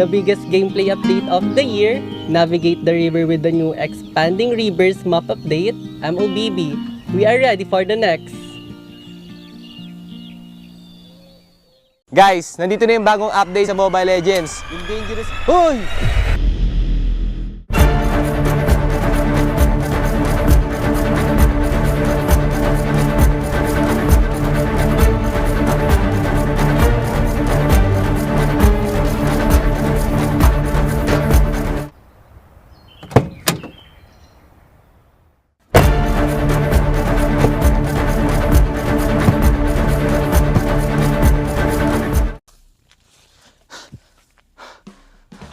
the biggest gameplay update of the year. Navigate the river with the new expanding rivers map update. I'm OBB. We are ready for the next. Guys, nandito na yung bagong update sa Mobile Legends. Yung dangerous... Hoy!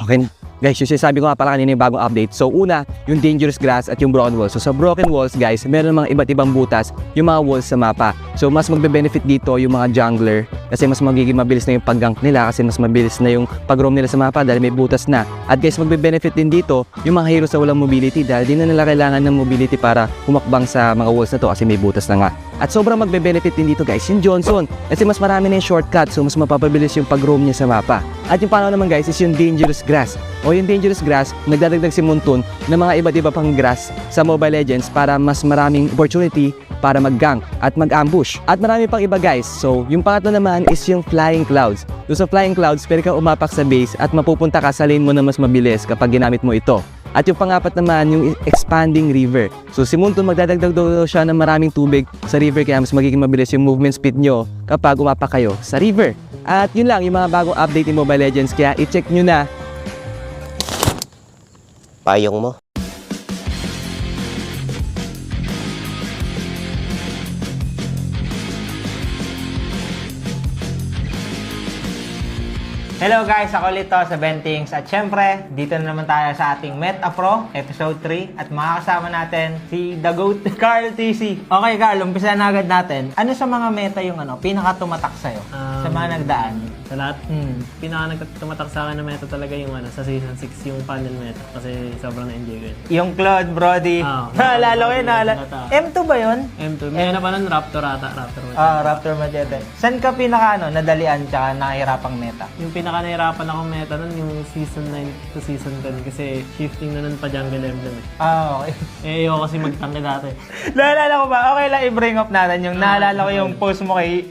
Okay, guys, yung sinasabi ko nga pala kanina yung bagong update. So una, yung dangerous grass at yung broken walls. So sa broken walls, guys, meron mga iba't ibang butas yung mga walls sa mapa. So mas magbe-benefit dito yung mga jungler kasi mas magiging mabilis na yung pag-gank nila kasi mas mabilis na yung pag-roam nila sa mapa dahil may butas na. At guys, magbe-benefit din dito yung mga heroes sa walang mobility dahil di na nila kailangan ng mobility para humakbang sa mga walls na to kasi may butas na nga. At sobrang magbe-benefit din dito, guys, yung Johnson kasi mas marami na yung shortcut, so mas mapapabilis yung pag-roam niya sa mapa. At yung pangalawa naman, guys, is yung dangerous grass. O yung dangerous grass, nagdadagdag si Muntun ng mga iba't iba pang grass sa Mobile Legends para mas maraming opportunity para mag-gank at mag-ambush. At marami pang iba, guys. So, yung pangatlo naman is yung flying clouds. So, sa flying clouds, pwede kang umapak sa base at mapupunta ka sa lane mo na mas mabilis kapag ginamit mo ito. At yung pangapat naman, yung expanding river. So, si Muntun magdadagdag daw siya ng maraming tubig sa river kaya mas magiging mabilis yung movement speed nyo kapag umapak kayo sa river. At yun lang, yung mga bagong update ni Mobile Legends kaya i-check nyo na. Payong mo. Hello guys, ako ulit to sa Bentings at syempre, dito na naman tayo sa ating Meta Pro Episode 3 at makakasama natin si The GOAT, Carl TC. Okay Carl, umpisa na agad natin. Ano sa mga meta yung pinaka-tumatak sa'yo sa mga nagdaan? Sa lahat, pinaka-tumatak sa akin na meta talaga yung sa Season 6, yung panel meta kasi sobrang na-enjoy ko yun. Yung Claude, Brody. Naalala ko yun, M2 ba yun? M2. May na pa nun, Raptor ata. Raptor Machete. Raptor Machete. Saan ka nadalian tsaka nakahirapang meta? Yung pinaka-nahirapan akong meta nun, yung Season 9 to Season 10 kasi shifting na nun pa jungle emblem eh. Okay. Ayoko kasi magtangke dati. Naalala ko ba? Okay lang i-bring up natin yung naalala ko yung post mo kay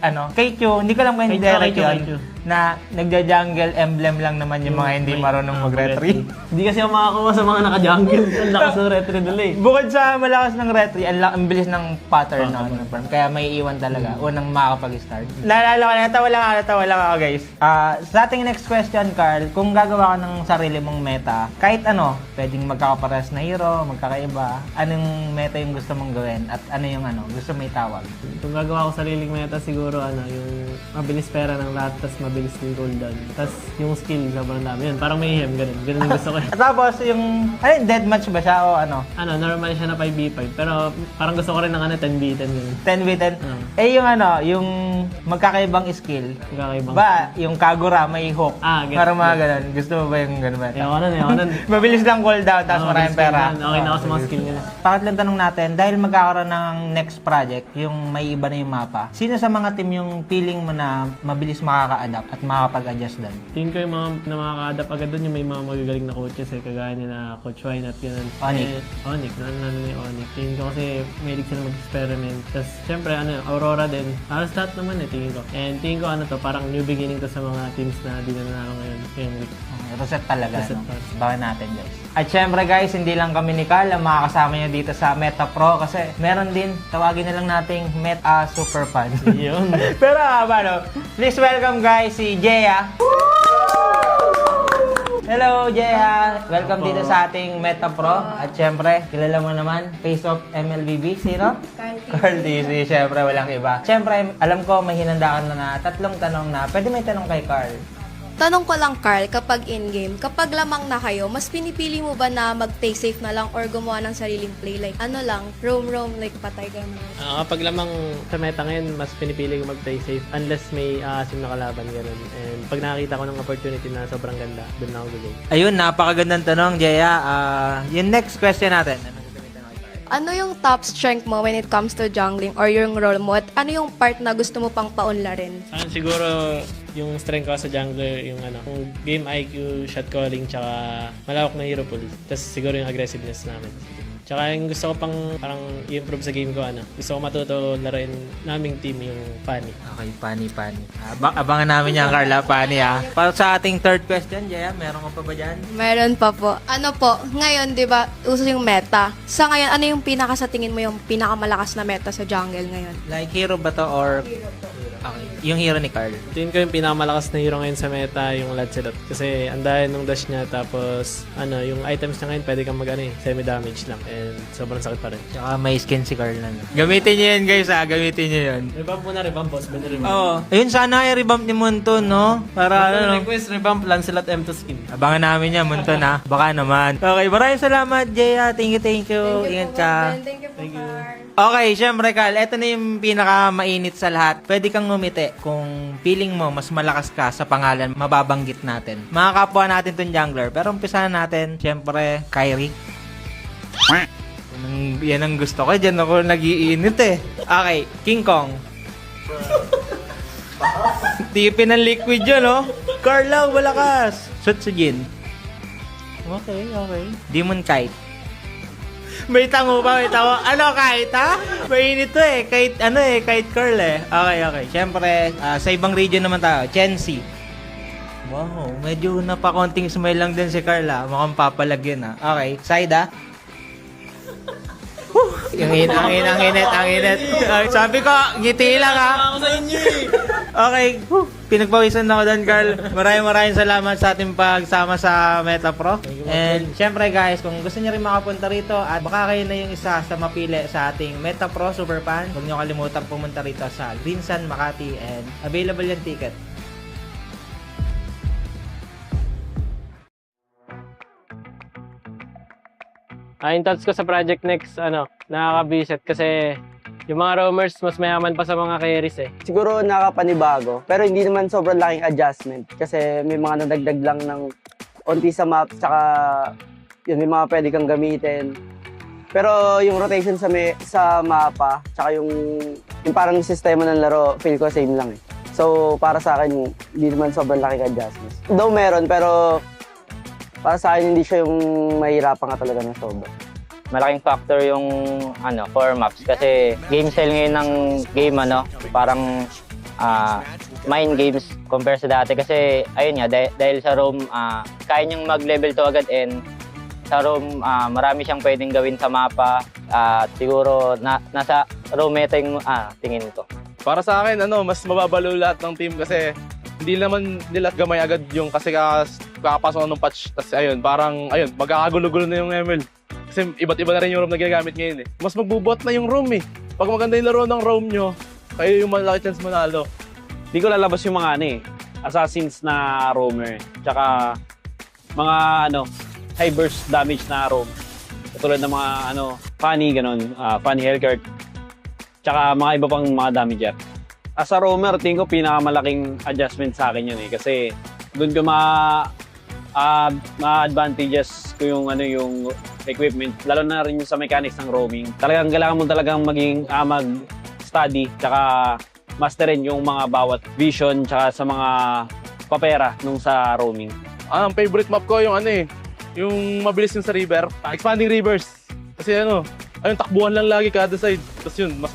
Q. Hindi ko lang kung direct yun. Na nagja-jungle emblem lang naman yung mga hindi marunong mag-retry. Hindi kasi ako makakuha sa mga naka-jungle. Ang lakas ng retry nila eh. Bukod sa malakas ng retry, ang bilis ng pattern ng farm. Kaya may iwan talaga. Unang makakapag-start. Naalala ko na, natawa lang ako guys. Sa ating next question, Carl, kung gagawa ka ng sarili mong meta, kahit pwedeng magkakapares na hero, magkakaiba, anong meta yung gusto mong gawin? At ano yung gusto may tawag? Kung gagawa ko sariling meta, siguro yung mabilis pera ng lahat, tas mabilis yung cooldown. Tas yung skill, sobrang dami. Yun, parang may ganun. Ganun yung gusto ko. Tapos yung, deathmatch ba siya o normal siya na 5v5. Pero parang gusto ko rin ng 10v10. 10v10? Yung magkakaibang skill. Magkakaibang ba, yung Kagura may hook. Parang mga ganun. Gusto mo ba yung ganun ba? Ayoko nun. Mabilis lang cooldown, tapos maraming pera. Okay na ako sa mga skill nila. Pangatlong tanong natin, dahil magkakaroon ng next project, yung may iba na yung mapa, sino sa mga team yung feeling mo na mabilis makaka-adapt at makakapag-adjust doon? Tingin ko yung mga na makaka-adapt agad doon yung may mga magagaling na coaches kagaya nila Coach Wine at ganun. ONIC. ONIC, yung ONIC. Tingin ko kasi mahilig sila mag-experiment. Tapos syempre Aurora din. Halos lahat naman tingin ko. And tingin ko parang new beginning to sa mga teams na di na nanalo ngayon. Week. Reset talaga. Bakan natin guys. At syempre guys, hindi lang kami ni Carl ang makakasama nyo dito sa Meta Pro kasi meron din, tawagin na lang nating Meta Super Fan. Yun. Pero please welcome guys si Jeya. Hello Jeya! Welcome dito sa ating Meta Pro. At syempre, kilala mo naman, Face of MLBB. Sino? Carl DC. Syempre, walang iba. Syempre, alam ko may hinandaan na 3 tanong na. Pwede may tanong kay Carl. Tanong ko lang, Carl, kapag in-game, kapag lamang na kayo, mas pinipili mo ba na mag-play safe na lang or gumawa ng sariling play? Like, roam, like patay ka naman. Kapag lamang sa meta ngayon, mas pinipili ko mag-play safe unless may aasim na kalaban, gano'n. And pag nakakita ko ng opportunity na sobrang ganda, doon na ako gagawin. Ayun, napakagandang tanong, Jeya. Yung next question natin. Ano gagamitan kay Carl? Ano yung top strength mo when it comes to jungling or yung role mo? At ano yung part na gusto mo pang paunlarin? Siguro yung strength ko sa jungler, yung yung game IQ, shot calling, tsaka malawak na hero pool. Tapos siguro yung aggressiveness namin. Tsaka yung gusto ko pang parang i-improve sa game ko, gusto ko matuto laruin naming team yung Fanny. Okay, Pani. Abangan namin yan, Carla, Pani Para sa ating third question, Jaya, meron ka pa ba dyan? Meron pa po. Ano po, ngayon, di ba, uso yung meta. Sa ngayon, ano yung sa tingin mo yung pinakamalakas na meta sa jungle ngayon? Like, hero ba to or... Okay, yung hero ni Carl. Tingin ko yung pinakamalakas na hero ngayon sa meta, yung Lancelot. Kasi andahin nung dash niya, tapos yung items niya ngayon, pwede kang semi-damage lang. And sobrang sakit pa rin. Tsaka may skin si Carl na. Gamitin niyo yan, guys, gamitin niyo yan. Revamp muna, boss. Pwede revamp. Oo. Ayun, sana i-revamp ni Munton, no? Para Request, revamp Lancelot M2 skin. Abangan namin yan, Munton, Baka naman. Okay, maraming salamat, Jaya. Thank you. Ingat ka. Thank you. Okay, syempre, Carl, ito na yung pinaka-mainit sa lahat. Pwede kang ngumiti kung feeling mo mas malakas ka sa pangalan mababanggit natin. Mga kapwa natin tong jungler. Pero umpisa na natin, syempre, Kyrie. Yan ang gusto ko. Diyan ako nag-iinit Okay, King Kong. Tipin ng liquid yun, no? Carla, walakas. Sutsujin. Okay. Demon Kite. May tango ba? Ano, Kite, ha? Mainit to Kite, Kite Curl Okay. Siyempre, sa ibang region naman tayo. Chensi. Wow, medyo napakonting smile lang din si Carla. Mukhang papalagyan, Okay, Saida. Ang init. Sabi ko, ngiti lang, Ako sa inyo, Okay, pinagpawisan ako doon, Carl. Maraming salamat sa ating pagsama sa Meta Pro. And syempre, guys, kung gusto niyo rin makapunta rito at baka kayo na yung isa sa mapili sa ating Meta Pro Super Fan, huwag niyo kalimutan pumunta rito sa Greensan, Makati, and available yung ticket. Yung thoughts ko sa Project Next, nakaka-visit kasi yung mga roamers mas mayaman pa sa mga carries Siguro nakapanibago, pero hindi naman sobrang laking adjustment kasi may mga nadagdag lang ng onti sa map, tsaka yun, may mga pwede kang gamitin. Pero yung rotation sa mapa, tsaka yung parang sistema ng laro, feel ko same lang So para sa akin, hindi naman sobrang laking adjustments. Though meron, pero para sa akin hindi siya yung mahirapan ka talaga ng sobra. Malaking factor yung core maps kasi game style ngayon ng game parang mind games compare sa dati kasi ayun nga dahil sa roam kaya niyang mag-level to agad and sa roam marami siyang pwedeng gawin sa mapa siguro nasa roam meta yung tingin ko. Para sa akin mas mababalo lahat ng team kasi hindi naman nila gamay agad yung kasi kakapasok ng patch kasi parang magkakagulo-gulo na yung ML. Kasi iba't iba na rin yung roam na ginagamit ngayon Mas magbubot na yung roam Pag maganda yung laro ng roam nyo, kayo yung malaki chance manalo. Hindi ko lalabas yung mga assassins na roamer. Tsaka mga high burst damage na roam. Katulad ng mga funny ganon, funny hellcurt. Tsaka mga iba pang mga damager. As a roamer, tingin ko pinakamalaking adjustment sa akin yun kasi doon ko ma-advantages ko yung yung equipment, lalo na rin yung sa mechanics ng roaming. Kailangan mo talagang maging mag-study tsaka masterin yung mga bawat vision tsaka sa mga papera nung sa roaming. Ang favorite map ko yung yung mabilis yung sa river, expanding rivers. Kasi takbuhan lang lagi kada side. Tapos yun, mas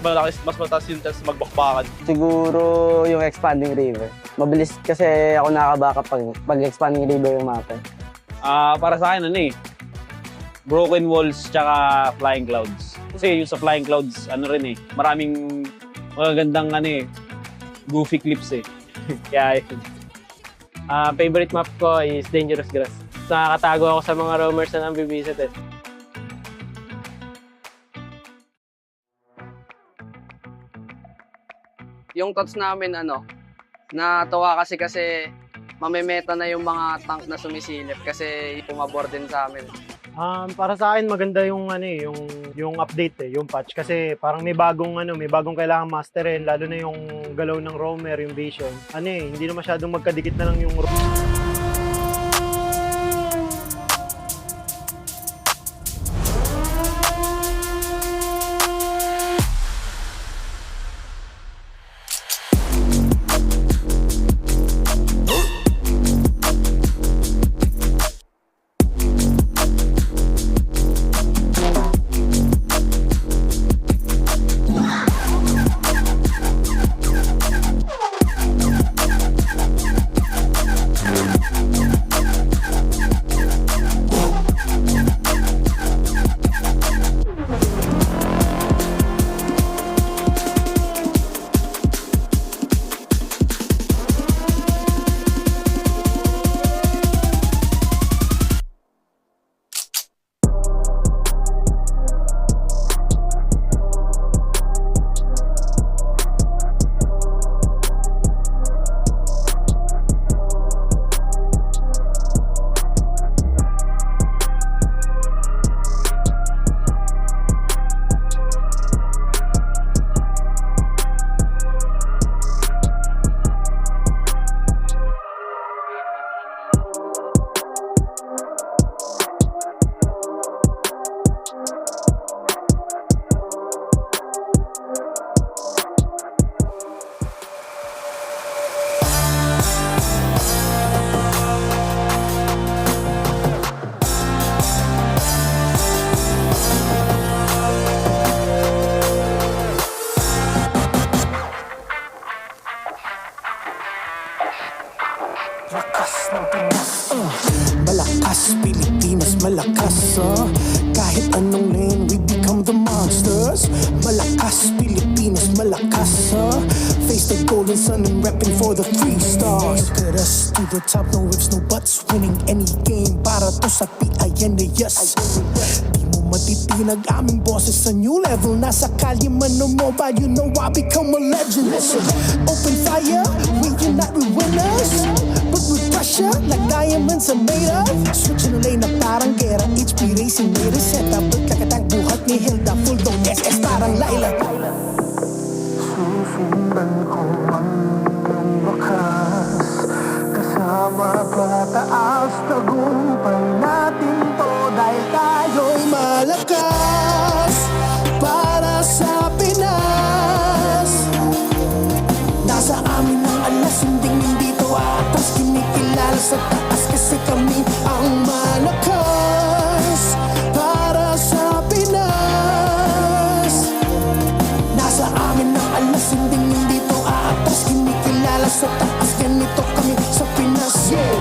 mataas yung chance magbakbakan. Siguro yung expanding river. Mabilis kasi ako nakabaka pag expanding river yung mapa. Para sa akin broken walls tsaka flying clouds. Kasi yung sa flying clouds maraming magagandang goofy clips Kaya Favorite map ko is Dangerous Grass. Nakakatago ako sa mga roamers na nambibisit Yung thoughts namin natawa kasi mamemeta na yung mga tank na sumisilip kasi pumabor din sa amin. Para sa akin maganda yung yung update yung patch kasi parang may bagong kailangan masterin lalo na yung galaw ng roamer, yung vision. Hindi na masyadong magkadikit na lang yung malakas kahit anong lane we become the monsters. Malakas Pilipinas, malakas face the golden sun and repping for the 3 stars. Look at us to the top, no ifs, no buts, winning any game para to sa PINAS. Di mo matitinag aming boses sa new level. Nasa kalye man o mobile, you know I become a legend. Listen, open fire, we unite, we winners. But with pressure, like diamonds are made of. Switching the lane na parang gera, HP Racing may reseta. But kakatang buhat ni Hilda, full dong SS parang Laila. Susundan ko man yung wakas, kasama pataas, tagumpay natin to dahil tayo'y malakas para sa Pinas. Nasa amin ang alas, hindi to atas, kinikilala sa taas kasi kami ang malakas para sa Pinas. Nasa amin ang alas, hindi to atas, kinikilala sa taas, ganito kami sa Pinas. Yeah.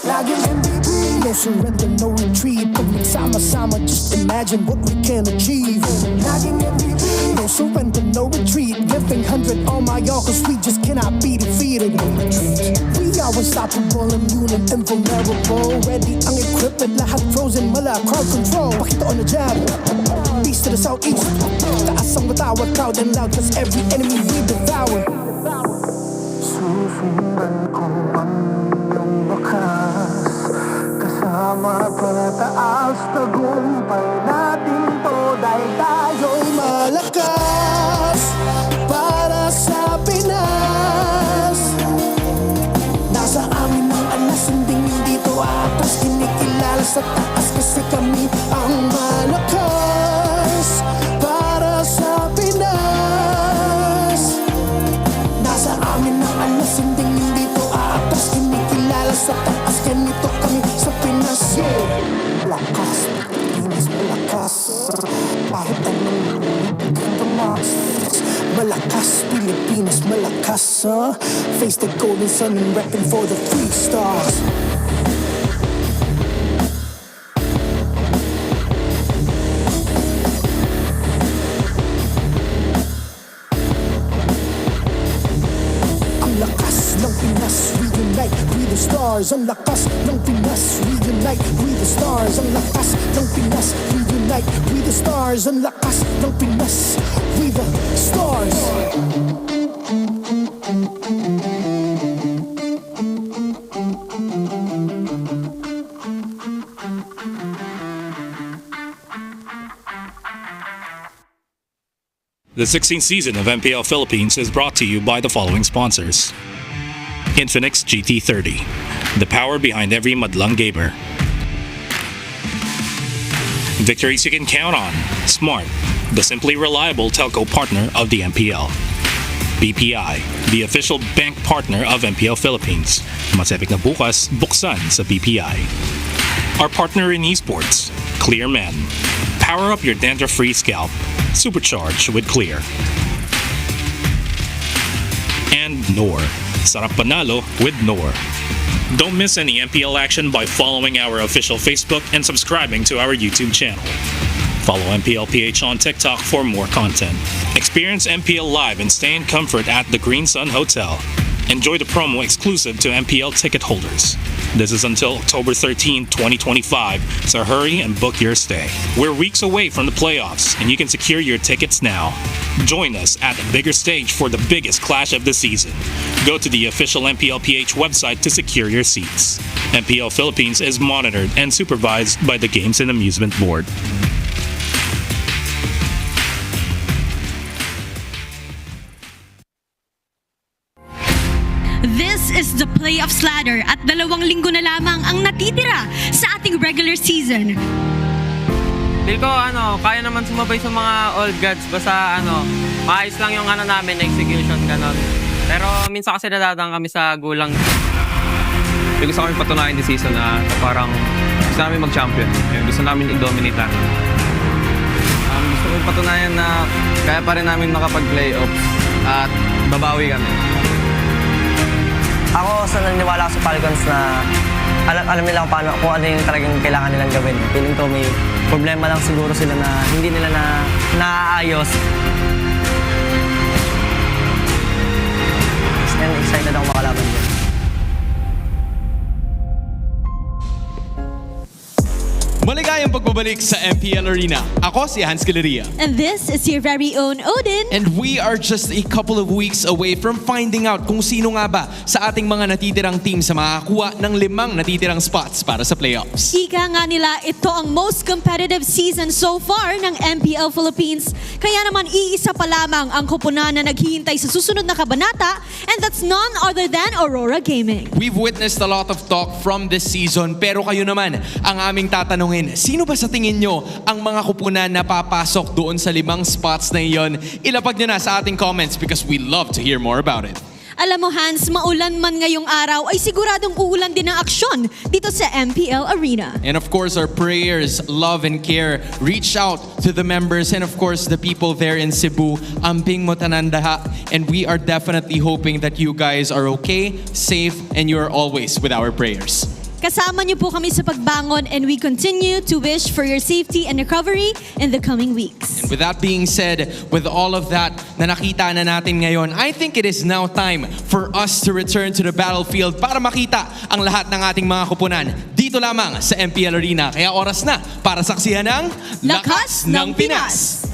Laging MVP, no surrender, no retreat. Pag nagsama-sama, just imagine what we can achieve. Laging MVP, no surrender, no retreat. Giving 100 on my all, cause we just cannot be defeated. No retreat. We are unstoppable, immune and invulnerable. Ready ang equipment, lahat frozen, mala crowd control. Pakita on the jab, east to the southeast. Taas ang matawad, proud and loud, cause every enemy we devour. Susundan ko man yung wakas, kasama pataas, tagumpay natin to dahil tayo'y malakas para sa Pinas. Nasa amin ang alas, hindi to atas, kinikilala sa taas kasi kami ang malakas para sa Pinas. Nasa amin ang alas, hindi to atas, kinikilala sa taas, ganito kami sa Pinas. Yeah. Malakas, Pinas, malakas kahit anong monsters. Malakas, Pilipinas, malakas face the golden sun and repping for the 3 stars. Ang lakas ng Pinas, reunite, we the stars. Ang lakas ng Pinas, reunite, we the stars. Ang lakas ng Pinas, reunite, we the stars. Ang lakas ng Pinas, we the stars. The 16th season of MPL Philippines is brought to you by the following sponsors. Infinix GT30, the power behind every madlang gamer. Victories you can count on. Smart, the simply reliable telco partner of the MPL. BPI, the official bank partner of MPL Philippines. Mas epic na bukas, buksan sa BPI. Our partner in esports, Clear Men. Power up your dandruff-free scalp. Supercharged with Clear. And Nor. Sarap panalo with Nor. Don't miss any MPL action by following our official Facebook and subscribing to our YouTube channel. Follow MPL PH on TikTok for more content. Experience MPL live and stay in comfort at the Green Sun Hotel. Enjoy the promo exclusive to MPL ticket holders. This is until October 13, 2025, so hurry and book your stay. We're weeks away from the playoffs, and you can secure your tickets now. Join us at the bigger stage for the biggest clash of the season. Go to the official MPL PH website to secure your seats. MPL Philippines is monitored and supervised by the Games and Amusement Board. This is the playoffs ladder at 2 linggo na lamang ang natitira sa ating regular season. Feel ko kaya naman sumabay sa mga old gods basta maayos lang yung namin execution ganon. Pero minsan kasi nadadaan kami sa gulang. Gusto kami patunayan this season na parang gusto namin mag-champion. Gusto namin i-dominate lang. Gusto kong patunayan na kaya pa rin namin makapag-playoffs at babawi kami. Ako sa naniniwala ako sa Falcons na alam nila kung ano yung talagang kailangan nilang gawin. Feeling ko may problema lang siguro sila na hindi nila naaayos. And excited ako makalaban dyan. Maligayang pagbabalik sa MPL Arena. Ako si Hans Galeria. And this is your very own Odin. And we are just a couple of weeks away from finding out kung sino nga ba sa ating mga natitirang team sa makakuha ng 5 natitirang spots para sa playoffs. Ika nga nila, ito ang most competitive season so far ng MPL Philippines. Kaya naman iisa pa lamang ang koponan na naghihintay sa susunod na kabanata, and that's none other than Aurora Gaming. We've witnessed a lot of talk from this season, pero kayo naman ang aming tatanungin, sino ba sa tingin nyo ang mga kupunan na papasok doon sa 5 spots na iyon? Ilapag nyo na sa ating comments because we love to hear more about it. Alam mo Hans, maulan man ngayong araw ay siguradong uulan din ng aksyon dito sa MPL Arena. And of course, our prayers, love, and care reach out to the members and of course the people there in Cebu. Amping mo tanandaha. And we are definitely hoping that you guys are okay, safe, and you are always with our prayers. Kasama niyo po kami sa pagbangon, and we continue to wish for your safety and recovery in the coming weeks. And with that being said, with all of that na nakita na natin ngayon, I think it is now time for us to return to the battlefield para makita ang lahat ng ating mga kupunan dito lamang sa MPL Arena. Kaya oras na para saksihan ng Lakas ng Pinas!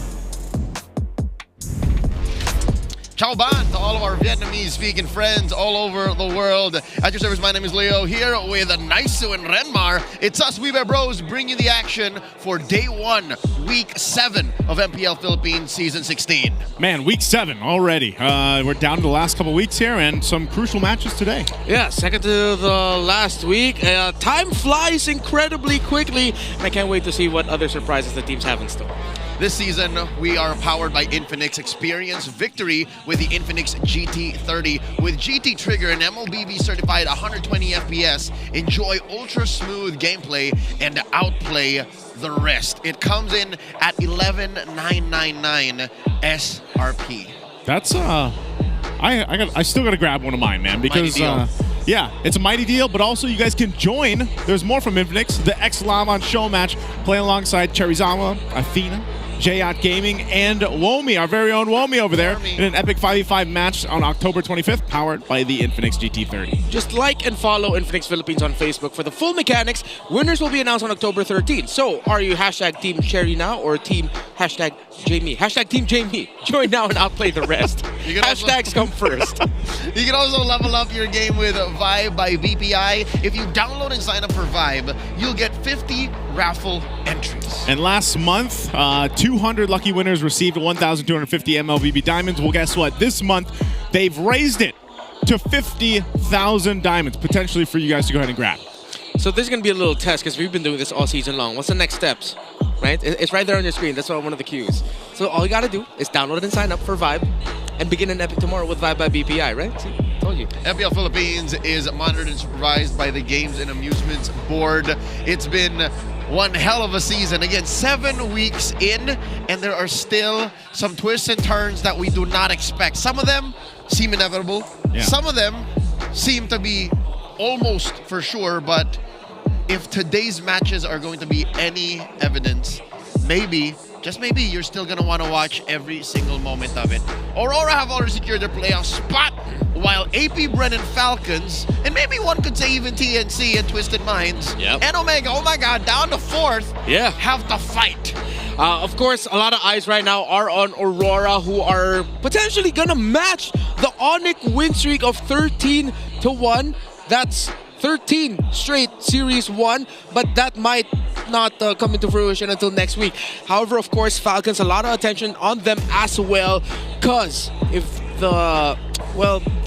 Ciao ban to all of our Vietnamese-speaking friends all over the world. At your service, my name is Leo, here with Naisu and Renmar. It's us, We Bear Bros, bringing you the action for Day 1, Week 7 of MPL Philippines Season 16. Man, Week 7 already. We're down to the last couple weeks here and some crucial matches today. Yeah, second to the last week. Time flies incredibly quickly, and I can't wait to see what other surprises the teams have in store. This season, we are powered by Infinix. Experience victory with the Infinix GT30. With GT Trigger and MLBB certified 120 FPS, enjoy ultra smooth gameplay and outplay the rest. It comes in at 11,999 SRP. That's I still gotta grab one of mine, man, because yeah, it's a mighty deal, but also you guys can join. There's more from Infinix. The X-Laman show match, play alongside Cherizama, Athena, Jayot Gaming, and Womi, our very own Womi over there, in an epic 5v5 match on October 25th, powered by the Infinix GT30. Just like and follow Infinix Philippines on Facebook for the full mechanics. Winners will be announced on October 13th. So, are you hashtag Team Cherry now or Team hashtag Jamie? Hashtag Team Jamie. Join now and outplay the rest. Hashtags come first. You can also level up your game with Vibe by VPI. If you download and sign up for Vibe, you'll get 50 raffle entries. And last month, 200 lucky winners received 1,250 MLBB diamonds. Well, guess what? This month, they've raised it to 50,000 diamonds, potentially for you guys to go ahead and grab. So this is going to be a little test because we've been doing this all season long. What's the next steps? Right? It's right there on your screen. That's one of the cues. So all you got to do is download and sign up for Vibe and begin an epic tomorrow with Vibe by BPI, right? See, told you. MPL Philippines is monitored and supervised by the Games and Amusements Board. It's been one hell of a season. Again, 7 weeks in, and there are still some twists and turns that we do not expect. Some of them seem inevitable. Yeah. Some of them seem to be almost for sure, but if today's matches are going to be any evidence, maybe, just maybe, you're still going to want to watch every single moment of it. Aurora have already secured their playoff spot, while AP Brennan Falcons, and maybe one could say even TNC and Twisted Minds, and Omega, oh my god, down to 4th, have to fight. Of course, a lot of eyes right now are on Aurora, who are potentially going to match the ONIC win streak of 13-1. That's 13 straight Series 1, but that might not come into fruition until next week. However, of course, Falcons, a lot of attention on them as well, because if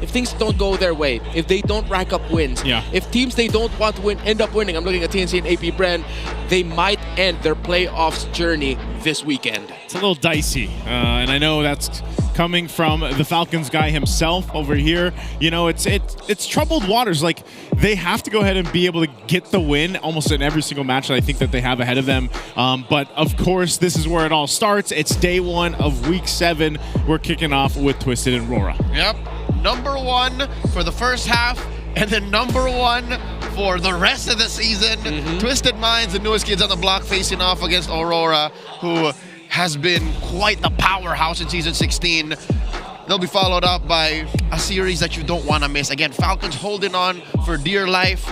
things don't go their way, if they don't rack up wins, if teams they don't want to win end up winning, I'm looking at TNC and AP Bren, they might end their playoffs journey this weekend. It's a little dicey, and I know that's coming from the Falcons guy himself over here. You know, it's troubled waters. Like, they have to go ahead and be able to get the win almost in every single match that I think that they have ahead of them. But of course, this is where it all starts. It's day 1 of week 7. We're kicking off with Twisted and RORA. Yep. Number 1 for the first half, And then number 1 for the rest of the season, Twisted Minds, the newest kids on the block, facing off against Aurora, who has been quite the powerhouse in Season 16. They'll be followed up by a series that you don't want to miss. Again, Falcons holding on for dear life.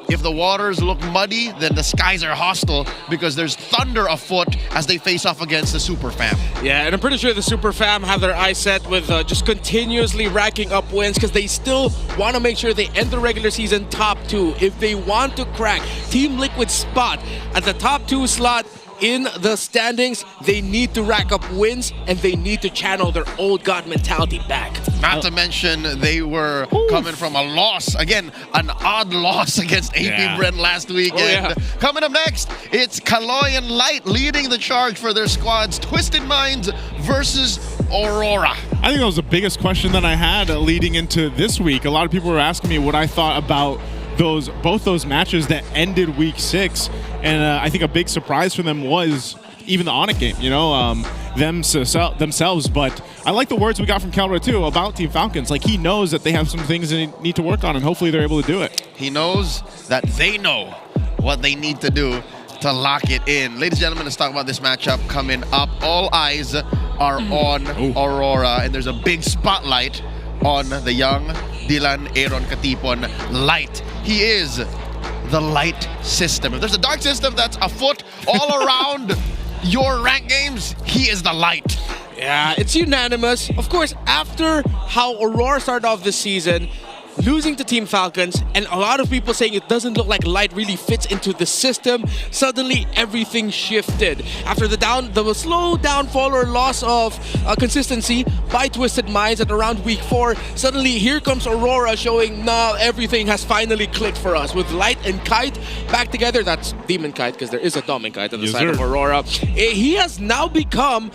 If the waters look muddy, then the skies are hostile because there's thunder afoot as they face off against the Super Fam. Yeah, and I'm pretty sure the Super Fam have their eyes set with just continuously racking up wins because they still want to make sure they end the regular season top 2. If they want to crack Team Liquid's spot at the top 2 slot in the standings, they need to rack up wins and they need to channel their old god mentality back. Not to mention they were coming from a loss, again, an odd loss against AP Bren last week. Coming up next, it's Kaloyan Light leading the charge for their squads, Twisted Minds versus Aurora. I think that was the biggest question that I had leading into this week. A lot of people were asking me what I thought about both those matches that ended week 6, and I think a big surprise for them was even the ONIC game, you know, themselves. But I like the words we got from Calra too about Team Falcons. Like, he knows that they have some things they need to work on, and hopefully they're able to do it. He knows that they know what they need to do to lock it in. Ladies and gentlemen, let's talk about this matchup coming up. All eyes are on Aurora, and there's a big spotlight on the young Dylan Aaron Katipon Light. He is the light system. If there's a dark system that's afoot all around your rank games, he is the light. Yeah, it's unanimous. Of course, after how Aurora started off this season, losing to Team Falcons, and a lot of people saying it doesn't look like Light really fits into the system, suddenly everything shifted. After the slow downfall or loss of consistency by Twisted Minds at around week 4, suddenly here comes Aurora showing now everything has finally clicked for us. With Light and Kite back together, that's Demon Kite because there is a Domin Kite on the side of Aurora. He has now become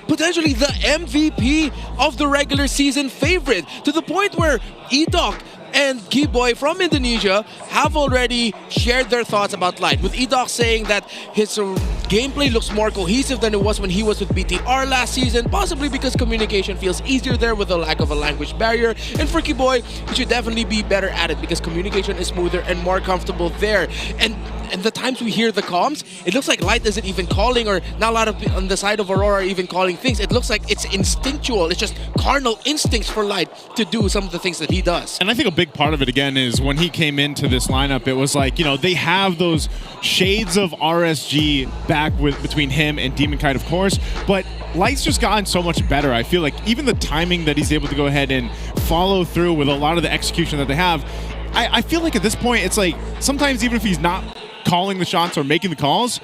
potentially the MVP of the regular season favorite, to the point where Edok and Keyboy from Indonesia have already shared their thoughts about Light, with Edok saying that his gameplay looks more cohesive than it was when he was with BTR last season, possibly because communication feels easier there with the lack of a language barrier. And for Keyboy, he should definitely be better at it because communication is smoother and more comfortable there. And the times we hear the comms, it looks like Light isn't even calling, or not a lot of people on the side of Aurora are even calling things. It looks like it's instinctual. It's just carnal instincts for Light to do some of the things that he does. And I think a big part of it, again, is when he came into this lineup, it was like, you know, they have those shades of RSG back between him and Demon Kite, of course, but Light's just gotten so much better. I feel like even the timing that he's able to go ahead and follow through with a lot of the execution that they have, I feel like at this point, it's like sometimes even if he's not calling the shots or making the calls,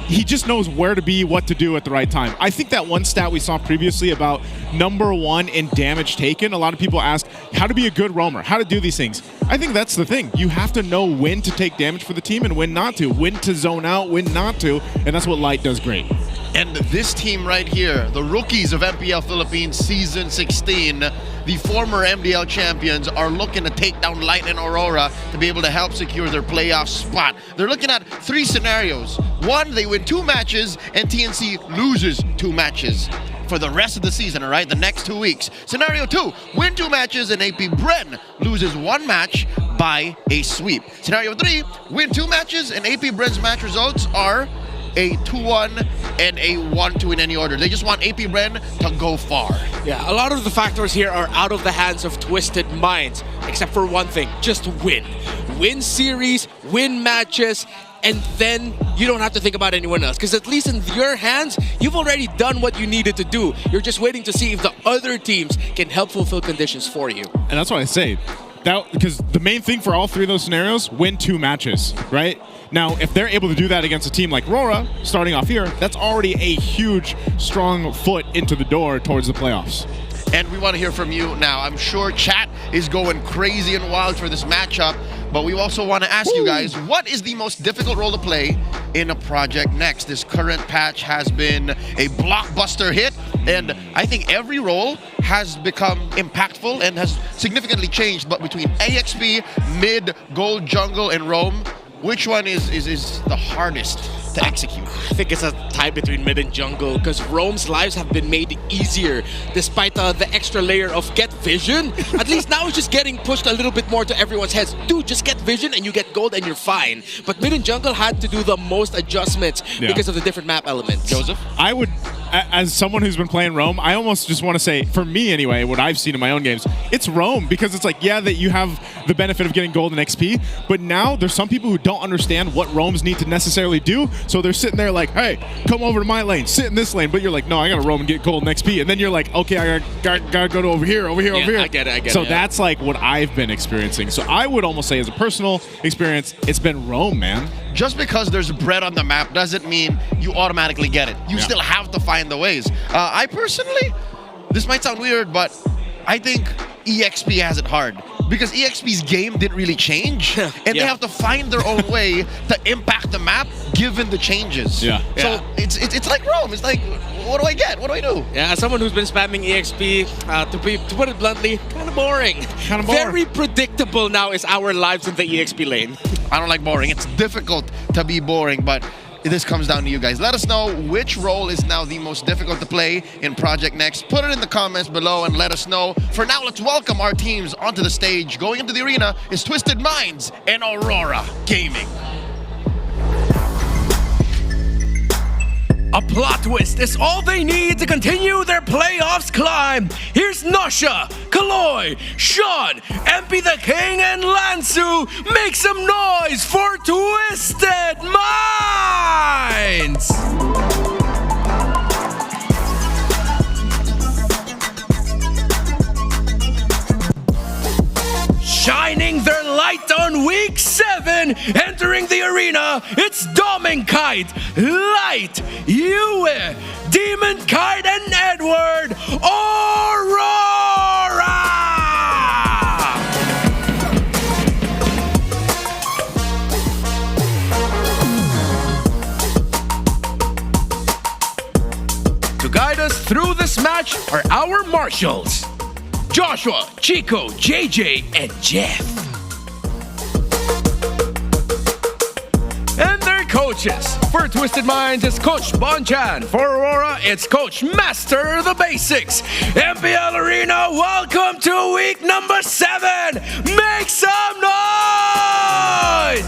he just knows where to be, what to do at the right time. I think that one stat we saw previously about #1 in damage taken, a lot of people ask how to be a good roamer, how to do these things. I think that's the thing. You have to know when to take damage for the team and when not to, when to zone out, when not to, and that's what Light does great. And this team right here, the rookies of MPL Philippines Season 16, the former MDL champions, are looking to take down Light and Aurora to be able to help secure their playoff spot. They're looking at 3 scenarios. 1, they win 2 matches and TNC loses 2 matches for the rest of the season, all right? The next 2 weeks. Scenario 2, win 2 matches and AP Bren loses 1 match by a sweep. Scenario 3, win 2 matches and AP Bren's match results are a 2-1 and a 1-2 in any order. They just want AP Bren to go far. Yeah, a lot of the factors here are out of the hands of Twisted Minds, except for one thing, just win. Win series, win matches, and then you don't have to think about anyone else. Because at least in your hands, you've already done what you needed to do. You're just waiting to see if the other teams can help fulfill conditions for you. And that's what I say. Because the main thing for all 3 of those scenarios, win 2 matches, right? Now, if they're able to do that against a team like RORA, starting off here, that's already a huge, strong foot into the door towards the playoffs. And we want to hear from you now. I'm sure chat is going crazy and wild for this matchup, but we also want to ask you guys, what is the most difficult role to play in a Project Next? This current patch has been a blockbuster hit, and I think every role has become impactful and has significantly changed. But between AXP, mid, gold, jungle, and roam, which one is the hardest to execute. I think it's a tie between mid and jungle because Roam's lives have been made easier despite the extra layer of get vision. At least now it's just getting pushed a little bit more to everyone's heads. Dude, just get vision and you get gold and you're fine. But mid and jungle had to do the most adjustments because of the different map elements. Joseph? I would, as someone who's been playing Roam, I almost just want to say, for me anyway, what I've seen in my own games, it's Roam, because it's like, yeah, that you have the benefit of getting gold and XP, but now there's some people who don't understand what Roams need to necessarily do, so they're sitting there like, hey, come over to my lane, sit in this lane, but you're like, no, I gotta roam and get gold and XP, and then you're like, okay, I gotta go to over here. I get it. So that's like what I've been experiencing. So I would almost say, as a personal experience, it's been Roam, man. Just because there's bread on the map doesn't mean you automatically get it. You still have to find the ways. I personally, this might sound weird, but I think EXP has it hard. Because EXP's game didn't really change, and they have to find their own way to impact the map given the changes. So it's like Rome. It's like, what do I get? What do I do? Yeah, as someone who's been spamming EXP, to put it bluntly, kind of boring. Very predictable now is our lives in the EXP lane. I don't like boring. It's difficult to be boring, but this comes down to you guys. Let us know which role is now the most difficult to play in Project Next. Put it in the comments below and let us know. For now, let's welcome our teams onto the stage. Going into the arena is Twisted Minds and Aurora Gaming. A plot twist is all they need to continue their playoffs climb. Here's Nasha, Kaloy, Sean, MP the King, and Lansu. Make some noise for Twisted Minds! Shining their light on week 7, entering the arena, it's Dominkite, Light, Yue, Demon Kite, and Edward, Aurora! To guide us through this match are our marshals, Joshua, Chico, JJ, and Jeff. And their coaches. For Twisted Minds, it's Coach Bonchan. For Aurora, it's Coach Master the Basics. MPL Arena, welcome to week number 7. Make some noise!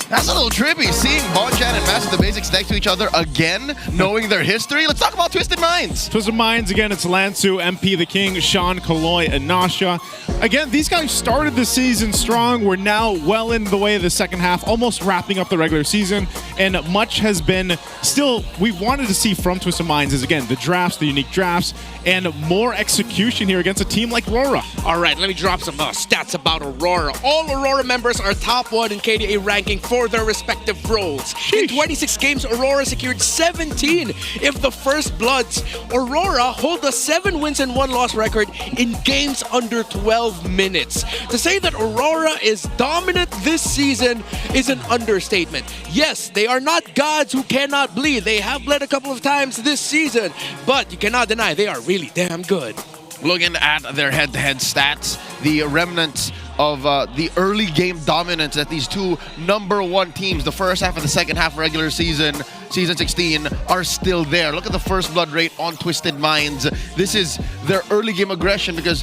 That's a little trippy, seeing Bonchan and Master the Basics next to each other again, knowing their history. Let's talk about Twisted Minds. Twisted Minds, again, it's Lansu, MP the King, Sean, Kaloy, and Nasha. Again, these guys started the season strong. We're now well into the way of the second half, almost wrapping up the regular season, and much has been still, we wanted to see from Twisted Minds is, again, the drafts, the unique drafts, and more execution here against a team like RORA. All right, let me drop some stats about Aurora. All Aurora members are top 1 in KDA ranking for their respective roles. In 26 games, Aurora secured 17 of the First Bloods. Aurora hold a 7 wins and 1 loss record in games under 12 minutes. To say that Aurora is dominant this season is an understatement. Yes, they are not gods who cannot bleed. They have bled a couple of times this season, but you cannot deny they are really damn good. Looking at their head-to-head stats, the remnants of the early game dominance that these two #1 teams, the first half and the second half regular season, season 16, are still there. Look at the first blood rate on Twisted Minds. This is their early game aggression because,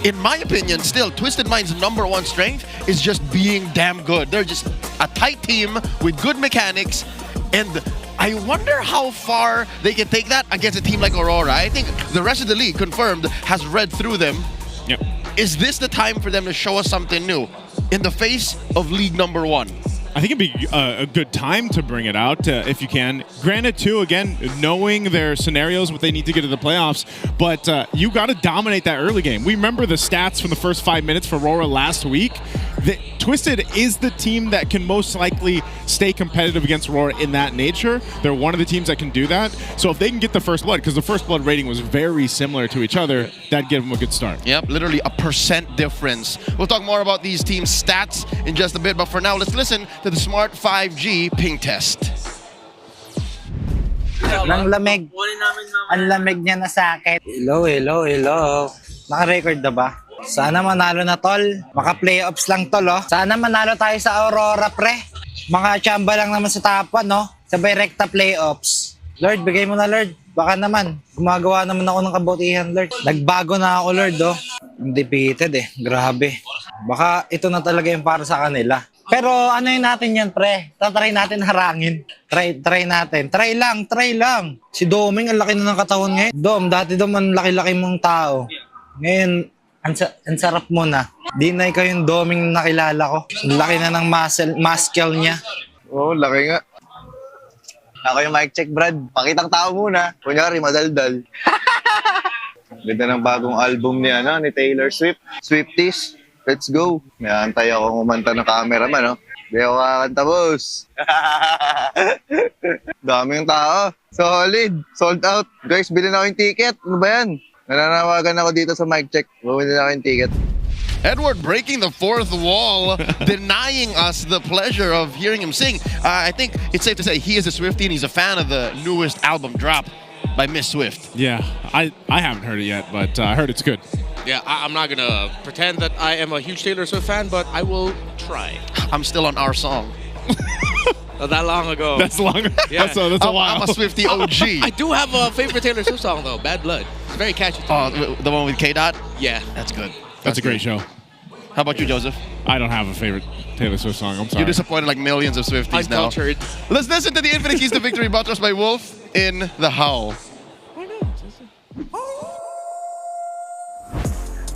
in my opinion, still, Twisted Minds' #1 strength is just being damn good. They're just a tight team with good mechanics, and I wonder how far they can take that against a team like Aurora. I think the rest of the league, confirmed, has read through them. Yep. Is this the time for them to show us something new in the face of league #1? I think it'd be a good time to bring it out if you can. Granted, too, again, knowing their scenarios, what they need to get to the playoffs, but you got to dominate that early game. We remember the stats from the first 5 minutes for Aurora last week. Twisted is the team that can most likely stay competitive against Aurora in that nature. They're one of the teams that can do that. So if they can get the first blood, because the first blood rating was very similar to each other, that'd give them a good start. Yep, literally a % difference. We'll talk more about these teams' stats in just a bit, but for now, let's listen to the Smart 5G ping test. Nang lamig. Ang lamig niya na sa akin. Hello. Naka-record na ba? Sana manalo na, tol. Maka-playoffs lang, tol, oh. Sana manalo tayo sa Aurora, pre. Mga chamba lang naman sa top 1, no? Sabay rekta playoffs. Lord, bigay mo na, Lord. Baka naman, gumagawa naman ako ng kabutihan, Lord. Nagbago na ako, Lord, oh. Undefeated eh, grabe. Baka ito na talaga yung para sa kanila. Pero ano yun natin yan, pre? Tatry natin harangin. Try natin. Try lang. Si Doming, ang laki na ng katawan ngayon. Dom, dati Dom, ang laki-laki mong tao. Ngayon, ang sarap mo na. Di na ikaw yung Doming na nakilala ko. Ang laki na ng muscle niya. Oo, laki nga. Ako yung mic check, Brad. Pakitang tao muna. Kunyari, madaldal. Ganda ng bagong album ni Taylor Swift. Swifties, let's go. May antay ako kumanta ng cameraman, no? Di ako kakanta, boss. Daming tao. Solid. Sold out. Guys, bilhin ako yung ticket. Ano ba yan? Nananawagan ako dito sa mic check. Bumili ako yung ticket. Edward breaking the fourth wall, denying us the pleasure of hearing him sing. I think it's safe to say he is a Swiftie and he's a fan of the newest album drop by Miss Swift. Yeah, I haven't heard it yet, but I heard it's good. Yeah, I'm not gonna pretend that I am a huge Taylor Swift fan, but I will try. I'm still on Our Song. Not that long ago. That's long. Yeah. That's a while. I'm a Swiftie OG. I do have a favorite Taylor Swift song though, Bad Blood. It's very catchy. The one with K-Dot? Yeah. That's good. That's a great show. How about you, Joseph? I don't have a favorite Taylor Swift song. I'm sorry. You're disappointed like millions of Swifties now. Uncultured. Let's listen to the Infinite Keys to Victory brought to us by Wolf in The Howl.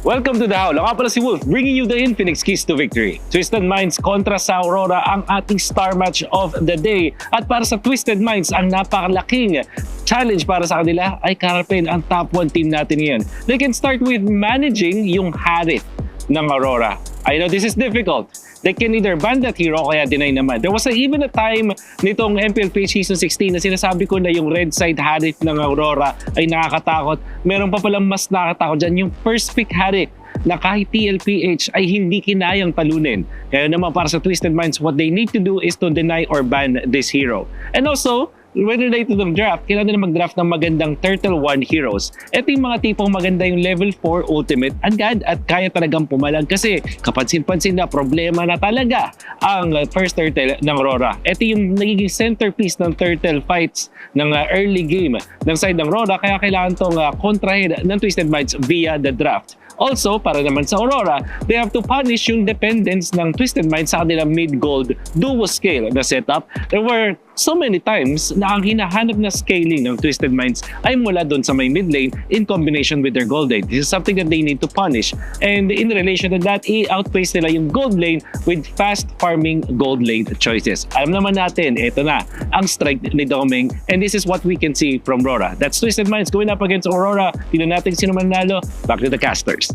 Welcome to The Howl. Ako pala si Wolf, bringing you the Infinix Keys to Victory. Twisted Minds kontra sa Aurora ang ating star match of the day. At para sa Twisted Minds, ang napakalaking challenge para sa kanila ay karapin ang top 1 team natin ngayon. They can start with managing yung Harith ng Aurora. I know this is difficult. They can either ban that hero o kaya deny naman. There was even a time nitong MPL PH Season 16 na sinasabi ko na yung red side Harith ng Aurora ay nakakatakot. Meron pa palang mas nakakatakot dyan, yung first pick Harith na kahit TLPH ay hindi kinayang talunin. Kaya naman para sa Twisted Minds, what they need to do is to deny or ban this hero. And also, when related to the draft, kailangan nila mag-draft ng magandang Turtle 1 heroes. Ito yung mga tipong maganda yung level 4 ultimate agad at kaya talagang pumalag kasi kapansin-pansin na problema na talaga ang first Turtle ng Aurora. Ito yung nagiging centerpiece ng Turtle fights ng early game ng side ng Aurora kaya kailangan itong kontrahin ng Twisted Minds via the draft. Also, para naman sa Aurora, they have to punish yung dependence ng Twisted Minds sa kanilang mid-gold duo scale na setup. There were so many times na ang hinahanap na scaling ng Twisted Minds ay mula doon sa may mid lane in combination with their gold lane. This is something that they need to punish. And in relation to that, i-outpace nila yung gold lane with fast farming gold lane choices. Alam naman natin, ito na ang strike ni Doming and this is what we can see from Rora. That's Twisted Minds going up against Aurora. Tignan natin sino manalo. Back to the casters.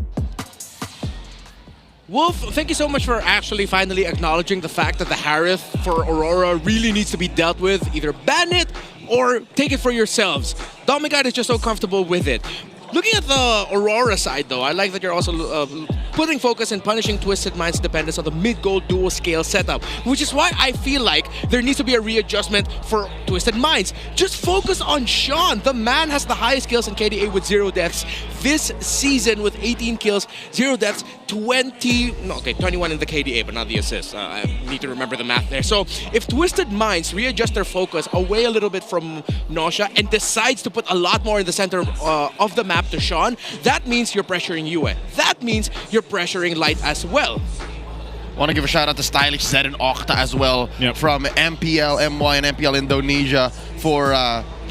Wolf, thank you so much for actually finally acknowledging the fact that the Harith for Aurora really needs to be dealt with. Either ban it or take it for yourselves. Domigod is just so comfortable with it. Looking at the Aurora side though, I like that you're also putting focus and punishing Twisted Minds' dependence on the mid-gold dual scale setup, which is why I feel like there needs to be a readjustment for Twisted Minds. Just focus on Sean. The man has the highest kills in KDA with 0 deaths this season with 18 kills, 0 deaths, 21 in the KDA, but not the assists. I need to remember the math there. So if Twisted Minds readjust their focus away a little bit from Nausea and decides to put a lot more in the center of the map to Sean, that means you're pressuring Yue. That means you're pressuring Light as well. I want to give a shout out to Stylish Zed and Okta as well from MPL MY and MPL Indonesia for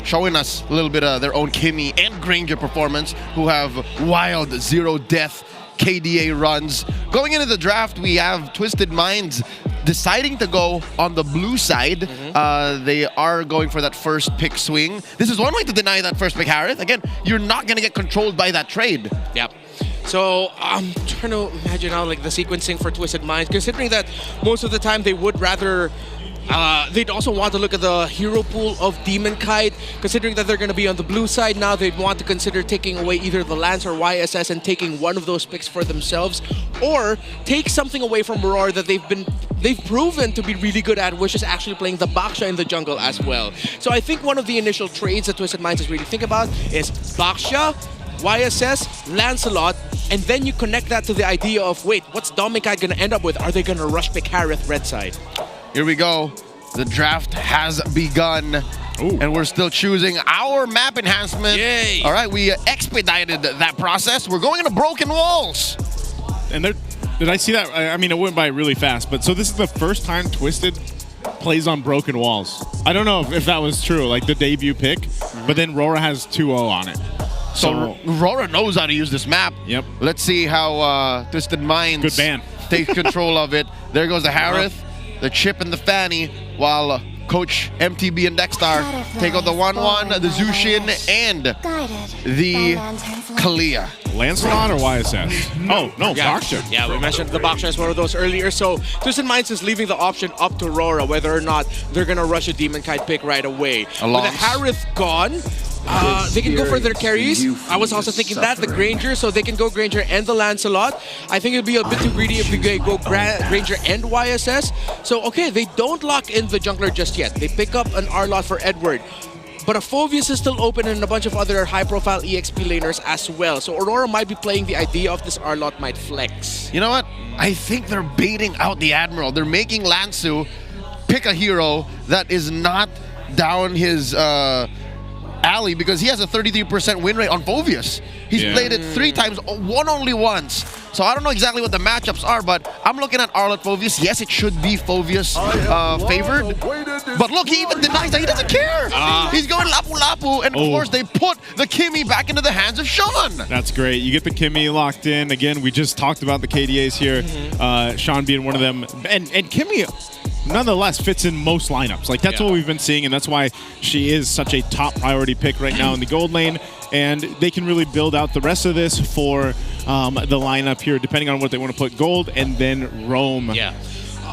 showing us a little bit of their own Kimmy and Granger performance, who have wild 0 death KDA runs. Going into the draft, we have Twisted Minds deciding to go on the blue side. They are going for that first pick swing. This is one way to deny that first pick Harith. Again, you're not going to get controlled by that trade. Yep. So I'm trying to imagine how like the sequencing for Twisted Minds, considering that most of the time they would rather they'd also want to look at the hero pool of Demon Kite, considering that they're going to be on the blue side now. They'd want to consider taking away either the Lance or YSS and taking one of those picks for themselves, or take something away from Aurora that they've proven to be really good at, which is actually playing the Baksha in the jungle as well. So I think one of the initial trades that Twisted Minds is really think about is Baksha, YSS, Lancelot, and then you connect that to the idea of, wait, what's Dominic going to end up with? Are they going to rush pick Harith red side? Here we go. The draft has begun. And we're still choosing our map enhancement. Yay! All right, we expedited that process. We're going into broken walls. And did I see that? I mean, it went by really fast. But so this is the first time Twisted plays on broken walls. I don't know if that was true, like the debut pick. But then RORA has 2-0 on it. So RORA knows how to use this map. Yep. Let's see how Twisted Minds Good ban. takes control of it. There goes the Harith, the Chip, and the Fanny, while Coach MTB and Dexter take out the 1-1, the Zushin, and the Kalia. Lancelot or YSS? Oh, no, Boxer. Yeah, we mentioned the Boxer as one of those earlier. So Twisted Minds is leaving the option up to RORA whether or not they're going to rush a Demon Kite pick right away. With the Harith gone, they can go for their carries. I was also thinking that, the Granger, so they can go Granger and the Lancelot. I think it'd be a bit too greedy if they go Granger and YSS. So, okay, they don't lock in the jungler just yet. They pick up an Arlot for Edward. But a Phoveus is still open and a bunch of other high-profile EXP laners as well. So Aurora might be playing the idea of this Arlot might flex. You know what? I think they're baiting out the Admiral. They're making Lansu pick a hero that is not down his alley because he has a 33% win rate on Phoveus. He's played it 3 times, won only once. So I don't know exactly what the matchups are, but I'm looking at Arlot Phoveus. Yes, it should be Phoveus favored. But look, he even denies that he doesn't care. He's going Lapu-Lapu, and of course they put the Kimmy back into the hands of Sean. That's great. You get the Kimmy locked in. Again, we just talked about the KDAs here. Sean being one of them. And Kimmy nonetheless fits in most lineups. Like, that's what we've been seeing, and that's why she is such a top priority pick right now in the gold lane. And they can really build out the rest of this for the lineup here, depending on what they want to put gold and then roam. Yeah.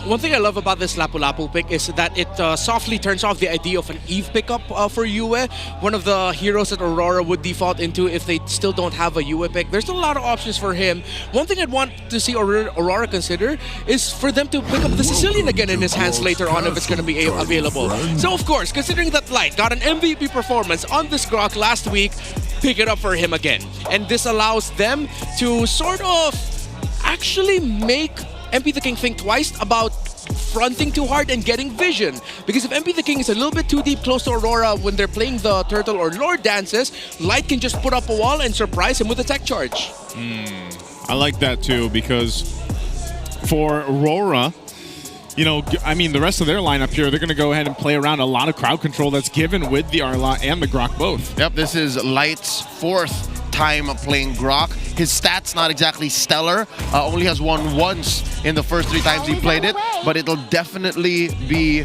One thing I love about this Lapu-Lapu pick is that it softly turns off the idea of an Eve pickup for Yue, one of the heroes that Aurora would default into if they still don't have a Yue pick. There's still a lot of options for him. One thing I'd want to see Aurora consider is for them to pick up the Sicilian again in his hands later on if it's going to be available. So of course, considering that Light got an MVP performance on this Grok last week, pick it up for him again. And this allows them to sort of actually make MP the King think twice about fronting too hard and getting vision. Because if MP the King is a little bit too deep close to Aurora when they're playing the Turtle or Lord dances, Light can just put up a wall and surprise him with a tech charge. I like that too, because for Aurora, you know, I mean, the rest of their lineup here, they're going to go ahead and play around a lot of crowd control that's given with the Arlot and the Grok both. Yep, this is Light's 4th time playing Grok. His stats not exactly stellar. Only has won once in the first 3 times he played it, but it'll definitely be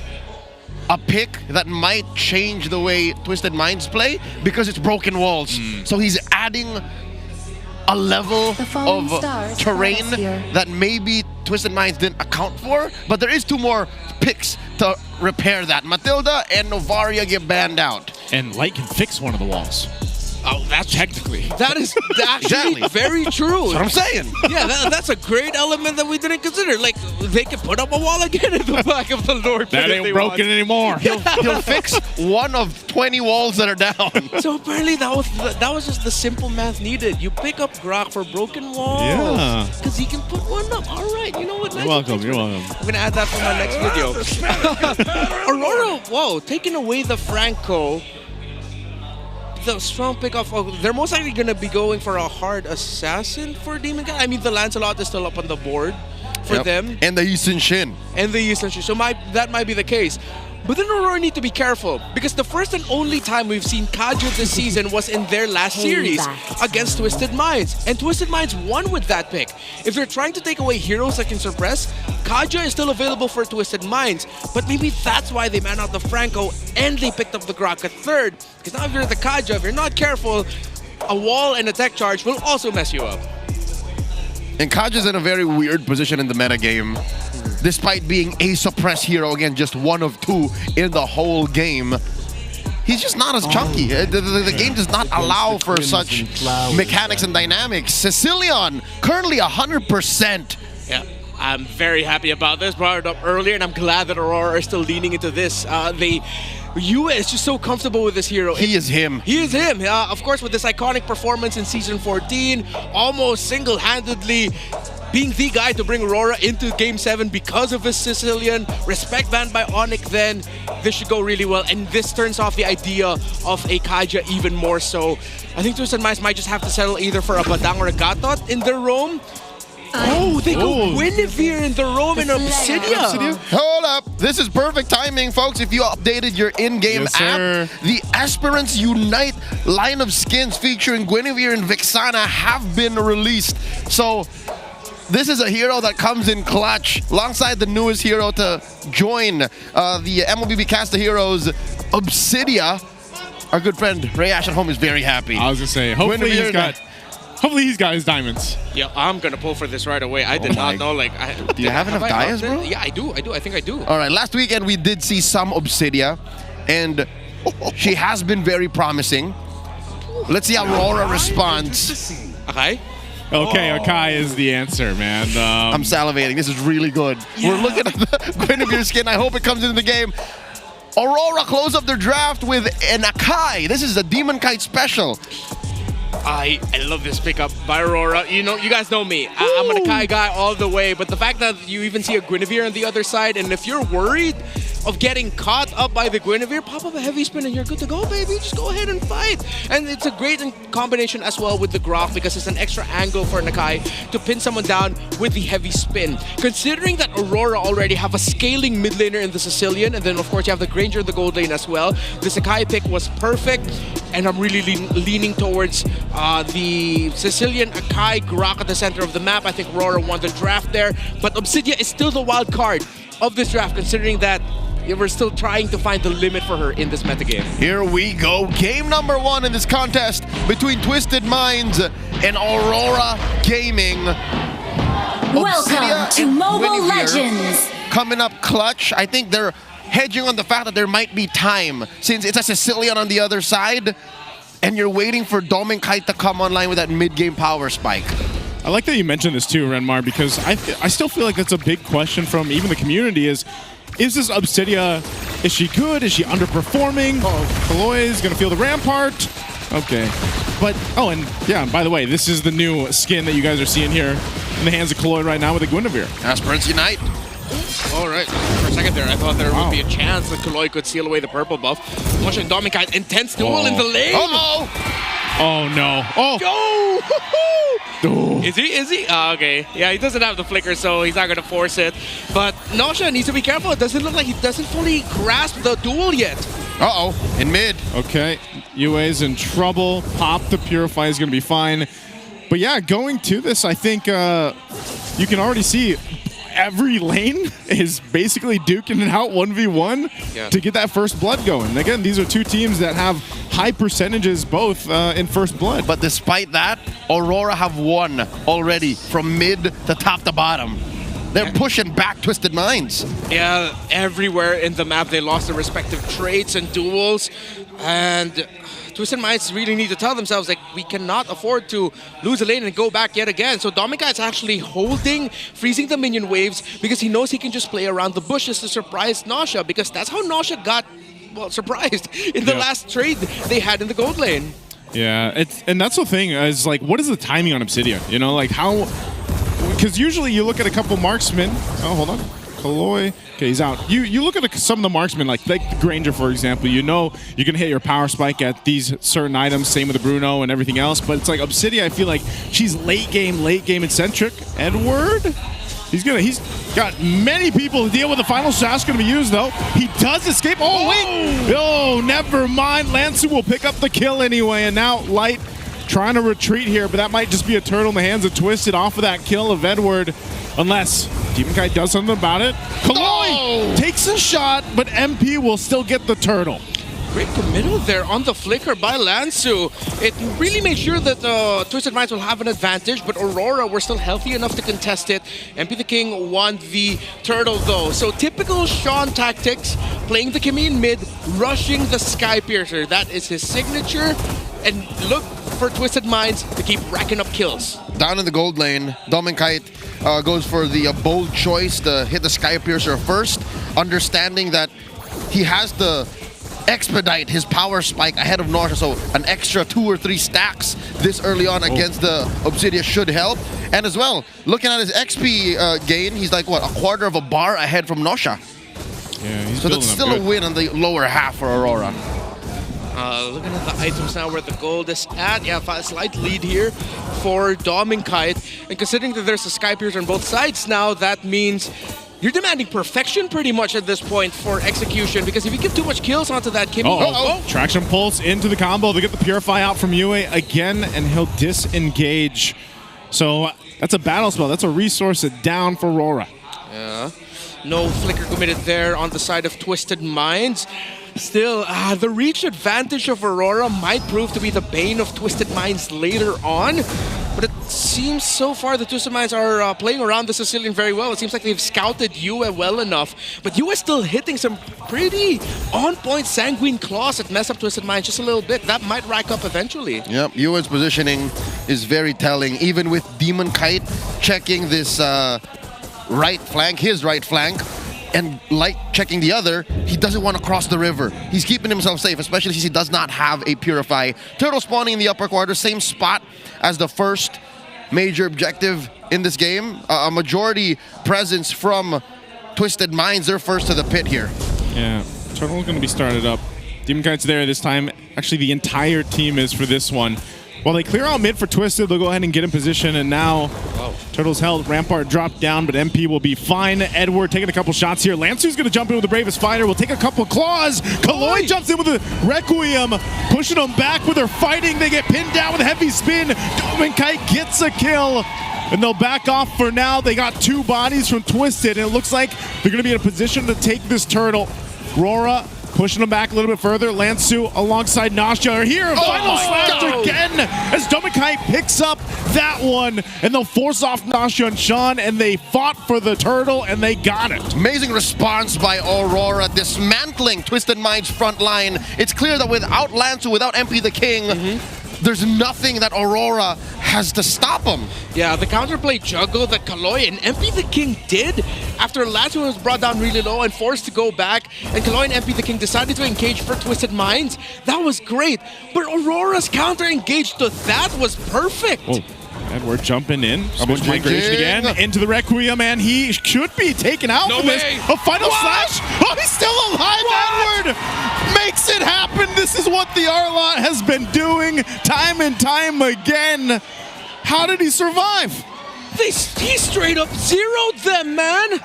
a pick that might change the way Twisted Minds play because it's broken walls. So he's adding a level of terrain that maybe Twisted Minds didn't account for, but there is 2 more picks to repair that. Matilda and Novaria get banned out. And Light can fix one of the walls. Oh, that's technically. That is actually very true. That's what I'm saying. Yeah, that's a great element that we didn't consider. Like, they can put up a wall again in the back of the Lord. That ain't broken anymore. He'll fix one of 20 walls that are down. So apparently that was just the simple math needed. You pick up Grok for broken walls. Yeah. Because he can put one up. All right, you know what? You're welcome. You're welcome. I'm going to add that for my next video. Aurora, whoa, taking away the Franco. The strong pick-off, they're most likely going to be going for a hard assassin for Demon Guy. I mean, the Lancelot is still up on the board for them. And the Yisun Shin. So that might be the case. But then Aurora need to be careful because the first and only time we've seen Kajo this season was in their last series against Twisted Minds. And Twisted Minds won with that pick. If they're trying to take away heroes that can suppress, Kajo is still available for Twisted Minds. But maybe that's why they man out the Franco and they picked up the Grok at 3rd. Because now if you're the Kajo, if you're not careful, a wall and a tech charge will also mess you up. And Kaja's in a very weird position in the metagame. Despite being a suppress hero, again, just 1 of 2 in the whole game, he's just not as chunky. The game does not allow for such mechanics and dynamics. Sicilian, currently 100%. Yeah, I'm very happy about this. Brought it up earlier, and I'm glad that Aurora is still leaning into this. Yue is just so comfortable with this hero. He is him. He is him. Of course, with this iconic performance in Season 14, almost single-handedly being the guy to bring Aurora into Game 7 because of his Sicilian, respect banned by ONIC, then this should go really well. And this turns off the idea of a Kaija even more so. I think Twisted Minds might just have to settle either for a Badang or a Gatot in their roam. Oh, they go Guinevere in the roam in Obsidia. Hold up. This is perfect timing, folks. If you updated your in-game app, the Aspirants Unite line of skins featuring Guinevere and Vixana have been released. So this is a hero that comes in clutch alongside the newest hero to join the MLBB cast of heroes, Obsidia. Our good friend Ray Ash at home is very happy. I was gonna say, hopefully he's got his diamonds. Yeah, I'm gonna pull for this right away. I did not know. Like, do you have enough dias, bro? Yeah, I do. I think I do. All right, last weekend we did see some Obsidia, and she has been very promising. Let's see how Aurora responds. Okay. Okay, Akai is the answer, man. I'm salivating. This is really good. Yeah. We're looking at the Guinevere skin. I hope it comes into the game. Aurora close up their draft with an Akai. This is a Demon Kite special. I love this pickup by Aurora. You know, you guys know me. I'm an Akai guy all the way, but the fact that you even see a Guinevere on the other side, and if you're worried of getting caught up by the Guinevere, pop up a heavy spin and you're good to go, baby. Just go ahead and fight. And it's a great combination as well with the Grok because it's an extra angle for Nakai to pin someone down with the heavy spin. Considering that Aurora already have a scaling mid laner in the Sicilian, and then of course you have the Granger in the gold lane as well, the Sakai pick was perfect, and I'm really leaning towards the Sicilian Akai Grok at the center of the map. I think Aurora won the draft there, but Obsidia is still the wild card of this draft, considering that we're still trying to find the limit for her in this metagame. Here we go. Game number 1 in this contest between Twisted Minds and Aurora Gaming. Welcome to Mobile Legends. Coming up clutch. I think they're hedging on the fact that there might be time since it's a Sicilian on the other side and you're waiting for Domin Kite to come online with that mid-game power spike. I like that you mentioned this too, Renmar, because I still feel like that's a big question from even the community is this Obsidia, is she good? Is she underperforming? Kaloy is going to feel the Rampart. Okay. But, and by the way, this is the new skin that you guys are seeing here in the hands of Kaloy right now with the Guinevere. Aspirants Unite. All right. For a second there, I thought there would be a chance that Kaloy could seal away the purple buff. Watching Domin Kite, intense duel in the lane. Oh no. Is he? Okay. Yeah, he doesn't have the flicker, so he's not going to force it. But Nosha needs to be careful. It doesn't look like he doesn't fully grasp the duel yet. In mid. Okay. UA's in trouble. Pop the Purify is going to be fine. But yeah, going to this, I think you can already see every lane is basically duking it out 1v1 to get that first blood going. Again, these are two teams that have high percentages both in first blood. But despite that, Aurora have won already from mid to top to bottom. They're pushing back Twisted Minds. Yeah, everywhere in the map they lost their respective traits and duels, and Twisted Minds really need to tell themselves, like, we cannot afford to lose a lane and go back yet again. So Dominica is actually holding, freezing the minion waves because he knows he can just play around the bushes to surprise Nosha, because that's how Nosha got, well, surprised in the last trade they had in the gold lane. Yeah, and that's the thing, is like, what is the timing on Obsidia? You know, like how, because usually you look at a couple marksmen. Oh, hold on. Kaloy. Okay, he's out. You look at some of the marksmen, like the Granger, for example. You know you can hit your power spike at these certain items. Same with the Bruno and everything else. But it's like Obsidia, I feel like she's late game eccentric. Edward, he's got many people to deal with. The final shot's going to be used though. He does escape. Oh wait! Oh, never mind. Lansu will pick up the kill anyway, and now Light trying to retreat here, but that might just be a turtle in the hands of Twisted off of that kill of Edward, unless Demon Kite does something about it. Kaloy takes a shot, but MP will still get the turtle. Great committal there on the flicker by Lansu. It really makes sure that Twisted Minds will have an advantage, but Aurora were still healthy enough to contest it. MP the King won the turtle though. So typical Sean tactics, playing the Kimi in mid, rushing the Sky Piercer. That is his signature. And look for Twisted Minds to keep racking up kills. Down in the gold lane, Domin Kite goes for the bold choice to hit the Sky Piercer first, understanding that he has the expedite his power spike ahead of Norsha. So an extra 2 or 3 stacks this early on against the Obsidian should help. And as well, looking at his XP gain, he's like, what, a quarter of a bar ahead from Norsha. Yeah, he's so that's still a win on the lower half for Aurora. Looking at the items now where the gold is at. Yeah, a slight lead here for Dom and Kite. And considering that there's a Sky Piercer on both sides now, that means you're demanding perfection pretty much at this point for execution, because if you give too much kills onto that Kimmy... Traction Pulse into the combo. They get the Purify out from Yue again, and he'll disengage. So that's a battle spell. That's a resource down for Aurora. Yeah. No flicker committed there on the side of Twisted Minds. Still, the reach advantage of Aurora might prove to be the bane of Twisted Minds later on. But it seems so far the Twisted Minds are playing around the Sicilian very well. It seems like they've scouted Yue well enough. But Yue is still hitting some pretty on-point Sanguine Claws that mess up Twisted Minds just a little bit. That might rack up eventually. Yep, Yue's positioning is very telling. Even with Demon Kite checking this right flank, his right flank, and Light checking the other, he doesn't want to cross the river. He's keeping himself safe, especially since he does not have a Purify. Turtle spawning in the upper quarter, same spot as the first major objective in this game. A majority presence from Twisted Minds. They're first to the pit here. Yeah, Turtle's going to be started up. Demon Kite's there this time. Actually, the entire team is for this one. While they clear out mid for Twisted, they'll go ahead and get in position, and now Turtle's held. Rampart dropped down, but MP will be fine. Edward taking a couple shots here. Lancer's going to jump in with the Bravest Fighter. Will take a couple claws. Kaloi jumps in with the Requiem, pushing them back with their fighting. They get pinned down with a heavy spin. Domin Kite gets a kill, and they'll back off for now. They got 2 bodies from Twisted, and it looks like they're going to be in a position to take this Turtle. RORA pushing them back a little bit further. Lansu alongside Nasha are here. Final slash again as Domikai picks up that one, and they'll force off Nasha and Sean, and they fought for the Turtle, and they got it. Amazing response by Aurora, dismantling Twisted Minds' front line. It's clear that without Lansu, without MP the King, there's nothing that Aurora has to stop him. Yeah, the counterplay juggle that Kaloi and MP the King did after Lansu was brought down really low and forced to go back, and Kaloi and MP the King decided to engage for Twisted Minds. That was great, but Aurora's counter engage to that was perfect. Edward jumping in, switch migration again into the Requiem, and he should be taken out for this. A final slash. Oh, he's still alive. Edward makes it happen. This is what the Arlot has been doing time and time again. How did he survive? He straight up zeroed them, man.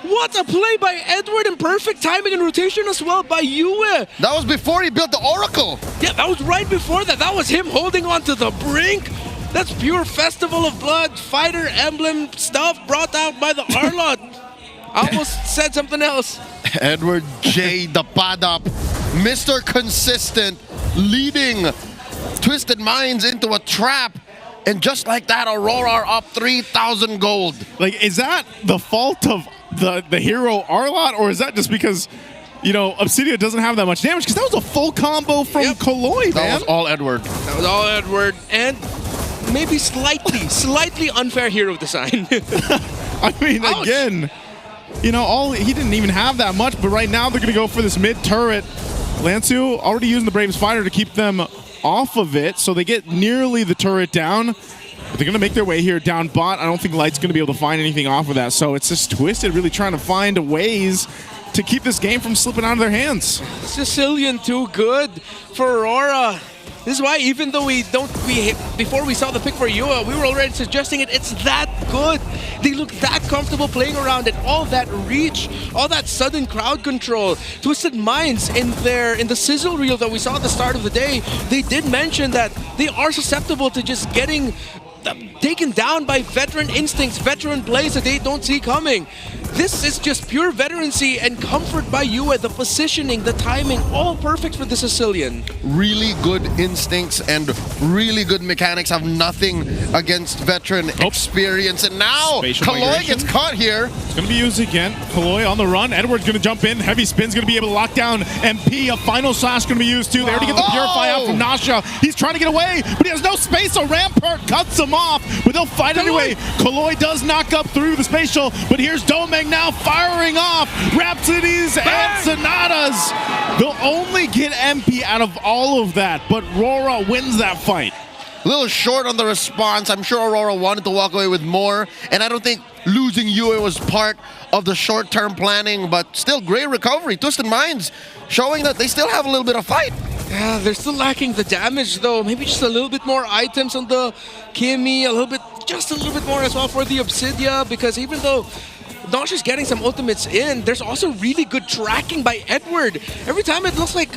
What a play by Edward, and perfect timing and rotation as well by Yue. That was before he built the Oracle. Yeah, that was right before that. That was him holding on to the brink. That's pure Festival of Blood, fighter emblem stuff brought out by the Arlot. I almost said something else. Edward J. the Padap, Mr. Consistent, leading Twisted Minds into a trap. And just like that, Aurora are up 3,000 gold. Like, is that the fault of the hero Arlot, or is that just because, you know, Obsidian doesn't have that much damage? Because that was a full combo from Kaloi, man. That was all Edward. That was all Edward, and maybe slightly unfair hero design. I mean, again, you know, he didn't even have that much, but right now they're going to go for this mid turret. Lansu already using the Bravest Fighter to keep them off of it, so they get nearly the turret down. But they're going to make their way here down bot. I don't think Light's going to be able to find anything off of that, so it's just Twisted really trying to find ways to keep this game from slipping out of their hands. Sicilian too good for Aurora. This is why, even though before we saw the pick for Yue, we were already suggesting it's that good. They look that comfortable playing around it. All that reach, all that sudden crowd control. Twisted Minds in the sizzle reel that we saw at the start of the day, they did mention that they are susceptible to just getting taken down by veteran instincts, veteran plays that they don't see coming. This is just pure veterancy and comfort by Yue, the positioning, the timing, all perfect for the Sicilian. Really good instincts and really good mechanics, have nothing against veteran experience. And now Kaloi gets caught here. It's going to be used again. Kaloi on the run. Edward's going to jump in. Heavy Spin's going to be able to lock down MP. A final slash going to be used too. They already get the Purify out from Nasha. He's trying to get away, but he has no space, so Rampart cuts him off, but they'll fight anyway. Kaloi does knock up through the spatial, but here's Domeng going now, firing off Rhapsodies and Sonatas. They'll only get MP out of all of that, but RORA wins that fight. A little short on the response. I'm sure Aurora wanted to walk away with more, and I don't think losing Yue was part of the short-term planning, but still great recovery. Twisted Minds showing that they still have a little bit of fight. Yeah, they're still lacking the damage though. Maybe just a little bit more items on the Kimmy, just a little bit more as well for the Obsidia, because even though Nausea's getting some ultimates in, there's also really good tracking by Edward. Every time it looks like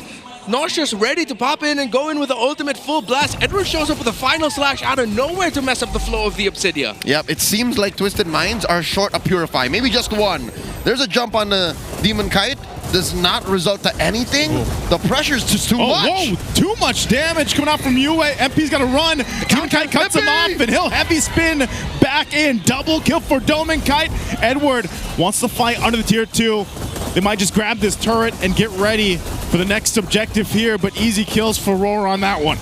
Nausea's ready to pop in and go in with the ultimate full blast, Edward shows up with a final slash out of nowhere to mess up the flow of the Obsidia. Yep, it seems like Twisted Minds are short a Purify. Maybe just one. There's a jump on the Demon Kite. Does not result to anything. The pressure's just too much. Whoa, too much damage coming out from Yue. MP's got to run. Demon Kite cuts him off, and he'll heavy spin back in. Double kill for Demon Kite. Edward wants to fight under the tier 2. They might just grab this turret and get ready for the next objective here, but easy kills for RORA on that one.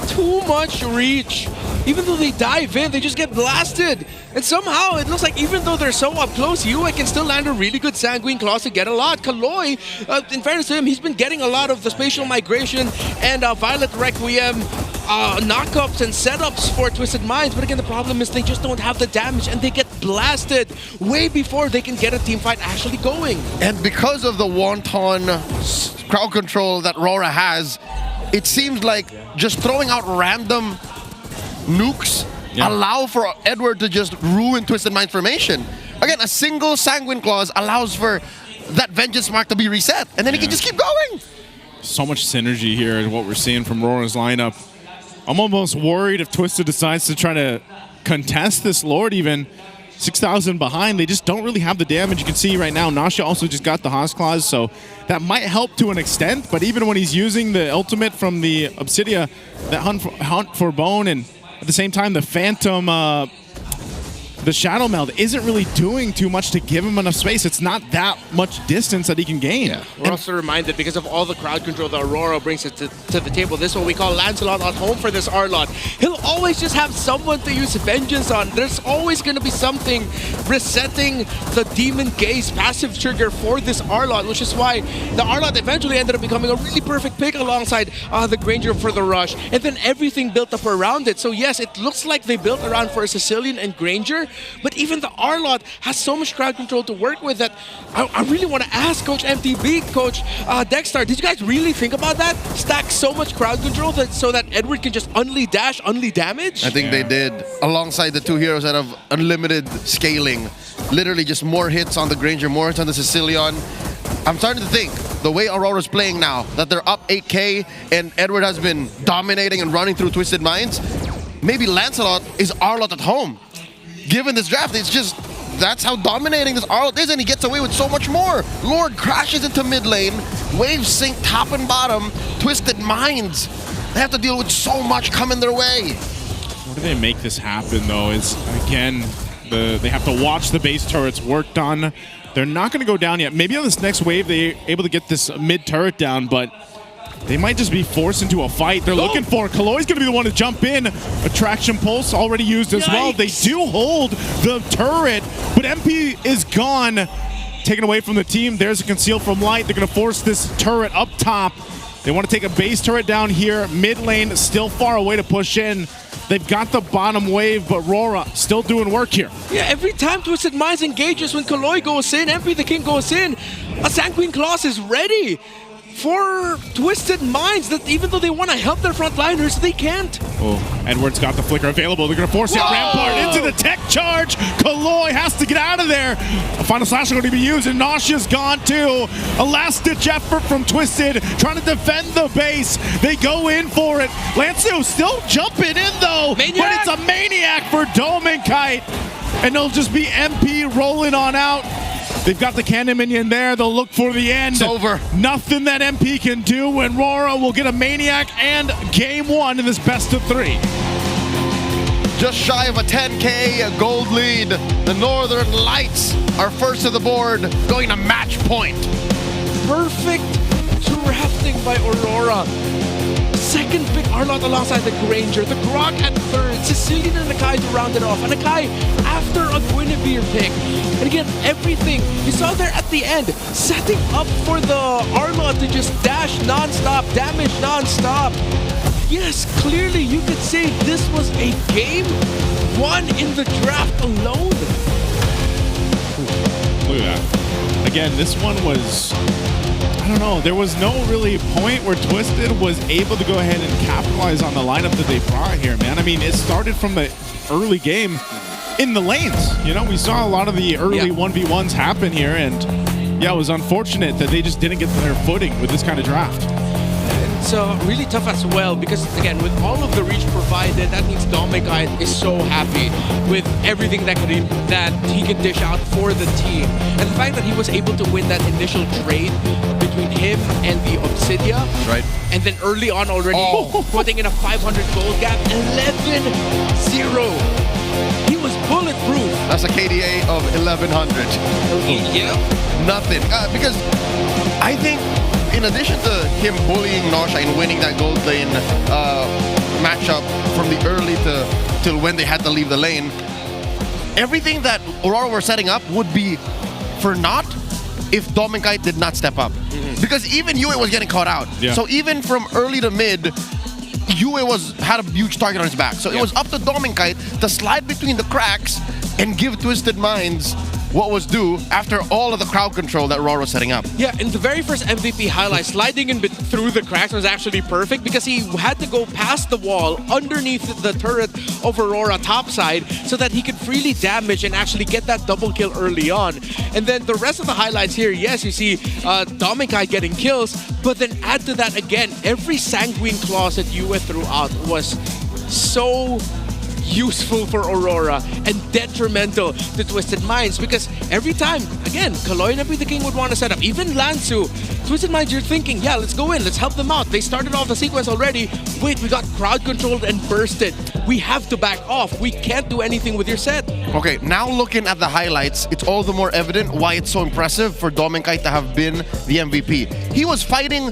Too much reach. Even though they dive in, they just get blasted. And somehow, it looks like even though they're so up close, Yue can still land a really good Sanguine Claws to get a lot. Kaloi, in fairness to him, he's been getting a lot of the Spatial Migration and Violet Requiem knockups and setups for Twisted Minds. But again, the problem is they just don't have the damage and they get blasted way before they can get a team fight actually going. And because of the wanton crowd control that RORA has, it seems like just throwing out random nukes allow for Edward to just ruin Twisted Mind formation. Again, a single Sanguine Claws allows for that Vengeance mark to be reset, and then he can just keep going. So much synergy here is what we're seeing from RORA's lineup. I'm almost worried if Twisted decides to try to contest this Lord even. 6,000 behind, they just don't really have the damage. You can see right now, Nasha also just got the Haas Claws, so that might help to an extent, but even when he's using the ultimate from the Obsidia, that hunt for bone, and at the same time, the Phantom, the Shadow Meld isn't really doing too much to give him enough space. It's not that much distance that he can gain. Yeah. We're also reminded, because of all the crowd control that Aurora brings to the table, this is what we call Lancelot at home for this Arlot. He'll always just have someone to use Vengeance on. There's always going to be something resetting the Demon Gaze passive trigger for this Arlot, which is why the Arlot eventually ended up becoming a really perfect pick alongside the Granger for the rush, and then everything built up around it. So yes, it looks like they built around for a Sicilian and Granger, but even the Arlot has so much crowd control to work with that I really want to ask Coach MTB, Coach Dexter, did you guys really think about that? Stack so much crowd control so that Edward can just only dash, only damage? I think they did, alongside the two heroes that have unlimited scaling. Literally just more hits on the Granger, more hits on the Sicilian. I'm starting to think, the way Aurora's playing now, that they're up 8K and Edward has been dominating and running through Twisted Minds, maybe Lancelot is Arlot at home. Given this draft, it's just, that's how dominating this Arlot is, and he gets away with so much more. Lord crashes into mid lane, waves sink top and bottom, Twisted Minds. They have to deal with so much coming their way. How do they make this happen, though? Is, again, they have to watch the base turrets work done. They're not going to go down yet. Maybe on this next wave, they're able to get this mid turret down, but they might just be forced into a fight. They're looking for Kaloi's going to be the one to jump in. Attraction Pulse already used as well. They do hold the turret, but MP is gone. Taken away from the team. There's a Conceal from Light. They're going to force this turret up top. They want to take a base turret down here. Mid lane, still far away to push in. They've got the bottom wave, but RORA still doing work here. Yeah, every time Twisted Minds engages, when Kaloi goes in, MP the King goes in, a Sanguine Claws is ready for Twisted Minds, that even though they want to help their frontliners, they can't. Oh, Edward's got the flicker available. They're going to force that Rampart into the tech charge. Kaloi has to get out of there. A final slash is going to be used, and Nausea's gone too. A last-ditch effort from Twisted, trying to defend the base. They go in for it. Lancio still jumping in, though. But it's a Maniac for Demon Kite. And it'll just be MP rolling on out. They've got the cannon minion there. They'll look for the end. It's over. Nothing that MP can do, and RORA will get a Maniac and game one in this best of 3. Just shy of a 10K gold lead. The Northern Lights are first to the board, going to match point. Perfect drafting by Aurora. Second pick Arlot alongside the Granger, the Grok at third, Sicilian and Nakai to round it off, and Nakai after a Guinevere pick. And again, everything you saw there at the end, setting up for the Arma to just dash non-stop, damage non-stop. Yes, clearly you could say this was a game won in the draft alone. Look at that. Again, this one was, I don't know, there was no really point where Twisted was able to go ahead and capitalize on the lineup that they brought here, man. I mean, it started from the early game in the lanes. You know, we saw a lot of the early 1v1s happen here, and yeah, it was unfortunate that they just didn't get their footing with this kind of draft. It's really tough as well because, again, with all of the reach provided, that means Dominic is so happy with everything that he can dish out for the team. And the fact that he was able to win that initial trade between him and the Obsidia. Right. And then early on already putting in a 500 gold gap, 11-0. He was bulletproof. That's a KDA of 1100. Yeah. Nothing. Because I think in addition to him bullying Nosha and winning that gold lane matchup from the early till when they had to leave the lane, everything that Aurora were setting up would be for naught if Dominic did not step up. Because even Yue was getting caught out. Yeah. So even from early to mid, Yue had a huge target on his back. So it was up to Dominic to slide between the cracks and give Twisted Minds what was due after all of the crowd control that Aurora was setting up. Yeah, in the very first MVP highlight, sliding in through the cracks was actually perfect because he had to go past the wall underneath the turret of Aurora topside so that he could freely damage and actually get that double kill early on. And then the rest of the highlights here, yes, you see Dominic getting kills, but then add to that again, every Sanguine Claws that Yue threw out was so useful for Aurora and detrimental to Twisted Minds because every time, again, Kaloy and the King would want to set up. Even Lansu, Twisted Minds, you're thinking, yeah, let's go in, let's help them out. They started off the sequence already. Wait, we got crowd controlled and bursted. We have to back off. We can't do anything with your set. Okay, now looking at the highlights, it's all the more evident why it's so impressive for Dominic to have been the MVP. He was fighting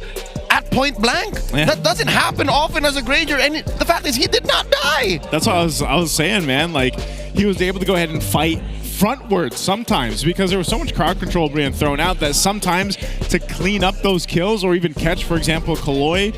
at point blank. Yeah. That doesn't happen often as a Granger, and the fact is he did not die. That's what I was saying, man. Like, he was able to go ahead and fight frontwards sometimes because there was so much crowd control being thrown out that sometimes to clean up those kills or even catch, for example, Kaloy,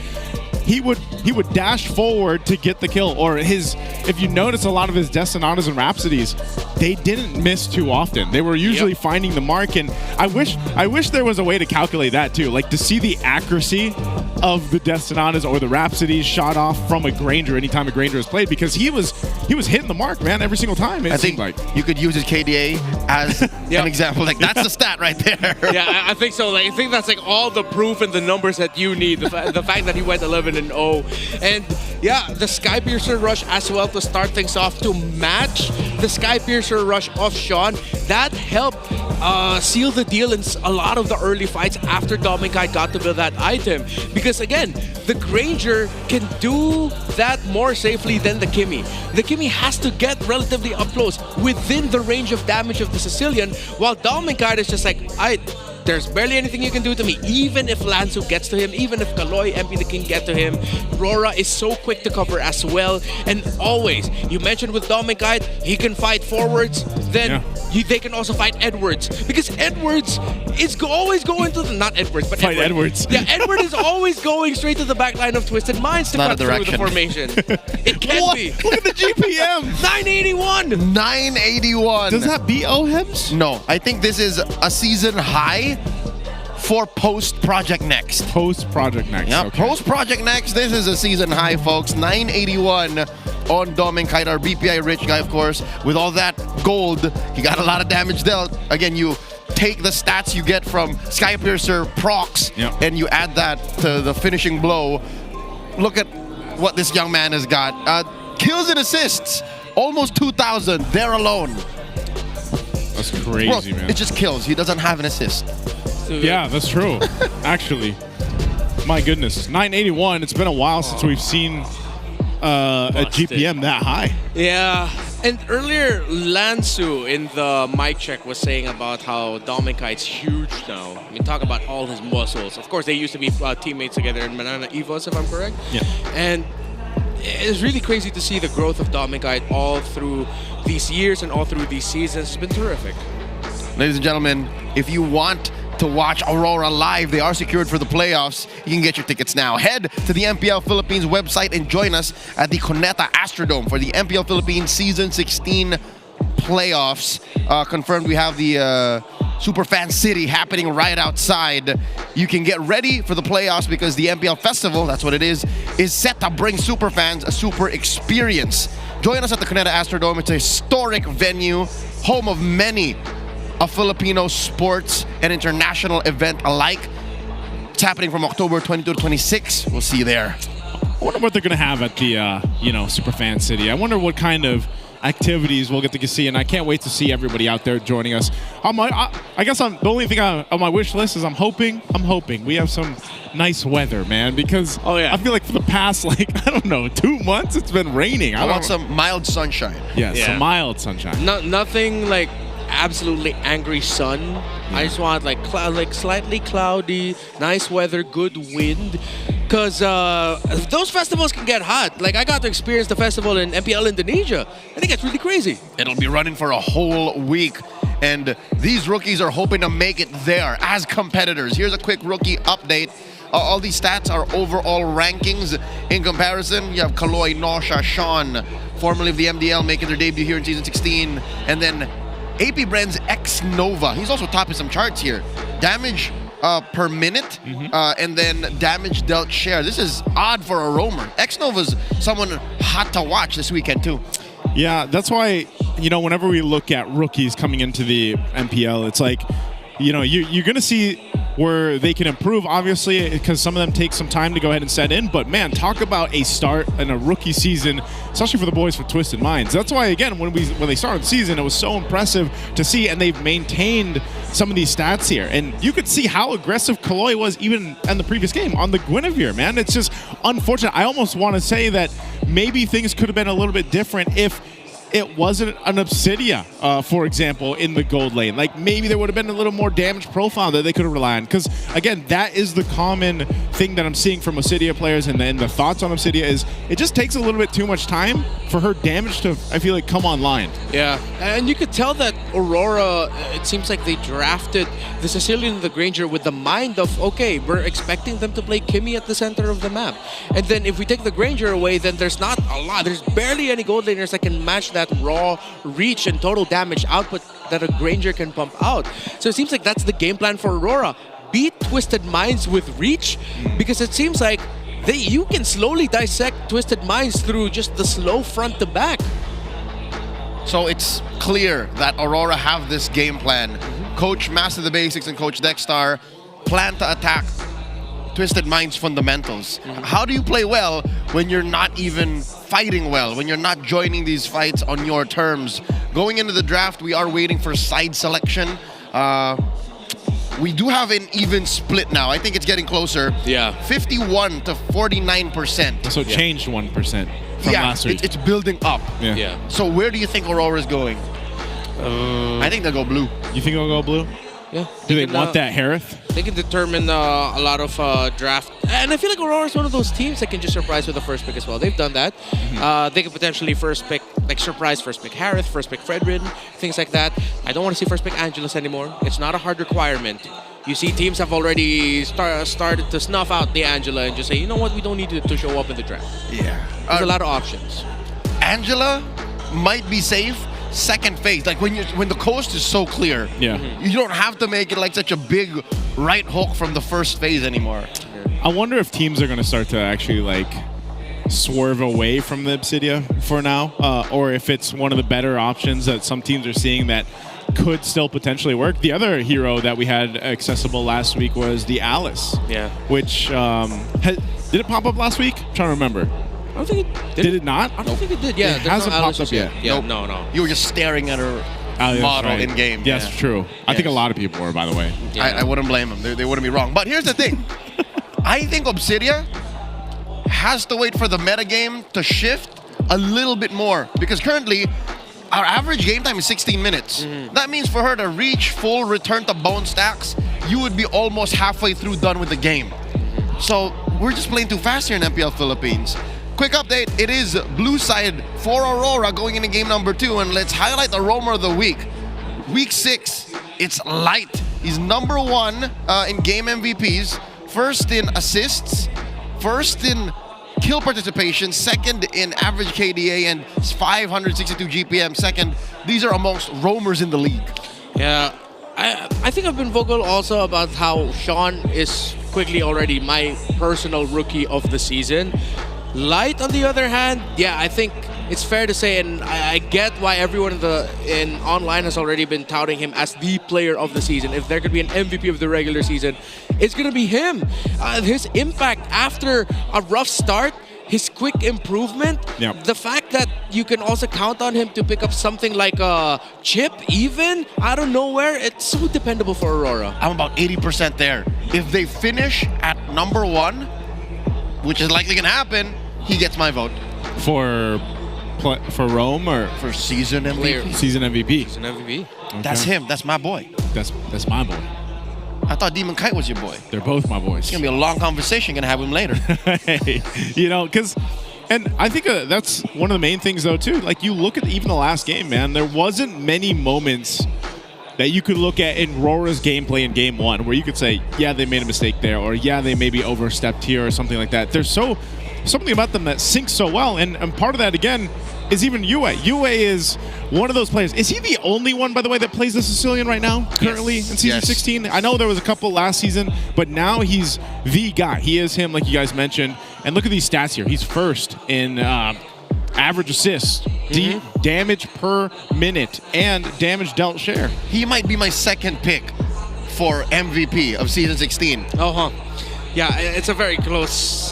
he would dash forward to get the kill. Or if you notice a lot of his Destinatas and Rhapsodies, they didn't miss too often. They were usually finding the mark, and I wish there was a way to calculate that too, like to see the accuracy of the Destinatas or the Rhapsodies shot off from a Granger anytime a Granger is played, because he was hitting the mark, man, every single time. I think you could use his KDA as an example. Like, that's the stat right there. Yeah, I think so. Like, I think that's like all the proof and the numbers that you need. The fact that he went 11-0. And yeah, the Skypiercer rush as well to start things off to match the Skypiercer rush of Sean. That helped seal the deal in a lot of the early fights after Dominic got to build that item. Because again, the Granger can do that more safely than the Kimmy. The Kimmy has to get relatively up close within the range of damage of the Sicilian, while Dominic is just like, there's barely anything you can do to me. Even if Lansu gets to him, even if Kaloy, MP the King get to him, RORA is so quick to cover as well. And always, you mentioned with Dominic, he can fight forwards, then they can also fight Edwards. Because Edwards is always going to not Edwards, but fight Edwards. Yeah, Edward is always going straight to the back line of Twisted Minds to cut through the formation. It can be. Look at the GPM. 981. 981. Does that beat OHIMS? No, I think this is a season high for post-Project Next. Post-Project Next. Yeah, okay. Post-Project Next, this is a season high, folks. 981 on Dominic, our BPI rich guy, of course. With all that gold, he got a lot of damage dealt. Again, you take the stats you get from Skypiercer procs and you add that to the finishing blow. Look at what this young man has got. Kills and assists, almost 2,000 there alone. That's crazy, man. It just kills. He doesn't have an assist. Yeah, that's true. Actually, my goodness, 981. It's been a while since we've seen a GPM that high. Yeah, and earlier Lansu in the mic check was saying about how Dominic huge now. I mean, talk about all his muscles. Of course, they used to be teammates together in Banana Evos, if I'm correct. Yeah. And it's really crazy to see the growth of Dominic all through these years and all through these seasons. It's been terrific. Ladies and gentlemen, if you want to watch Aurora live, they are secured for the playoffs. You can get your tickets now. Head to the MPL Philippines website and join us at the Cuneta Astrodome for the MPL Philippines Season 16 playoffs. Confirmed we have the Superfan City happening right outside. You can get ready for the playoffs because the MPL Festival, that's what it is set to bring superfans a super experience. Join us at the Cuneta Astrodome. It's a historic venue, home of many a Filipino sports and international event alike. It's happening from October 22 to 26. We'll see you there. I wonder what they're going to have at the, Superfan City. I wonder what kind of activities we'll get to see, and I can't wait to see everybody out there joining us. I guess the only thing on my wish list is I'm hoping we have some nice weather, man, because I feel like for the past, 2 months, it's been raining. I want some mild sunshine. Yes, some mild sunshine. Nothing like absolutely angry sun. I just want like slightly cloudy, nice weather, good wind. Because those festivals can get hot. Like, I got to experience the festival in MPL Indonesia. I think it's really crazy. It'll be running for a whole week. And these rookies are hoping to make it there as competitors. Here's a quick rookie update. All these stats are overall rankings. In comparison, you have Kaloy, Nosha, Sean, formerly of the MDL, making their debut here in Season 16. And then AP Bren's X-Nova. He's also topping some charts here. Damage per minute, and then damage dealt share. This is odd for a roamer. X-Nova's someone hot to watch this weekend too. Yeah, that's why, whenever we look at rookies coming into the MPL, it's like, you're going to see where they can improve, obviously, because some of them take some time to go ahead and set in. But, man, talk about a start in a rookie season, especially for the boys for Twisted Minds. That's why, again, when they started the season, it was so impressive to see, and they've maintained some of these stats here. And you could see how aggressive Kaloy was even in the previous game on the Guinevere, man. It's just unfortunate. I almost want to say that maybe things could have been a little bit different if it wasn't an Obsidia, for example, in the gold lane. Like, maybe there would have been a little more damage profile that they could have relied on. Because, again, that is the common thing that I'm seeing from Obsidia players, and the thoughts on Obsidia is it just takes a little bit too much time for her damage to, I feel like, come online. Yeah, and you could tell that Aurora, it seems like they drafted the Sicilian and the Granger with the mind of, okay, we're expecting them to play Kimmy at the center of the map. And then if we take the Granger away, then there's not a lot. There's barely any gold laners that can match that raw reach and total damage output that a Granger can pump out. So it seems like that's the game plan for Aurora. Beat Twisted Minds with reach, because it seems like you can slowly dissect Twisted Minds through just the slow front to back. So it's clear that Aurora have this game plan. Coach Master the Basics and Coach Dexstar plan to attack Twisted Minds fundamentals. How do you play well when you're not even fighting well, when you're not joining these fights on your terms? Going into the draft, we are waiting for side selection. We do have an even split now. I think it's getting closer. Yeah. 51 to 49%. So it changed 1% from last week. It's building up. Yeah. So where do you think Aurora is going? I think they'll go blue. You think they'll go blue? Yeah. Do they want that Harith? They can determine a lot of draft. And I feel like Aurora is one of those teams that can just surprise with the first pick as well. They've done that. They could potentially surprise first pick Harith, first pick Fredrin, things like that. I don't want to see first pick Angelus anymore. It's not a hard requirement. You see teams have already started to snuff out the Angela and just say, you know what, we don't need to show up in the draft. Yeah. There's a lot of options. Angela might be safe. Second phase, like when the coast is so clear, you don't have to make it like such a big right hook from the first phase anymore. I wonder if teams are going to start to actually swerve away from the Obsidia for now, or if it's one of the better options that some teams are seeing that could still potentially work. The other hero that we had accessible last week was the Alice, which did it pop up last week? I'm trying to remember. I don't think it did. Did it not? I don't think it did. Yeah, it hasn't popped up yet. Yeah, nope. No. You were just staring at her model in game. Yes, true. I think a lot of people were, by the way. Yeah. I wouldn't blame them. They wouldn't be wrong. But here's the thing. I think Obsidia has to wait for the metagame to shift a little bit more, because currently our average game time is 16 minutes. That means for her to reach full return to bone stacks, you would be almost halfway through done with the game. So we're just playing too fast here in MPL Philippines. Quick update, it is blue side for Aurora going into game number 2, and let's highlight the roamer of the week. Week 6, it's Light. He's number 1 in game MVPs, first in assists, first in kill participation, second in average KDA, and 562 GPM, second. These are amongst roamers in the league. Yeah, I think I've been vocal also about how Sean is quickly already my personal rookie of the season. Light, on the other hand, yeah, I think it's fair to say, and I get why everyone in online has already been touting him as the player of the season. If there could be an MVP of the regular season, it's going to be him. His impact after a rough start, his quick improvement, the fact that you can also count on him to pick up something like a chip even out of nowhere, it's so dependable for Aurora. I'm about 80% there. If they finish at number 1, which is likely going to happen, he gets my vote. For Rome or for season MVP? Season MVP. Season MVP. Okay. That's him. That's my boy. That's my boy. I thought Demon Kite was your boy. They're both my boys. It's going to be a long conversation. Going to have him later. Hey, you know, because... And I think that's one of the main things, though, too. Like, you look at even the last game, man, there wasn't many moments that you could look at in RORA's gameplay in Game 1 where you could say, yeah, they made a mistake there, or yeah, they maybe overstepped here or something like that. There's something about them that syncs so well, and part of that, again, is even Yue. Yue is one of those players. Is he the only one, by the way, that plays the Sicilian right now, currently in Season 16? I know there was a couple last season, but now he's the guy. He is him, like you guys mentioned. And look at these stats here. He's first in average assists, damage per minute, and damage dealt share. He might be my second pick for MVP of Season 16. Yeah, it's a very close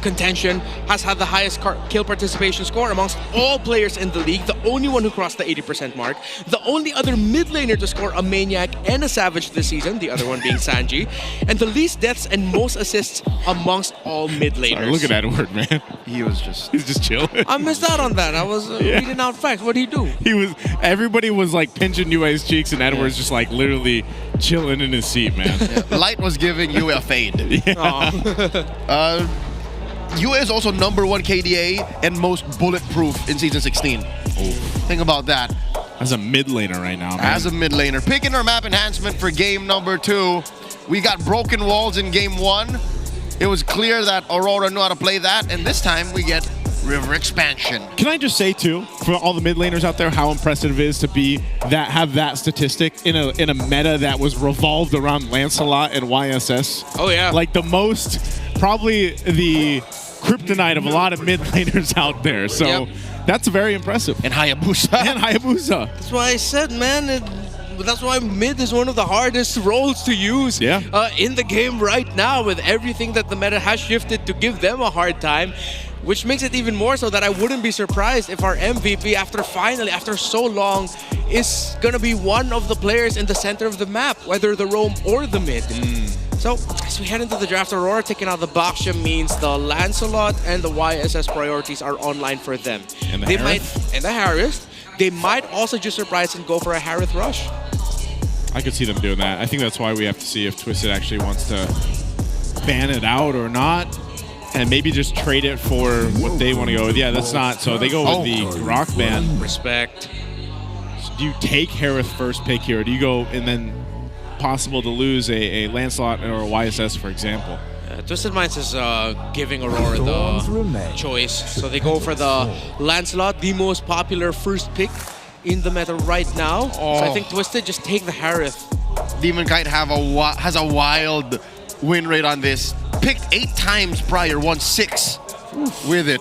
contention. Has had the highest kill participation score amongst all players in the league. The only one who crossed the 80% mark. The only other mid laner to score a Maniac and a Savage this season. The other one being Sanji. And the least deaths and most assists amongst all mid laners. Sorry, look at Edward, man. He's just chilling. I missed out on that. I was reading out facts. What did he do? Everybody was like pinching Yue's cheeks, and Edward's just like literally chilling in his seat, man. Light was giving Yue a fade. Yue is also number 1 KDA and most bulletproof in Season 16. Think about that. As a mid laner right now, man. As a mid laner. Picking our map enhancement for game number 2. We got broken walls in game 1. It was clear that Aurora knew how to play that, and this time we get river expansion. Can I just say too, for all the mid laners out there, how impressive it is to have that statistic in a meta that was revolved around Lancelot and YSS. Oh yeah. Like probably the kryptonite of a lot of mid laners out there. So that's very impressive. And Hayabusa. That's why I said, man, that's why mid is one of the hardest roles to use in the game right now, with everything that the meta has shifted to give them a hard time. Which makes it even more so that I wouldn't be surprised if our MVP, after so long, is going to be one of the players in the center of the map, whether the roam or the mid. So, as we head into the draft, Aurora taking out the Baksha means the Lancelot and the YSS priorities are online for them. And the Harith. They might also just surprise and go for a Harith rush. I could see them doing that. I think that's why we have to see if Twisted actually wants to ban it out or not. And maybe just trade it for what they want to go with. Yeah, that's not. So they go with the rock ban. Respect. So do you take Harith first pick here? Or do you go and then possible to lose a Lancelot or a YSS, for example? Twisted Minds is giving Aurora the choice. So they go for the Lancelot, the most popular first pick in the meta right now. So I think Twisted just take the Harith. Demon Kite has a wild win rate on this. Picked 8 times prior, won 6 with it.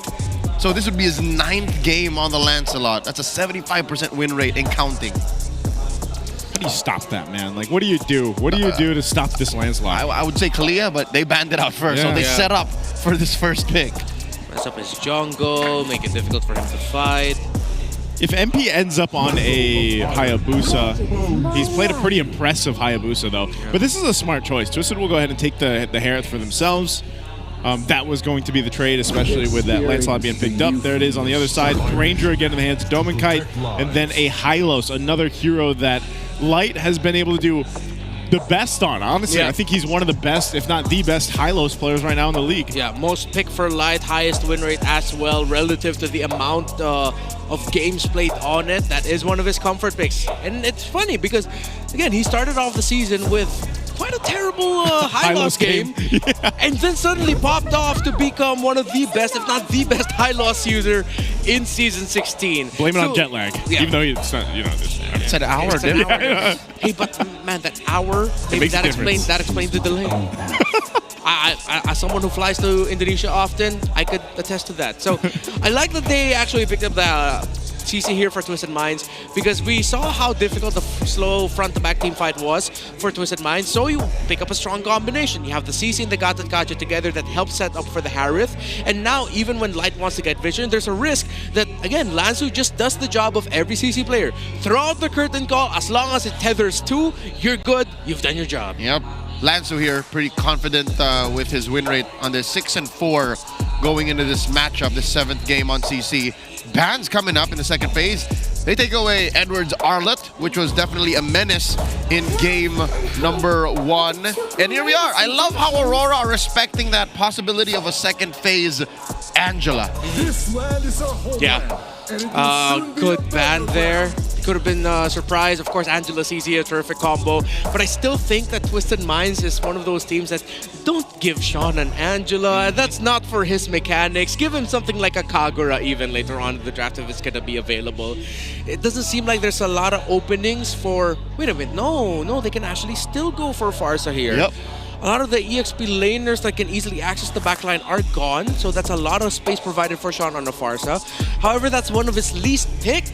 So this would be his 9th game on the Lancelot. That's a 75% win rate and counting. How do you stop that, man? Like, what do you do? What do you do to stop this Lancelot? I would say Kalia, but they banned it out first. So they set up for this first pick. Mess up his jungle, make it difficult for him to fight. If MP ends up on a Hayabusa, he's played a pretty impressive Hayabusa, though. But this is a smart choice. Twisted will go ahead and take the Harith for themselves. That was going to be the trade, especially with that Lancelot being picked up. There it is on the other side. Ranger again in the hands of Dominkite, and then a Hylos, another hero that Light has been able to do the best on. Honestly, Yeah. I think he's one of the best, if not the best, high-lows players right now in the league. Yeah, most pick for light, highest win rate as well relative to the amount of games played on it. That is one of his comfort picks. And it's funny because, again, he started off the season with quite a terrible high-loss game. And then suddenly popped off to become one of the best, if not the best high-loss user in Season 16. Blame it on jet lag. Yeah. Even though it's not, It's an hour difference. Hey, but man, that hour, maybe makes a that explains the delay. I, as someone who flies to Indonesia often, I could attest to that. So I like that they actually picked up the CC here for Twisted Minds, because we saw how difficult the slow front-to-back team fight was for Twisted Minds. So you pick up a strong combination. You have the CC and the Gatot Kacha together that help set up for the Harith. And now, even when Light wants to get vision, there's a risk that, again, Lanzu just does the job of every CC player. Throw out the curtain call, as long as it tethers to, you're good, you've done your job. Yep. Lanzu here, pretty confident with his win rate on the 6-4 going into this matchup, the 7th game on CC. Bans coming up in the second phase. They take away Edward's Arlet, which was definitely a menace in game number 1. And here we are. I love how Aurora are respecting that possibility of a second phase Angela. Yeah. Good ban there. Could have been a surprise. Of course, Angela CC, a terrific combo. But I still think that Twisted Minds is one of those teams that don't give Sean an Angela. That's not for his mechanics. Give him something like a Kagura even later on in the draft if it's going to be available. It doesn't seem like there's a lot of openings for... Wait a minute. No, they can actually still go for Farsa here. Yep. A lot of the EXP laners that can easily access the backline are gone, so that's a lot of space provided for Sean on the Farsa. However, that's one of his least picked.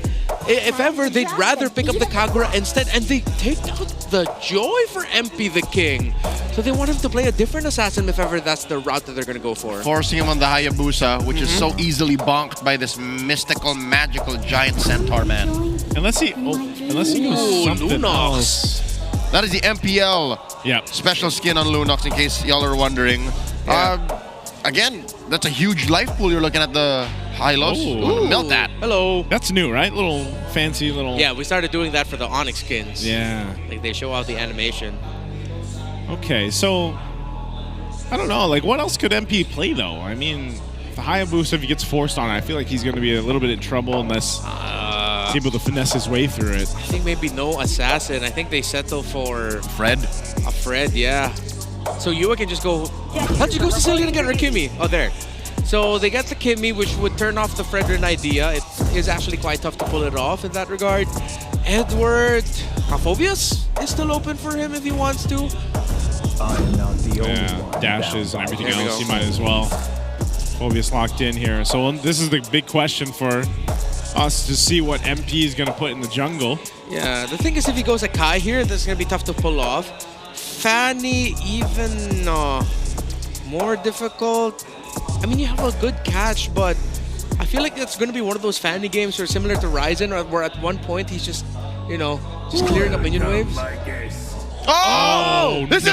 If ever, they'd rather pick up the Kagura instead, and they take out the Joy for MP the King. So they want him to play a different assassin if ever that's the route that they're going to go for. Forcing him on the Hayabusa, which is so easily bonked by this mystical, magical giant centaur man. Unless he goes something Lunox. else. That is the MPL special skin on Lunox, in case y'all are wondering. Again, that's a huge life pool you're looking at the high-lows. Melt that. Hello. That's new, right? Little fancy little... Yeah, we started doing that for the ONIC skins. Yeah. Like, they show out the animation. Okay, so... I don't know. Like, what else could MP play, though? I mean, the Hayabusa, if he gets forced on it, I feel like he's going to be a little bit in trouble unless he's able to finesse his way through it. I think maybe no assassin. I think they settle for... Fred? A Fred, yeah. So Yua can just go... How'd you go Sicilian again or Kimmy? Oh, there. So they get the Kimmy, which would turn off the Fredrin idea. It is actually quite tough to pull it off in that regard. Edward... Phobius is still open for him if he wants to. Yeah, dashes and everything else, he might as well. Phobius locked in here. So this is the big question for us to see what MP is going to put in the jungle. Yeah, the thing is if he goes a Kai here, that's going to be tough to pull off. Fanny even more difficult. I mean, you have a good catch, but I feel like it's going to be one of those Fanny games where similar to Ryzen, where at one point he's just, you know, just clearing up minion waves. Oh! This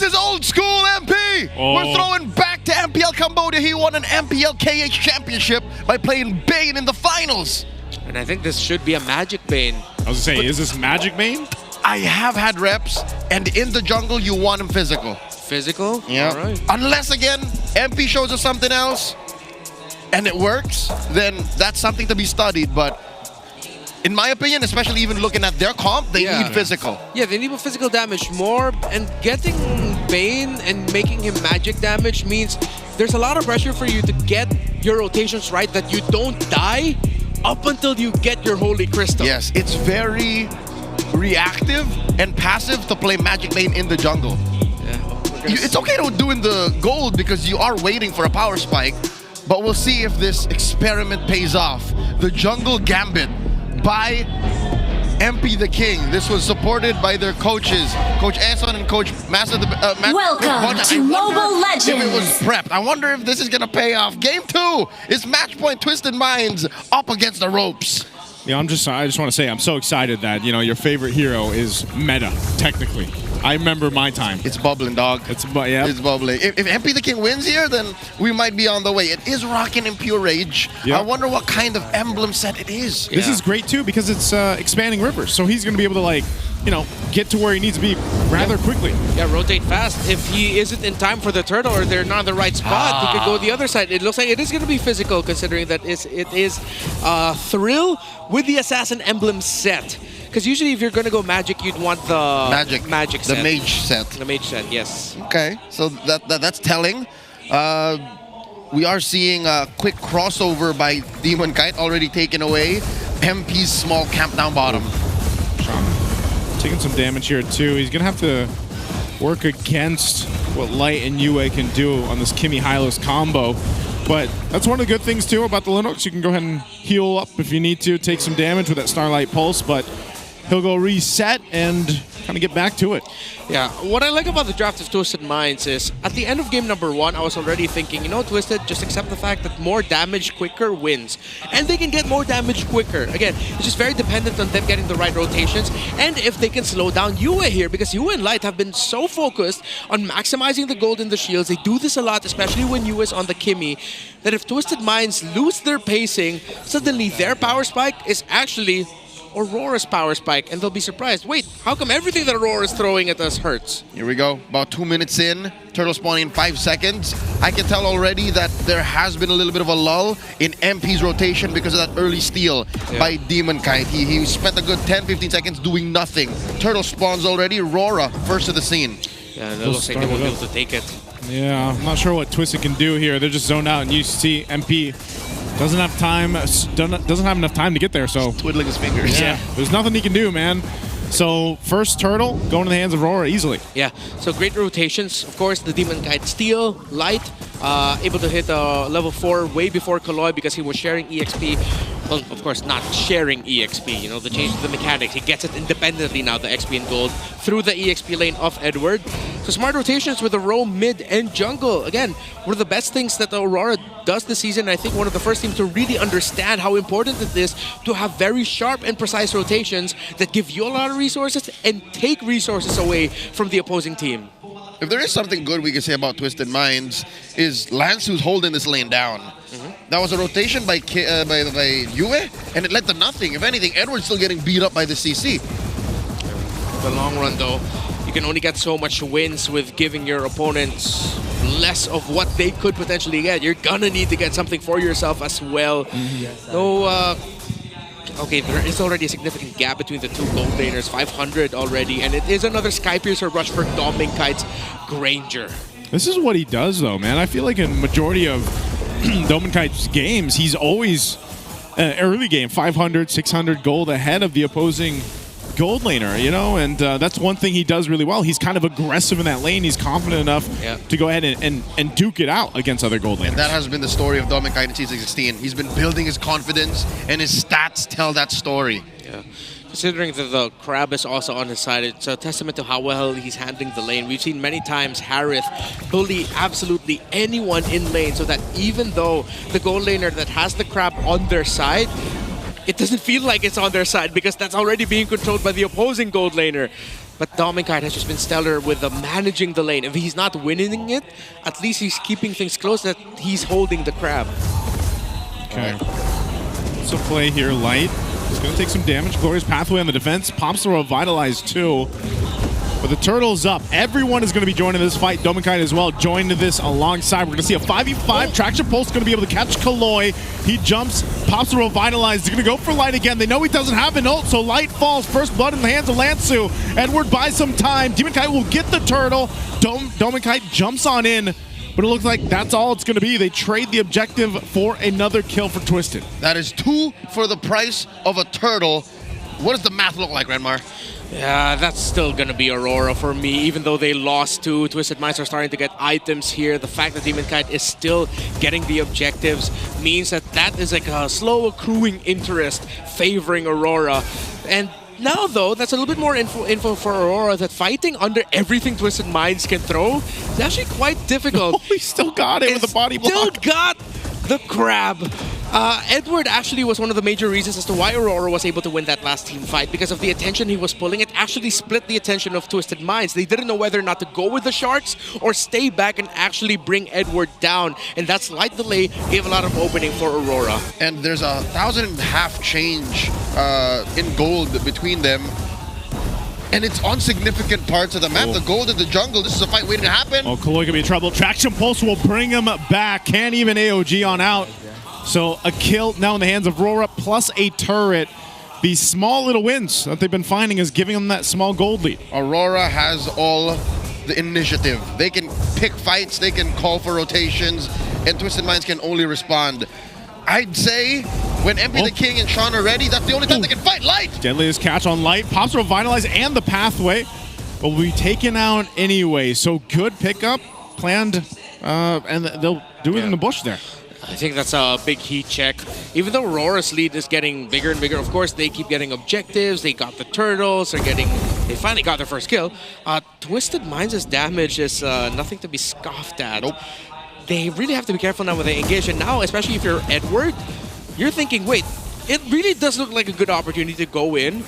is old school MP! Oh. We're throwing back to MPL Cambodia. He won an MPL KH championship by playing Bane in the finals. And I think this should be a Magic Bane. I was going to say, is this Magic Bane? I have had reps, and in the jungle, you want him physical. Physical? Yeah. All right. Unless, again, MP shows us something else, and it works, then that's something to be studied. But in my opinion, especially even looking at their comp, they need physical. Yeah, they need physical damage more, and getting Bane and making him magic damage means there's a lot of pressure for you to get your rotations right, that you don't die up until you get your Holy Crystal. Yes, it's very reactive and passive to play Magic Bane in the jungle. It's okay to do in the gold because you are waiting for a power spike, but we'll see if this experiment pays off. The Jungle Gambit by MP the King. This was supported by their coaches, Coach Eson and Coach Massa. Welcome to Mobile Legends. If it was prepped, I wonder if this is gonna pay off. Game 2 is match point Twisted Minds up against the ropes. I just want to say I'm so excited that, your favorite hero is meta, technically. I remember my time. It's bubbling, dog. It's It's bubbling. If MP the King wins here, then we might be on the way. It is rocking in pure rage. Yep. I wonder what kind of emblem set it is. This is great too because it's expanding rivers, so he's going to be able to get to where he needs to be rather quickly. Yeah, rotate fast. If he isn't in time for the turtle or they're not in the right spot, he could go the other side. It looks like it is going to be physical considering that it is Thrill with the Assassin emblem set. Because usually if you're going to go magic, you'd want the magic set. The mage set. The mage set, yes. Okay, so that's telling. We are seeing a quick crossover by Demon Kite already taken away. MP's small camp down bottom. Taking some damage here too. He's going to have to work against what Light and Yue can do on this Kimi Hylos combo. But that's one of the good things too about the Linux. You can go ahead and heal up if you need to, take some damage with that Starlight Pulse, but he'll go reset and kind of get back to it. Yeah, what I like about the draft of Twisted Minds is at the end of game number 1, I was already thinking, Twisted, just accept the fact that more damage quicker wins. And they can get more damage quicker. Again, it's just very dependent on them getting the right rotations and if they can slow down Yue here, because Yue and Light have been so focused on maximizing the gold in the shields. They do this a lot, especially when Yue is on the Kimi, that if Twisted Minds lose their pacing, suddenly their power spike is actually Aurora's power spike, and they'll be surprised. Wait, how come everything that Aurora is throwing at us hurts? Here we go. About 2 minutes in. Turtle spawning in 5 seconds. I can tell already that there has been a little bit of a lull in MP's rotation because of that early steal by Demon Kite. He spent a good 10-15 seconds doing nothing. Turtle spawns already. RORA first to the scene. Yeah, it looks like they won't be able to take it. Yeah, I'm not sure what Twisted can do here. They're just zoned out, and you see MP doesn't have time. Doesn't have enough time to get there. So twiddling his fingers. Yeah, there's nothing he can do, man. So first turtle going to the hands of RORA easily. Yeah, so great rotations. Of course, the Demon Kite steal, Light, able to hit level 4 way before Kaloy because he was sharing EXP. Well, of course, not sharing EXP, the change to the mechanics. He gets it independently now, the XP and gold, through the EXP lane of Edward. So smart rotations with the roam, mid, and jungle. Again, one of the best things that Aurora does this season. I think one of the first teams to really understand how important it is to have very sharp and precise rotations that give you a lot of resources and take resources away from the opposing team. If there is something good we can say about Twisted Minds is Lance who's holding this lane down. That was a rotation by Yue, and it led to nothing. If anything, Edward's still getting beat up by the CC. The long run, though, you can only get so much wins with giving your opponents less of what they could potentially get. You're gonna need to get something for yourself as well. Okay, there is already a significant gap between the two gold laners, 500 already, and it is another Skypiercer rush for Dominkite's Granger. This is what he does, though, man. I feel like in majority of Dominkite's games, he's always early game 500, 600 gold ahead of the opposing gold laner, and that's one thing he does really well. He's kind of aggressive in that lane. He's confident enough to go ahead and duke it out against other gold laners. And that has been the story of Dominkite in Season 16. He's been building his confidence, and his stats tell that story. Yeah. Considering that the Crab is also on his side, it's a testament to how well he's handling the lane. We've seen many times Harith bully absolutely anyone in lane, so that even though the gold laner that has the Crab on their side, it doesn't feel like it's on their side because that's already being controlled by the opposing gold laner. But Dominkite has just been stellar with managing the lane. If he's not winning it, at least he's keeping things close, that he's holding the Crab. Okay. So play here, Light. He's going to take some damage. Glorious Pathway on the defense. Pops the Revitalize too. But the Turtle's up. Everyone is going to be joining this fight. Dominkite as well joined this alongside. We're going to see a 5v5. Traction Pulse going to be able to catch Kaloy. He jumps, pops the Revitalize. He's going to go for Light again. They know he doesn't have an ult, so Light falls. First blood in the hands of Lansu. Edward buys some time. Dominkite will get the Turtle. Dominkite jumps on in. But it looks like that's all it's going to be. They trade the objective for another kill for Twisted. That is 2 for the price of a turtle. What does the math look like, Renmar? Yeah, that's still going to be Aurora for me, even though they lost to Twisted Minds are starting to get items here. The fact that Dominkite is still getting the objectives means that is like a slow accruing interest favoring Aurora. And now, though, that's a little bit more info for Aurora, that fighting under everything Twisted Minds can throw is actually quite difficult. He still got it with the body block. Still got the Crab. Edward actually was one of the major reasons as to why Aurora was able to win that last team fight because of the attention he was pulling. It actually split the attention of Twisted Minds. They didn't know whether or not to go with the Sharks or stay back and actually bring Edward down. And that slight delay gave a lot of opening for Aurora. And there's 1,500 change in gold between them. And it's on significant parts of the map. The gold in the jungle. This is a fight waiting to happen. Oh, Kaloy could be in trouble. Traction Pulse will bring him back. Can't even AOG on out. So a kill now in the hands of RORA plus a turret. These small little wins that they've been finding is giving them that small gold lead. Aurora has all the initiative. They can pick fights. They can call for rotations. And Twisted Minds can only respond. I'd say when MP the King and Sean are ready, that's the only time they can fight. Light! Deadliest catch on Light. Pops Revitalize and the pathway will be taken out anyway. So good pickup planned, and they'll do it in the bush there. I think that's a big heat check. Even though Aurora's lead is getting bigger and bigger, of course, they keep getting objectives. They got the turtles. They finally got their first kill. Twisted Minds' damage is nothing to be scoffed at. Nope. They really have to be careful now when they engage. And now, especially if you're Edward, you're thinking, wait, it really does look like a good opportunity to go in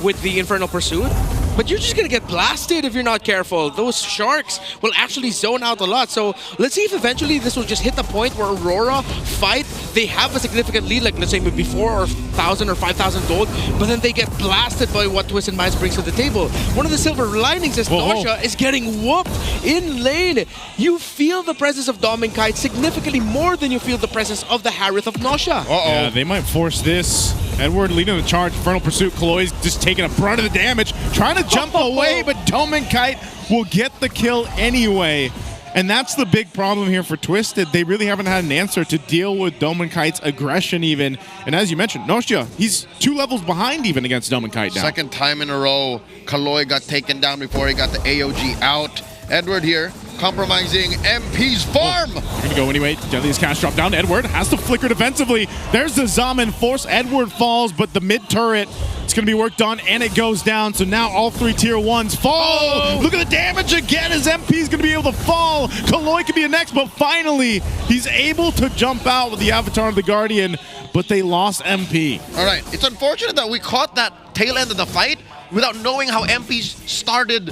with the Infernal Pursuit. But you're just going to get blasted if you're not careful. Those Sharks will actually zone out a lot. So let's see if eventually this will just hit the point where Aurora fight. They have a significant lead, like let's say maybe 4,000 or 5,000 gold, but then they get blasted by what Twisted Minds brings to the table. One of the silver linings is Nosha is getting whooped in lane. You feel the presence of Dom and Kite significantly more than you feel the presence of the Harith of Nosha. Yeah, they might force this. Edward leading the charge. Infernal Pursuit. Kaloy's just taking a brunt of the damage. Trying to jump away, but Dome and Kite will get the kill anyway. And that's the big problem here for Twisted. They really haven't had an answer to deal with Dome and Kite's aggression even. And as you mentioned, Nosha, he's 2 levels behind even against Dome and Kite now. Second time in a row, Kaloy got taken down before he got the AOG out. Edward here, compromising MP's farm. Gonna go anyway. Deadliest cast drop down. Edward has to flicker defensively. There's the Zaman force. Edward falls, but the mid turret, it's gonna be worked on, and it goes down. So now all 3 tier 1s fall. Look at the damage again as MP's gonna be able to fall. Kaloy could be next, but finally he's able to jump out with the Avatar of the Guardian, but they lost MP. All right, it's unfortunate that we caught that tail end of the fight without knowing how MP started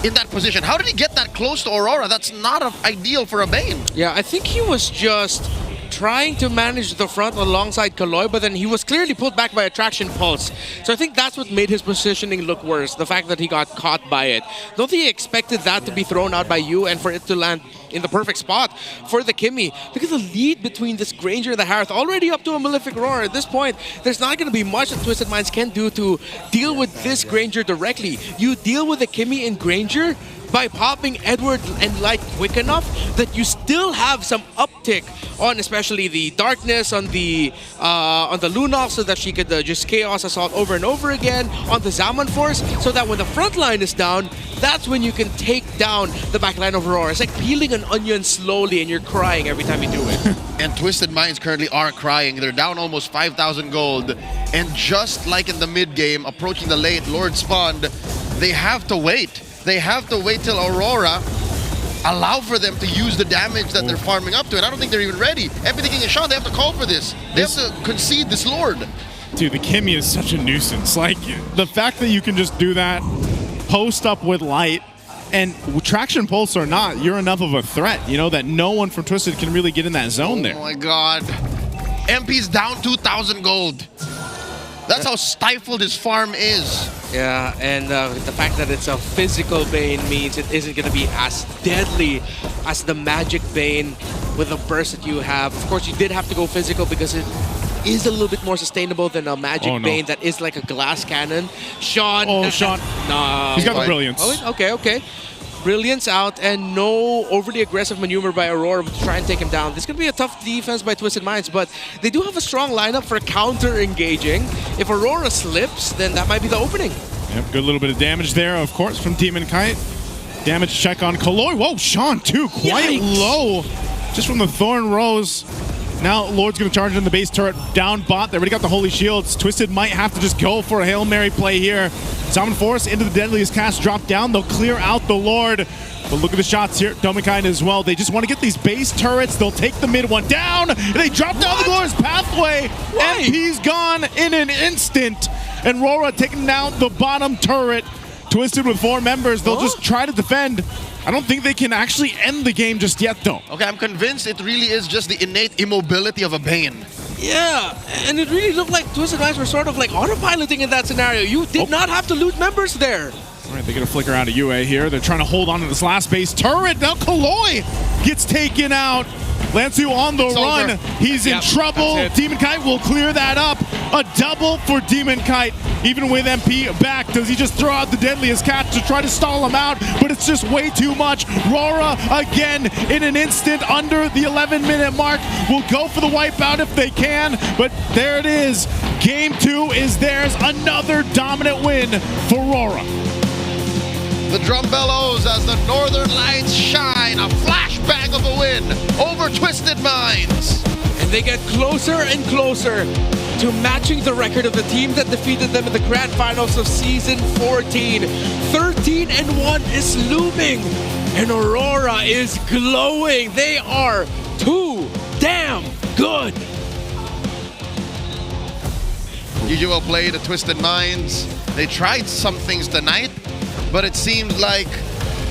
in that position. How did he get that close to Aurora? That's not ideal for a Bane. Yeah, I think he was just trying to manage the front alongside Kaloy, but then he was clearly pulled back by a Traction Pulse. So I think that's what made his positioning look worse, the fact that he got caught by it. Don't think he expected that to be thrown out by you and for it to land in the perfect spot for the Kimmy. Look at the lead between this Granger and the Harith, already up to a Malefic Roar. At this point, there's not going to be much that Twisted Minds can do to deal with this Granger directly. You deal with the Kimmy and Granger by popping Edward and Light quick enough that you still have some uptick on especially the darkness on the Lunox, so that she could just chaos assault over and over again on the Zaman Force, so that when the front line is down, that's when you can take down the back line of Aurora. It's like peeling an onion slowly and you're crying every time you do it. And Twisted Minds currently are crying. They're down almost 5,000 gold. And just like in the mid game, approaching the late Lord spawned, they have to wait. They have to wait till Aurora allow for them to use the damage that they're farming up to. And I don't think they're even ready. MP the King and Sean, they have to call for this. They have to concede this Lord. Dude, the Kimmy is such a nuisance. Like, the fact that you can just do that, post up with Light, and Traction Pulse or not, you're enough of a threat, you know, that no one from Twisted can really get in that zone there. Oh my God. MP's down 2,000 gold. That's how stifled his farm is. Yeah, and the fact that it's a physical Bane means it isn't going to be as deadly as the Magic Bane with the burst that you have. Of course, you did have to go physical because it is a little bit more sustainable than a Magic Bane that is like a glass cannon. Sean. Oh, Sean. No. He's got the Brilliance. Oh, okay. Brilliance out and no overly aggressive maneuver by Aurora to try and take him down. This is going to be a tough defense by Twisted Minds, but they do have a strong lineup for counter-engaging. If Aurora slips, then that might be the opening. Yep, good little bit of damage there, of course, from Demon Kite. Damage check on Kaloy. Whoa, Sean, too, quite low. Just from the Thorn Rose. Now Lord's going to charge in the base turret. Down bot. They already got the Holy Shields. Twisted might have to just go for a Hail Mary play here. Summon Force into the Deadliest Cast. Drop down. They'll clear out the Lord. But look at the shots here. Dominkind as well. They just want to get these base turrets. They'll take the mid one down. They drop down the glorious pathway. MP's gone in an instant. And RORA taking down the bottom turret. Twisted with 4 members. They'll just try to defend. I don't think they can actually end the game just yet, though. Okay, I'm convinced it really is just the innate immobility of a Bane. Yeah, and it really looked like Twisted Minds were sort of like autopiloting in that scenario. You did not have to loot members there. All right, they're going to flicker out of UA here. They're trying to hold on to this last base turret. Now Kaloi gets taken out. Lansu on the run. Over. He's in trouble. Demon Kite will clear that up. A double for Demon Kite. Even with MP back, does he just throw out the deadliest catch to try to stall him out? But it's just way too much. RORA again in an instant under the 11-minute mark will go for the wipeout if they can. But there it is. Game 2 is theirs. Another dominant win for RORA. The drum bellows as the Northern Lights shine. A flashback of a win over Twisted Minds. And they get closer and closer to matching the record of the team that defeated them in the grand finals of season 14. 13-1 is looming, and Aurora is glowing. They are too damn good. Usual play to Twisted Minds. They tried some things tonight, but it seems like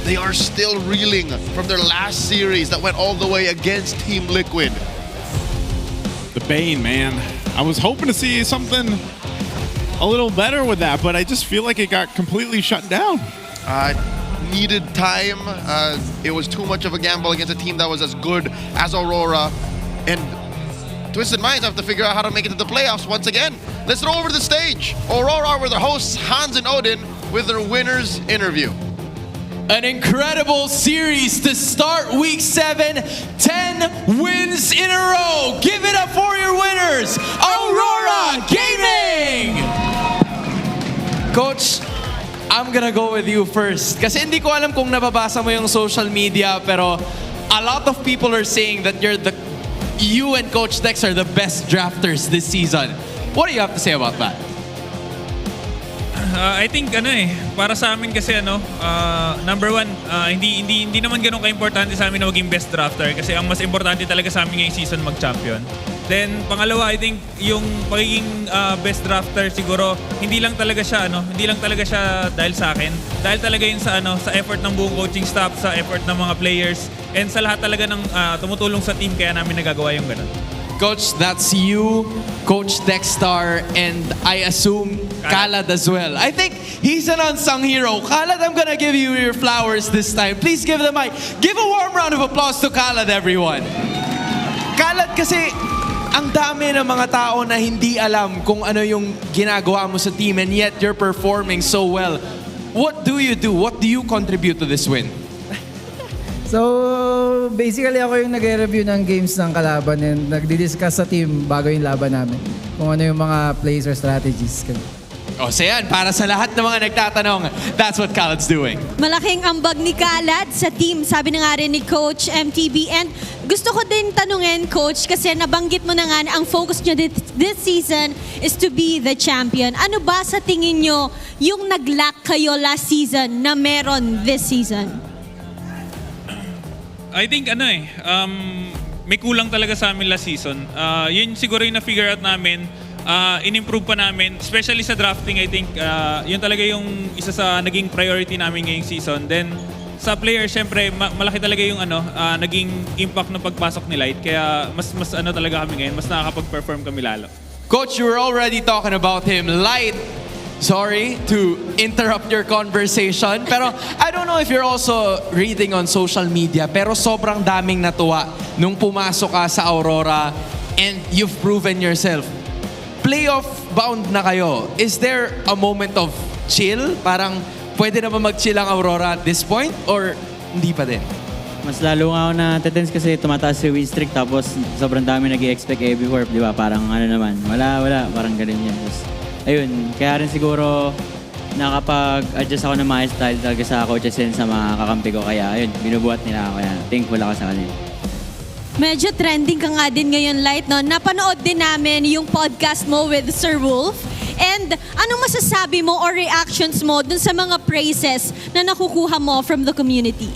they are still reeling from their last series that went all the way against Team Liquid. The Bane, man. I was hoping to see something a little better with that, but I just feel like it got completely shut down. Needed time. It was too much of a gamble against a team that was as good as Aurora. And Twisted Minds have to figure out how to make it to the playoffs once again. Let's throw over the stage. Aurora were their hosts, Hans and Odin, with their winners interview. An incredible series to start week 7. 10 wins in a row. Give it up for your winners, Aurora Gaming! Coach, I'm gonna go with you first. Kasi hindi ko alam kung nababasa mo yung social media, pero a lot of people are saying that you and Coach Dex are the best drafters this season. What do you have to say about that? I think para sa amin kasi number one, hindi naman ganun ka-importante sa amin na maging best drafter kasi ang mas importante talaga sa amin ngayong season mag-champion. Then pangalawa, I think yung pagiging best drafter siguro hindi lang talaga siya dahil sa akin. Dahil talaga yun sa sa effort ng buong coaching staff, sa effort ng mga players, and sa lahat talaga ng tumutulong sa team kaya namin nagagawa yung ganun. Coach, that's you, Coach Dexstar, and I assume Khalad as well. I think he's an unsung hero. Khalad, I'm gonna give you your flowers this time. Please give the mic. Give a warm round of applause to Khalad, everyone. Khalad, kasi ang dami ng mga tao na hindi alam kung ano yung ginagawa mo sa team, and yet you're performing so well. What do you do? What do you contribute to this win? So, basically ako yung nag-review ng games ng kalaban and nagdi-discuss sa team bago yung laban namin. Kung ano yung mga plays or strategies. O, so yan, para sa lahat ng mga nagtatanong, that's what Khalad's doing. Malaking ambag ni Khalad sa team, sabi na nga rin ni Coach MTB. And gusto ko din tanungin, Coach, kasi nabanggit mo na nga ang focus nyo this season is to be the champion. Ano ba sa tingin nyo yung nag-lack kayo last season na meron this season? I think may kulang talaga sa amin last season. Yun siguro yung na-figure out namin, in-improve pa namin, especially sa drafting. I think yun talaga yung isa sa naging priority namin ngayong season. Then sa players, syempre malaki talaga yung naging impact ng pagpasok ni Light. Kaya mas talaga kami ngayon, mas nakakapag-perform kami lalo. Coach, you were already talking about him. Light, sorry to interrupt your conversation, pero I don't know if you're also reading on social media, pero sobrang daming natuwa nung pumasok ka sa Aurora and you've proven yourself. Playoff bound na kayo. Is there a moment of chill? Parang pwede na ba mag-chill ang Aurora at this point or hindi pa din? Mas lalo nga ako na-tense kasi tumataas si win streak tapos sobrang dami nag-i-expect every warp, di ba? Parang wala, parang ganun yan. Ayun, kaya rin siguro nakapag-adjust ako ng maayos dahil talaga sa coaches and sa mga kakampi ko. Kaya ayun, binubuhat nila ako. Kaya thankful ako sa kanila. Medyo trending ka nga din ngayon, Light, no? Napanood din namin yung podcast mo with Sir Wolf. And anong masasabi mo or reactions mo dun sa mga praises na nakukuha mo from the community?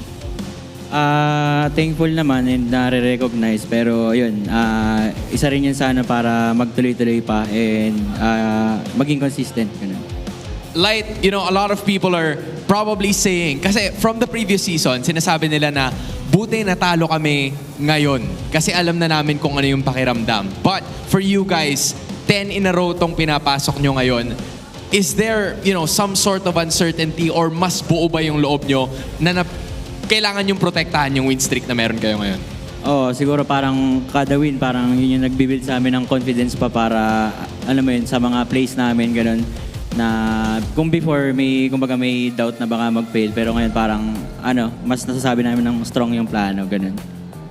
Thankful naman and nare-recognize pero yun, isa rin yun sana para magtuloy-tuloy pa and maging consistent. Ganun. Light, you know, a lot of people are probably saying, kasi from the previous season, sinasabi nila na buti natalo kami ngayon kasi alam na namin kung ano yung pakiramdam. But for you guys, 10 in a row tong pinapasok nyo ngayon. Is there, you know, some sort of uncertainty or mas buo ba yung loob nyo na kailangan yung protektahan yung win streak na meron kayo ngayon? Oo, siguro parang kada win, parang yun yung nagbibuild sa amin ng confidence pa para, alam mo yun, sa mga plays namin, ganun. Na kung before kumbaga may doubt na baka mag-fail pero ngayon parang mas nasasabi namin ng strong yung plano, ganun.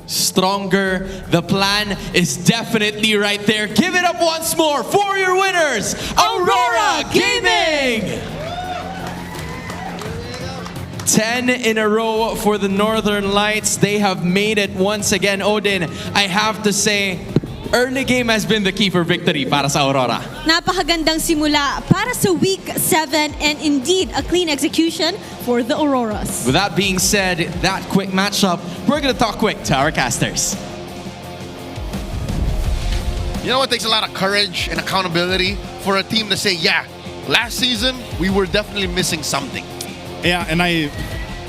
Stronger, the plan is definitely right there. Give it up once more for your winners, Aurora Gaming! 10 in a row for the Northern Lights. They have made it once again. Odin, I have to say, early game has been the key for victory para sa Aurora. Napakagandang simula para sa Week 7 and indeed a clean execution for the Auroras. With that being said, that quick matchup, we're going to talk quick to our casters. You know what takes a lot of courage and accountability for a team to say, yeah, last season we were definitely missing something. Yeah, and I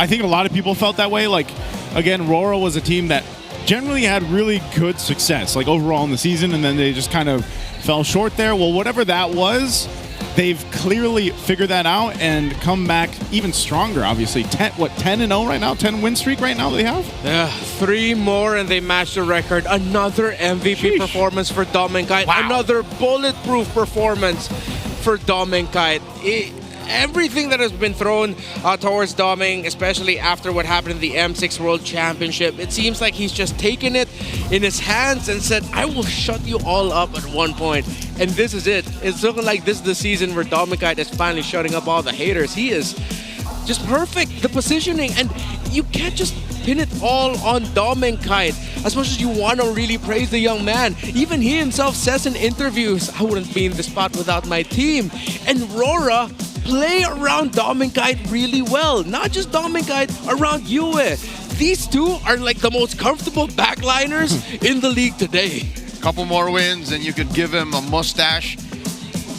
think a lot of people felt that way. Like, again, RORA was a team that generally had really good success, like overall in the season, and then they just kind of fell short there. Well, whatever that was, they've clearly figured that out and come back even stronger, obviously. 10-0 right now? 10 win streak right now they have? Yeah, 3 more and they matched the record. Another MVP performance for Dom and Kite. Wow. Another bulletproof performance for Dom and Kite. Everything that has been thrown towards Doming, especially after what happened in the M6 World Championship, it seems like he's just taken it in his hands and said, I will shut you all up at one point. And this is it. It's looking like this is the season where Domikite is finally shutting up all the haters. He is just perfect. The positioning, and you can't just pin it all on Domikite. As much as you want to really praise the young man, even he himself says in interviews, I wouldn't be in this spot without my team. And RORA play around Domikite really well. Not just Domikite, around Yue. These two are like the most comfortable backliners in the league today. Couple more wins and you could give him a mustache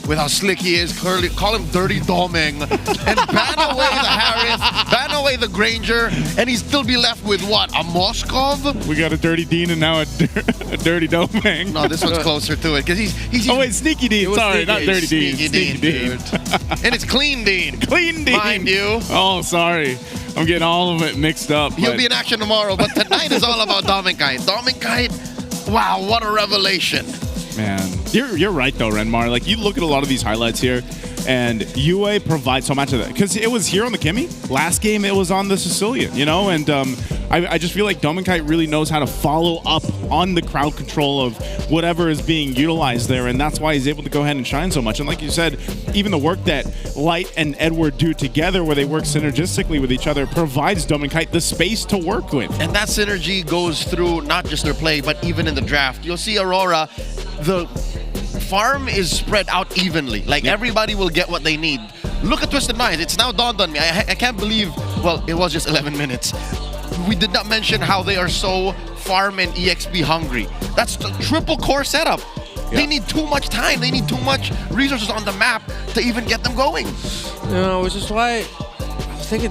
with how slick he is. Clearly, call him Dirty Doming and ban away the Harris, ban away the Granger, and he'd still be left with what? A Moskov? We got a Dirty Dean and now a Dirty Doming. No, this one's closer to it because he's oh wait, Sneaky Dean. Sorry, not Dirty Dean. Sneaky Dean. And it's Clean Dean. Clean Dean. Mind you. Oh, sorry. I'm getting all of it mixed up. He'll be in action tomorrow, but tonight is all about Domikite. Domikite, wow, what a revelation. Man, you're right though, Renmar. Like, you look at a lot of these highlights here, and UA provides so much of that because it was here on the Kimmy. Last game, it was on the Sicilian, you know. And I just feel like Domikite really knows how to follow up on the crowd control of whatever is being utilized there, and that's why he's able to go ahead and shine so much. And like you said, even the work that Light and Edward do together, where they work synergistically with each other, provides Domikite the space to work with. And that synergy goes through not just their play, but even in the draft. You'll see Aurora, the farm is spread out evenly. Like, everybody will get what they need. Look at Twisted Minds. It's now dawned on me. I can't believe, well, it was just 11 minutes. We did not mention how they are so farm and EXP hungry. That's the triple core setup. Yeah. They need too much time. They need too much resources on the map to even get them going. You know, which is why I was thinking,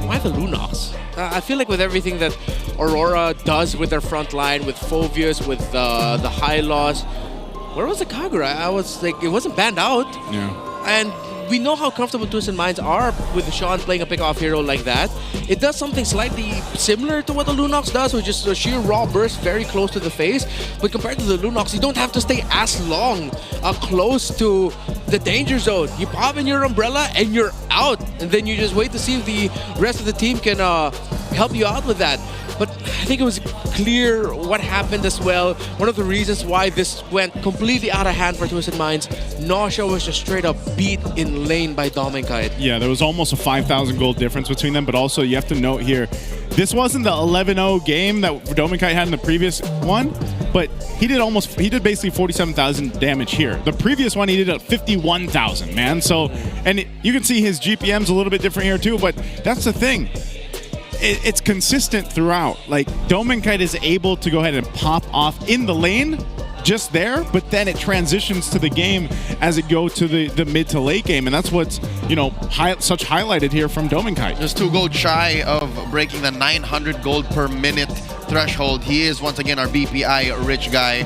why the Lunox? I feel like with everything that Aurora does with their front line, with Phobius, with the high loss, where was the Kagura? I was like, it wasn't banned out. Yeah. And we know how comfortable Twisted Minds are with Sean playing a pick-off hero like that. It does something slightly similar to what the Lunox does, which is a sheer raw burst very close to the face. But compared to the Lunox, you don't have to stay as long close to the danger zone. You pop in your umbrella and you're out. And then you just wait to see if the rest of the team can help you out with that. But I think it was clear what happened as well. One of the reasons why this went completely out of hand for Twisted Minds, Nausea was just straight up beat in lane by Domikite. Yeah, there was almost a 5,000 gold difference between them, but also you have to note here, this wasn't the 11-0 game that Domikite had in the previous one, but he did basically 47,000 damage here. The previous one, he did 51,000, man. So, and you can see his GPM's a little bit different here too, but that's the thing. it's consistent throughout. Like, Dominkite is able to go ahead and pop off in the lane, just there, but then it transitions to the game as it goes to the mid to late game, and that's what's, you know, such highlighted here from Dominkite. Just 2 gold shy of breaking the 900 gold per minute threshold. He is once again our BPI rich guy.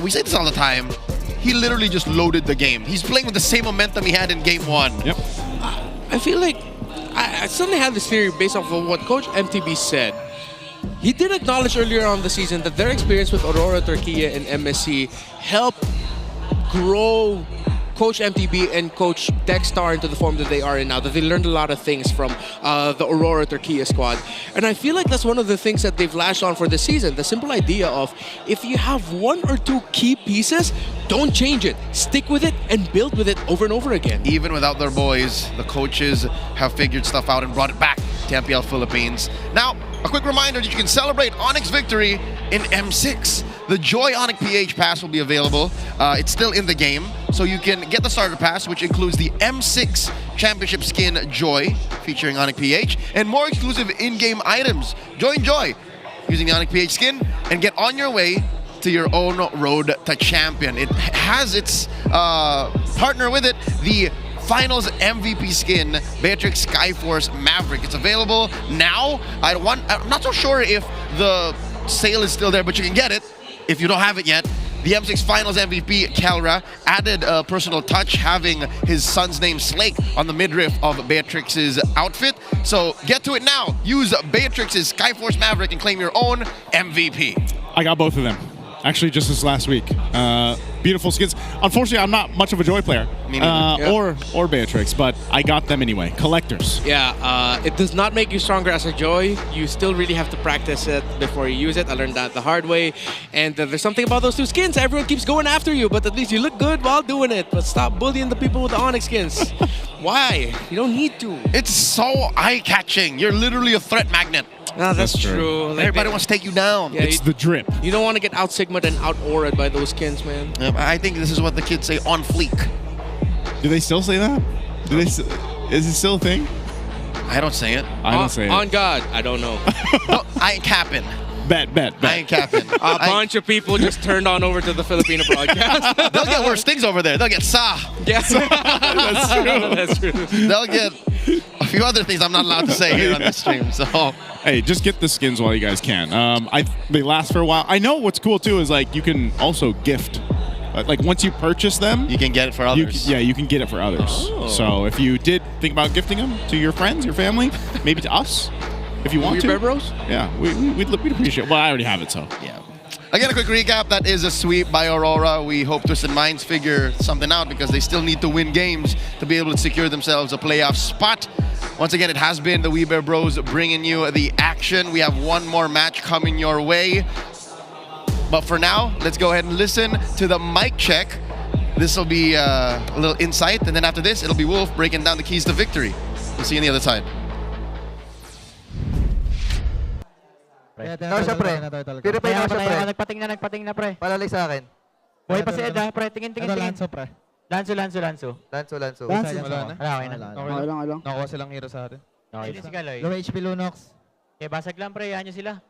We say this all the time. He literally just loaded the game. He's playing with the same momentum he had in game 1. Yep. I feel like I suddenly have this theory based off of what Coach MTB said. He did acknowledge earlier on the season that their experience with Aurora, Turkey, and MSC helped grow Coach MTB and Coach Dexstar into the form that they are in now, that they learned a lot of things from the Aurora Turkey squad. And I feel like that's one of the things that they've lashed on for this season. The simple idea of, if you have 1 or 2 key pieces, don't change it. Stick with it and build with it over and over again. Even without their boys, the coaches have figured stuff out and brought it back to MPL Philippines. Now, a quick reminder that you can celebrate ONIC's victory in M6. The Joy ONIC PH pass will be available. It's still in the game, so you can get the starter pass, which includes the M6 Championship skin Joy, featuring ONIC PH, and more exclusive in-game items. Join Joy using the ONIC PH skin and get on your way to your own road to champion. It has its partner with it, the Finals MVP skin, Beatrix Skyforce Maverick. It's available now. I'm not so sure if the sale is still there, but you can get it if you don't have it yet. The M6 Finals MVP, Kelra, added a personal touch, having his son's name Slake on the midriff of Beatrix's outfit. So get to it now. Use Beatrix's Skyforce Maverick and claim your own MVP. I got both of them. Actually, just this last week. Beautiful skins. Unfortunately, I'm not much of a Joy player, or Beatrix, but I got them anyway. Collectors. Yeah, it does not make you stronger as a Joy. You still really have to practice it before you use it. I learned that the hard way. And there's something about those 2 skins. Everyone keeps going after you, but at least you look good while doing it. But stop bullying the people with the ONIC skins. Why? You don't need to. It's so eye-catching. You're literally a threat magnet. No, that's true. Like, everybody wants to take you down. Yeah, it's the drip. You don't want to get out-sigma'd and out-aura'd by those skins, man. I think this is what the kids say, on fleek. Do they still say that? Is it still a thing? I don't say it. I don't say it. On God, I don't know. No, I ain't capping. Bet. I ain't capping. A bunch of people just turned on over to the Filipino broadcast. They'll get worse things over there. They'll get Sa. Yeah. That's true. That's true. They'll get a few other things I'm not allowed to say here on the stream. So, hey, just get the skins while you guys can. They last for a while. I know what's cool too is like you can also gift. Like once you purchase them, you can get it for others. You can get it for others. Oh. So if you did think about gifting them to your friends, your family, maybe to us, if you want to. Bros? Yeah, we'd appreciate it. Well, I already have it, so. Yeah. Again, a quick recap. That is a sweep by Aurora. We hope Twisted Minds figure something out because they still need to win games to be able to secure themselves a playoff spot. Once again, it has been the We Bear Bros bringing you the action. We have one more match coming your way. But for now, let's go ahead and listen to the mic check. This will be a little insight, and then after this, it'll be Wolf breaking down the keys to victory. We'll see you on the other side. No, siya, pre. Purify na siya, pre. Nagpating na, pre. Palalik sa akin. Buhay pa si Ed, ha, pre. Tingin. Lanso, pre. Lanso. Lanso. Wala na. Okay lang. Nakuha silang hero sa atin. Okay. Low HP Lunox. Okay, basag lang, pre. Yan nyo sila.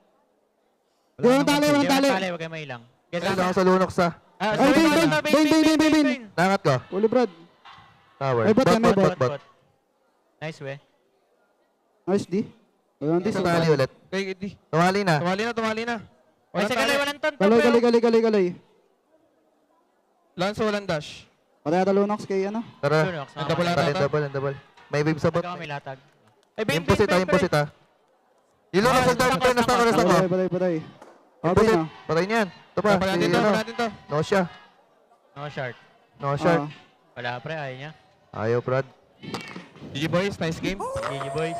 Yung tali. Huwag kayo mailang. Get lang sa Lunox, ha. Bain. Nangat ko. Uli, Brad. Tower. Bot. Nice, we. Nice, D. Tumali ulit. Tumali na. Ay, sa galay, walang ton. Galay. Lanso, walang dash. Patay ata Lunox kay ano? Tara. Double. May wave sa bot. May latag. Imposit, ha. Yung Lunox, nasta ko. Patay. Patay niyan. Ito pa. No siya. No short. Wala, pre. Ayaw niya. Ayaw, Brad. GG boys, nice game. GG boys.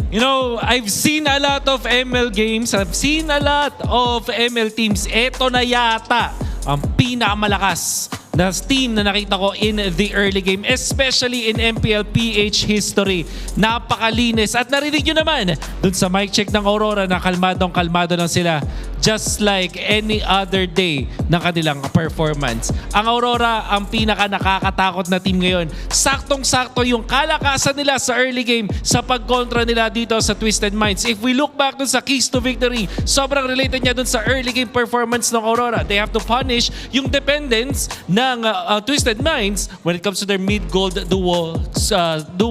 You know, I've seen a lot of ML games. I've seen a lot of ML teams. Ito na yata ang pinakamalakas na team na nakita ko in the early game, especially in MPL PH history. Napakalinis. At narinig nyo naman dun sa mic check ng Aurora na kalmadong-kalmado lang sila, just like any other day ng kanilang performance. Ang Aurora, ang pinaka nakakatakot na team ngayon. Saktong-sakto yung kalakasan nila sa early game sa pagkontra nila dito sa Twisted Minds. If we look back dun sa keys to victory, sobrang related niya dun sa early game performance ng Aurora. They have to punish yung dependence ng Twisted Minds when it comes to their mid-gold duo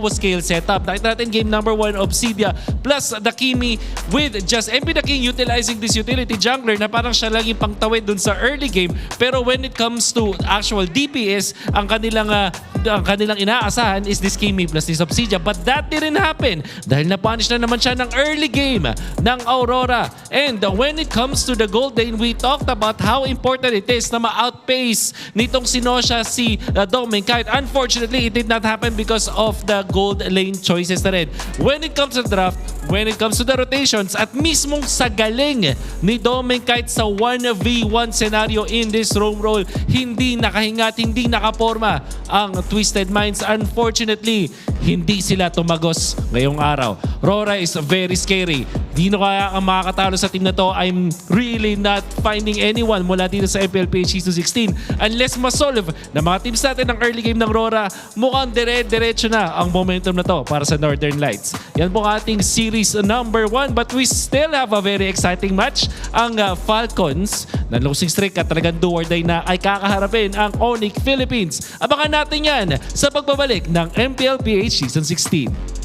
scale setup. Nakita natin game number 1, Obsidia plus the Kimi with just MP the King utilizing this utility jungler na parang siya lang yung pangtawid dun sa early game. Pero when it comes to actual DPS, ang kanilang inaasahan is this Kimi plus this Obsidia. But that didn't happen dahil na-punish na naman siya ng early game ng Aurora. And when it comes to the gold lane, we talked about how important it is na ma-outpace nitong sinosya si Domain. Kahit unfortunately, it did not happen because of the gold lane choices na rin. When it comes to draft, when it comes to the rotations, at mismong sa galing ni Domain kahit sa 1v1 scenario in this roam roll, hindi nakahinga at hindi nakaporma ang Twisted Minds. Unfortunately, hindi sila tumagos ngayong araw. RORA is very scary. Dino kaya ang makakatalo sa team na to? I'm really not finding anyone mula dito sa MPL PH S16 unless masolve na mga teams natin ng early game ng RORA. Mukhang dire-diretso na ang momentum na to para sa Northern Lights. Yan po ang ating series number 1, but we still have a very exciting match. Ang Falcons na losing streak at talagang do or die na ay kakaharapin ang ONIC Philippines. Abangan natin yan sa pagbabalik ng MPL PH Season 16.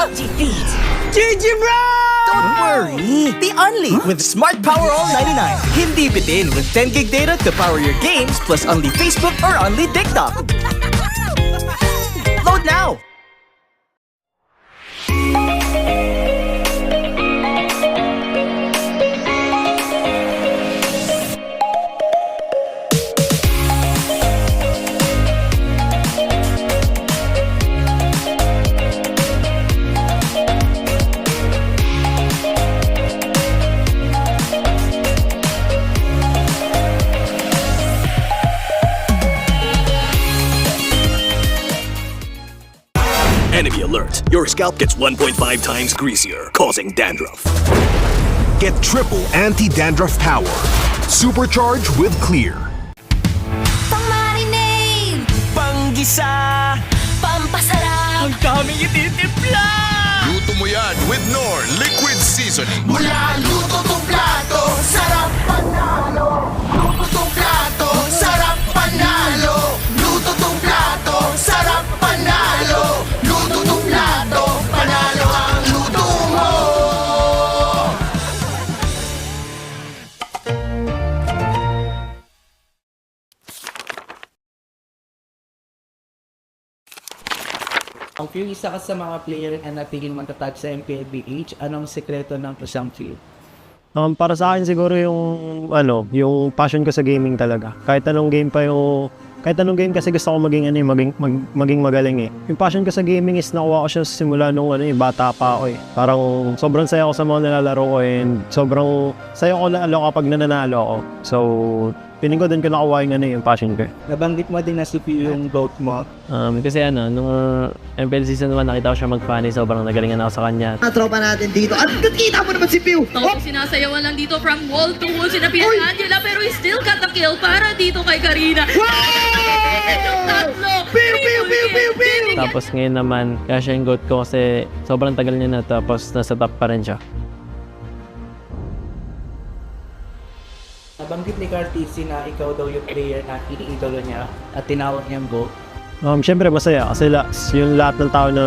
Defeat GG bro! Don't worry! The Only with Smart Power All 99. Hindi bitin with 10 gig data to power your games plus only Facebook or only TikTok. Load now! Enemy alert. Your scalp gets 1.5 times greasier, causing dandruff. Get triple anti-dandruff power. Supercharged with Clear. Pang-marinade! Pang-gisa! Pampasarap! Ang daming ititimpla! Luto mo yan with Knorr Liquid Seasoning. Mula luto tong plato, sarap panalo! Luto tong plato, sarap panalo! Luto tong plato, sarap panalo! Luto tong plato, panalo ang luto mo! Ang few isa ka sa mga player na natigil matatag sa MPL PH, anong sekreto ng isang field? Para sa akin siguro yung passion ko sa gaming talaga. Kahit anong game kasi gusto ko maging magaling eh. Yung passion ko sa gaming is nakuha ko siya simula nung bata pa ako eh. Parang sobrang saya ko sa mga nilalaro ko and sobrang saya ko lalo kapag nananalo ako. So, piling ko din ko nakuha yung passion ko. Nabanggit mo din na CPU yung vote mo. Kasi nung MPL Season 1 nakita ko siya mag-funny, sobrang nagalingan ako sa kanya. Tropa natin dito. At kita mo naman si Pew! Sinasayawan lang dito from wall to wall sina Pierre Angela pero he still got the kill para dito kay Karina. Tapos ngayon naman, kaya siya yung GOAT ko kasi sobrang tagal niya na tapos nasa top pa rin siya. nabanggit ni Cartesi na ikaw daw yung player na iniidolo niya at tinawag niyang GOAT. Siyempre masaya kasi yung lahat ng tao na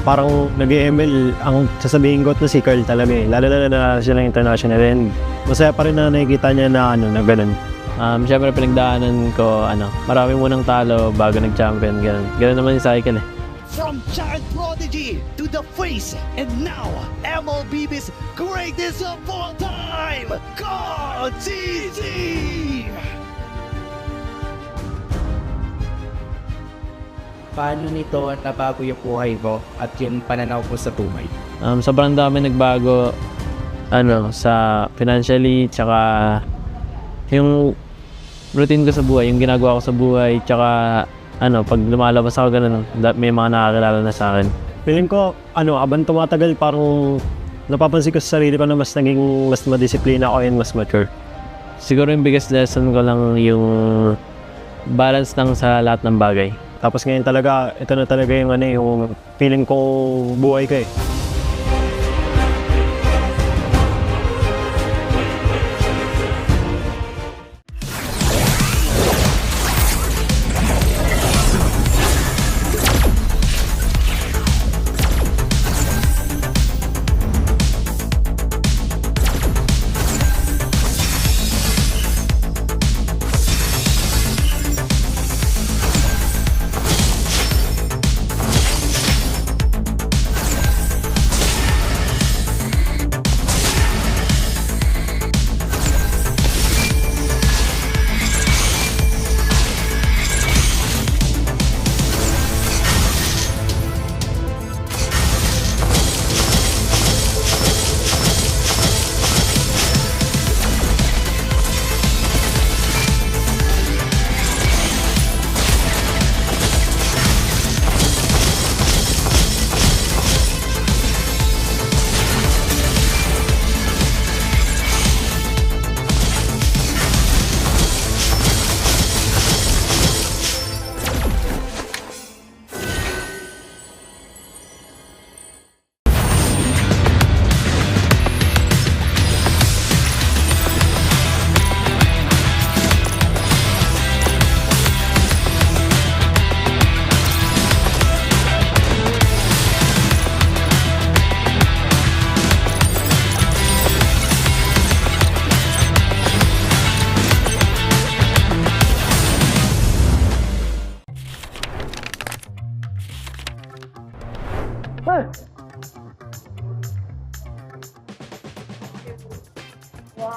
parang nag-ML, ang sasabihin ko na si Carl talaga eh. Lalo na siya ng international and masaya pa rin na nakikita niya na na ganun. Siyempre pinagdaanan ko, marami munang talo bago nag-champion, ganun. Ganun naman yung cycle eh. From child prodigy to the face, and now MLB's greatest of all time, Cartesi! Paano nito nabago yung buhay mo at yung pananaw mo sa buhay? Sobrang dami nagbago sa financially, tsaka yung routine ko sa buhay, yung ginagawa ko sa buhay, tsaka pag lumalabas ako ganun, may mga nakakilala na sa akin. Feeling ko, habang tumatagal, parang napapansin ko sa sarili ko na mas madisiplina ako and mas mature. Siguro yung biggest lesson ko lang yung balance lang sa lahat ng bagay. Tapos ngayon talaga, ito na talaga yung feeling ko buhay ko eh.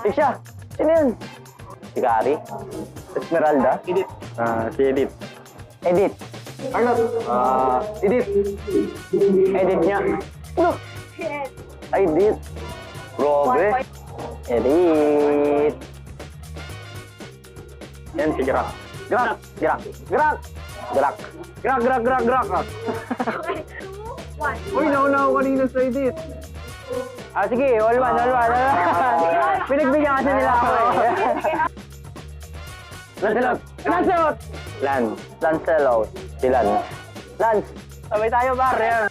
Siya, sino yun? Si Gary? Esmeralda? Edith. Si Edith. Edith. Arnold. Edith. Edith niya. Look! Edith. Robe. Edith. Yan si Gerak. Gerak! Gerak! Gerak! Gerak! Gerak! Gerak! Gerak! Gerak! Uy, naunaw kanina sa Edith. Sige, all one. Pinagbigyan kasi nila ako eh. Lancelot! Lancelot! Lancelot. Si Lance. Lance! Sabay tayo, par. Yan.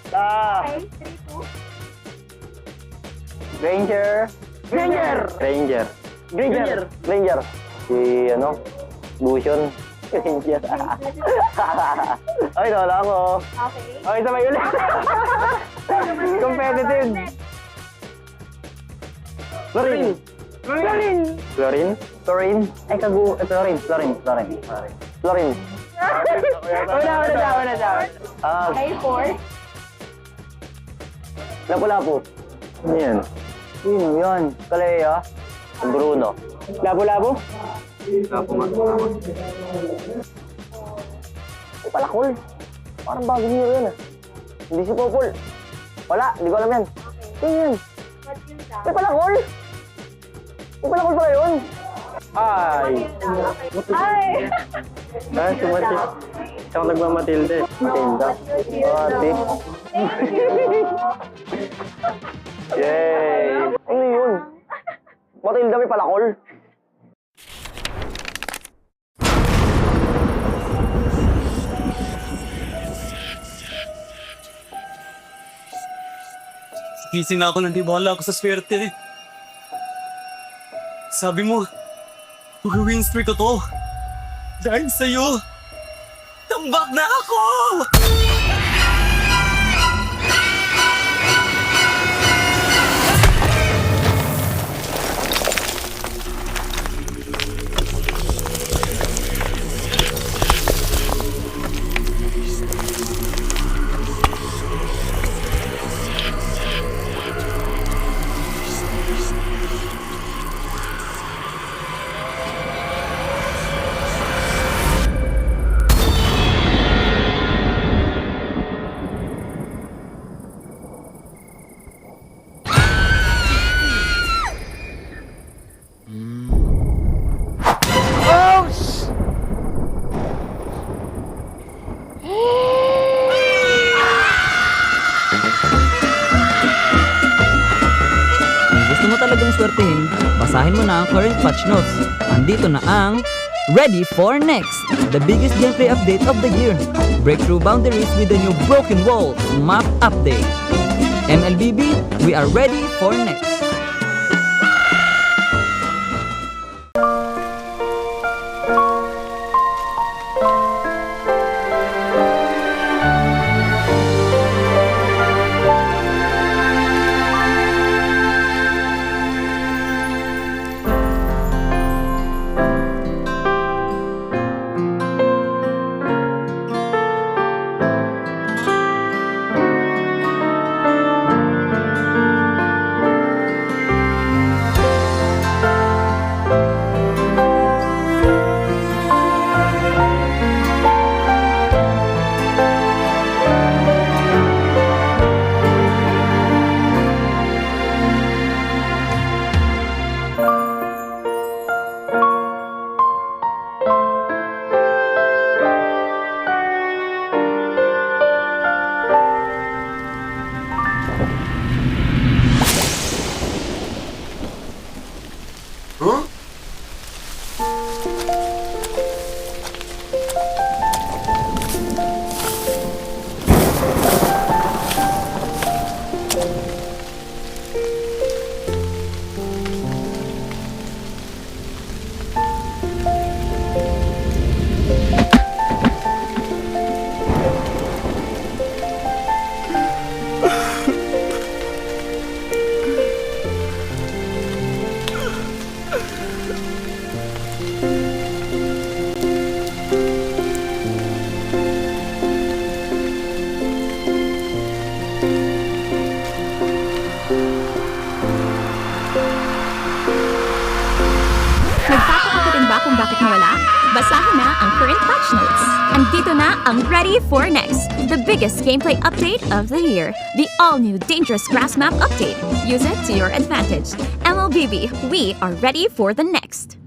Granger! Granger! Granger! Granger! Granger! Si, Lucian. Granger. Ay, nawala ako. Okay, sabay ulit. Competitive. Florin! Florin! Florin? Florin? Ay, Florin. Florin. Wala. A4? Lapu-lapu. Ano yan? Sino yan? Kalea? Bruno. Lapu-lapu? Lapu nga. Ay, palakol. Parang bagong hero yan ah. Hindi si Popol. Wala, hindi ko alam yan. Sino yan? May palakol! May palakol pala yun! Ay! Ay! Sumati. Siyang nagmamatilde. Matilda. Ate. Yay! Ano yun? Matilda may palakol? Gising na ako, nandiwala ako sa swerte. Sabi mo, Win streak ko to. Dahil sa'yo, tambak na ako! Talagang swertehin, basahin mo na ang current patch notes. Andito na ang Ready for Next, the biggest gameplay update of the year. Break through boundaries with the new Broken Walls map update. MLBB, we are ready for next. Kung bakit nawala? Basahin na ang current patch notes. Andito na ang Ready for Next, the biggest gameplay update of the year. The all-new Dangerous Grass Map update. Use it to your advantage. MLBB, we are ready for the next.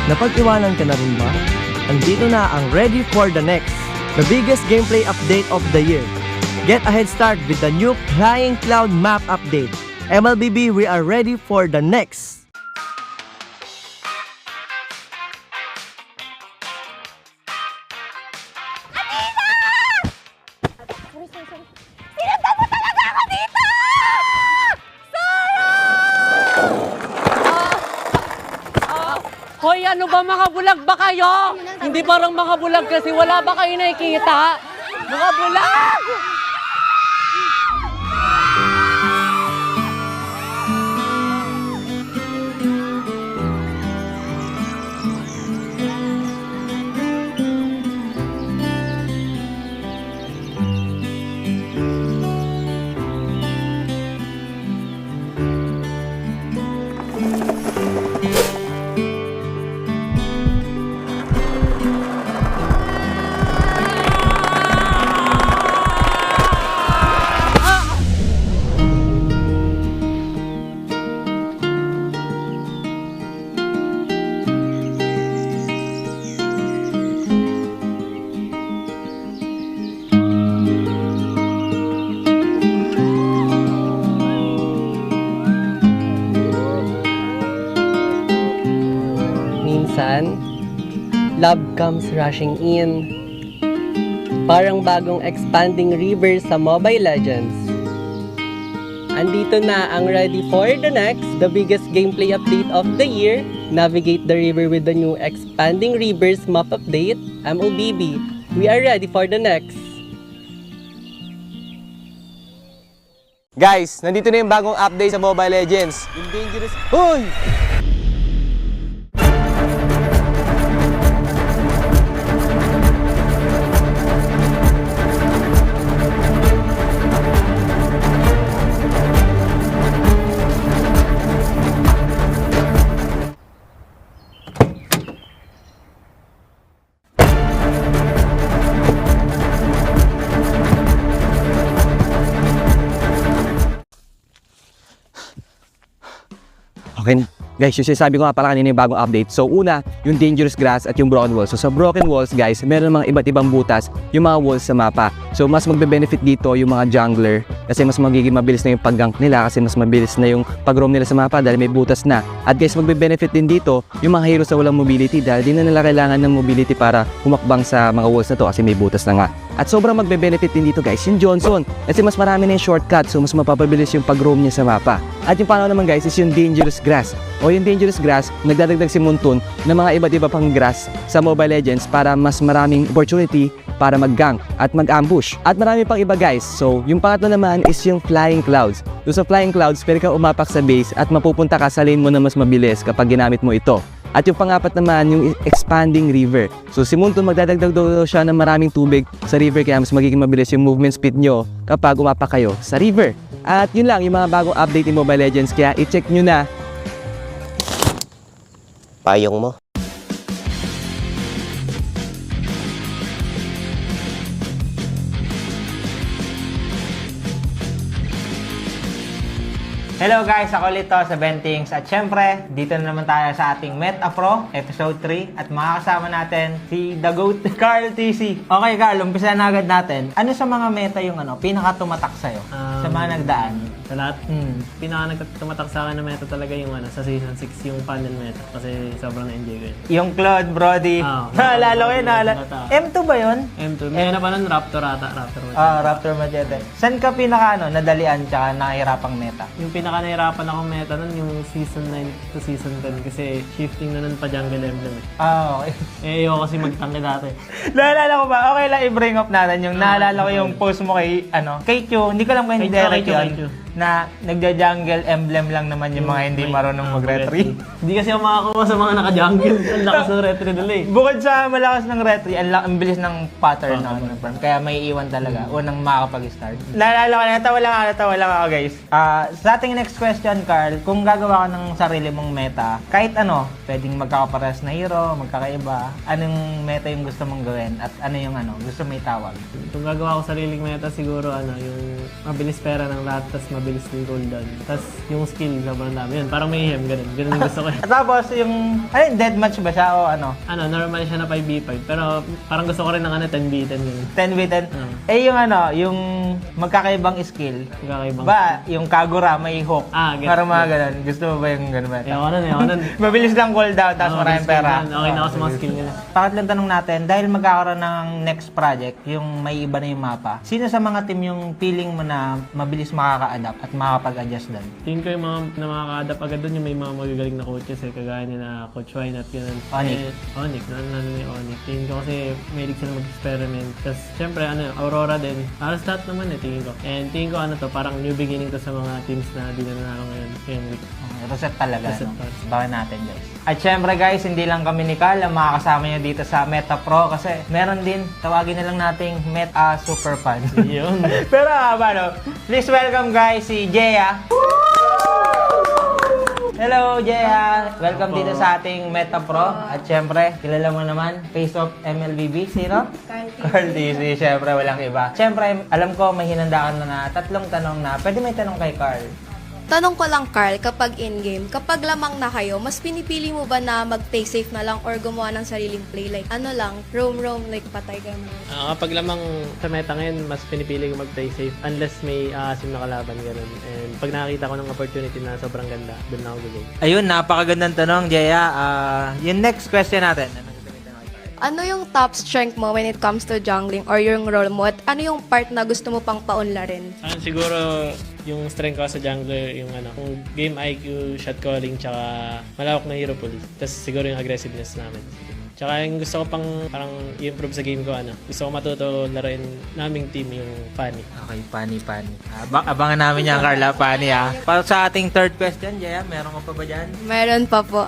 Napag-iwanan ka na rin ba? Andito na ang Ready for the Next, the biggest gameplay update of the year. Get a head start with the new Flying Cloud map update. MLBB, we are ready for the next. Sinundan mo talaga ako dito! Hoy, ano ba mga bulag ba kayo? Hindi parang mga bulag kasi wala ba kayo nakikita? Mga bulag! Minsan, love comes rushing in. Parang bagong expanding river sa Mobile Legends. Andito na ang ready for the next, the biggest gameplay update of the year. Navigate the river with the new expanding rivers map update, MOBB. We are ready for the next. Guys, nandito na yung bagong update sa Mobile Legends. Yung dangerous... Hoy! Okay, guys, yung sinasabi ko nga pala kanina yung bagong update. So una, yung dangerous grass at yung broken walls. So sa broken walls, guys, meron mga iba't ibang butas yung mga walls sa mapa. So mas magbe-benefit dito yung mga jungler kasi mas magiging mabilis na yung pag-gank nila kasi mas mabilis na yung pag-roam nila sa mapa dahil may butas na. At guys, magbe-benefit din dito yung mga heroes sa walang mobility dahil di na nila kailangan ng mobility para humakbang sa mga walls na to kasi may butas na nga. At sobrang magbe-benefit din dito guys yung Johnson kasi mas marami na yung shortcut so mas mapapabilis yung pag-roam niya sa mapa. At yung pangalawa naman guys is yung dangerous grass. O yung dangerous grass, nagdadagdag si Muntun ng mga iba't iba pang grass sa Mobile Legends para mas maraming opportunity para mag-gank at mag-ambush. At marami pang iba guys. So yung pangatlo naman is yung flying clouds. So sa flying clouds, pwede ka umapak sa base at mapupunta ka sa lane mo na mas mabilis kapag ginamit mo ito. At yung pangapat naman, yung expanding river. So si Muntun magdadagdag daw siya ng maraming tubig sa river kaya mas magiging mabilis yung movement speed nyo kapag umapak kayo sa river. At yun lang, yung mga bagong update ni Mobile Legends kaya i-check nyo na. Payong mo. Hello guys, ako ulit to sa Bentings at syempre, dito na naman tayo sa ating Meta Pro Episode 3 at makakasama natin si The GOAT, Carl TC. Okay Carl, umpisa na agad natin. Ano sa mga meta yung pinaka-tumatak sa'yo sa mga nagdaan? Sa lahat, pinaka-nagtumatak sa akin na meta talaga yung sa Season 6, yung panel meta kasi sobrang na-enjoy ko yun. Yung Claude, Brody. Naalala ko yun, M2 ba yun? M2. May na pa nun, Raptor ata. Raptor Machete. Saan ka nadalian tsaka nakahirapang meta? Yung nahirapan akong meta nun yung Season 9 to Season 10 kasi shifting na nun pa jungle emblem eh. Okay. Ayoko kasi magtangke dati. Naalala ko ba? Okay lang i-bring up natin yung naalala ko yung post mo kay Q. Hindi ko lang kung hindi Derek yun. Na nagja-jungle emblem lang naman yung mga hindi marunong mag-retry. Hindi kasi ako makakuha sa mga naka-jungle. Ang lakas ng retry nila eh. Bukod sa malakas ng retry, ang bilis ng pattern na kaya may iwan talaga. Unang makakapag-start. Naalala ko na, natawa lang ako guys. Sa ating next question, Carl, kung gagawa ka ng sarili mong meta, kahit pwedeng magkakapares na hero, magkakaiba, anong meta yung gusto mong gawin at ano yung gusto mo itawag? Kung gagawa ko sariling meta, siguro yung mabilis pera ng lahat, tas mabilis yung cooldown. Tapos yung skill, sobrang dami yun. Parang mayhem, ganun. Ganun yung gusto ko. Tapos yung, deathmatch ba siya o ano? Normal siya na 5v5. Pero parang gusto ko rin ng 10v10 ganun. 10v10? Yung magkakaibang skill. Magkakaibang ba, yung Kagura, may hook. Parang mga ganun. Gusto mo ba yung ganun ba? Ayoko nun. Mabilis lang cooldown, tapos maraming pera. Okay na ako sa mga skill nila. Pangatlong tanong natin, dahil magkakaroon ng next project, yung may iba na yung mapa, sino sa mga team yung feeling mo na mabilis makaka-adapt at makakapag-adjust doon? Tingin ko yung mga na makaka-adapt agad doon yung may mga magagaling na coaches kagaya nila Coach Wine at ganun. ONIC, ni ONIC. Tingin ko kasi mahilig sila mag-experiment. Tapos syempre Aurora din. Halos lahat naman tingin ko. And tingin ko parang new beginning to sa mga teams na di na nanalo ngayong week. Reset talaga. Baka natin guys. At syempre guys, hindi lang kami ni Carl ang makakasama nyo dito sa Meta Pro kasi meron din, tawagin na lang nating Meta Super Fan. Yun. Pero please welcome guys si Jeya. Hello Jeya! Welcome dito sa ating Meta Pro. At syempre, kilala mo naman, Face of MLBB. Sino? Carl DC. Syempre, walang iba. Syempre, alam ko may hinandaan na 3 tanong na. Pwede may tanong kay Carl. Tanong ko lang, Carl, kapag in-game, kapag lamang na kayo, mas pinipili mo ba na mag-play safe na lang or gumawa ng sariling play? Like, roam, like patay gano'n? Kapag lamang sa meta ngayon, mas pinipili ko mag-play safe unless may asim na kalaban gano'n. And pag nakakita ko ng opportunity na sobrang ganda, doon na ako gagawin. Ayun, napakagandang tanong, Jeya. Yung next question natin. Ano yung top strength mo when it comes to jungling or yung role mo? At ano yung part na gusto mo pang paunlarin? Siguro yung strength ko sa jungler, yung kung game IQ, shot calling, tsaka malawak na hero pool. Tapos siguro yung aggressiveness namin. Tsaka yung gusto ko pang parang i-improve sa game ko, gusto ko matuto laruin naming team yung Fanny. Okay, Fanny. Abangan namin yan, Carla, Fanny Para sa ating third question, Jeya, meron ka pa ba dyan? Meron pa po.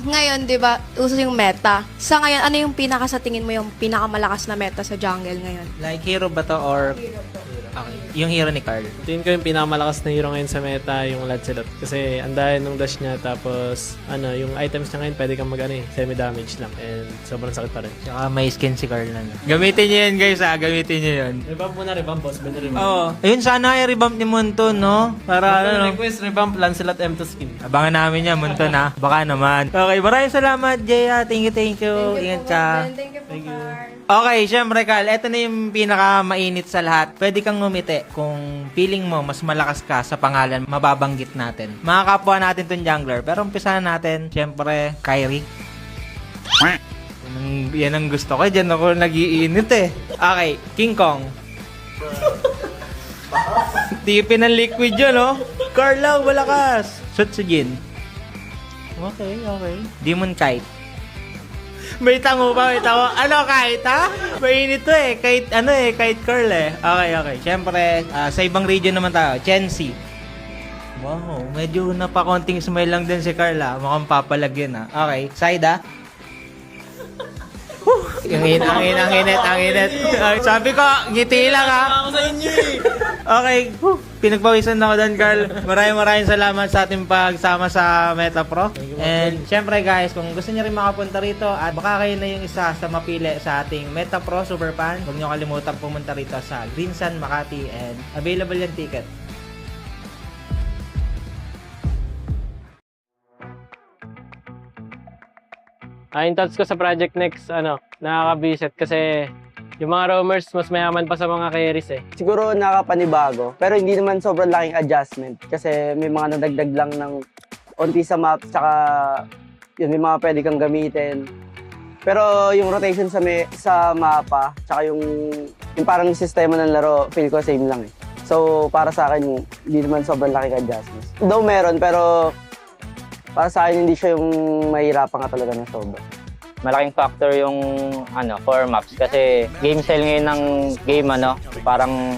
Ngayon, di ba, uso yung meta. Sa ngayon, ano yung sa tingin mo yung pinakamalakas na meta sa jungle ngayon? Like hero ba to or... Hero po. Okay. Yung hero ni Carl. Tingin ko yung pinakamalakas na hero ngayon sa meta, yung Lancelot. Kasi andayan nung dash niya, tapos yung items niya ngayon, pwede kang semi-damage lang. And sobrang sakit pa rin. Tsaka may skin si Carl na. Gamitin niyo yun guys gamitin niyo yun. Revamp muna, boss. Pwede revamp. Oo. Ayun, sana i-revamp ni Munton, no? Para request, revamp Lancelot M2 skin. Abangan namin yan, Munton Baka naman. Okay, maraming salamat, Jeya. Thank you. Ingat ka. Thank you. Okay, syempre Carl, ito na yung pinaka-mainit sa lahat. Pwede kang ngumiti kung feeling mo mas malakas ka sa pangalan mababanggit natin. Mga kapwa natin tong jungler. Pero umpisahan natin, syempre, Kyrie. Yan ang gusto ko. Diyan ako nag-iinit Okay, King Kong. Tipin ng liquid yun, no? Carla, malakas. Sutsujin. Okay. Demon Kite. May tango pa. Ano, Kite, ha? Mainit to Kite Carl Okay. Siyempre, sa ibang region naman tayo. Chensi. Wow, medyo napakonting smile lang din si Carla. Mukhang papalagyan, Okay, Saida. Ang init. Sabi ko, ngiti lang Ako sa inyo Okay, pinagpawisan ako doon, Carl. Maraming salamat sa ating pagsama sa Meta Pro. And syempre guys, kung gusto niyo rin makapunta rito at baka kayo na yung isa sa mapili sa ating Meta Pro Super Fan, huwag niyo kalimutan pumunta rito sa Greensun, Makati, and available yung ticket. Yung thoughts ko sa Project Next, nakaka-visit kasi yung mga roamers mas mayaman pa sa mga carries Siguro nakapanibago, pero hindi naman sobrang laking adjustment kasi may mga nadagdag lang ng onti sa map, tsaka may mga pwede kang gamitin. Pero yung rotation sa mapa, tsaka yung parang sistema ng laro, feel ko same lang So para sa akin, hindi naman sobrang laking adjustments. Though meron, pero para sa akin, hindi siya yung mahirapan ka talaga na sobra. Malaking factor yung core maps kasi game style ngayon ng game parang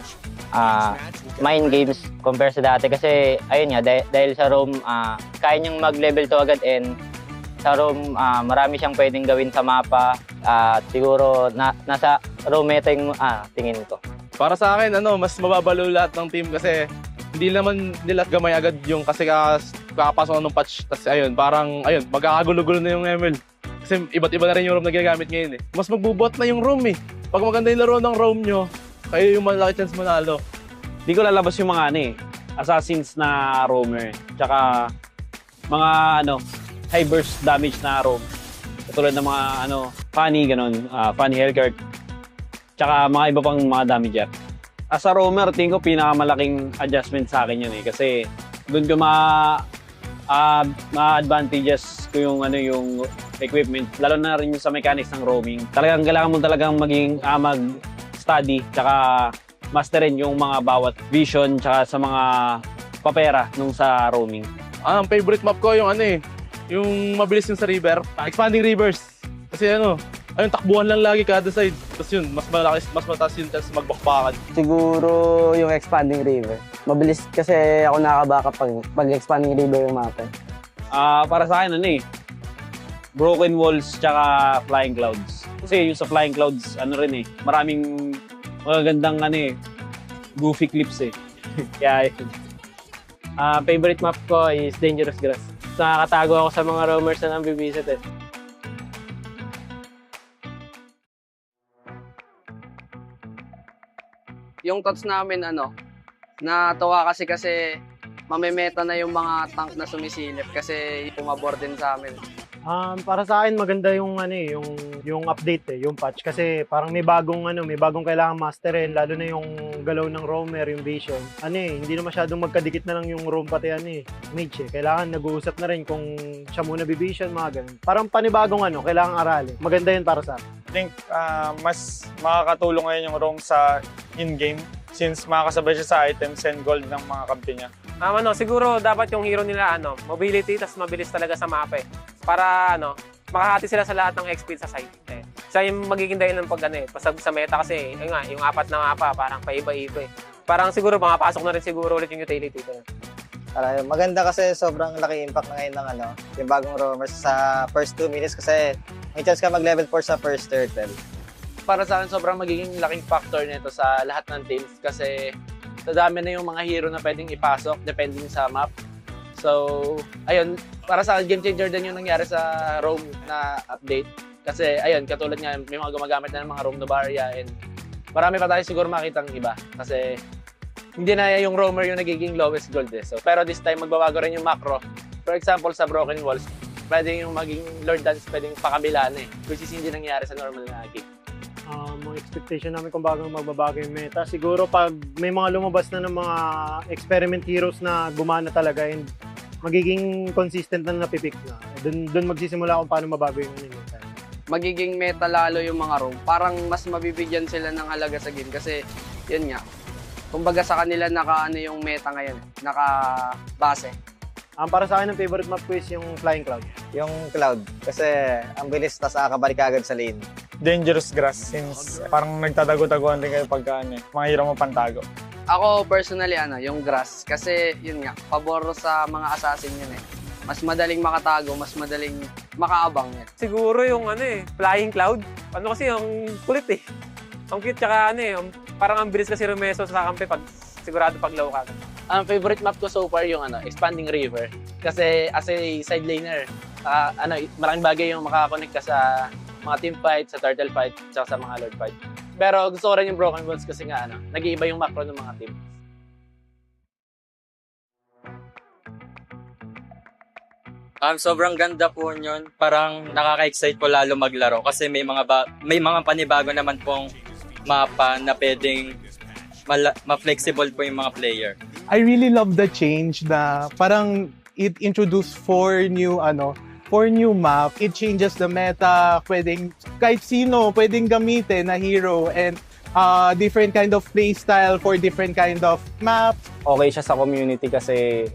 mind games compare sa dati kasi ayun nga dahil sa roam kaya niyang mag-level to agad and sa roam marami siyang pwedeng gawin sa mapa at siguro nasa roam meta yung tingin ko. Para sa akin mas mababalo lahat ng team kasi hindi naman nila gamay agad yung kasi kakapasok ng patch. Tapos magkakagulo-gulo na yung ML. Kasi iba't iba na rin yung roam na ginagamit ngayon Mas magbubot na yung roam Pag maganda yung laro ng roam nyo, kayo yung malaki chance manalo. Di ko lalabas yung mga assassins na roamer. Tsaka mga high burst damage na roam. Katulad ng mga funny, funny Hellcurt. Tsaka mga iba pang mga damager. As a roamer, tingin ko pinakamalaking adjustment sa akin yun kasi doon ko ma-advantages ko yung equipment, lalo na rin yung sa mechanics ng roaming. Kailangan mo talagang maging mag-study tsaka masterin yung mga bawat vision tsaka sa mga papera nung sa roaming. Ang favorite map ko yung yung mabilis yung sa river, expanding rivers. Kasi ayun, takbuhan lang lagi kada side. Tapos yun, mas mataas yung chance magbakbakan. Siguro yung expanding river. Mabilis kasi ako nakakabaka pag expanding river yung mapa. Para sa akin, broken walls tsaka flying clouds. Kasi yung sa flying clouds, maraming magagandang goofy clips Kaya favorite map ko is Dangerous Grass. Nakakatago ako sa mga roamers na nambibisit Yung thoughts namin natuwa kasi mamemeta na yung mga tank na sumisilip kasi pumabor din sa amin. Para sa akin maganda yung yung update yung patch kasi parang may bagong kailangan masterin lalo na yung galaw ng roamer, yung vision. Hindi na masyadong magkadikit na lang yung roam pati mage Kailangan nag-uusap na rin kung siya muna bivision, mga ganun. Parang panibagong kailangan aralin. Maganda yun para sa akin. I think mas makakatulong ngayon yung roam sa in-game since makakasabay siya sa items and gold ng mga kampi niya. Siguro dapat yung hero nila mobility tas mabilis talaga sa mapa para makahati sila sa lahat ng XP sa side. Sa yung magiging dahilan pag sa meta kasi yung apat na mapa parang paiba-iba Parang siguro makapasok na rin siguro ulit yung utility ko. Maganda kasi sobrang laki impact na ngayon ng yung bagong roamers sa first 2 minutes kasi may chance ka mag-level 4 sa first turtle. Para sa akin, sobrang magiging laking factor nito sa lahat ng teams kasi dami na yung mga hero na pwedeng ipasok depending sa map. So, ayun, para sa akin, game changer din yung nangyari sa roam na update. Kasi, ayun, katulad nga, may mga gumagamit na ng mga roam Novaria and marami pa tayo siguro makitang iba. Kasi, hindi na yung roamer yung nagiging lowest gold So, pero this time, magbabago rin yung macro. For example, sa Broken Walls, pwede yung maging Lord Dance, pwedeng pakabilaan which is hindi nangyari sa normal na game. Mga expectation namin kung bago magbabago yung meta. Siguro pag may mga lumabas na ng mga experiment heroes na gumana talaga and magiging consistent na napipick na. Doon magsisimula kung paano mabago yung meta. Magiging meta lalo yung mga roam. Parang mas mabibigyan sila ng halaga sa game kasi yun nga. Kumbaga sa kanila yung meta ngayon, naka-base. Para sa akin, ang favorite map ko is yung Flying Cloud. Yung Cloud, kasi ang bilis tas nakakabalik agad sa lane. Dangerous Grass since parang nagtatago-taguan din kayo pagka mga hero mo pantago. Ako personally yung Grass kasi yun nga, pabor sa mga assassin yun Mas madaling makatago, mas madaling makaabang yan. Siguro yung Flying Cloud. Kasi yung kulit Ang cute tsaka parang ang bilis kasi rumeso sa kampi pag sigurado pag low ka. Ang favorite map ko so far yung Expanding River. Kasi as a side laner, maraming bagay yung makakonect ka sa mga team fight, sa turtle fight, tsaka sa mga lord fight. Pero gusto ko rin yung Broken Walls kasi nga nag-iiba yung macro ng mga team. Sobrang ganda po yun. Parang nakaka-excite po lalo maglaro kasi may mga panibago naman pong mapa na pwedeng ma-flexible po yung mga player. I really love the change na parang it introduced four new map. It changes the meta. Pwedeng kahit sino pwedeng gamitin na hero and different kind of playstyle for different kind of map. Okay siya sa community kasi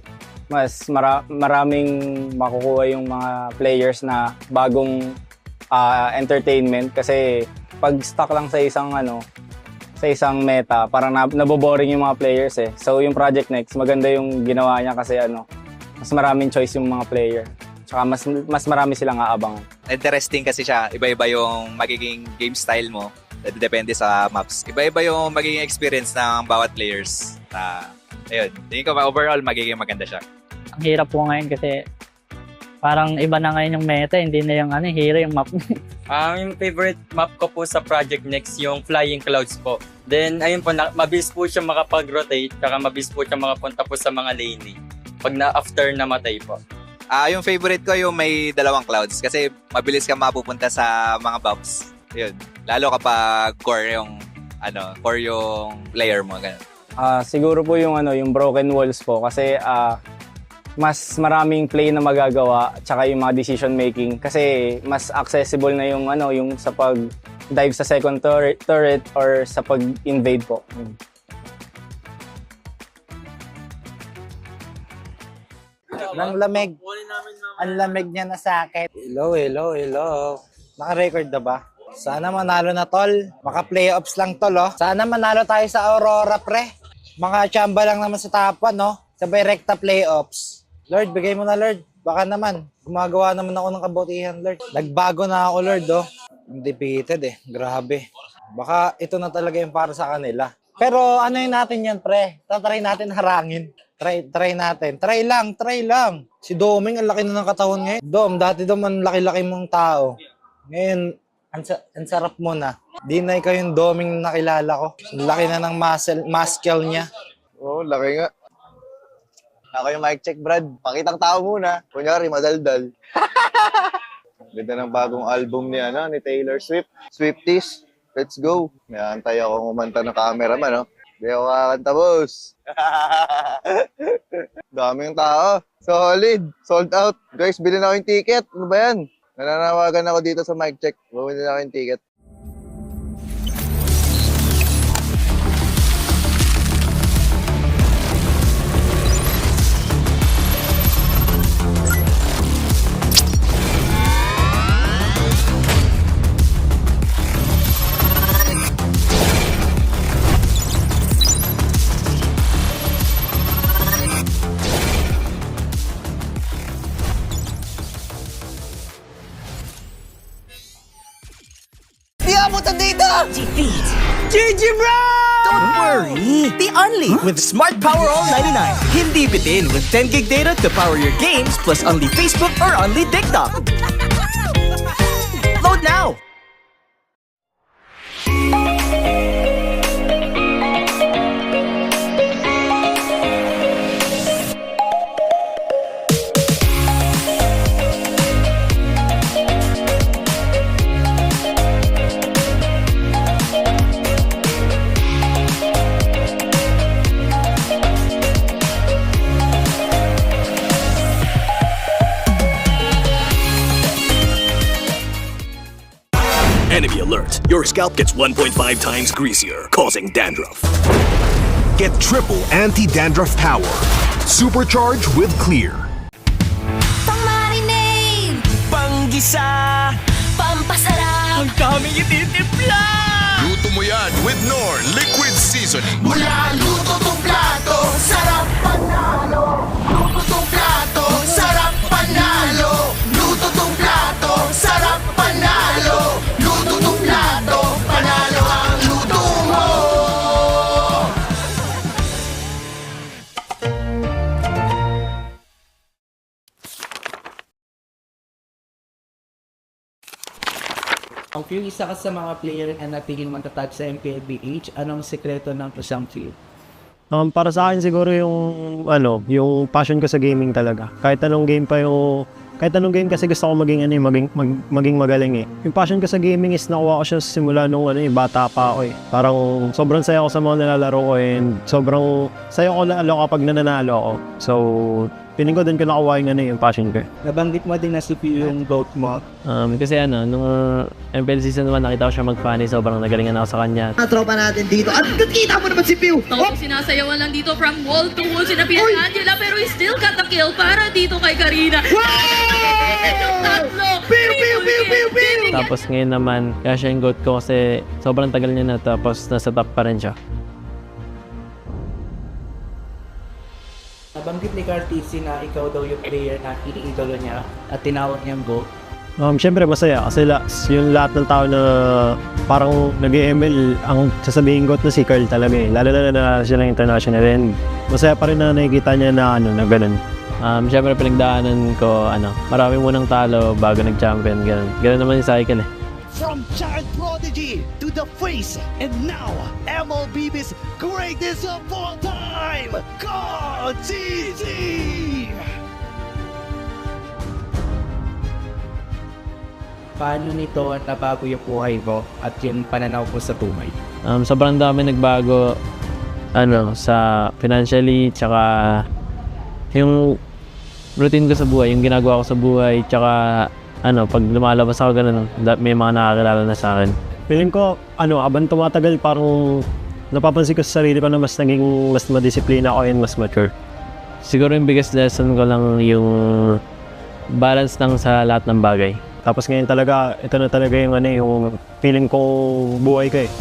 mas maraming makukuha yung mga players na bagong entertainment kasi pag stuck lang sa isang meta, parang naboboring yung mga players So yung Project Next, maganda yung ginawa niya kasi mas maraming choice yung mga player. Tsaka mas marami silang aabangan. Interesting kasi siya, iba-iba yung magiging game style mo. Depende sa maps. Iba-iba yung magiging experience ng bawat players. Ayun, tingin ko overall magiging maganda siya. Ang hirap po ngayon kasi Parang iba na ngayon yung meta, hindi na yung hero yung map. Yung favorite map ko po sa Project Next, yung Flying Clouds po. Then, ayun po, mabilis po siya makapag-rotate, kaya mabilis po siya makapunta po sa mga laning. Pag after namatay po. Yung favorite ko yung may dalawang clouds kasi mabilis ka mapupunta sa mga buffs. Yun. Lalo kapag core yung player mo. Ganun. Siguro po yung broken walls po kasi mas maraming play na magagawa tsaka yung mga decision making kasi mas accessible na yung yung sa pag dive sa second turret or sa pag-invade po. Nang lamig. Ang lamig niya na sa akin. Hello. Naka-record na ba? Sana manalo na tol. Maka-playoffs lang tol Sana manalo tayo sa Aurora pre. Mga tsamba lang naman sa top 1 Sabay rekta playoffs. Lord, bigay mo na Lord. Baka naman. Gumagawa naman ako ng kabutihan Lord. Nagbago na ako Lord Undefeated Grabe. Baka ito na talaga yung para sa kanila. Pero natin yan pre. Tatry natin harangin. Try natin. Try lang. Si Doming, ang laki na ng katawan ngayon. Dati ang laki-laki mong tao. Ngayon, ang sarap mo na. Di na ikaw yung Doming na nakilala ko. Laki na ng muscle niya. Laki nga. Ako yung mic check, Brad. Pakitang tao muna. Kunyari, madaldal. Ganda ng bagong album ni Taylor Swift. Swifties, let's go. May antay ako kumanta ng cameraman, Hindi ako kakanta, boss. Daming tao. Solid. Sold out. Guys, bilhin ako yung ticket. Ano ba yan? Nananawagan ako dito sa mic check. Bumili ako yung ticket. Defeat GG Bro! Don't worry! The Unli with Smart Power All 99. Hindi bitin with 10 gig data to power your games plus Unli Facebook or Unli TikTok. Load now! Enemy alert. Your scalp gets 1.5 times greasier, causing dandruff. Get triple anti-dandruff power. Supercharged with Clear. Pang-marinade! Panggisa! Pampasarap! Ang daming ititimpla! Luto mo yan with Knorr Liquid Seasoning. Mula luto tong plato, sarap panalo! Luto tong plato, sarap panalo! Luto tong plato, sarap panalo! Luto tong plato, panalo ang luto mo! Ang few isa ka sa mga player na natigil matatag sa MPL PH, anong sekreto ng isang field? Para sa akin siguro yung passion ko sa gaming talaga. Kahit anong game kasi gusto ko maging magaling Yung passion ko sa gaming is nakuha ko siya simula nung bata pa ako Parang sobrang saya ko sa mga nilalaro ko and sobrang saya ko lalo kapag nananalo ako. So, piling ko din ko nakuha yung passion ko. Nabanggit mo din na si Pio yung goat mo. Kasi nung MPL Season 1 nakita ko siya mag-funny, sobrang nagalingan ako sa kanya. Tropa natin dito. At kita mo naman si Pio! Sinasayawan lang dito from wall to wall. Sinabihan ni Angela pero he still got the kill para dito kay Karina. Tapos ngayon naman, kaya siya yung goat ko kasi sobrang tagal niya na tapos nasa top pa rin siya. Nabanggit ni Cartesi na ikaw daw yung player na iniidolo niya at tinawag niyang GOAT. Siyempre masaya kasi yung lahat ng tao na parang nag-ML, ang sasabihin ko na si Carl talaga eh. Lalo na siya ng international and masaya pa rin na nakikita niya na na ganun. Siyempre pinagdaanan ko, marami munang talo bago nag-champion, ganun. Ganun naman yung cycle eh. From child prodigy to the face, and now MLB's greatest of all time, God TZ! Paano nito nabago yung buhay mo at yung pananaw mo sa buhay? Sobrang dami nagbago sa financially, tsaka yung routine ko sa buhay, yung ginagawa ko sa buhay, tsaka pag lumalabas ako ganun, may mga nakakilala na sa akin. Feeling ko, habang tumatagal, parang napapansin ko sa sarili ko na mas madisiplina ako and mas mature. Siguro yung biggest lesson ko lang yung balance lang sa lahat ng bagay. Tapos ngayon talaga, ito na talaga yung yung feeling ko buhay ko eh.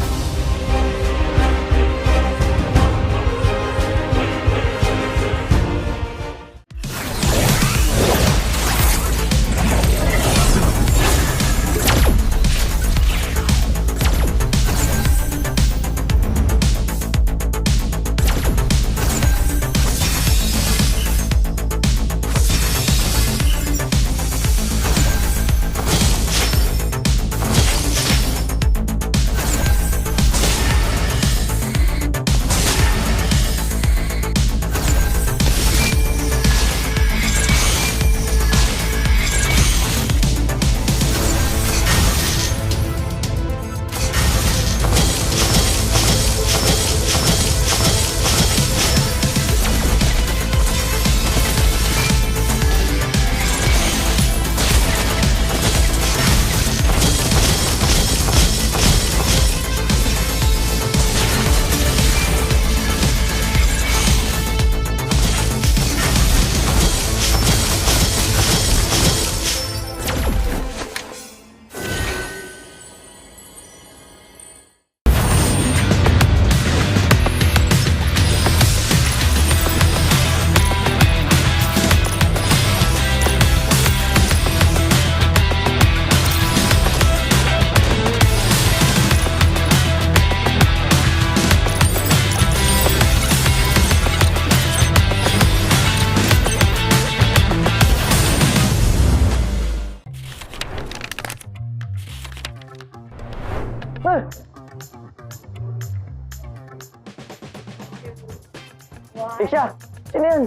Siya! Sino yun?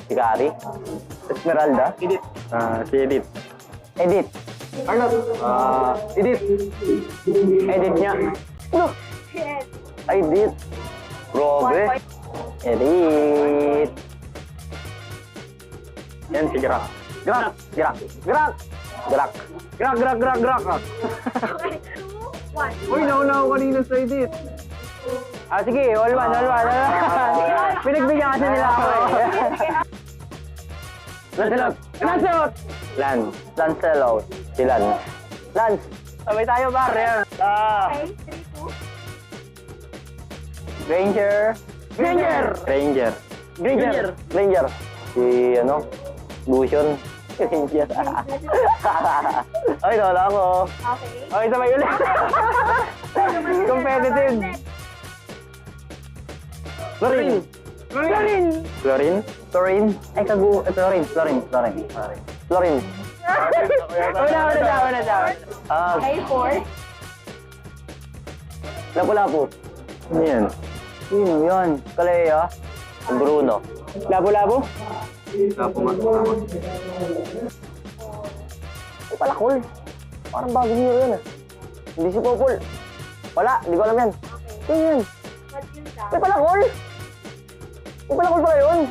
Si Gary? Esmeralda? Edith. Si Edith. Edith. Arnold. Edith. Edith niya. Ano? Edith. Grabe. Edith. Yan si Grak. Grak! Grak! Grak! Grak! Grak! Grak! Grak! Grak! Uy, nauna ako kanina sa Edith. Sige, all one. Pinagbigyan kasi nila ako eh. Lancelot! Lancelot! Lancelot. Si Lance. Lance! Sabay tayo, pare. Granger. Si, Lucian. Granger. Ay, wala ako. Okay, sabay ulit. Competitive. Florin. Ay, Florin. Una. Airport. Lapu-lapu. Ano yan? Sino yan? Kalea. Bruno. Lapu-lapu? Lapu. Ay, palakol. Parang bagong hero yan ah. Hindi si Popol. Wala, hindi ko alam yan. Sino yan? Ay, palakol. Ay, palakol pala yun.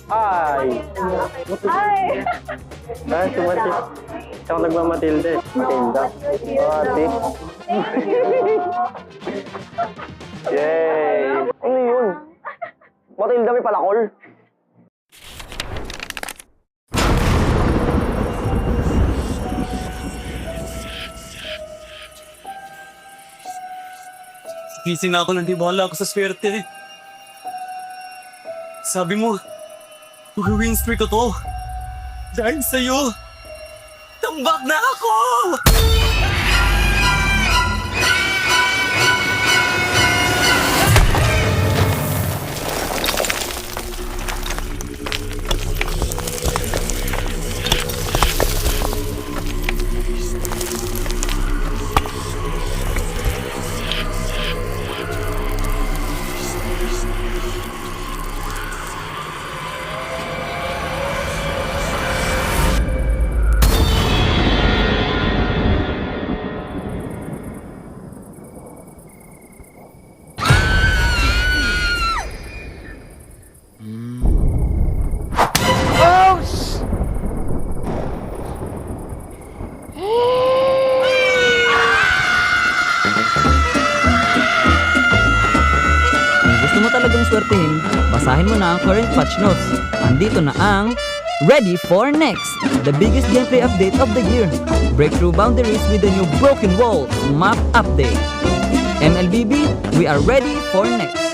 Ay. Si Matilde. Siyang nagmamatilde. Matilda. Ate. Yay! Ano yun? Matilda may palakol. Gising na ako nang di bahala ako sa swerte. Sabi mo, mag-win streak ko to. Dahil sa'yo. Tama Comeback na ako! Gusto mo talagang swertehin, basahin mo na ang current patch notes. Andito na ang Ready for Next, the biggest gameplay update of the year. Break through boundaries with the new Broken Walls map update. MLBB, we are ready for next.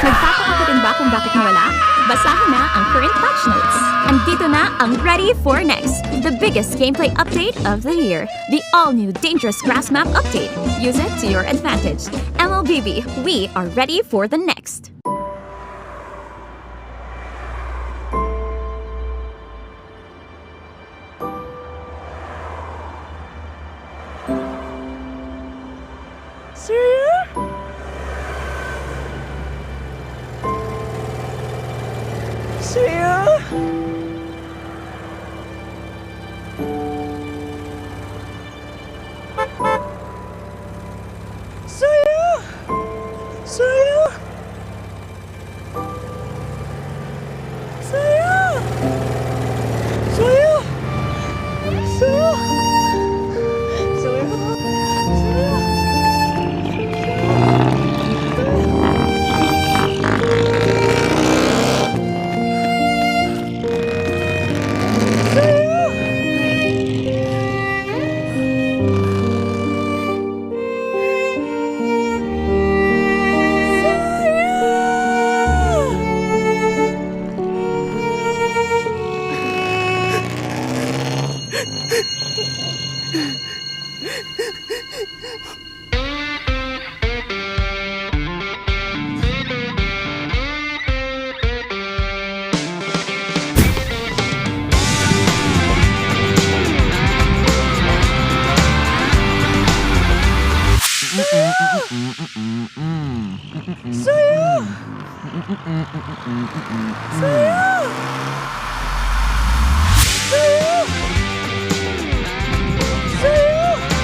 Nagtataka ka rin ba kung bakit nawala? Basahin na ang current patch notes. Andito na ang Ready for Next, the biggest gameplay update of the year. The all-new Dangerous Grass Map update. Use it to your advantage. MLBB, we are ready for the next.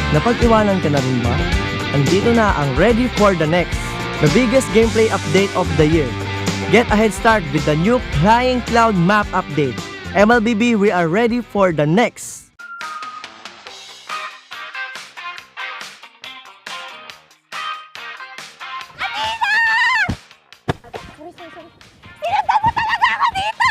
Napag-iwanan ka na rin ba? Andito na ang Ready for the Next, the biggest gameplay update of the year. Get a head start with the new Flying Cloud map update. MLBB, we are ready for the next. Sinundan mo talaga ako dito!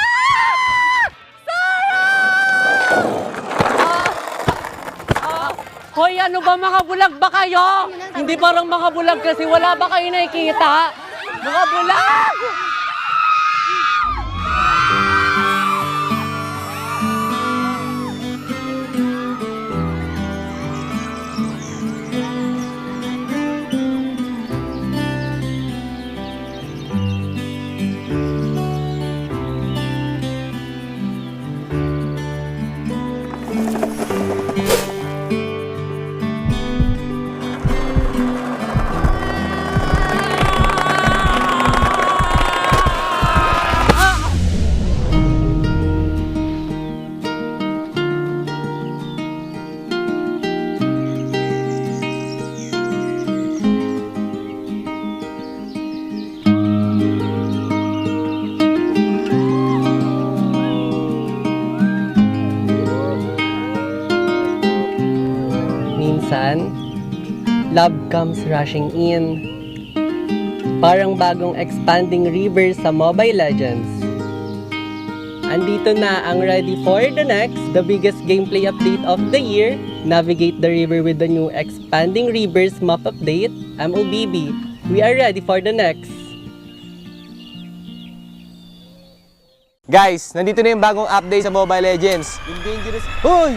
Hoy, ano ba mga bulag ba kayo? Hindi parang mga bulag kasi wala ba kayo nakikita? Mga bulag! Minsan, love comes rushing in. Parang bagong expanding river sa Mobile Legends. Andito na ang ready for the next, the biggest gameplay update of the year. Navigate the river with the new expanding rivers map update, MOBB. We are ready for the next. Guys, nandito na yung bagong update sa Mobile Legends. Yung dangerous... Hoy!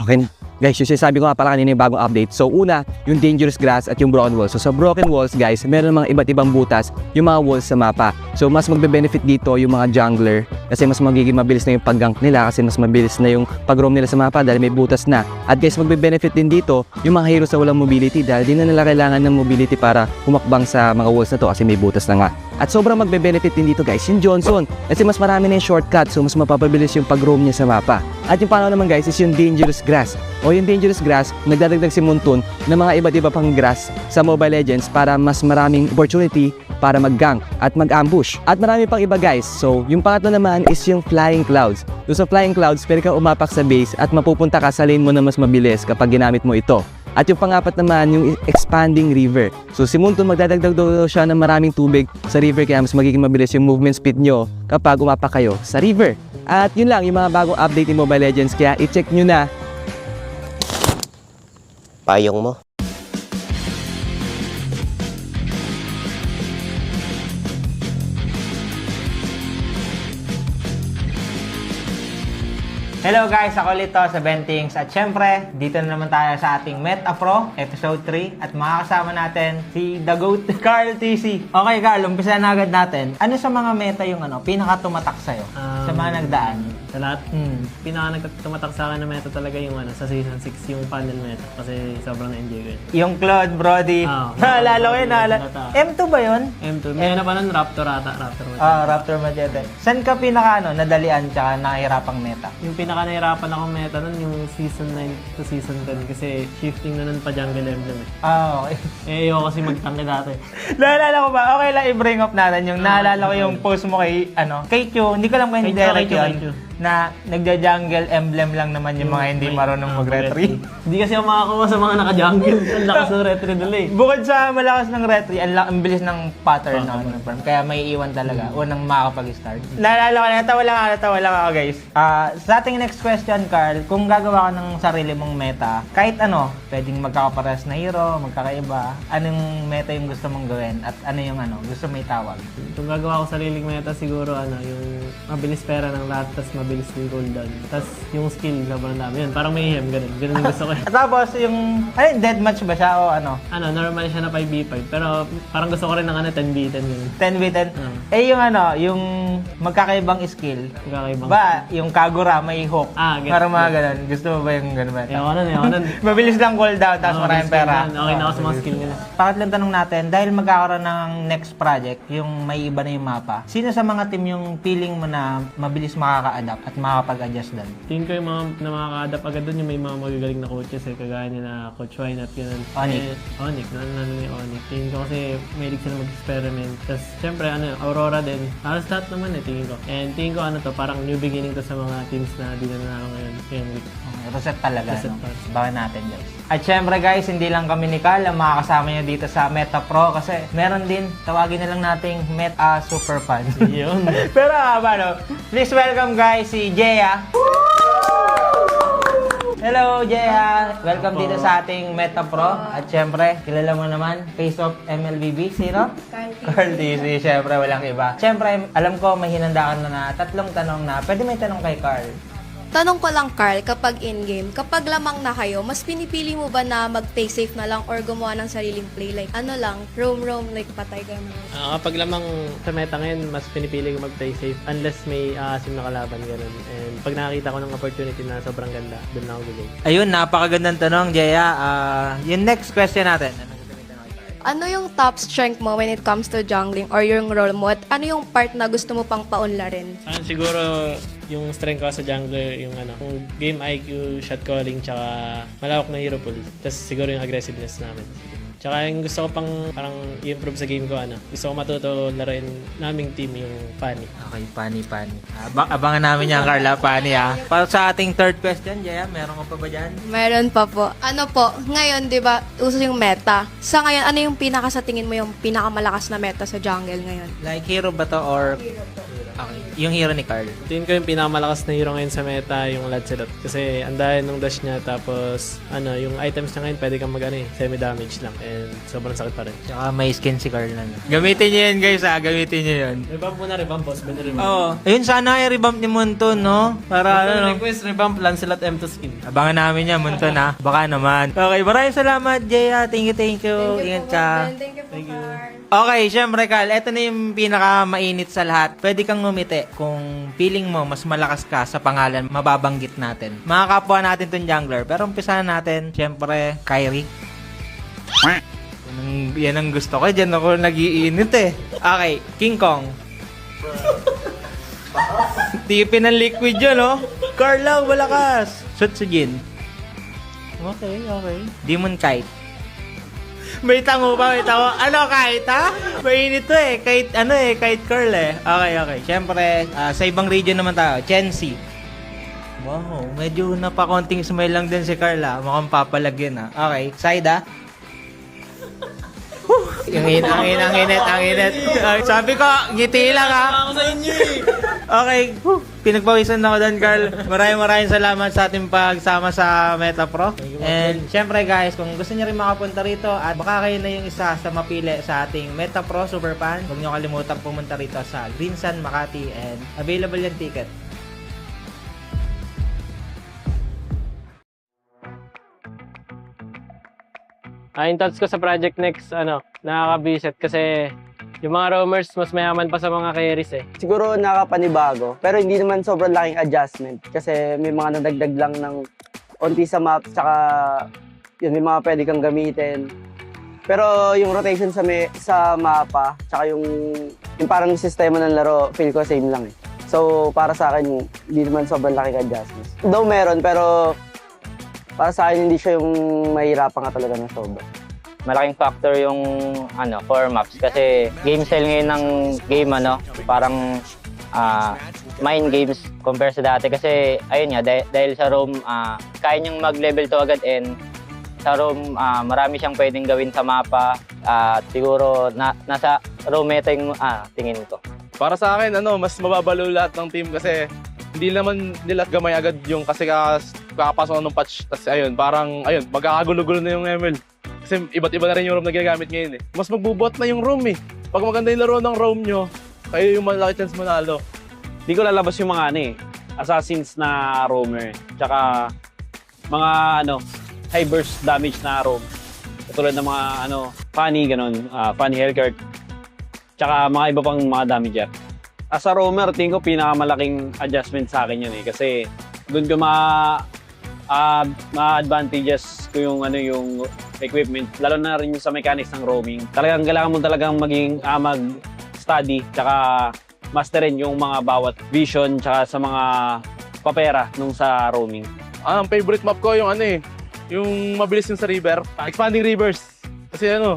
Okay, guys, yung sinasabi ko nga pala kanina yung bagong update. So una, yung dangerous grass at yung broken walls. So sa broken walls, guys, meron mga iba't ibang butas yung mga walls sa mapa. So mas magbe-benefit dito yung mga jungler kasi mas magiging mabilis na yung pag-gank nila kasi mas mabilis na yung pag-roam nila sa mapa dahil may butas na. At guys, magbe-benefit din dito yung mga heroes sa walang mobility dahil di na nila kailangan ng mobility para humakbang sa mga walls na to kasi may butas na nga. At sobrang magbe-benefit din dito, guys, yung Johnson kasi mas marami na yung shortcut so mas mapapabilis yung pag-roam niya sa mapa. At yung pangalawa naman, guys, is yung dangerous grass. O yung dangerous grass, nagdadagdag si Muntun ng mga iba't iba pang grass sa Mobile Legends para mas maraming opportunity para mag-gank at mag-ambush. At marami pang iba, guys. So, yung pangatlo naman is yung flying clouds. So, sa flying clouds, pwede kang umapak sa base at mapupunta ka sa lane mo na mas mabilis kapag ginamit mo ito. At yung pangapat naman, yung expanding river. So, si Muntun magdadagdag daw siya ng maraming tubig sa river kaya mas magiging mabilis yung movement speed nyo kapag umapak kayo sa river. At yun lang, yung mga bagong update ni Mobile Legends kaya i-check nyo na. Payong mo. Hello guys, ako ulit to sa Bentings at syempre, dito na naman tayo sa ating Meta Pro Episode 3 at makakasama natin si The GOAT, Carl TC. Okay Carl, umpisa na agad natin. Ano sa mga meta yung pinaka-tumatak sa'yo sa mga nagdaan? Sa lahat, pinaka-nagtumatak sa akin na meta talaga yung sa Season 6, yung panel meta kasi sobrang na-enjoy ko yun. Yung Claude, Brody. Naalala ko yun, M2 ba yun? M2. May na pa nun, Raptor ata. Raptor Machete. Saan ka nadalian tsaka nakahirapang meta? Yung nahirapan akong meta nun yung Season 9 to Season 10 kasi shifting na nun pa jungle emblem eh. Okay. Ayoko kasi magtangke dati. Naalala ko ba? Okay lang i-bring up natin yung naalala ko yung post mo kay Q. Hindi ko lang kung direct yun. Na nagja-jungle emblem lang naman yung mga hindi marunong mag-retry. Hindi kasi ako makakuha sa mga naka-jungle. Ang lakas ng retry nila eh. Bukod sa malakas ng retry, ang bilis ng pattern ng farm. Kaya may iwan talaga. Unang makakapag-start. Naalala ko na, natawa lang ako guys. Sa ating next question, Carl, kung gagawa ka ng sarili mong meta, kahit pwedeng magkakapares na hero, magkakaiba, anong meta yung gusto mong gawin? At ano yung gusto mo itawag? Kung gagawa ko sariling meta, siguro yung mabilis pera ng lahat, tas mabilis yung cooldown. Tapos yung skill, sobrang dami yun. Parang mayhem, ganun. Ganun yung gusto ko. Tapos yung, deathmatch ba siya o ano? Normal siya na 5v5. Pero parang gusto ko rin ng 10v10 ganun. 10v10? Yung magkakaibang skill. Magkakaibang ba, yung Kagura, may hook. Ganun. Parang mga ganun. Gusto mo ba yung ganun ba? Ayoko nun. Mabilis lang cooldown, tapos maraming pera. Okay na ako sa mga skill nila. Pangatlong tanong natin, dahil magkakaroon ng next project, yung may iba na yung mapa, sino sa mga team yung feeling mo na mabilis makaka-adapt at makakapag-adjust doon? Tingin ko yung mga na makaka-adapt agad doon yung may mga magagaling na coaches kagaya nila Coach Wine at ganun. ONIC. ONIC, yung ONIC. Tingin ko kasi mahilig sila mag-experiment. Tapos syempre Aurora din. Halos lahat naman tingin ko. And tingin ko parang new beginning to sa mga teams na di na nanalo ngayong week. Reset talaga. Reset no? Baka natin guys. At syempre guys, hindi lang kami ni Carl ang makakasama nyo dito sa Meta Pro kasi meron din, tawagin na lang nating Meta Super Fan. Yun. Pero please welcome guys si Jeya. Hello Jeya! Welcome dito sa ating Meta Pro. At syempre, kilala mo naman, Face of MLBB. Sino? Carl DC. Syempre, walang iba. Syempre, alam ko may hinandaan na 3 tanong na. Pwede may tanong kay Carl. Tanong ko lang, Carl, kapag in-game, kapag lamang na kayo, mas pinipili mo ba na mag-play safe na lang or gumawa ng sariling play? Like, roam, like patay gano'n? Kapag lamang sa meta ngayon, mas pinipili ko mag-play safe unless may aasim na kalaban gano'n. And pag nakakita ko ng opportunity na sobrang ganda, doon na ako gagawin. Ayun, napakagandang tanong, Jeya. Yung next question natin. Ano yung top strength mo when it comes to jungling or yung role mo? At ano yung part na gusto mo pang paunlarin? Siguro yung strength ko sa jungler, yung game IQ, shot calling, tsaka malawak na hero pool. Tapos siguro yung aggressiveness namin. Tsaka yung gusto ko pang parang i-improve sa game ko, gusto ko matuto laruin naming team yung Pani. Okay, Pani. Abangan namin yan, Carla, Pani Para sa ating third question, Jaya, meron ka pa ba dyan? Meron pa po. Ngayon, di ba, uso yung meta. Sa ngayon, ano yung sa tingin mo yung pinakamalakas na meta sa jungle ngayon? Like hero ba to or... Okay, yung hero ni Carl. Tingin ko yung pinakamalakas na hero ngayon sa meta, yung Lancelot. Kasi andahin nung dash niya, tapos yung items niya ngayon, pwede kang semi-damage lang. And sobrang sakit pa rin. Tsaka may skin si Carl na. Gamitin niyo yun guys gamitin niyo yun. Revamp muna, boss. Oo. Ayun, sana i-revamp ni Munto, no? Para request, revamp Lancelot M2 skin. Abangan namin yan, Munto na. Baka naman. Okay, maraming salamat, Jeya. Thank you. Ingat ka. Thank you. Okay, syempre Carl, ito na yung pinaka-mainit sa lahat. Pwede kang ngumiti kung feeling mo mas malakas ka sa pangalan mababanggit natin. Mga kapwa natin tong jungler. Pero umpisahan natin, syempre, Kyrie. Yan ang gusto ko. Diyan ako nag-iinit Okay, King Kong. Tipin ng liquid yun, no? Carl lang, malakas. Sutsujin. Okay. Demon Kite. May tango pa. Ano kahit Mainit to Kahit kahit Curl Okay. Siyempre, sa ibang region naman tayo. Chensi. Wow, medyo napakonting smile lang din si Carla. Mukhang papalagyan Okay, Saida. Ang init. Sabi ko, ngiti lang Ako sa inyo Okay, pinagpawisan ako doon, Carl. Maraming salamat sa ating pagsama sa Meta Pro. And syempre guys, kung gusto niyo rin makapunta rito at baka kayo na yung isa sa mapili sa ating Meta Pro Super Fan, huwag niyo kalimutan pumunta rito sa Greensun, Makati, and available yung ticket. Yung thoughts ko sa Project Next, nakaka-visit kasi yung mga roamers mas mayaman pa sa mga carries Siguro nakapanibago, pero hindi naman sobrang laking adjustment kasi may mga nadagdag lang ng onti sa map, tsaka yun, may mga pwede kang gamitin. Pero yung rotation sa mapa, tsaka yung parang sistema ng laro, feel ko same lang So para sa akin, hindi naman sobrang laking adjustment. Though meron, pero para sa akin, hindi siya yung mahirapan ka talaga na sobra. Malaking factor yung core maps kasi game style ngayon ng game parang mind games compare sa dati kasi ayun nga dahil sa roam kaya niyang mag-level to agad and sa roam marami siyang pwedeng gawin sa mapa at siguro nasa roam meta yung tingin ko. Para sa akin mas mababalo lahat ng team kasi hindi naman nila gamay agad yung kasi kakapasok ng patch tapos magkakagulo-gulo na yung ML. Kasi iba't iba na rin yung roam na ginagamit ngayon Mas magbubot na yung roam Pag maganda yung laro ng roam nyo, kayo yung malaki chance manalo. Hindi ko lalabas yung mga assassins na roamer. Tsaka mga high burst damage na roam. Katulad ng mga funny ganun, funny Hellcurt. Tsaka mga iba pang mga damager. As a roamer, tingin ko pinakamalaking adjustment sa akin yun kasi doon ko ma-advantages ko yung equipment, lalo na rin yung sa mechanics ng roaming. Kailangan mo talagang maging mag-study tsaka masterin yung mga bawat vision tsaka sa mga papera nung sa roaming. Ang favorite map ko yung yung mabilis yung sa river, expanding rivers. Kasi ayun,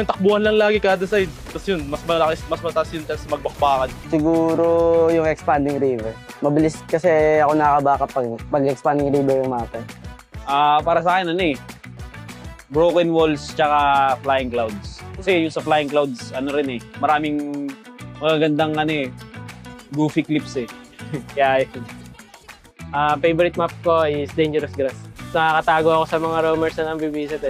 takbuhan lang lagi kada side. Tapos yun, mas mataas yung chance magbakbakan. Siguro yung expanding river. Mabilis kasi ako nakakabaka pag expanding river yung mapa. Para sa akin, broken walls tsaka flying clouds. Kasi yung sa flying clouds, maraming magagandang goofy clips Kaya favorite map ko is Dangerous Grass. Nakakatago ako sa mga roamers na nambibisit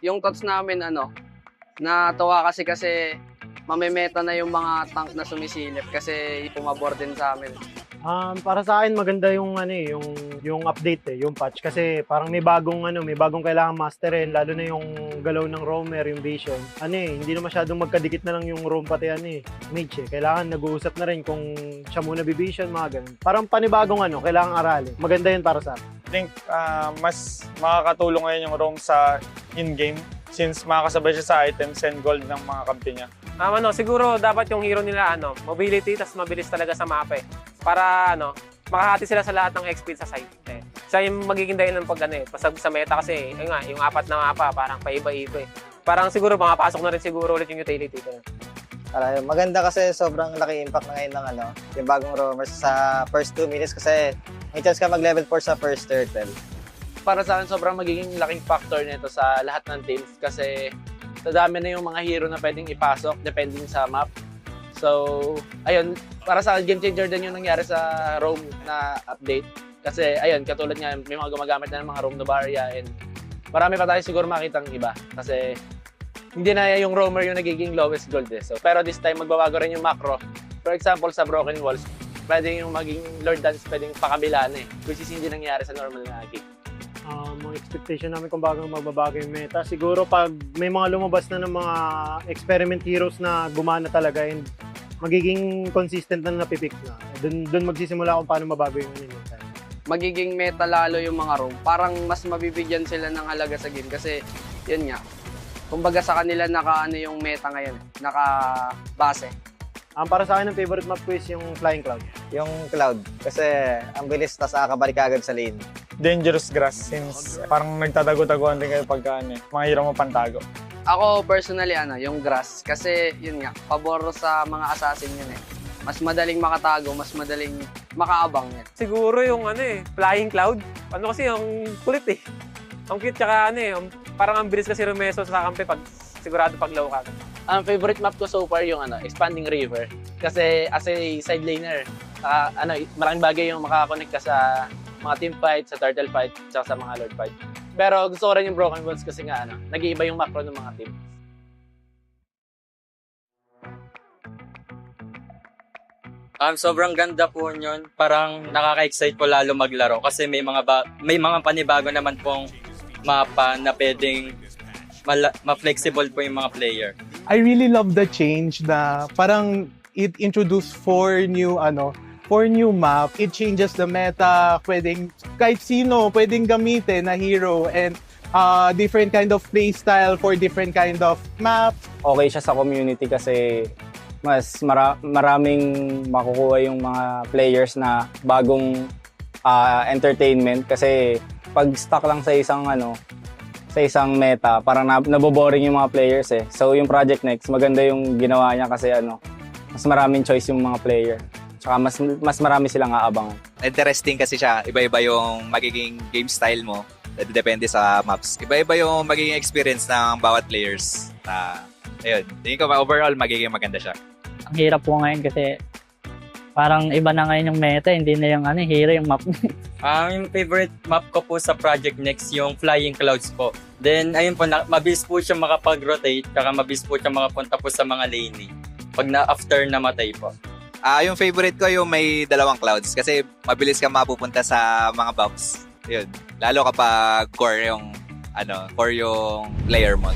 Yung thoughts namin natuwa kasi mamemeta na yung mga tank na sumisilip kasi pumabor din sa amin. Para sa akin maganda yung yung update yung patch kasi parang may bagong kailangan masterin lalo na yung galaw ng roamer, yung vision. Hindi na masyadong magkadikit na lang yung roam pati mage Kailangan nag-uusap na rin kung siya muna bivision, mga ganun. Parang panibagong kailangan aralin. Maganda yun para sa akin. I think mas makakatulong ngayon yung roam sa in-game since makakasabay siya sa items and gold ng mga kampi niya. Siguro dapat yung hero nila mobility tas mabilis talaga sa mapa para makahati sila sa lahat ng XP sa site. Sa yung magiging dahilan pag sa meta kasi yung apat na mapa parang paiba-iba Parang siguro makapasok na rin siguro ulit yung utility ko. Maganda kasi sobrang laki impact na ngayon ng yung bagong roamers sa first 2 minutes kasi may chance ka mag-level 4 sa first turtle. Para sa akin, sobrang magiging laking factor nito sa lahat ng teams kasi sa dami na yung mga hero na pwedeng ipasok depending sa map. So, ayun, para sa akin, game changer din yung nangyari sa roam na update. Kasi, ayun, katulad nga, may mga gumagamit na ng mga roam Novaria and marami pa tayo siguro makitang iba. Kasi, hindi na yung roamer yung nagiging lowest gold So, pero this time, magbabago rin yung macro. For example, sa Broken Walls, pwedeng yung maging Lord Dance, pwedeng pakabilaan which is hindi nangyari sa normal na game. Mga expectation namin kung bago magbabago yung meta. Siguro pag may mga lumabas na ng mga experiment heroes na gumana talaga and magiging consistent na napipick na. Doon magsisimula kung paano mabago yung meta. Magiging meta lalo yung mga roam. Parang mas mabibigyan sila ng halaga sa game kasi yun nga. Kumbaga sa kanila yung meta ngayon. Naka-base. Para sa akin, ang favorite map ko is yung Flying Cloud. Yung Cloud. Kasi ang bilis, tas nakakabalik agad sa lane. Dangerous Grass since parang nagtatago-taguan din kayo pagka mga hero mo pantago. Ako personally yung Grass kasi yun nga, pabor sa mga assassin yun Mas madaling makatago, mas madaling makaabang yan. Siguro yung Flying Cloud. Kasi yung kulit Ang cute tsaka parang ang bilis kasi rumeso sa kampi pag sigurado pag low ka. Ang favorite map ko so far yung Expanding River. Kasi as a side laner, maraming bagay yung makakonect ka sa mga team fight, sa turtle fight, tsaka sa mga lord fight. Pero gusto ko rin yung Broken Walls kasi nga nag-iiba yung macro ng mga team. Sobrang ganda po yun. Parang nakaka-excite po lalo maglaro kasi may mga panibago naman pong mapa na pwedeng ma-flexible po yung mga player. I really love the change na parang it introduced four new map. It changes the meta. Pwedeng kahit sino pwedeng gamitin na hero and different kind of playstyle for different kind of maps. Okay siya sa community kasi mas maraming makukuha yung mga players na bagong entertainment kasi pag stuck lang sa isang meta, parang naboboring yung mga players So yung Project Next, maganda yung ginawa niya kasi mas maraming choice yung mga player. Tsaka mas marami silang aabangan. Interesting kasi siya. Iba-iba yung magiging game style mo. Depende sa maps. Iba-iba yung magiging experience ng bawat players. Ayun, tingin ko overall magiging maganda siya. Ang hirap po ngayon kasi parang iba na ngayon yung meta, hindi na yung hero yung map. Yung favorite map ko po sa Project Next, yung Flying Clouds po. Then, ayun po, mabilis po siya makapag-rotate, kaka mabilis po siya makapunta po sa mga laning. Pag after namatay po. Yung favorite ko yung may dalawang clouds kasi mabilis ka mapupunta sa mga buffs. Yun. Lalo kapag core yung player mo.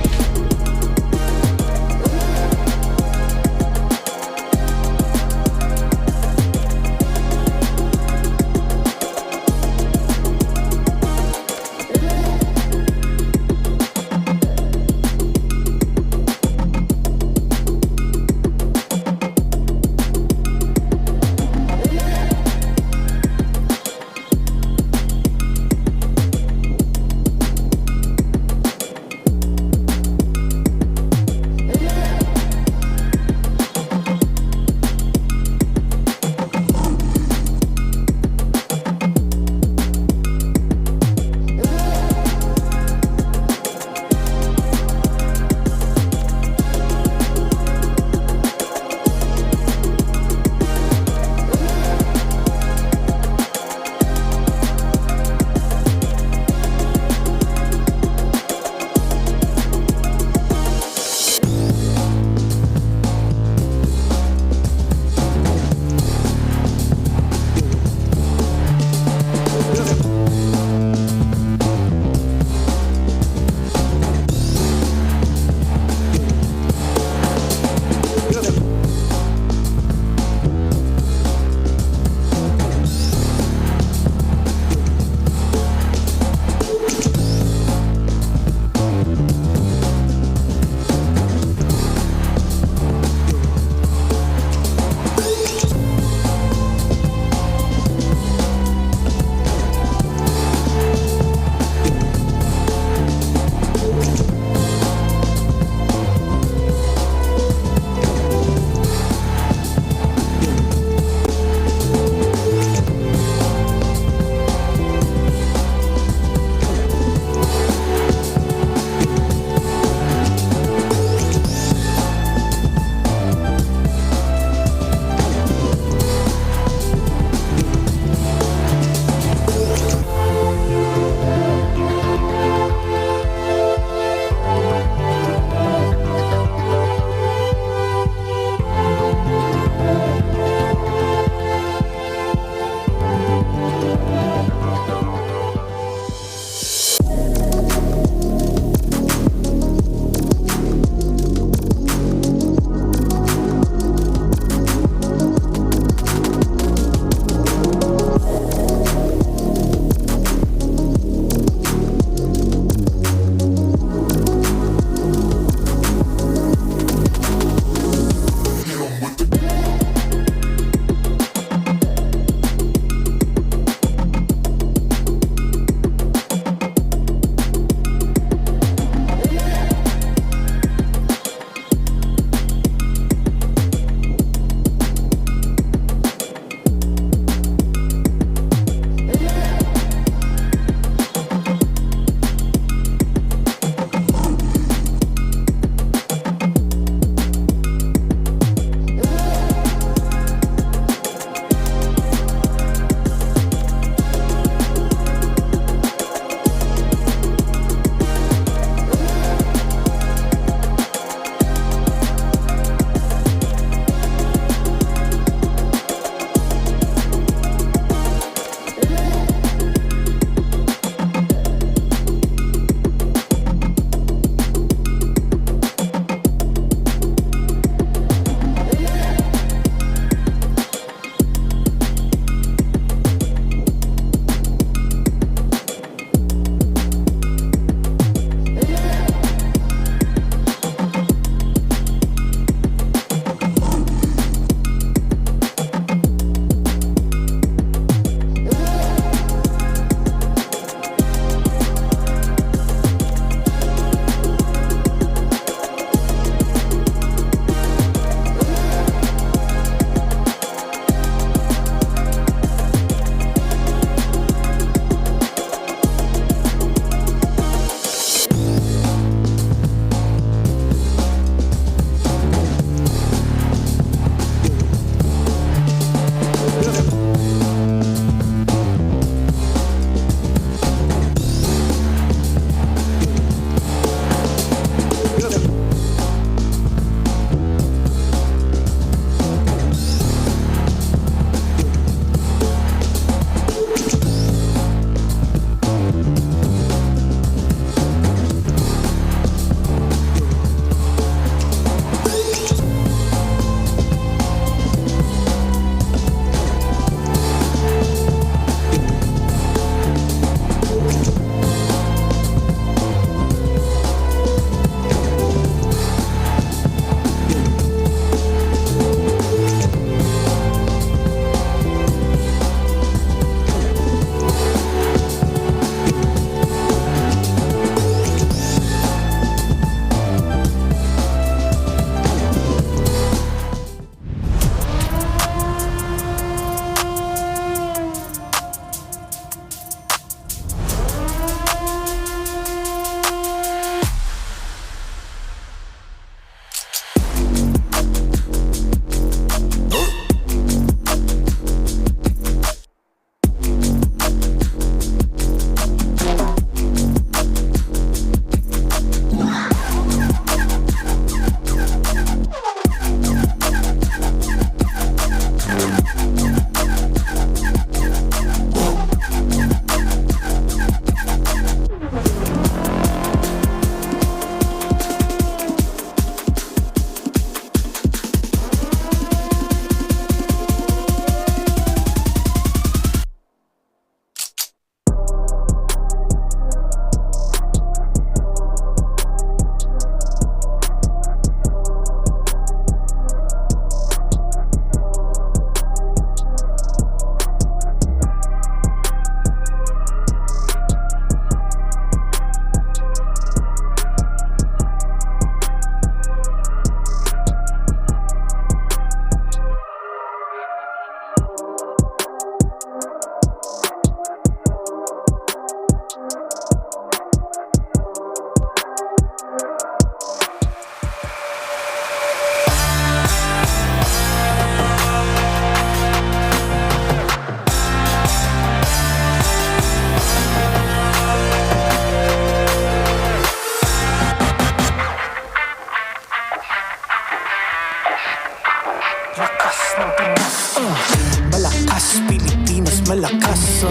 malakas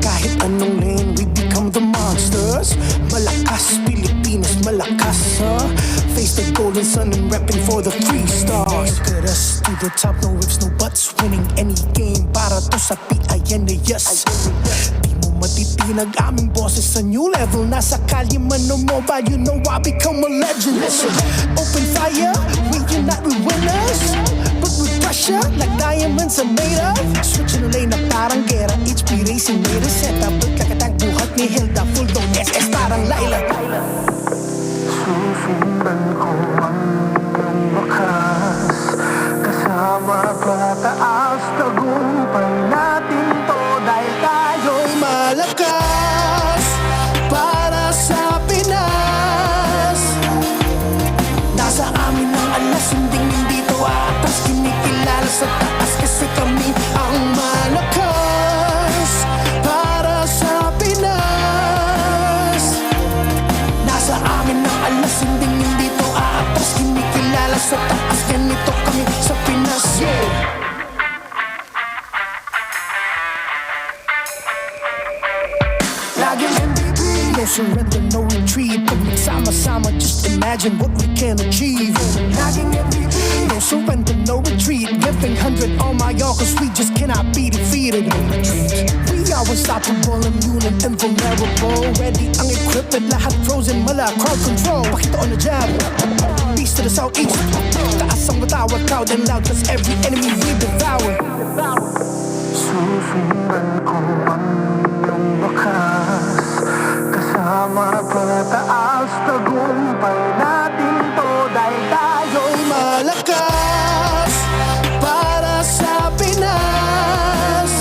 kahit anong lane, we become the monsters. Malakas, Pilipinas, malakas face the golden sun and repping for the 3 stars. Look at us, to the top, no ifs, no buts. Winning any game, para to sa PINAS. Di mo matitinag aming boses sa new level. Nasa kalye man o mobile, you know I become a legend. Listen, open fire, we unite, we winners. But with pressure, like diamonds are made of. Switching the lane na parang gera, HP racing made a setup. Kakatang buhat ni Hilda, full dome SS parang Laila. Susundan ko ang wakas, kasama pataas, tagumpay natin to dahil tayo'y malakas para sa Pinas. Nasa amin ang alas, hindi to atas, kinikilala sa taas kasi kami ang malakas para sa Pinas. Nasa amin ang alas, hindi to atas, kinikilala sa taas, ganito kami sa Pinas. Laging MVP, no surrender, no retreat. Pag nagsama-sama, just imagine what we can achieve. Laging MVP, no surrender, no retreat. Giving 100 on my all, cause we just cannot be defeated. We are unstoppable, immune and invulnerable. Ready ang equipment, lahat frozen, mala, crowd control. Pakita on the jab, east to the southeast. Taas ang matawa, crowd and loud, cause every enemy we devour. Susundan ko ang iyong wakas, kasama pataas, tagumpay natin to dahil tayo'y malakas para sa Pinas.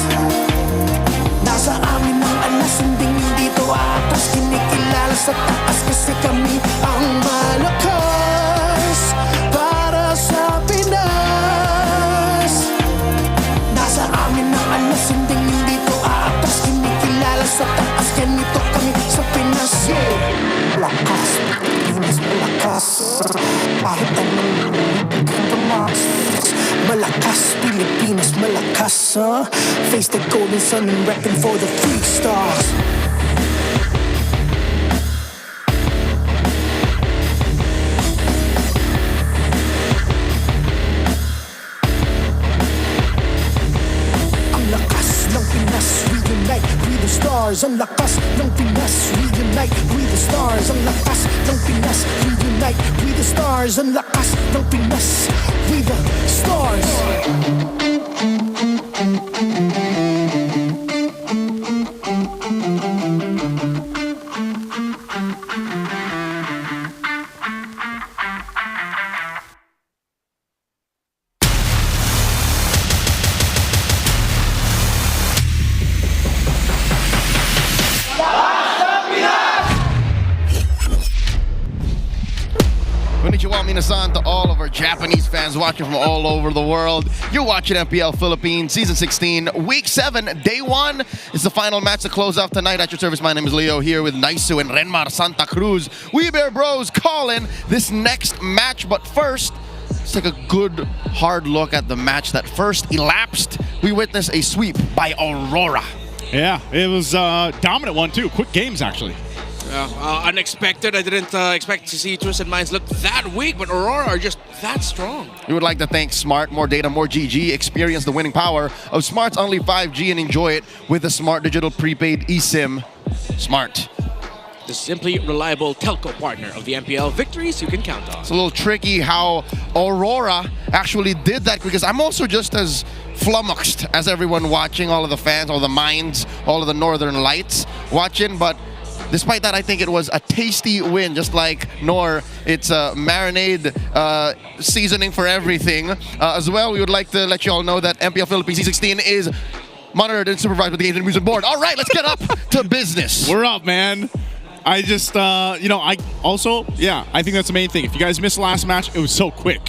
Nasa amin ang alas, hindi to atas, kinikilala sa taas kasi kami ang malakas para sa Pinas. Nasa amin ang alas, hindi to atas, kinikilala sa taas, ganito kami sa Pinas. Malakas, Pilipinas, malakas kahit anong malakas, Pilipinas, malakas face the golden sun and repping for the 3 stars. Ang lakas ng Pinas, reunite, we the stars. Ang lakas ng Pinas, reunite, we the stars. Ang lakas ng Pinas, reunite, we the stars. Ang lakas ng Pinas, we the stars. Konnichiwa minasan to all of our Japanese fans watching from all over the world. You're watching MPL Philippines Season 16, Week 7, Day 1. It's the final match to close off tonight. At your service, my name is Leo here with Naisu and Renmar Santa Cruz. We Bear Bros calling this next match. But first, let's take a good, hard look at the match that first elapsed. We witnessed a sweep by Aurora. Yeah, it was a dominant one too. Quick games, actually. Unexpected. I didn't expect to see TWIS and Minds look that weak, but Aurora are just that strong. We would like to thank Smart. More data, more GG. Experience the winning power of Smart's only 5G and enjoy it with the Smart Digital Prepaid eSIM. Smart. The simply reliable telco partner of the MPL, victories you can count on. It's a little tricky how Aurora actually did that, because I'm also just as flummoxed as everyone watching, all of the fans, all the Minds, all of the Northern Lights watching, but despite that, I think it was a tasty win, just like Nor. It's a marinade seasoning for everything. As well, we would like to let you all know that MPL Philippines Season 16 is monitored and supervised by the Asian Music Board. All right, let's get up to business. We're up, man. I just, I think that's the main thing. If you guys missed the last match, it was so quick.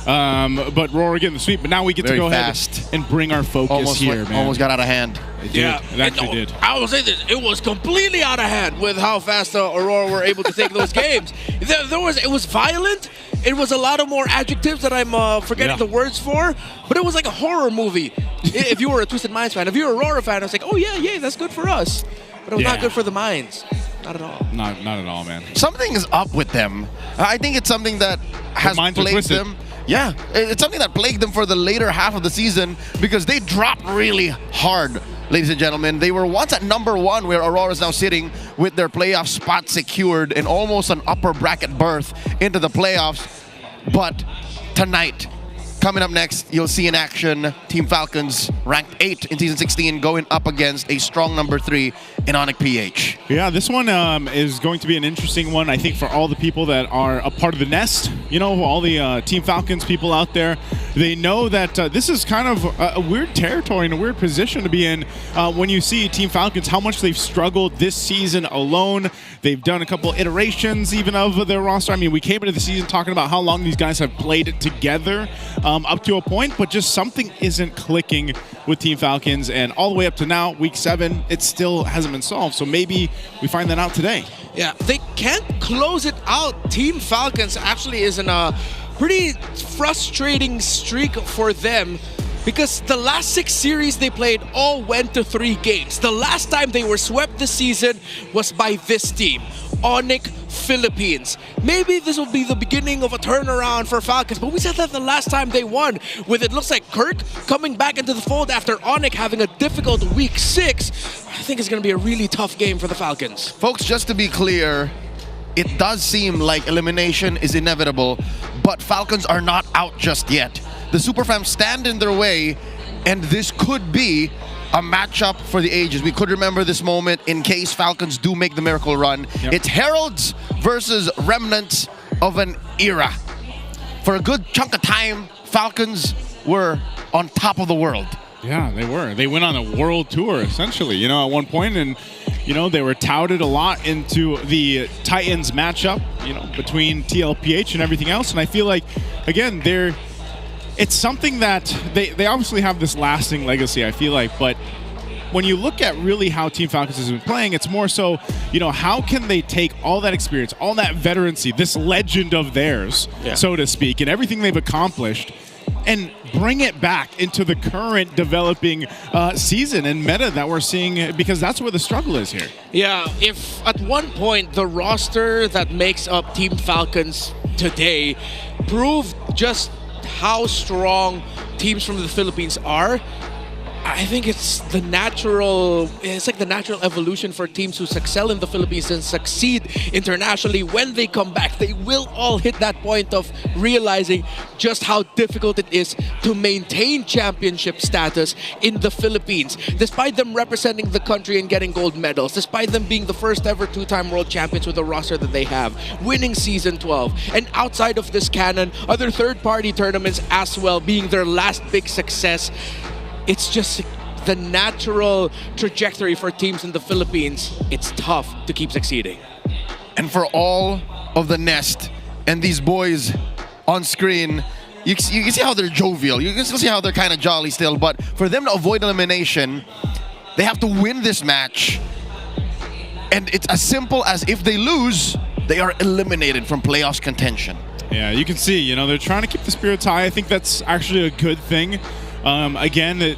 But RORA getting the sweep, but now we get to go ahead and bring our focus man. Almost got out of hand. It did. It actually did. I will say this, it was completely out of hand with how fast Aurora were able to take those games. It was violent, it was a lot of more adjectives that I'm forgetting the words for, but it was like a horror movie. If you were a Twisted Minds fan, if you were a RORA fan, I was like, oh yeah, that's good for us. But it was not good for the Minds. Not at all. Not at all, man. Something is up with them. I think it's something that has plagued them. Yeah, it's something that plagued them for the later half of the season because they dropped really hard, ladies and gentlemen. They were once at #1, where Aurora is now sitting with their playoff spot secured and almost an upper bracket berth into the playoffs. But tonight, coming up next, you'll see in action Team Falcons, ranked 8 in Season 16, going up against a strong #3 in ONIC PH. Yeah, this one is going to be an interesting one, I think, for all the people that are a part of the nest. You know, all the Team Falcons people out there, they know that this is kind of a weird territory and a weird position to be in when you see Team Falcons, how much they've struggled this season alone. They've done a couple iterations even of their roster. I mean, we came into the season talking about how long these guys have played together up to a point, but just something isn't clicking with Team Falcons. And all the way up to now, week 7, it still hasn't been solved. So maybe we find that out today. Yeah, they can't close it out. Team Falcons actually is in a pretty frustrating streak for them because the last 6 series they played all went to 3 games. The last time they were swept this season was by this team, ONIC Philippines. Maybe this will be the beginning of a turnaround for Falcons, but we said that the last time they won, with it looks like Kirk coming back into the fold after ONIC having a difficult week 6. I think it's going to be a really tough game for the Falcons. Folks, just to be clear, it does seem like elimination is inevitable, but Falcons are not out just yet. The Superfams stand in their way, and this could be a matchup for the ages. We could remember this moment in case Falcons do make the miracle run. Yep. It's Heralds versus Remnants of an era. For a good chunk of time, Falcons were on top of the world. Yeah, they were. They went on a world tour, essentially, you know, at one point, and, you know, they were touted a lot into the Titans matchup, you know, between TLPH and everything else. And I feel like, again, it's something that they obviously have this lasting legacy, I feel like, but when you look at really how Team Falcons has been playing, it's more so, you know, how can they take all that experience, all that veterancy, this legend of theirs, so to speak, and everything they've accomplished, and bring it back into the current developing season and meta that we're seeing, because that's where the struggle is here. Yeah, if at one point the roster that makes up Team Falcons today proved just how strong teams from the Philippines are, I think it's like the natural evolution for teams who excel in the Philippines and succeed internationally. When they come back, they will all hit that point of realizing just how difficult it is to maintain championship status in the Philippines. Despite them representing the country and getting gold medals, despite them being the first ever 2-time world champions with the roster that they have, winning Season 12, and outside of this canon, other third-party tournaments as well being their last big success. It's just the natural trajectory for teams in the Philippines. It's tough to keep succeeding. And for all of the nest and these boys on screen, you can see how they're jovial. You can still see how they're kind of jolly still. But for them to avoid elimination, they have to win this match. And it's as simple as if they lose, they are eliminated from playoffs contention. Yeah, you can see, you know, they're trying to keep the spirits high. I think that's actually a good thing. Again,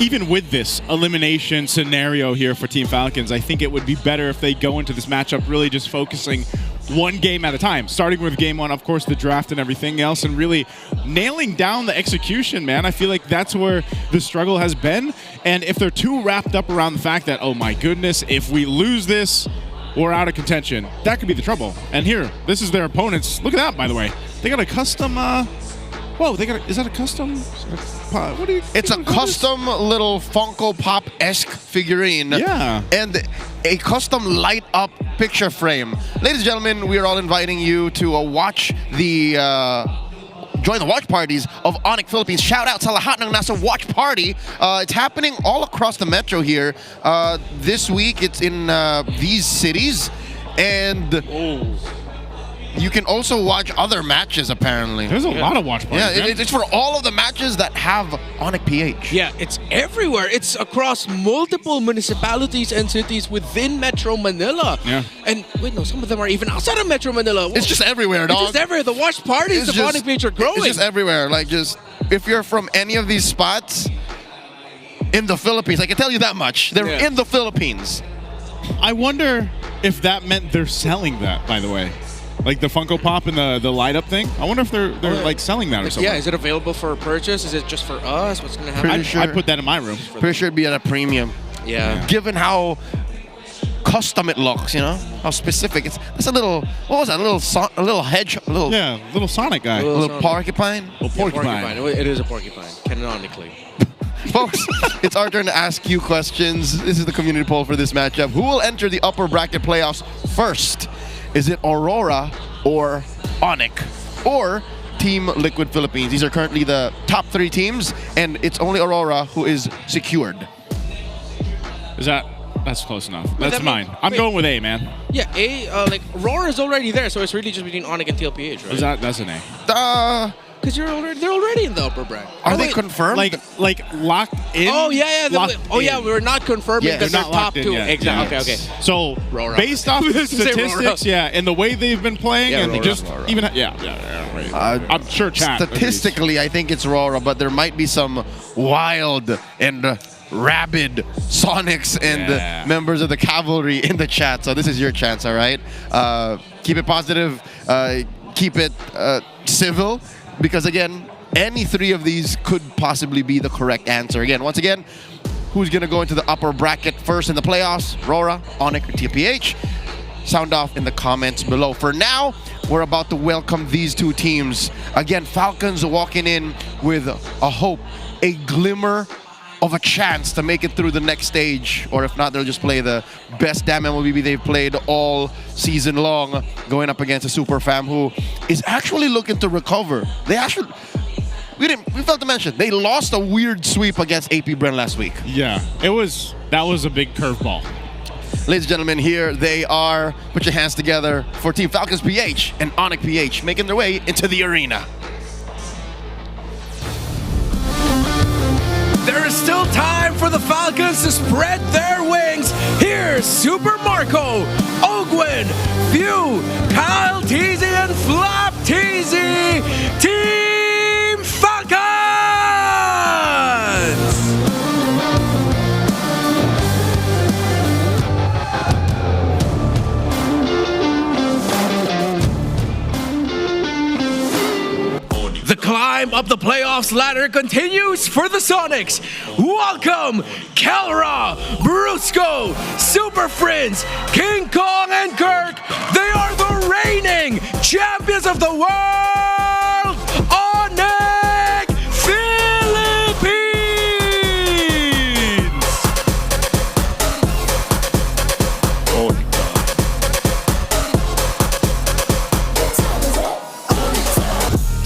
even with this elimination scenario here for Team Falcons, I think it would be better if they go into this matchup really just focusing one game at a time, starting with game 1, of course, the draft and everything else, and really nailing down the execution, man. I feel like that's where the struggle has been. And if they're too wrapped up around the fact that, oh my goodness, if we lose this, we're out of contention, that could be the trouble. And here, this is their opponents. Look at that, by the way. They got a custom... Whoa, is that a custom? What do you? It's a custom little Funko Pop-esque figurine. Yeah. And a custom light-up picture frame. Ladies and gentlemen, we are all inviting you to watch the... join the watch parties of ONIC Philippines. Shout out sa lahat ng nasa watch party. It's happening all across the metro here. This week, it's in these cities. And... you can also watch other matches, apparently. There's a lot of watch parties. Yeah, it's for all of the matches that have ONIC PH. Yeah, it's everywhere. It's across multiple municipalities and cities within Metro Manila. Yeah. And wait, no, some of them are even outside of Metro Manila. It's just everywhere, dog. It's just everywhere. The watch parties of ONIC PH are growing. It's just everywhere. Like, just if you're from any of these spots in the Philippines, I can tell you that much. They're in the Philippines. I wonder if that meant they're selling that, by the way. Like the Funko Pop and the light up thing. I wonder if they're like selling that or something. Yeah, is it available for purchase? Is it just for us? What's going to happen? I'd put that in my room. Pretty sure it'd be at a premium. Yeah. Given how custom it looks, you know, how specific. It's a little. What was that? A little hedge. A little. Yeah, little Sonic guy. A little porcupine. Little porcupine. It is a porcupine, canonically. Folks, it's our turn to ask you questions. This is the community poll for this matchup. Who will enter the upper bracket playoffs first? Is it Aurora or ONIC or Team Liquid Philippines? These are currently the top 3 teams, and it's only Aurora who is secured. That's close enough. That's mine. I'm going with A, man. Yeah, A. Like RORA is already there, so it's really just between ONIC and TLPH, right? That's an A. Because they're already in the upper bracket. Are they confirmed? Like locked in? Oh yeah. We're not confirming that they're top 2. Exactly. Okay. So RORA. based off the statistics, and the way they've been playing, and RORA. just even right. I'm sure chat statistically, I think it's RORA, but there might be some wild and rabid Sonics and members of the cavalry in the chat. So this is your chance, all right? Keep it positive. Keep it civil. Because again, any 3 of these could possibly be the correct answer. Once again, who's going to go into the upper bracket first in the playoffs? RORA, ONIC, or TPH? Sound off in the comments below. For now, we're about to welcome these 2 teams. Again, Falcons walking in with a hope, a glimmer of a chance to make it through the next stage. Or if not, they'll just play the best damn MLBB they've played all season long, going up against a super fam who is actually looking to recover. We failed to mention, they lost a weird sweep against AP Bren last week. Yeah, that was a big curveball. Ladies and gentlemen, here they are. Put your hands together for Team Falcons PH and ONIC PH making their way into the arena. There is still time for the Falcons to spread their wings. Here's Super Marco, Ogwin, Few, Kyle Teasy, and Flap Teasy. Team Falcons! The climb up the playoffs ladder continues for the Sonics. Welcome, Kelra, Brusco, Super Friends, King Kong, and Kirk. They are the reigning champions of the world, ONIC Philippines!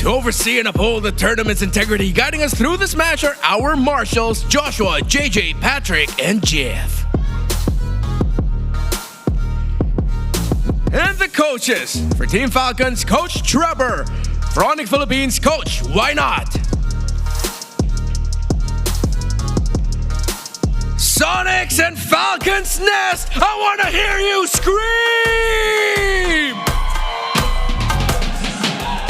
To oversee and uphold the tournament's integrity, guiding us through this match are our marshals, Joshua, JJ, Patrick, and Jeff. And the coaches. For Team Falcons, Coach Trevor. For ONIC Philippines, Coach Why Not? Sonics and Falcons Nest, I want to hear you scream!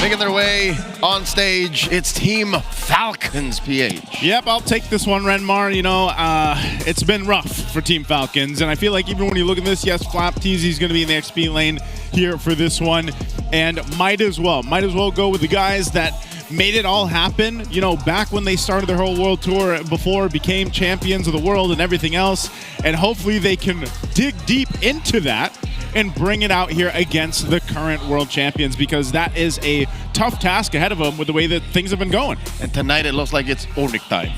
Making their way on stage, it's Team Falcons PH. Yep, I'll take this one, Renmar. You know, it's been rough for Team Falcons, and I feel like even when you look at this, yes, Flap Teasy's going to be in the XP lane here for this one, and might as well go with the guys that made it all happen, you know, back when they started their whole world tour before, became champions of the world and everything else, and hopefully they can dig deep into that and bring it out here against the current world champions, because that is a tough task ahead of them with the way that things have been going. And tonight it looks like it's ONIC time.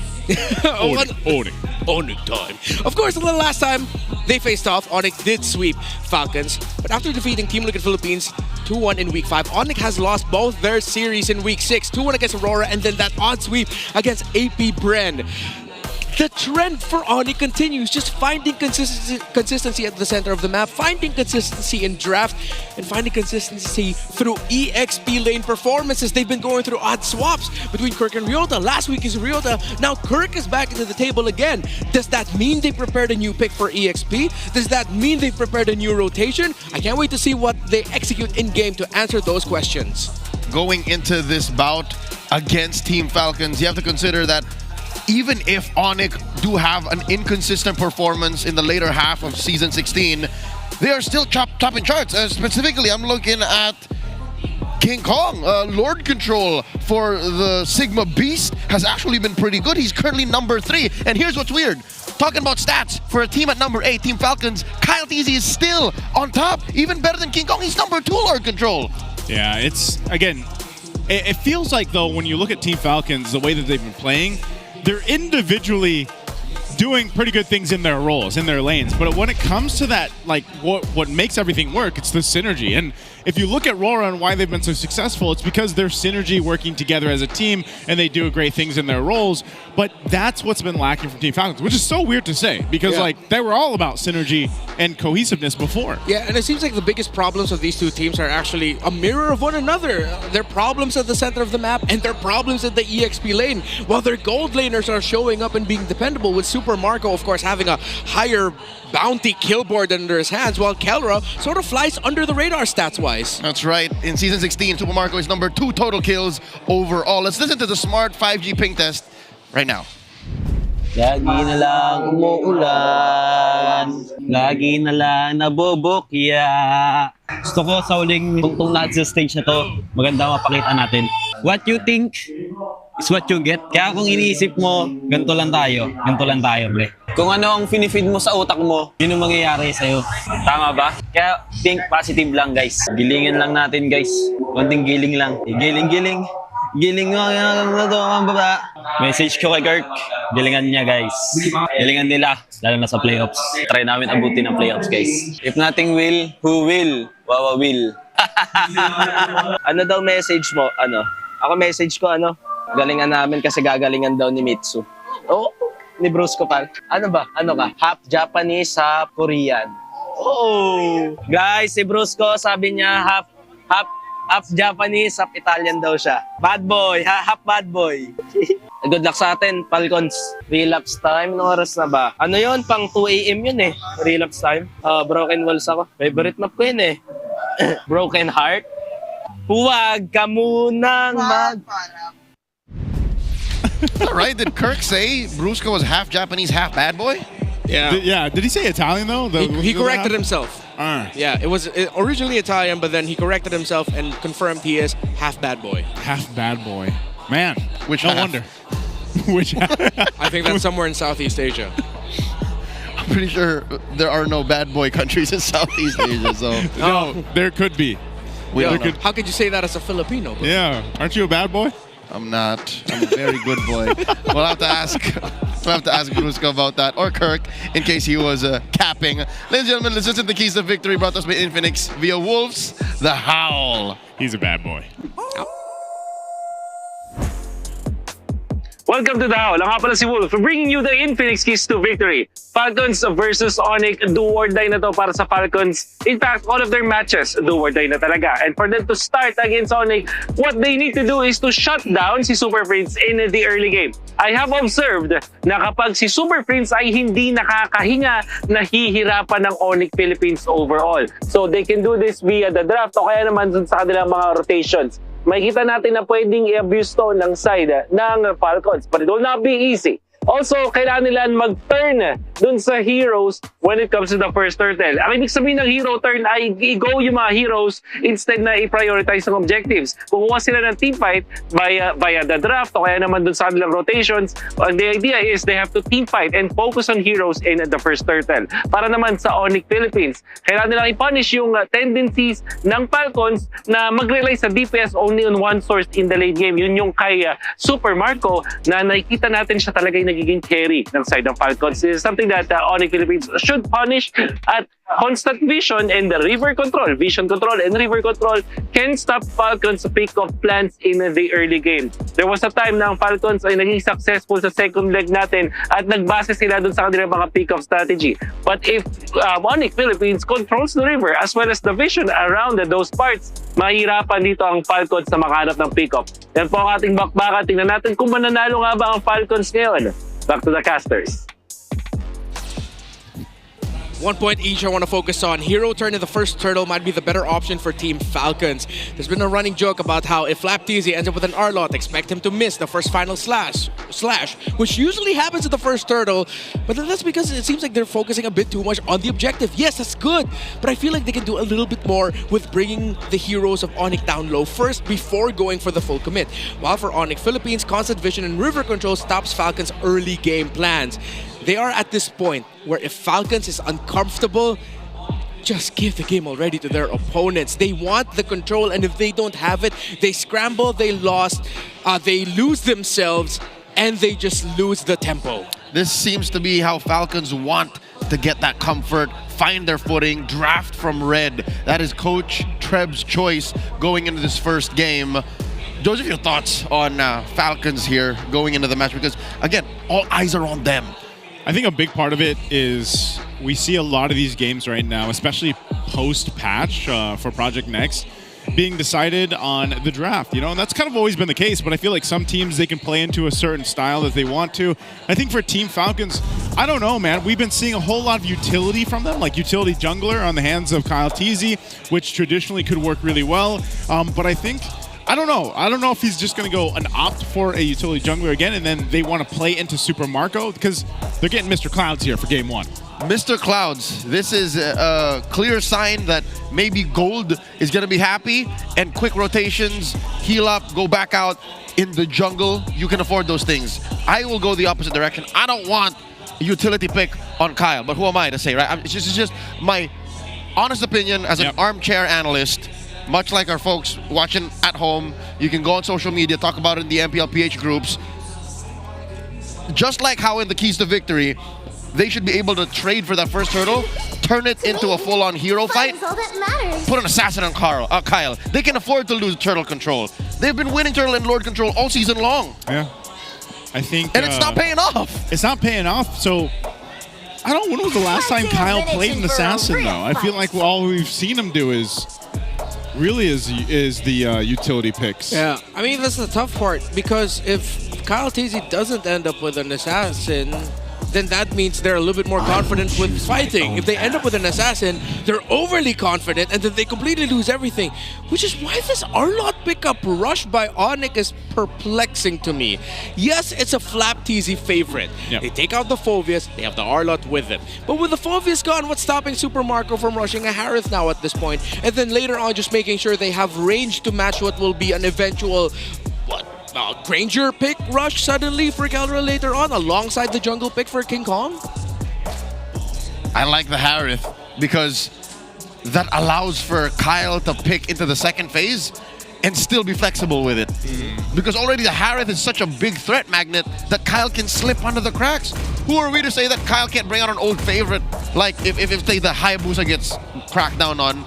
ONIC time. Of course, the last time they faced off, ONIC did sweep Falcons, but after defeating Team Liquid Philippines 2-1 in Week 5, ONIC has lost both their series in Week 6, 2-1 against Aurora, and then that odd sweep against AP Bren. the trend for ONIC continues, just finding consistency at the center of the map, finding consistency in draft, and finding consistency through EXP lane performances. They've been going through odd swaps between Kirk and Ryota. Last week is Ryota, now Kirk is back into the table again. Does that mean they prepared a new pick for EXP? Does that mean they've prepared a new rotation? I can't wait to see what they execute in-game to answer those questions. Going into this bout against Team Falcons, you have to consider that even if ONIC do have an inconsistent performance in the later half of Season 16, they are still topping charts. Specifically, I'm looking at King Kong. Lord Control for the Sigma Beast has actually been pretty good. He's currently number 3. And here's what's weird. Talking about stats, for a team at number 8, Team Falcons, Kyle Teasy is still on top. Even better than King Kong. He's number 2, Lord Control. Yeah, it's, again, it feels like, though, when you look at Team Falcons, the way that they've been playing, they're individually doing pretty good things in their roles, in their lanes. But when it comes to that, like, what makes everything work, it's the synergy. And if you look at RORA and why they've been so successful, it's because they're synergy working together as a team, and they do great things in their roles. But that's what's been lacking from Team Falcons, which is so weird to say, because like they were all about synergy and cohesiveness before. Yeah, and it seems like the biggest problems of these two teams are actually a mirror of one another. Their problems at the center of the map and their problems at the EXP lane, while their gold laners are showing up and being dependable, with Super Marco, of course, having a higher bounty kill board under his hands, while Kelra sort of flies under the radar stats-wise. That's right. In Season 16, Super Marco is number 2 total kills overall. Let's listen to the smart 5G ping test right now. Lagi na lang umuulan, lagi na lang nabubukya. Gusto ko sa uling tungtong natin sa stage na to, maganda mapakita natin. What you think is what you get. Kaya kung iniisip mo, ganito lang tayo, pre. Kung ano ang finifeed mo sa utak mo, yun ang mangyayari sa'yo. Tama ba? Kaya think positive lang, guys. Gilingin lang natin, guys. Konting giling lang. Giling. Giling mo ang baba. Message ko kay Kirk. Gilingan niya, guys. Gilingan nila, lalo na sa playoffs. Try namin abutin ang playoffs, guys. If nothing will, who will? Wawa will. Ano daw message mo? Ano? Ako message ko, galingan namin kasi gagalingan daw ni Mitsu. Oo, ni Bruce ko pa. Ano ba? Ano ka? Half Japanese, half Korean. Oh! Guys, si Bruce ko, sabi niya half Japanese, half Italian daw siya. Bad boy, half bad boy. Good luck sa atin, Falcons. Relapse time, no oras na ba? Ano yun? Pang 2 AM yun eh. Relapse time. Broken walls ako. Favorite map ko yun eh. Broken heart. Huwag ka munang Right? Did Kirk say Brusco was half Japanese, half bad boy? Yeah. Did he say Italian though? He corrected himself. Yeah, it was originally Italian, but then he corrected himself and confirmed he is half bad boy. Half bad boy. Man, which no half? wonder. Which half? I think that's somewhere in Southeast Asia. I'm pretty sure there are no bad boy countries in Southeast Asia, so no, there could be. How could you say that as a Filipino? Bro? Yeah, aren't you a bad boy? I'm not. I'm a very good boy. We'll have to ask Brusco about that, or Kirk, in case he was capping. Ladies and gentlemen, let's listen to the keys to victory brought to us by Infinix via Wolves, The Howl. He's a bad boy. Welcome to The Howl. Ang nga pala si Wolf, bringing you the Infinix keys to victory. Falcons versus ONIC, do or die na to para sa Falcons. In fact, all of their matches, do or die na talaga. And for them to start against ONIC, what they need to do is to shut down si Super Prince in the early game. I have observed na kapag si Super Prince ay hindi nakakahinga, nahihirapan ng ONIC Philippines overall. So they can do this via the draft o kaya naman sa kanilang mga rotations. Makikita natin na pwedeng i-abuse to ng side ng Falcons, but it will not be easy. Also, kailangan nila mag-turn dun sa heroes when it comes to the first turtle. Ang ibig sabihin ng hero turn ay i-go yung mga heroes instead na i-prioritize ng objectives. Kukuha sila ng team fight via the draft o kaya naman dun sa kanilang rotations. The idea is they have to team fight and focus on heroes in the first turtle. Para naman sa ONIC Philippines, kailangan nilang i-punish yung tendencies ng Falcons na mag-rely sa DPS only on one source in the late game. Yun yung kay Super Marco na nakikita natin siya talaga yung nagiging carry ng side ng Falcons. This is something something that ONIC Philippines should punish at constant vision and the river control. Vision control and river control can stop Falcons pick off plans in the early game. There was a time na ang Falcons ay naging successful sa second leg natin at nagbase sila dun sa kanilang mga pick off strategy. But if ONIC Philippines controls the river as well as the vision around those parts, mahirapan dito ang Falcons na makahanap ng pick off. Yan po ang ating bakbakan. Tingnan natin kung mananalo nga ba ang Falcons ngayon. Back to the casters. 1 point each I want to focus on. Hero turn in the first turtle might be the better option for Team Falcons. There's been a running joke about how if FLCN ends up with an R-Lot, expect him to miss the first final slash, which usually happens at the first turtle, but then that's because it seems like they're focusing a bit too much on the objective. Yes, that's good, but I feel like they can do a little bit more with bringing the heroes of ONIC down low first before going for the full commit. While for ONIC Philippines, constant vision and river control stops Falcons' early game plans. They are at this point where if Falcons is uncomfortable, just give the game already to their opponents. They want the control, and if they don't have it, they scramble, they lost, they lose themselves, and they just lose the tempo. This seems to be how Falcons want to get that comfort, find their footing, draft from red. That is Coach Treb's choice going into this first game. Joseph, your thoughts on Falcons here going into the match? Because, again, all eyes are on them. I think a big part of it is we see a lot of these games right now, especially post-patch for Project Next, being decided on the draft, you know, and that's kind of always been the case, but I feel like some teams, they can play into a certain style that they want to. I think for Team Falcons, I don't know, man. We've been seeing a whole lot of utility from them, like utility jungler on the hands of Kyle TZ, which traditionally could work really well, but I don't know if he's just going to go and opt for a utility jungler again, and then they want to play into Super Marco, because they're getting Mr. Clouds here for game one. Mr. Clouds, this is a clear sign that maybe Gold is going to be happy, and quick rotations, heal up, go back out in the jungle. You can afford those things. I will go the opposite direction. I don't want a utility pick on Kyle, but who am I to say, right? It's just my honest opinion as an armchair analyst. Much like our folks watching at home, you can go on social media, talk about it in the MPL PH groups. Just like how in the Keys to Victory, they should be able to trade for that first turtle, turn it into a full-on hero fight, put an assassin on Kyle. They can afford to lose turtle control. They've been winning turtle and lord control all season long. Yeah, I think... And it's not paying off. It's not paying off, so... I don't know, when was the last time Kyle played an assassin, though? I feel like all we've seen him do is the utility picks. Yeah, I mean, that's the tough part, because if Kyle TZ doesn't end up with an assassin, then that means they're a little bit more confident with fighting. If they end up with an assassin, they're overly confident, and then they completely lose everything, which is why this R-Lot pickup rush by ONIC is perplexing to me. Yes, it's a FLCN favorite. They take out the Phoveus, they have the R-Lot with them. But with the Phoveus gone, what's stopping Super Marco from rushing a Harith now at this point? And then later on, just making sure they have range to match what will be an eventual... Granger pick rush suddenly for Caldera later on alongside the jungle pick for King Kong? I like the Harith because that allows for Kyle to pick into the second phase and still be flexible with it. Because already the Harith is such a big threat magnet that Kyle can slip under the cracks. Who are we to say that Kyle can't bring out an old favorite, like if say the Hayabusa gets cracked down on?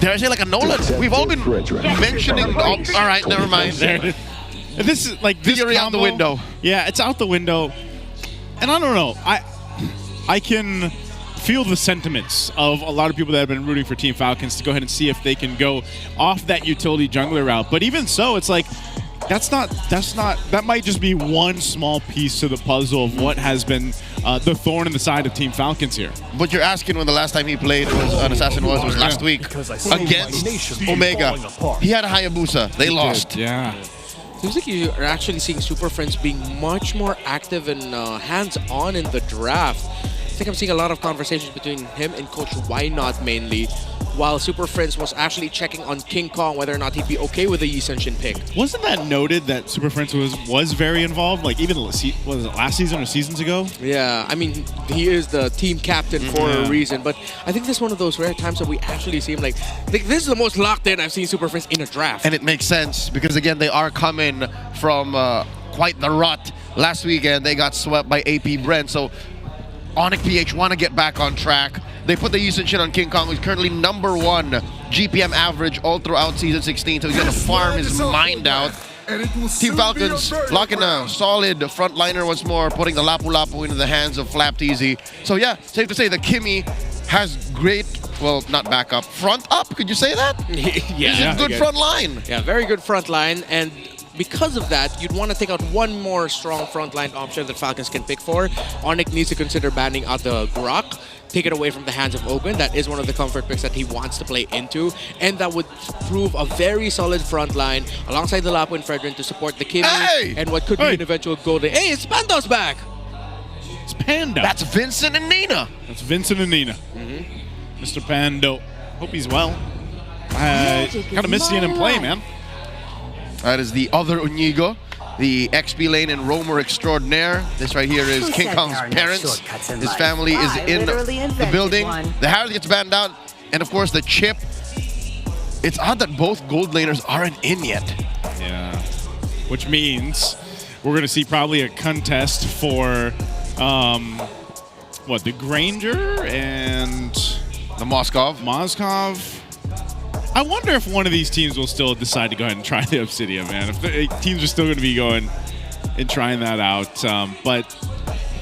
Dare I say like a Nolan? We've all been mentioning... all right, never mind. This is like this theory combo, out the window. Yeah, it's out the window. And I don't know. I can feel the sentiments of a lot of people that have been rooting for Team Falcons to go ahead and see if they can go off that utility jungler route. But even so, it's like that might just be one small piece to the puzzle of what has been the thorn in the side of Team Falcons here. But you're asking when the last time he played an assassin was last week against Omega. He had a Hayabusa. They lost. Yeah. Seems like you are actually seeing Super Friends being much more active and hands-on in the draft. I think I'm seeing a lot of conversations between him and Coach Why Not mainly, while Super Friends was actually checking on King Kong whether or not he'd be okay with the Yi Sun-shin pick. Wasn't that noted that Super Friends was very involved? Like even was it last season or seasons ago? Yeah, I mean, he is the team captain for a reason, but I think this is one of those rare times that we actually see him like this is the most locked in I've seen Super Friends in a draft. And it makes sense because again, they are coming from quite the rut. Last weekend, they got swept by AP Brent, so ONIC PH want to get back on track. They put the usage in on King Kong, who's currently #1 GPM average all throughout Season 16, so he's going to farm his mind out. Team Falcons locking a solid frontliner once more, putting the Lapu-Lapu into the hands of Flap TZ. So yeah, safe to say that Kimmy has great, well, not backup, front up, could you say that? Yeah. He's a good front line. Yeah, very good front line, and because of that, you'd want to take out one more strong frontline option that Falcons can pick for. ONIC needs to consider banning out the Grok, take it away from the hands of Ogun. That is one of the comfort picks that he wants to play into, and that would prove a very solid front line alongside the Lapu and Fredrin to support the Kimmy and what could be an eventual golden. Hey, it's Pando's back! It's Panda. That's Vincent and Nina. That's Vincent and Nina. Mr. Pando. Hope he's well. Kind of missed seeing him play, man. That is the other Unigo, the XP lane and roamer extraordinaire. This right here is King Kong's parents. His family is in the building. The Harris gets banned out. And of course, the chip. It's odd that both gold laners aren't in yet. Yeah. Which means we're going to see probably a contest for, what, the Granger and the Moskov. I wonder if one of these teams will still decide to go ahead and try the Obsidian, man. If the teams are still going to be going and trying that out. But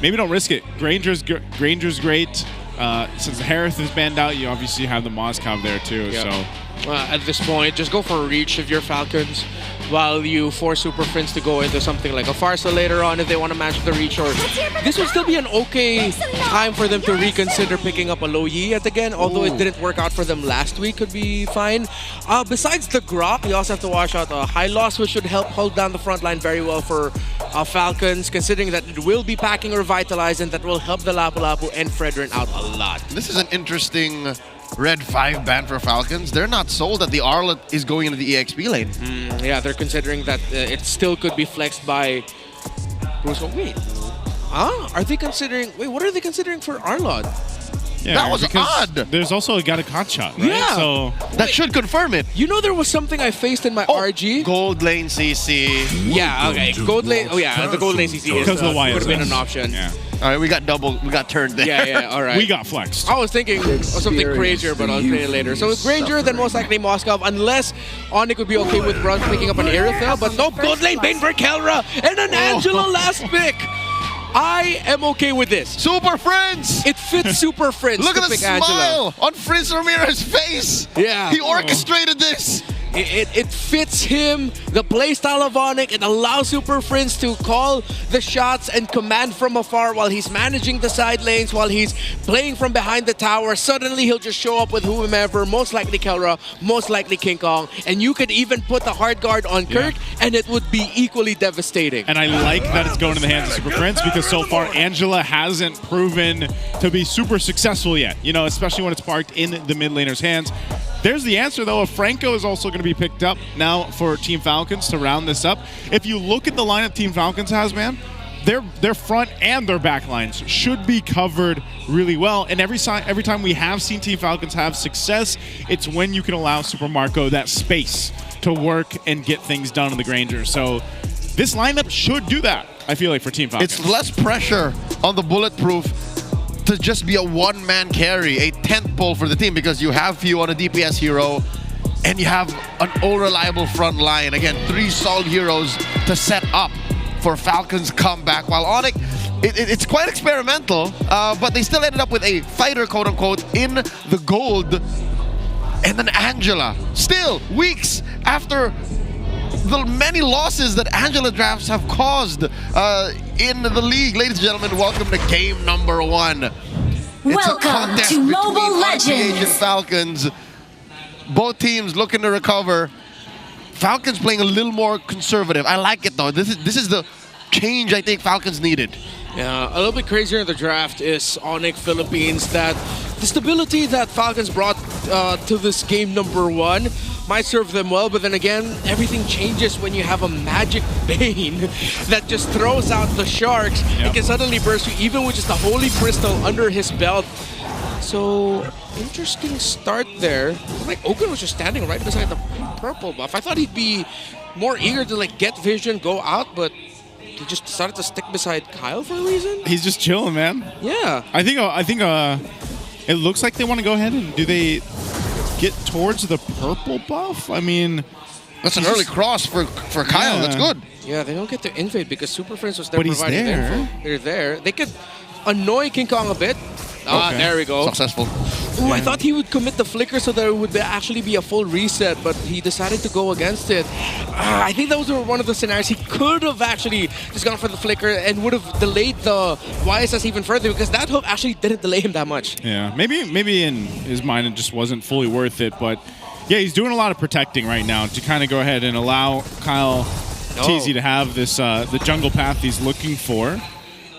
maybe don't risk it. Granger's great. Since the Harith is banned out, you obviously have the Moskov there too. Yeah. So at this point, just go for a reach if you're Falcons, while you force Super Friends to go into something like a Farsa later on if they want to match the reach. Or this would still be an okay time for them to reconsider picking up a low Yi yet again, although it didn't work out for them last week. Could be fine. Besides the Grok, you also have to watch out a high loss, which should help hold down the front line very well for Falcons, considering that it will be packing Revitalize, and that will help the Lapu-Lapu and Fredrin out a lot. This is an interesting Red 5 ban for Falcons. They're not sold that the Arlet is going into the EXP lane. Yeah, they're considering that it still could be flexed by Bruce. Wait, are they considering? Wait, what are they considering for Arlod? Yeah, that was odd. There's also a got shot, right? Yeah. So that should confirm it. You know, there was something I faced in my RG. Gold lane CC. Yeah, okay. Gold lane. Oh yeah, the gold lane CC is, because of the would have been an option. Yeah. All right, we got turned there. Yeah, all right. We got flexed. I was thinking of something crazier, but I'll play it later. So with Granger, then most likely Moskov, unless ONIC would be okay with Bruns picking up an Aerithel, but nope, gold lane Bane for Kelra, and an Angela last pick. I am okay with this. Super Friends! It fits Super Friends. Look at the smile Angela on Friends Ramirez's face. Yeah. He orchestrated this. It fits him, the playstyle of ONIC. It allows Super Friends to call the shots and command from afar while he's managing the side lanes, while he's playing from behind the tower. Suddenly he'll just show up with whomever, most likely Kelra, most likely King Kong, and you could even put the hard guard on Kirk, and it would be equally devastating. And I like that it's going in the hands of Super Friends, because so far Angela hasn't proven to be super successful yet, you know, especially when it's parked in the mid laner's hands. There's the answer, though. Franco is also going to be picked up now for Team Falcons to round this up. If you look at the lineup Team Falcons has, man, their front and their back lines should be covered really well. And every time we have seen Team Falcons have success, it's when you can allow Super Marco that space to work and get things done in the Granger. So this lineup should do that, I feel like, for Team Falcons. It's less pressure on the Bulletproof to just be a one-man carry, a tent pole for the team, because you have few on a DPS hero and you have an all-reliable front line. Again, 3 solid heroes to set up for Falcons' comeback. While ONIC, it's quite experimental, but they still ended up with a fighter, quote-unquote, in the gold. And then Angela, still weeks after the many losses that Angela drafts have caused in the league. Ladies and gentlemen, welcome to game number 1. Welcome to Mobile Legends and Falcons. Both teams looking to recover. Falcons playing a little more conservative. I like it though. This is the change I think Falcons needed. Yeah, a little bit crazier in the draft is ONIC Philippines, that the stability that Falcons brought to this game number 1 might serve them well, but then again, everything changes when you have a magic Bane that just throws out the sharks and can suddenly burst you, even with just the Holy Crystal under his belt. So, interesting start there. Like, Ogun was just standing right beside the purple buff. I thought he'd be more eager to like get vision, go out, but he just decided to stick beside Kyle for a reason? He's just chilling, man. Yeah. I think it looks like they want to go ahead and do they get towards the purple buff? I mean, that's an early cross for Kyle. Yeah. That's good. Yeah, they don't get to invade because Super Friends was there But he's providing the there. info. They're there. They could annoy King Kong a bit. Okay. There we go. Successful. Ooh, I thought he would commit the flicker so there would actually be a full reset, but he decided to go against it. I think those were one of the scenarios he could have actually just gone for the flicker and would have delayed the YSS even further because that hook actually didn't delay him that much. Yeah, maybe in his mind it just wasn't fully worth it, but yeah, he's doing a lot of protecting right now to kind of go ahead and allow Kyle TZ to have this the jungle path he's looking for.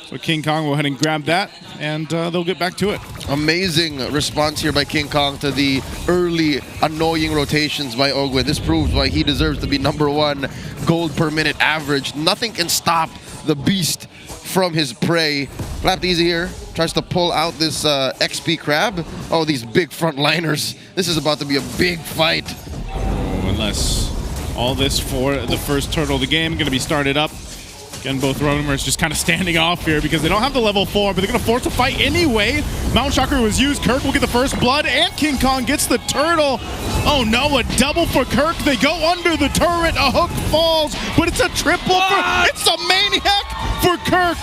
So King Kong will go ahead and grab that, and they'll get back to it. Amazing response here by King Kong to the early annoying rotations by Ogwin. This proves why he deserves to be #1 gold per minute average. Nothing can stop the beast from his prey. Flap Easy here tries to pull out this XP crab. Oh, these big frontliners. This is about to be a big fight. Oh, unless all this for the first turtle of the game going to be started up. Again, both roamers just kind of standing off here because they don't have the level 4, but they're going to force a fight anyway. Mountain Shocker was used. Kirk will get the first blood, and King Kong gets the turtle. Oh no, a double for Kirk. They go under the turret. A hook falls, but it's a triple it's a maniac for Kirk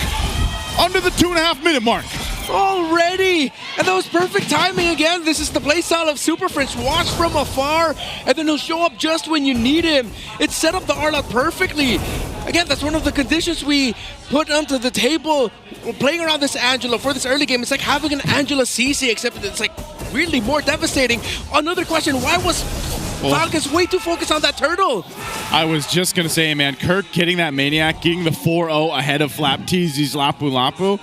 under the 2.5-minute mark. Already! And that was perfect timing again. This is the playstyle of Super Friends. Watch from afar, and then he'll show up just when you need him. It set up the R-Lot perfectly. Again, that's one of the conditions we put onto the table. We're playing around this Angela for this early game. It's like having an Angela CC, except it's like weirdly more devastating. Another question, why was Falcons way too focused on that turtle? I was just going to say, man, Kirk getting that maniac, getting the 4-0 ahead of Flap TZ's Lapu Lapu,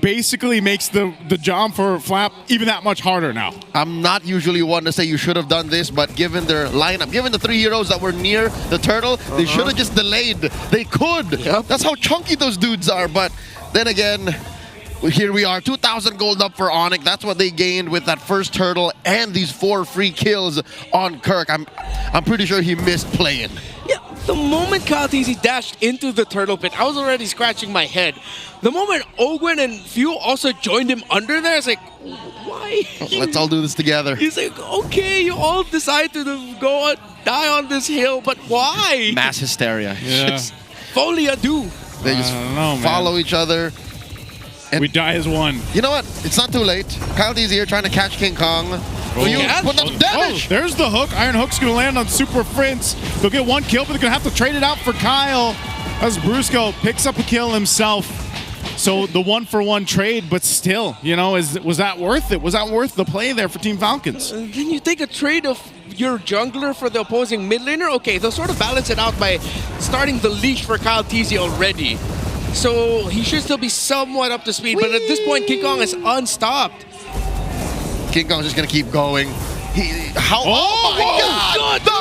basically makes the job for Flap even that much harder now. I'm not usually one to say you should have done this, but given their lineup, given the 3 heroes that were near the turtle, they should have just delayed. They could. Yep. That's how chunky those dudes are. But then again, here we are, 2,000 gold up for ONIC. That's what they gained with that first turtle and these 4 free kills on Kirk. I'm pretty sure he missed playing. Yeah, the moment Kyle TZ dashed into the turtle pit, I was already scratching my head. The moment Ogwin and Few also joined him under there, it's like, why? Let's all do this together. He's like, okay, you all decide to go die on this hill, but why? Mass hysteria. Yeah. Folie à deux. They just follow each other. And we die as one. You know what? It's not too late. Kyle D's here trying to catch King Kong. Put up damage. There's the hook. Iron Hook's going to land on Super Friends. They'll get 1 kill, but they're going to have to trade it out for Kyle as Brusco picks up a kill himself. So the 1-for-1 trade, but still, you know, was that worth it? Was that worth the play there for Team Falcons? Then you take a trade of your jungler for the opposing mid laner. Okay, they'll sort of balance it out by starting the leash for Kyle TZ already. So he should still be somewhat up to speed, but at this point, King Kong is unstopped. King Kong's just gonna keep going. Oh my God! The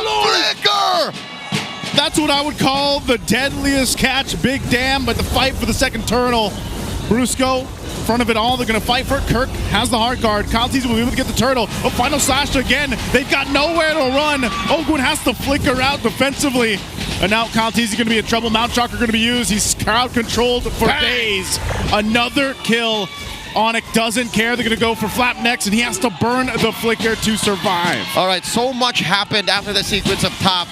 flicker! That's what I would call the deadliest catch. Big damn, but the fight for the second turtle. Brusco, in front of it all, they're gonna fight for it. Kirk has the hard guard. Kyle TZ will be able to get the turtle. A final slash again. They've got nowhere to run. Ogwin has to flicker out defensively. And now Kyle TZ is going to be in trouble. Mount Shocker going to be used. He's crowd controlled for days. Another kill. ONIC doesn't care. They're going to go for Flap next, and he has to burn the flicker to survive. All right, so much happened after the sequence up top.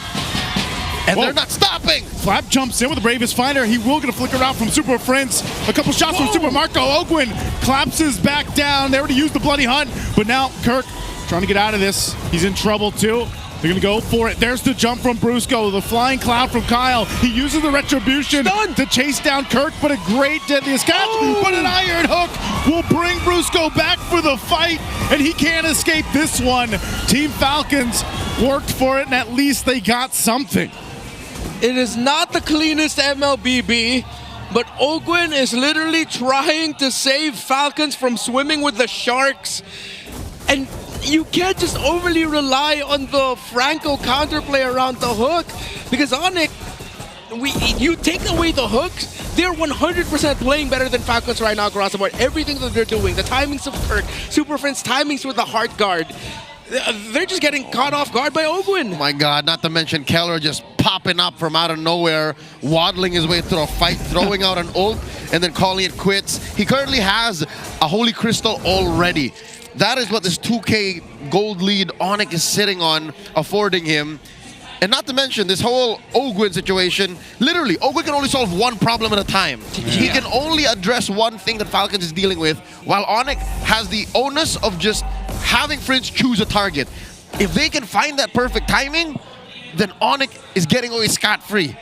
And they're not stopping. Flap jumps in with the Bravest Fighter. He will get a flicker out from Super Friends. A couple shots from Super Marco. Ogwin collapses back down. They already used the Bloody Hunt, but now Kirk trying to get out of this. He's in trouble too. They're going to go for it. There's the jump from Brusco. The flying cloud from Kyle. He uses the retribution to chase down Kirk, but a great deadliest catch. But an Iron Hook will bring Brusco back for the fight, and he can't escape this one. Team Falcons worked for it, and at least they got something. It is not the cleanest MLBB, but Ogwin is literally trying to save Falcons from swimming with the sharks. And you can't just overly rely on the Franco counterplay around the hook, because ONIC, you take away the hooks, they're 100% playing better than Falcons right now across the board. Everything that they're doing, the timings of Kirk, Super Friends timings with the heart guard, they're just getting caught off guard by Ogwin. Oh my God, not to mention Keller just popping up from out of nowhere, waddling his way through a fight, throwing out an ult, and then calling it quits. He currently has a Holy Crystal already. That is what this 2K gold lead ONIC is sitting on, affording him. And not to mention this whole Ogwin situation, literally, Ogwin can only solve one problem at a time. He can only address one thing that Falcons is dealing with, while ONIC has the onus of just having Fringe choose a target. If they can find that perfect timing, then ONIC is getting away scot-free.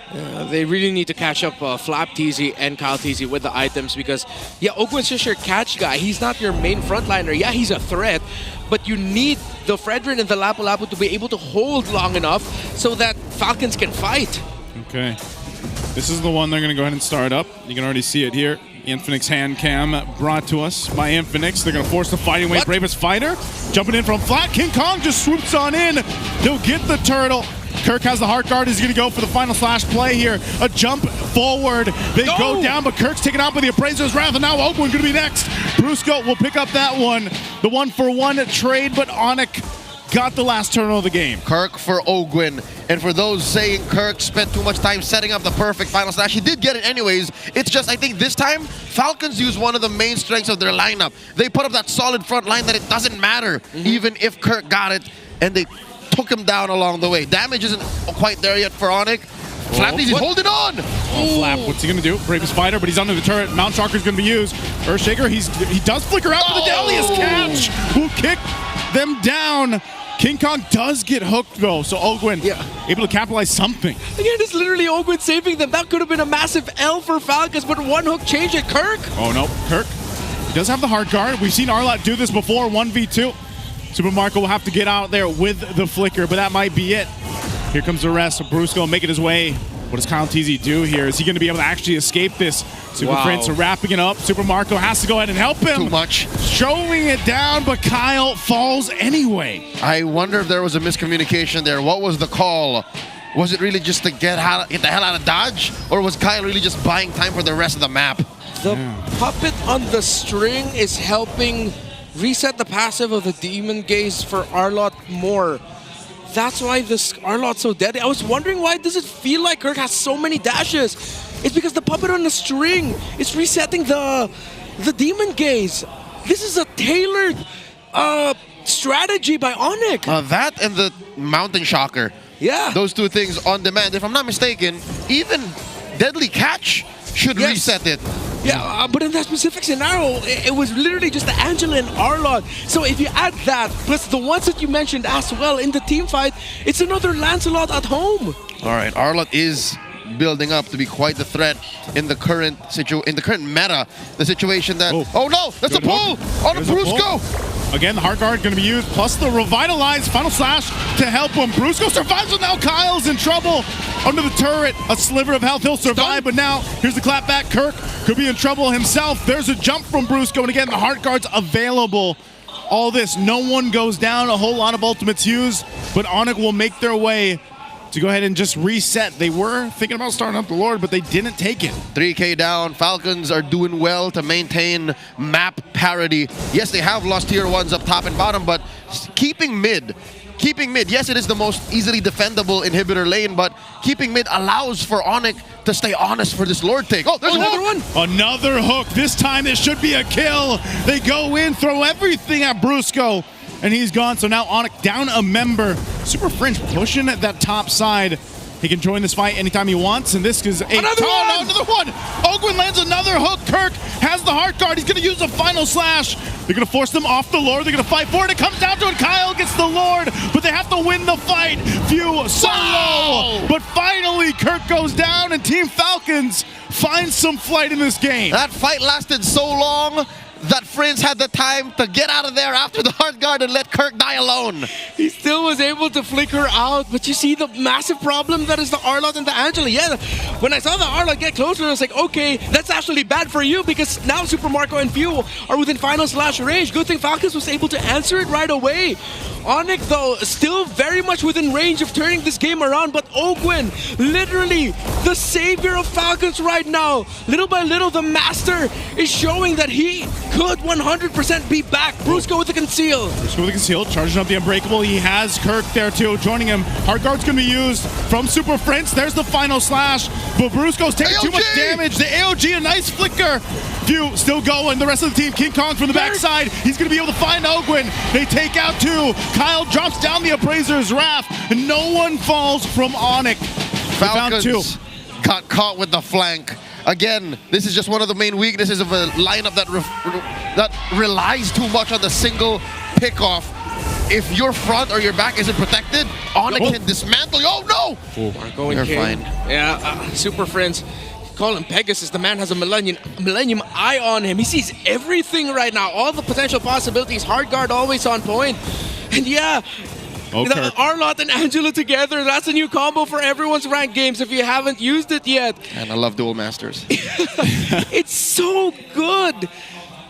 They really need to catch up Flap TZ and Kyle TZ with the items because, yeah, Ogwin's just your catch guy. He's not your main frontliner. Yeah, he's a threat, but you need the Fredrin and the Lapu-Lapu to be able to hold long enough so that Falcons can fight. Okay. This is the one they're going to go ahead and start up. You can already see it here. Infinix hand cam brought to us by Infinix. They're going to force the fighting wave. Bravest fighter jumping in from flat. King Kong just swoops on in. He'll get the turtle. Kirk has the heart guard. He's going to go for the final slash play here. A jump forward. They go down, but Kirk's taken out by the Appraiser's Wrath. And now Ogwin going to be next. Brusco will pick up that one. The 1-for-1 trade, but ONIC got the last turtle of the game. Kirk for Ogwin. And for those saying Kirk spent too much time setting up the perfect final slash, he did get it anyways. It's just, I think this time, Falcons used one of the main strengths of their lineup. They put up that solid front line that it doesn't matter, even if Kirk got it, and they took him down along the way. Damage isn't quite there yet for ONIC. Flap he's holding on! Oh, Flap, what's he gonna do? Bravest fighter, but he's under the turret. Mount Shocker's gonna be used. Earthshaker, he does flicker out for the deadliest catch. Will kick them down. King Kong does get hooked though, so Ogwin able to capitalize something. Again, it's literally Ogwin saving them. That could have been a massive L for Falcons, but one hook changed it. Kirk! Oh no, Kirk. He does have the hard guard. We've seen Arlott do this before, 1v2. Super Marco will have to get out there with the flicker, but that might be it. Here comes the rest. Brusco making his way. What does Kyle TZ do here? Is he going to be able to actually escape this? Super Prince wrapping it up. Super Marco has to go ahead and help him. Too much. Showing it down, but Kyle falls anyway. I wonder if there was a miscommunication there. What was the call? Was it really just to get the hell out of Dodge? Or was Kyle really just buying time for the rest of the map? The puppet on the string is helping reset the passive of the Demon Gaze for Arlott more. That's why this Arlott's so deadly. I was wondering, why does it feel like Kirk has so many dashes? It's because the puppet on the string is resetting the Demon Gaze. This is a tailored strategy by ONIC. That and the Mountain Shocker. Yeah. Those two things on demand. If I'm not mistaken, even Deadly Catch should reset it. Yeah, but in that specific scenario, it was literally just the Angela and Arlott. So if you add that, plus the ones that you mentioned as well in the team fight, it's another Lancelot at home. All right, Arlott is building up to be quite the threat in the current meta. The situation that oh no, that's a pull on the Brusco. Again, the hard guard going to be used, plus the revitalized final slash to help him. Brusco survives, but now Kyle's in trouble under the turret. A sliver of health, he'll survive, but now here's the clap back. Kirk could be in trouble himself. There's a jump from Brusco, and again, the hard guard's available. All this, no one goes down, a whole lot of ultimates used, but ONIC will make their way to go ahead and just reset. They were thinking about starting up the Lord, but they didn't take it. 3K down. Falcons are doing well to maintain map parity. Yes, they have lost tier 1s up top and bottom, but keeping mid. Yes, it is the most easily defendable inhibitor lane, but keeping mid allows for ONIC to stay honest for this Lord take. Oh, there's another one. Another hook. This time it should be a kill. They go in, throw everything at Brusco, and he's gone. So now ONIC down a member. Super Fringe pushing at that top side. He can join this fight anytime he wants, and this is another one. Ogwin lands another hook. Kirk has the heart guard. He's going to use a final slash. They're going to force them off the Lord. They're going to fight for it. It comes down to it. Kyle gets the Lord, but they have to win the fight. Few solo, but finally Kirk goes down, and Team Falcons finds some flight in this game. That fight lasted so long that Friends had the time to get out of there after the hard guard and let Kirk die alone. He still was able to flicker out, but you see the massive problem that is the Arlott and the Angela. Yeah, when I saw the Arlott get closer, I was like, okay, that's actually bad for you because now Super Marco and Few are within final slash range. Good thing Falcons was able to answer it right away. ONIC, though, still very much within range of turning this game around, but Ogwin, literally the savior of Falcons right now. Little by little, the master is showing that he could 100% be back. Brusco with the conceal. Brusco with the conceal, charging up the Unbreakable. He has Kirk there too, joining him. Hard guard's going to be used from Super Prince. There's the final slash, but Brusco's taking too much damage. The AOG, a nice flicker. Few still going. The rest of the team, King Kong from the backside. He's going to be able to find Ogwin. They take out two. Kyle drops down the Appraiser's Wrath, and no one falls from ONIC. Falcons got caught with the flank. Again, this is just one of the main weaknesses of a lineup that relies too much on the single pickoff. If your front or your back isn't protected, ONIC can dismantle. Oh no! Marco You're and King. fine. Yeah, Super Friends. Call him Pegasus. The man has a Millennium Eye on him. He sees everything right now. All the potential possibilities. Hard guard always on point. And yeah, Arlott and Angela together. That's a new combo for everyone's ranked games if you haven't used it yet. And I love Dual Masters. It's so good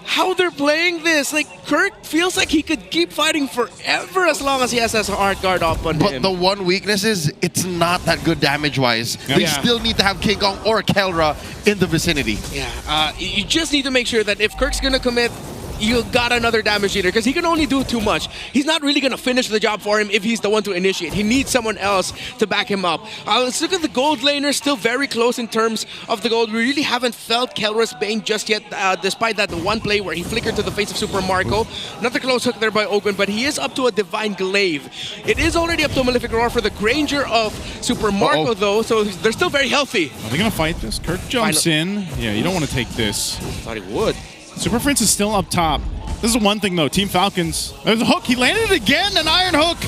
how they're playing this. Like, Kirk feels like he could keep fighting forever as long as he has a hard guard up on him. But the one weakness is it's not that good damage-wise. They still need to have King Kong or Kelra in the vicinity. Yeah, you just need to make sure that if Kirk's gonna commit, you got another damage leader, because he can only do too much. He's not really going to finish the job for him if he's the one to initiate. He needs someone else to back him up. Let's look at the gold laner, still very close in terms of the gold. We really haven't felt Kelra's Bane just yet, despite that one play where he flickered to the face of Super Marco. Another close hook there by Ogwin, but he is up to a Divine Glaive. It is already up to a Malefic Roar for the Granger of Super Marco, though, so they're still very healthy. Are they going to fight this? Kirk jumps in. Yeah, you don't want to take this. Thought he would. Super Prince is still up top. This is one thing, though. Team Falcons. There's a hook. He landed it again. An Iron Hook.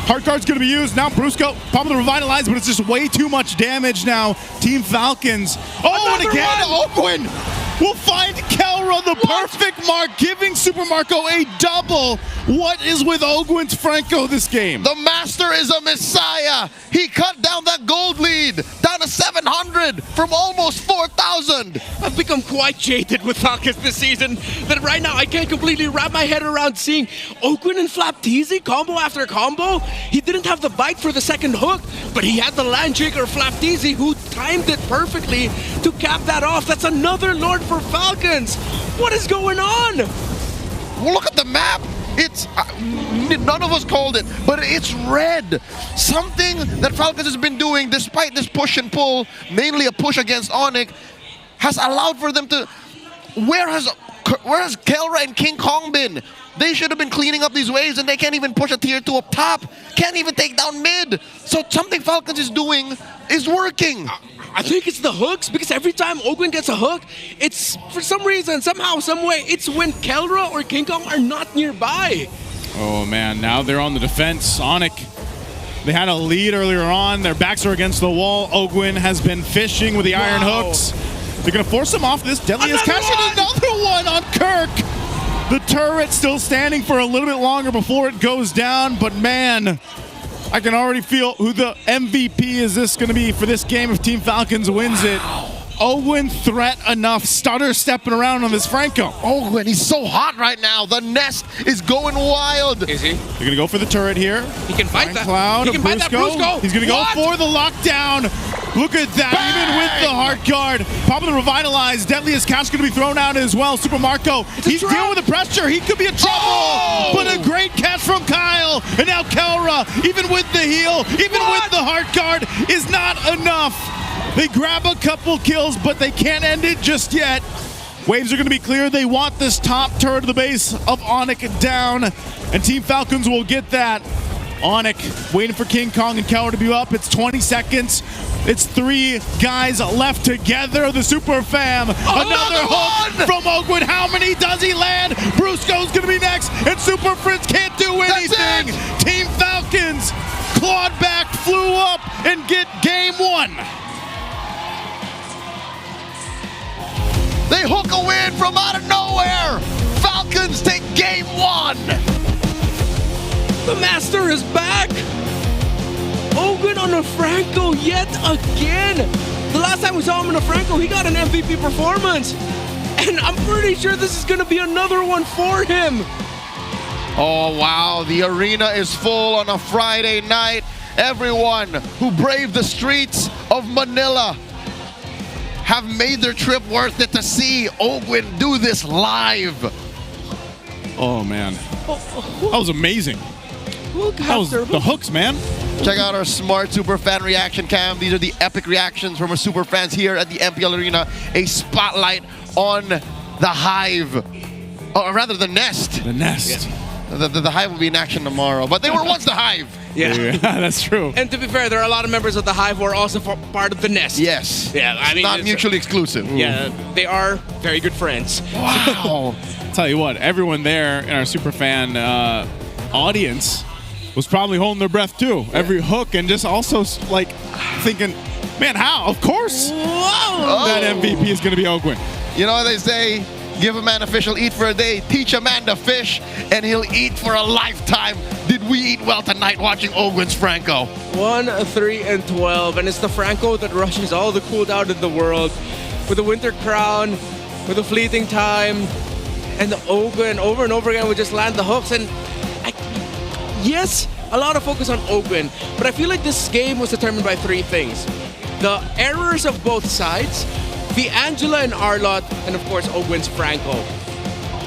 Hard guard's going to be used. Now Brusco popping the Revitalize, but it's just way too much damage now. Team Falcons. Oh, and again, Ogwin will find Kelra the perfect mark, giving Super Marco a double. What is with Ogwin's Franco this game? The Master is a messiah. He cut down that gold lead down to 700 from almost 4,000. I've become quite jaded with Falcons this season that right now I can't completely wrap my head around seeing Ogwin and Flapteezy combo after combo. He didn't have the bite for the second hook, but he had the land trigger Flapteezy who timed it perfectly to cap that off. That's another Lord for Falcons. What is going on? Well, look at the map. It's none of us called it, but it's red. Something that Falcons has been doing despite this push and pull, mainly a push against ONIC, has allowed for them to. Where has Kelra and King Kong been? They should have been cleaning up these waves, and they can't even push a tier 2 up top. Can't even take down mid. So something Falcons is doing is working. I think it's the hooks, because every time Ogwin gets a hook, it's for some reason, somehow, some way, it's when Kelra or King Kong are not nearby. Oh man, now they're on the defense. ONIC, they had a lead earlier on. Their backs are against the wall. Ogwin has been fishing with the iron hooks. They're gonna force him off this. Deadliest catching another one on Kirk. The turret still standing for a little bit longer before it goes down, but man, I can already feel who the MVP is this going to be for this game if Team Falcons wins it. Ogwin threat enough, stutter stepping around on this Franco. Ogwin, he's so hot right now. The nest is going wild. Is he? They're going to go for the turret here. He can fight that. Cloud, He can fight that Brusco. He's going to go for the lockdown. Look at that, even with the hard guard. Popping the Revitalize. Deadliest Catch going to be thrown out as well. Super Marco, he's dealing with the pressure. He could be in trouble. But a great catch from Kyle. And now Kelra, even with the heal, even with the hard guard, is not enough. They grab a couple kills, but they can't end it just yet. Waves are going to be clear. They want this top turret of the base of ONIC down, and Team Falcons will get that. ONIC waiting for King Kong and Kelra to be up. It's 20 seconds. It's 3 guys left together. The Super Fam. Another hook from Ogwin. How many does he land? Brusco's going to be next, and Super Prince can't do anything. Team Falcons clawed back, flew up, and get game 1. They hook a win from out of nowhere. Falcons take game 1. The Master is back. Ogwin on a Franco yet again. The last time we saw him in a Franco, he got an MVP performance. And I'm pretty sure this is going to be another one for him. Oh, wow. The arena is full on a Friday night. Everyone who braved the streets of Manila have made their trip worth it to see Ogwin do this live. Oh, man. That was amazing. That was the hooks, man. Check out our smart super fan reaction cam. These are the epic reactions from our super fans here at the MPL Arena. A spotlight on the Hive, or rather the Nest. The Nest. The Hive will be in action tomorrow, but they were once the Hive. Yeah, that's true. And to be fair, there are a lot of members of the Hive who are also part of the Nest. Yes. Yeah, I mean, not mutually exclusive. Yeah, they are very good friends. Wow. Tell you what, everyone there in our super fan audience was probably holding their breath too. Yeah. Every hook, and just also like thinking, man, how? Of course, that MVP is going to be Ogwin. You know what they say? Give a man a fish, he'll eat for a day. Teach a man to fish, and he'll eat for a lifetime. Did we eat well tonight watching Ogwin's Franco? 1-3-12, and it's the Franco that rushes all the cooldown in the world. With the Winter Crown, with the Fleeting Time, and the Ogwin over and over again would just land the hooks. And yes, a lot of focus on Ogwin, but I feel like this game was determined by three things. The errors of both sides, the Angela and Arlott, and of course Ogwin's Franco.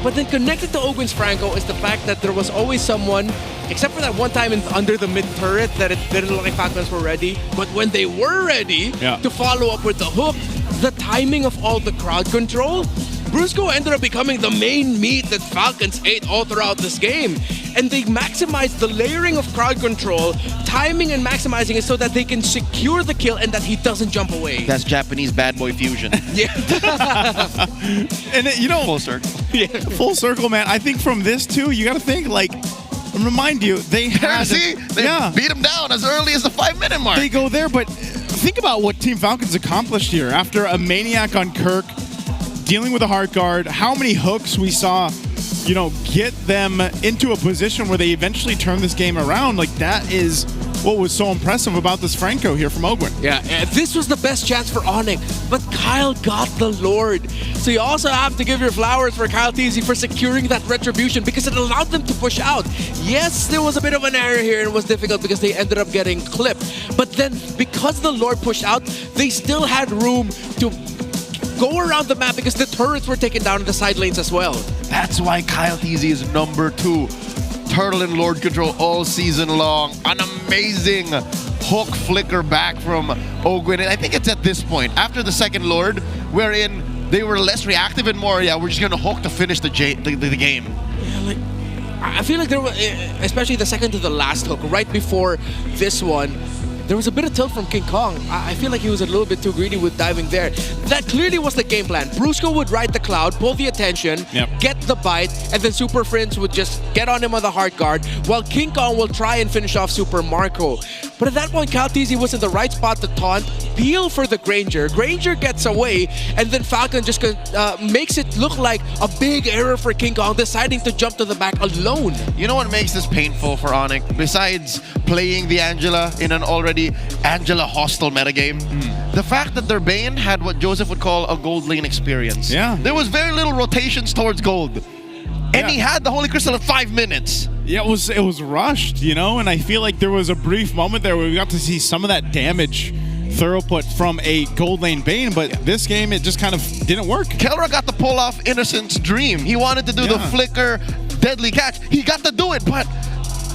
But then connected to Ogwin's Franco is the fact that there was always someone, except for that one time under the mid turret that it didn't look like Falcons were ready, but when they were ready to follow up with the hook, the timing of all the crowd control, Brusco ended up becoming the main meat that Falcons ate all throughout this game. And they maximized the layering of crowd control, timing and maximizing it so that they can secure the kill and that he doesn't jump away. That's Japanese bad boy fusion. Yeah. And you know, full circle. Yeah, full circle, man. I think from this too, you got to think like, remind you, they had they beat him down as early as the 5-minute mark. They go there, but think about what Team Falcons accomplished here after a maniac on Kirk, dealing with a heart guard. How many hooks we saw, you know, get them into a position where they eventually turn this game around. Like, that is what was so impressive about this Franco here from Ogwin. Yeah, this was the best chance for ONIC, but Kyle got the Lord. So you also have to give your flowers for Kyle TZ for securing that retribution because it allowed them to push out. Yes, there was a bit of an error here and it was difficult because they ended up getting clipped. But then because the Lord pushed out, they still had room to go around the map because the turrets were taken down in the side lanes as well. That's why Kyle TZ is #2. Turtle and Lord control all season long. An amazing hook flicker back from Ogwin. And I think it's at this point, after the second Lord, wherein they were less reactive and more, we're just going to hook to finish the game. Yeah, like, I feel like there was, especially the second to the last hook, right before this one, there was a bit of tilt from King Kong. I feel like he was a little bit too greedy with diving there. That clearly was the game plan. Brusco would ride the cloud, pull the attention, get the bite, and then Super Friends would just get on him on the hard guard, while King Kong will try and finish off Super Marco. But at that point, Kyle TZ was in the right spot to taunt, peel for the Granger. Granger gets away, and then Falcon just makes it look like a big error for King Kong, deciding to jump to the back alone. You know what makes this painful for ONIC? Besides playing the Angela in an already Angela hostile metagame, the fact that their Bane had what Joseph would call a gold lane experience. Yeah. There was very little rotations towards gold. And he had the Holy Crystal in 5 minutes. Yeah, it was rushed, you know, and I feel like there was a brief moment there where we got to see some of that damage throughput from a gold lane Bane, but this game, it just kind of didn't work. Kelra got to pull off Innocent's dream. He wanted to do the flicker, deadly catch. He got to do it, but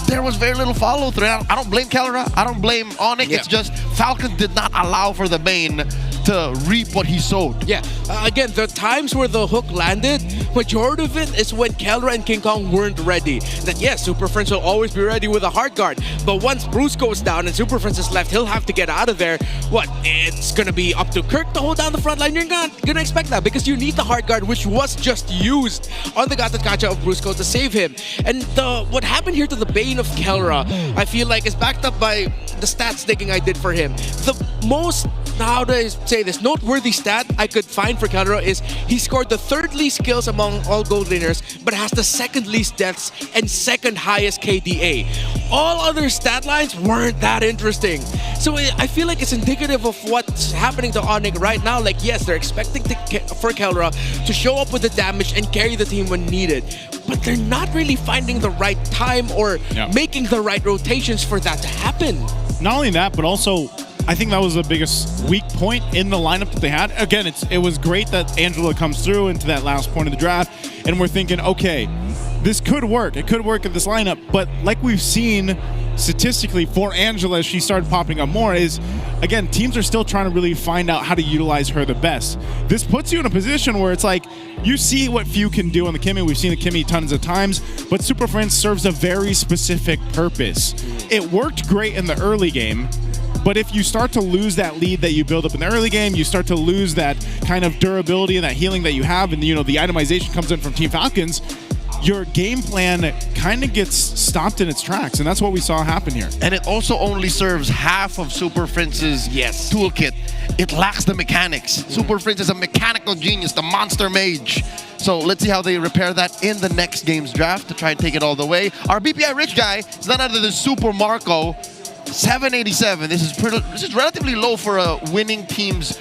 there was very little follow-through. I don't blame Kelra. I don't blame ONIC. It's just Falcon did not allow for the Bane to reap what he sowed. Yeah, again, the times where the hook landed, majority of it is when Kelra and King Kong weren't ready. That yes, Super Friends will always be ready with a hard guard, but once Bruce goes down and Super Friends is left, he'll have to get out of there. What? It's gonna be up to Kirk to hold down the front line. You're not gonna expect that because you need the hard guard, which was just used on the Gatotkacha of Brusco to save him. And what happened here to the Bane of Kelra, I feel like is backed up by the stats digging I did for him. The most, how do I say this, noteworthy stat I could find for Kelra is he scored the 3rd least kills among all gold laners, but has the 2nd least deaths and 2nd highest KDA. All other stat lines weren't that interesting. So I feel like it's indicative of what's happening to ONIC right now. Like, yes, they're expecting for Kelra to show up with the damage and carry the team when needed, but they're not really finding the right time or making the right rotations for that to happen. Not only that, but also I think that was the biggest weak point in the lineup that they had. Again, it was great that Angela comes through into that last point of the draft, and we're thinking, okay, this could work. It could work at this lineup, but like we've seen statistically for Angela as she started popping up more is, again, teams are still trying to really find out how to utilize her the best. This puts you in a position where it's like, you see what Few can do on the Kimmy. We've seen the Kimmy tons of times, but Super Friends serves a very specific purpose. It worked great in the early game, but if you start to lose that lead that you build up in the early game, you start to lose that kind of durability and that healing that you have, and the itemization comes in from Team Falcons, your game plan kind of gets stopped in its tracks, and that's what we saw happen here. And it also only serves half of Super Friends' toolkit. It lacks the mechanics. Super Friends is a mechanical genius, the monster mage. So let's see how they repair that in the next game's draft to try and take it all the way. Our BPI Rich guy is none other than Super Marco. 787. This is relatively low for a winning team's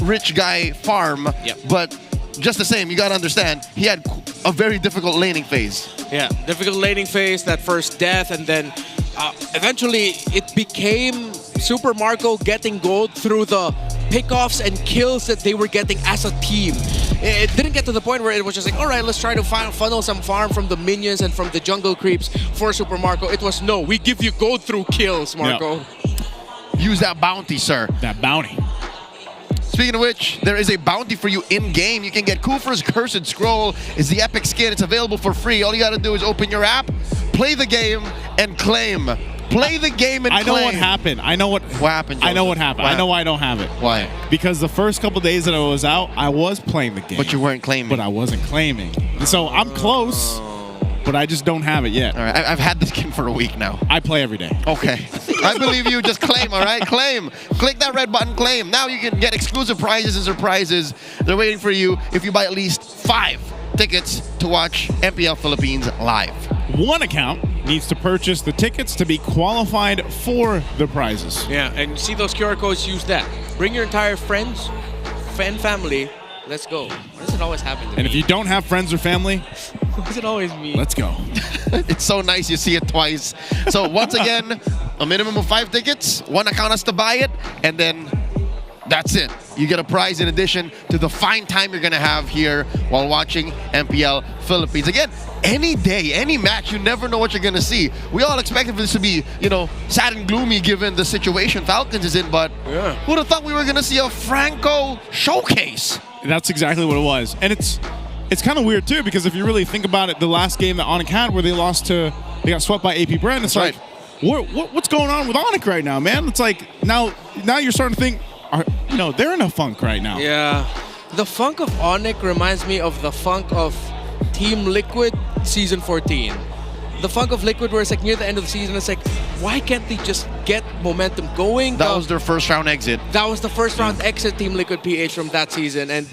rich guy farm. But just the same, you gotta understand, he had a very difficult laning phase. Yeah, difficult laning phase, that first death, and then eventually it became Super Marco getting gold through the pickoffs and kills that they were getting as a team. It didn't get to the point where it was just like, all right, let's try to funnel some farm from the minions and from the jungle creeps for Super Marco. It was, no, we give you gold through kills, Marco. Yep. Use that bounty, sir. That bounty. Speaking of which, there is a bounty for you in-game. You can get Kufa's Cursed Scroll. It's the epic skin. It's available for free. All you gotta do is open your app, play the game, and claim. Play the game and claim. I know what happened. I know what happened. I know what happened. I know why I don't have it. Why? Because the first couple days that I was out, I was playing the game. But you weren't claiming. But I wasn't claiming. So I'm close, but I just don't have it yet. All right, I've had this skin for a week now. I play every day. Okay. I believe you. Just claim, all right? Claim. Click that red button, claim. Now you can get exclusive prizes and surprises. They're waiting for you if you buy at least 5 tickets to watch MPL Philippines live. One account needs to purchase the tickets to be qualified for the prizes. Yeah, and you see those QR codes, use that. Bring your entire friends, family. Let's go. Why does it always happen to me? And if you don't have friends or family, why is it always me? Let's go. It's so nice you see it twice. So once again, a minimum of 5 tickets, 1 account has to buy it, and then that's it. You get a prize in addition to the fine time you're gonna have here while watching MPL Philippines. Again, any day, any match, you never know what you're gonna see. We all expected for this to be, sad and gloomy given the situation Falcons is in, but who'd have thought we were gonna see a Franco showcase? That's exactly what it was. And it's kind of weird too, because if you really think about it, the last game that ONIC had where they got swept by AP Brand, it's like, what's going on with ONIC right now, man? It's like, now you're starting to think, they're in a funk right now. Yeah. The funk of ONIC reminds me of the funk of Team Liquid Season 14. The funk of Liquid where it's like near the end of the season, it's like, why can't they just get momentum going? That was their first round exit. That was the first round exit, Team Liquid PH from that season. And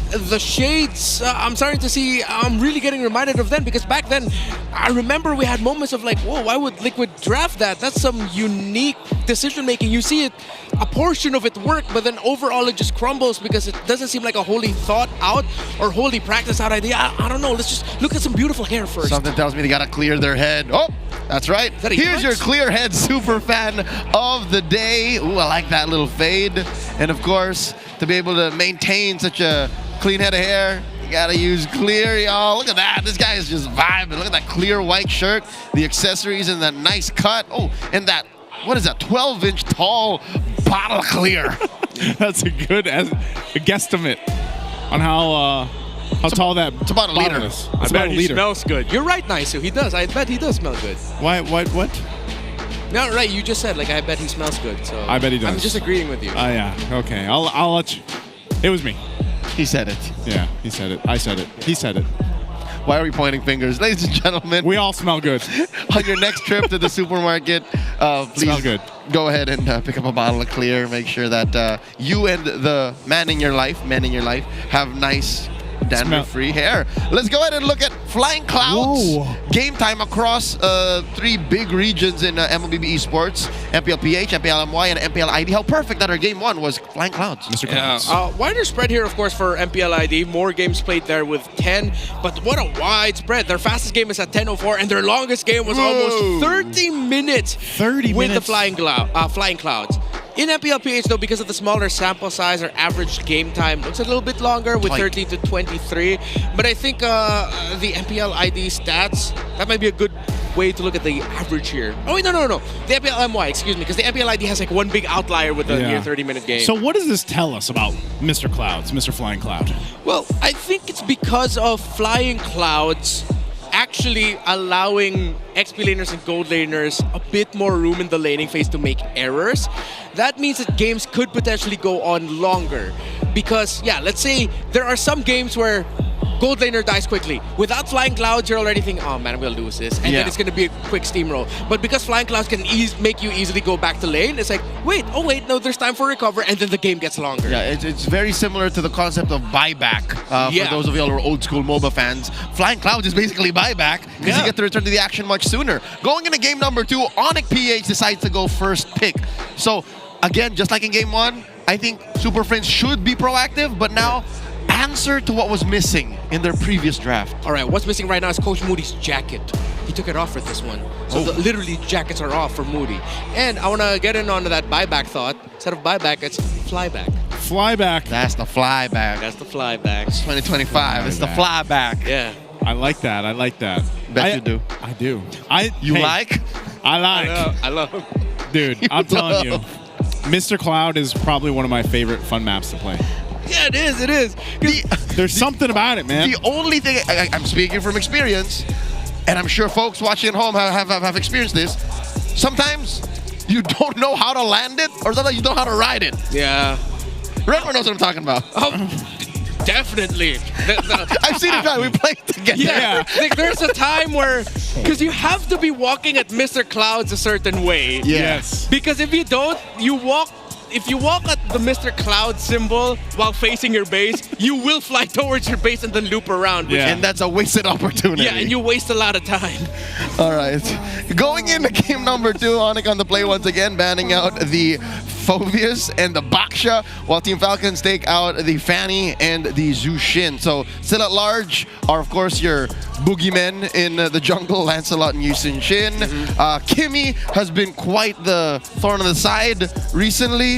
the shades, I'm starting to see, I'm really getting reminded of them, because back then, I remember we had moments of like, whoa, why would Liquid draft that? That's some unique decision making. You see it, a portion of it work, but then overall it just crumbles because it doesn't seem like a wholly thought out or wholly practiced out idea. I don't know, let's just look at some beautiful hair first. Something tells me they gotta clear their head. Oh, that's right. Here's your clear head super fan of the day. Ooh, I like that little fade. And of course, to be able to maintain such a clean head of hair, you gotta use clear, y'all. Look at that. This guy is just vibing. Look at that clear white shirt, the accessories, and that nice cut. Oh, and that, what is that, 12-inch tall bottle of clear. That's a good guesstimate on how tall that it's about a liter. Is. I bet he smells good. You're right, Naisu. He does. I bet he does smell good. Why? What? No, right. You just said, like, I bet he smells good. So I bet he does. I'm just agreeing with you. Oh, yeah. Okay. I'll let you. It was me. He said it. Yeah, he said it. I said it. He said it. Why are we pointing fingers? Ladies and gentlemen. We all smell good. On your next trip to the supermarket, please smell good. Go ahead and pick up a bottle of clear. Make sure that you and the man in your life have nice dandruff-free hair. Let's go ahead and look at Flying Clouds. Whoa. Game time across 3 big regions in MLBB Esports, MPL PH, MPL MY, and MPL ID. How perfect that our game 1 was Flying Clouds. Mr. Clouds. Wider spread here, of course, for MPL ID. More games played there with 10, but what a wide spread. Their fastest game is at 10:04, and their longest game was almost 30 minutes 30 with minutes. the Flying Clouds. In MPL PH though, because of the smaller sample size, our average game time looks a little bit longer with 13 to 23. But I think the MPL ID stats, that might be a good way to look at the average here. Oh wait, no. The MPL MY, excuse me, because the MPL ID has like one big outlier with the near 30-minute game. So what does this tell us about Mr. Clouds, Mr. Flying Cloud? Well, I think it's because of Flying Clouds actually allowing XP laners and gold laners a bit more room in the laning phase to make errors. That means that games could potentially go on longer. Because, yeah, let's say there are some games where gold laner dies quickly. Without Flying Clouds, you're already thinking, oh man, I'm going to lose this. And then it's going to be a quick steamroll. But because Flying Clouds can make you easily go back to lane, it's like, wait, no, there's time for recover, and then the game gets longer. Yeah, it's very similar to the concept of buyback. For those of you who are old school MOBA fans, Flying Clouds is basically buyback because you get to return to the action much sooner. Going into game number 2, ONIC PH decides to go first pick. So, again, just like in game 1, I think Super Friends should be proactive, but now answer to what was missing in their previous draft. All right, what's missing right now is Coach Moody's jacket. He took it off for this one. So literally jackets are off for Moody. And I want to get in onto that buyback thought. Instead of buyback, it's flyback. Flyback. That's the flyback. That's the flyback. It's 2025. It's the flyback. Yeah. I like that. Bet you do. I do. You like? I like. I love. Dude, I'm telling you, Mr. Cloud is probably one of my favorite fun maps to play. Yeah, it is. There's something about it, man. The only thing, I'm speaking from experience, and I'm sure folks watching at home have experienced this, sometimes you don't know how to land it, or sometimes you don't know how to ride it. Yeah. Redmore knows what I'm talking about. Definitely. I've seen it now. We played together. Yeah. Like, there's a time where, because you have to be walking at Mr. Clouds a certain way. Yes. Because if you don't, if you walk at the Mr. Cloud symbol while facing your base, you will fly towards your base and then loop around. And that's a wasted opportunity. Yeah, and you waste a lot of time. All right. Going into game number 2, ONIC on the play once again, banning out the Phobius and the Baksha, while Team Falcons take out the Fanny and the Zushin. So still at large are, of course, your boogeymen in the jungle, Lancelot and Yusin Shin. Kimmy has been quite the thorn on the side recently. 1-1.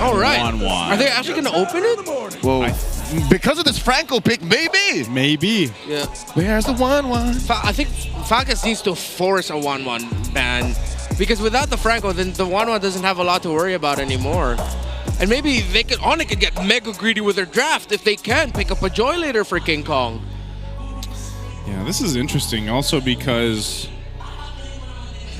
All right. 1-1. Are they actually going to open it? Whoa. Because of this Franco pick, maybe. Yeah. Where's the 1-1? I think Falcons needs to force a 1-1 ban. Because without the Franco, then the 1-1 doesn't have a lot to worry about anymore. And maybe ONIC could get mega greedy with their draft if they can pick up a Joy later for King Kong. Yeah, this is interesting also because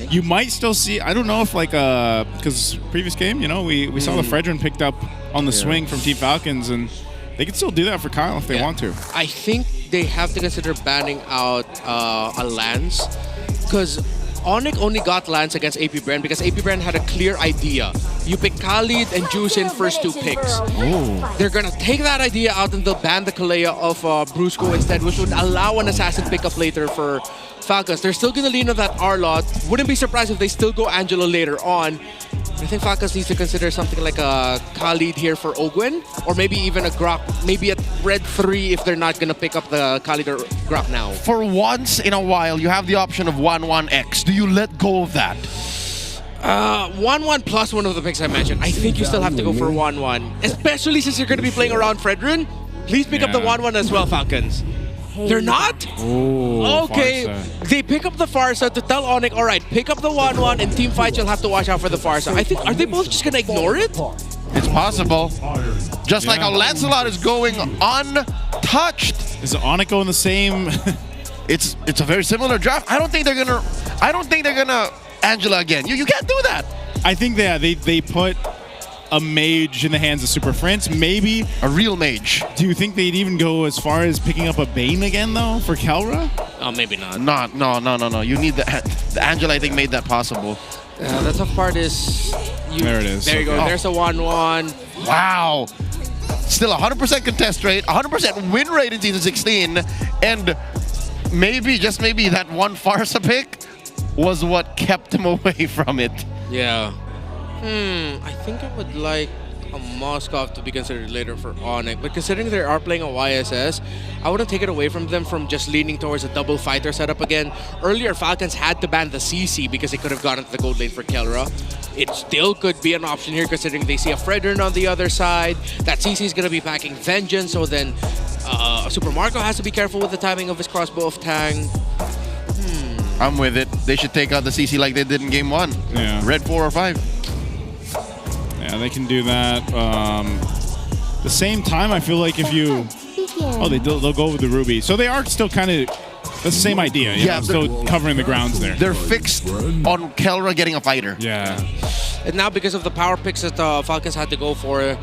you might still see, I don't know if because previous game, we saw the Fredrin picked up on the swing from Team Falcons, and they could still do that for Kyle if they want to. I think they have to consider banning out a Lance, because ONIC only got Lance against AP Brand because AP Brand had a clear idea. You pick Khalid and Juice in first 2 picks. They're going to take that idea out and they'll ban the Kalea of Brusco instead, which would allow an assassin pickup later for Falcons. They're still going to lean on that R-Lot. Wouldn't be surprised if they still go Angela later on. I think Falcons needs to consider something like a Khalid here for Ogwen, or maybe even a Grok, maybe a Red 3 if they're not going to pick up the Khalid or Grok now. For once in a while, you have the option of 1-1X. Do you let go of that? 1-1 plus one of the picks I mentioned. I think you still have to go for 1-1, especially since you're going to be playing around Fredrin. Please pick up the 1-1 as well, Falcons. They're not? Okay. Farsa. They pick up the Farsa to tell ONIC, all right, pick up the 1-1 and team fight, you'll have to watch out for the Farsa. I think, are they both just going to ignore it? It's possible. Just like how Lancelot is going untouched. Is ONIC going the same? It's a very similar draft. I don't think they're gonna Angela again. You can't do that. I think they put a mage in the hands of Super Friends, maybe a real mage. Do you think they'd even go as far as picking up a Bane again though for Kelra? Oh, maybe not. No. You need the Angela. I think made that possible. The tough part is there it is. There you go. There's a 1-1. Wow. Still 100% contest rate, 100% win rate in Season 16, and maybe, just maybe, that one Farsa pick was what kept him away from it. Yeah. I think I would like a Moskov to be considered later for ONIC. But considering they are playing a YSS, I wouldn't take it away from them from just leaning towards a double fighter setup again. Earlier, Falcons had to ban the CC because they could have gone into the gold lane for Kelra. It still could be an option here considering they see a Fredrin on the other side. That CC is going to be packing Vengeance, so then Super Marco has to be careful with the timing of his crossbow of Tang. I'm with it. They should take out the CC like they did in game 1. Yeah. Red 4 or 5. Yeah, they can do that. The same time, I feel like if you... Oh, they'll go with the Ruby. So they are still kind of... That's the same idea. Yeah, still covering the grounds there. They're fixed on Kelra getting a fighter. Yeah. And now because of the power picks that Falcons had to go for,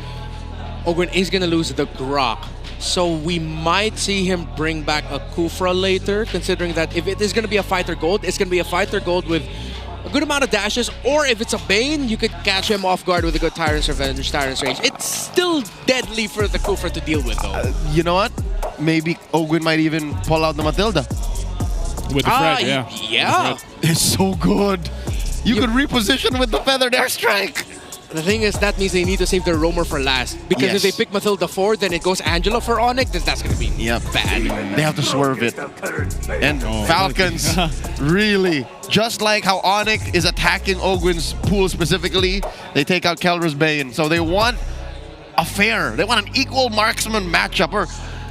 Ogren is going to lose the Grok. So we might see him bring back a Kufra later, considering that if it is going to be a fighter gold, it's going to be a fighter gold with a good amount of dashes, or if it's a Bane, you could catch him off guard with a good Tyrant's Revenge, Tyrant's Range. It's still deadly for the Kufra to deal with, though. You know what? Maybe Ogwin might even pull out the Matilda. With the Fred, yeah. Yeah. It's so good. You could reposition with the Feathered Airstrike. The thing is, that means they need to save their roamer for last. Because if they pick Matilda 4, then it goes Angela for ONIC, then that's going to be bad. They have to swerve it. And Falcons, really, just like how ONIC is attacking Ogwin's pool specifically, they take out Kelra's Bane. So they want a fair, they want an equal marksman matchup.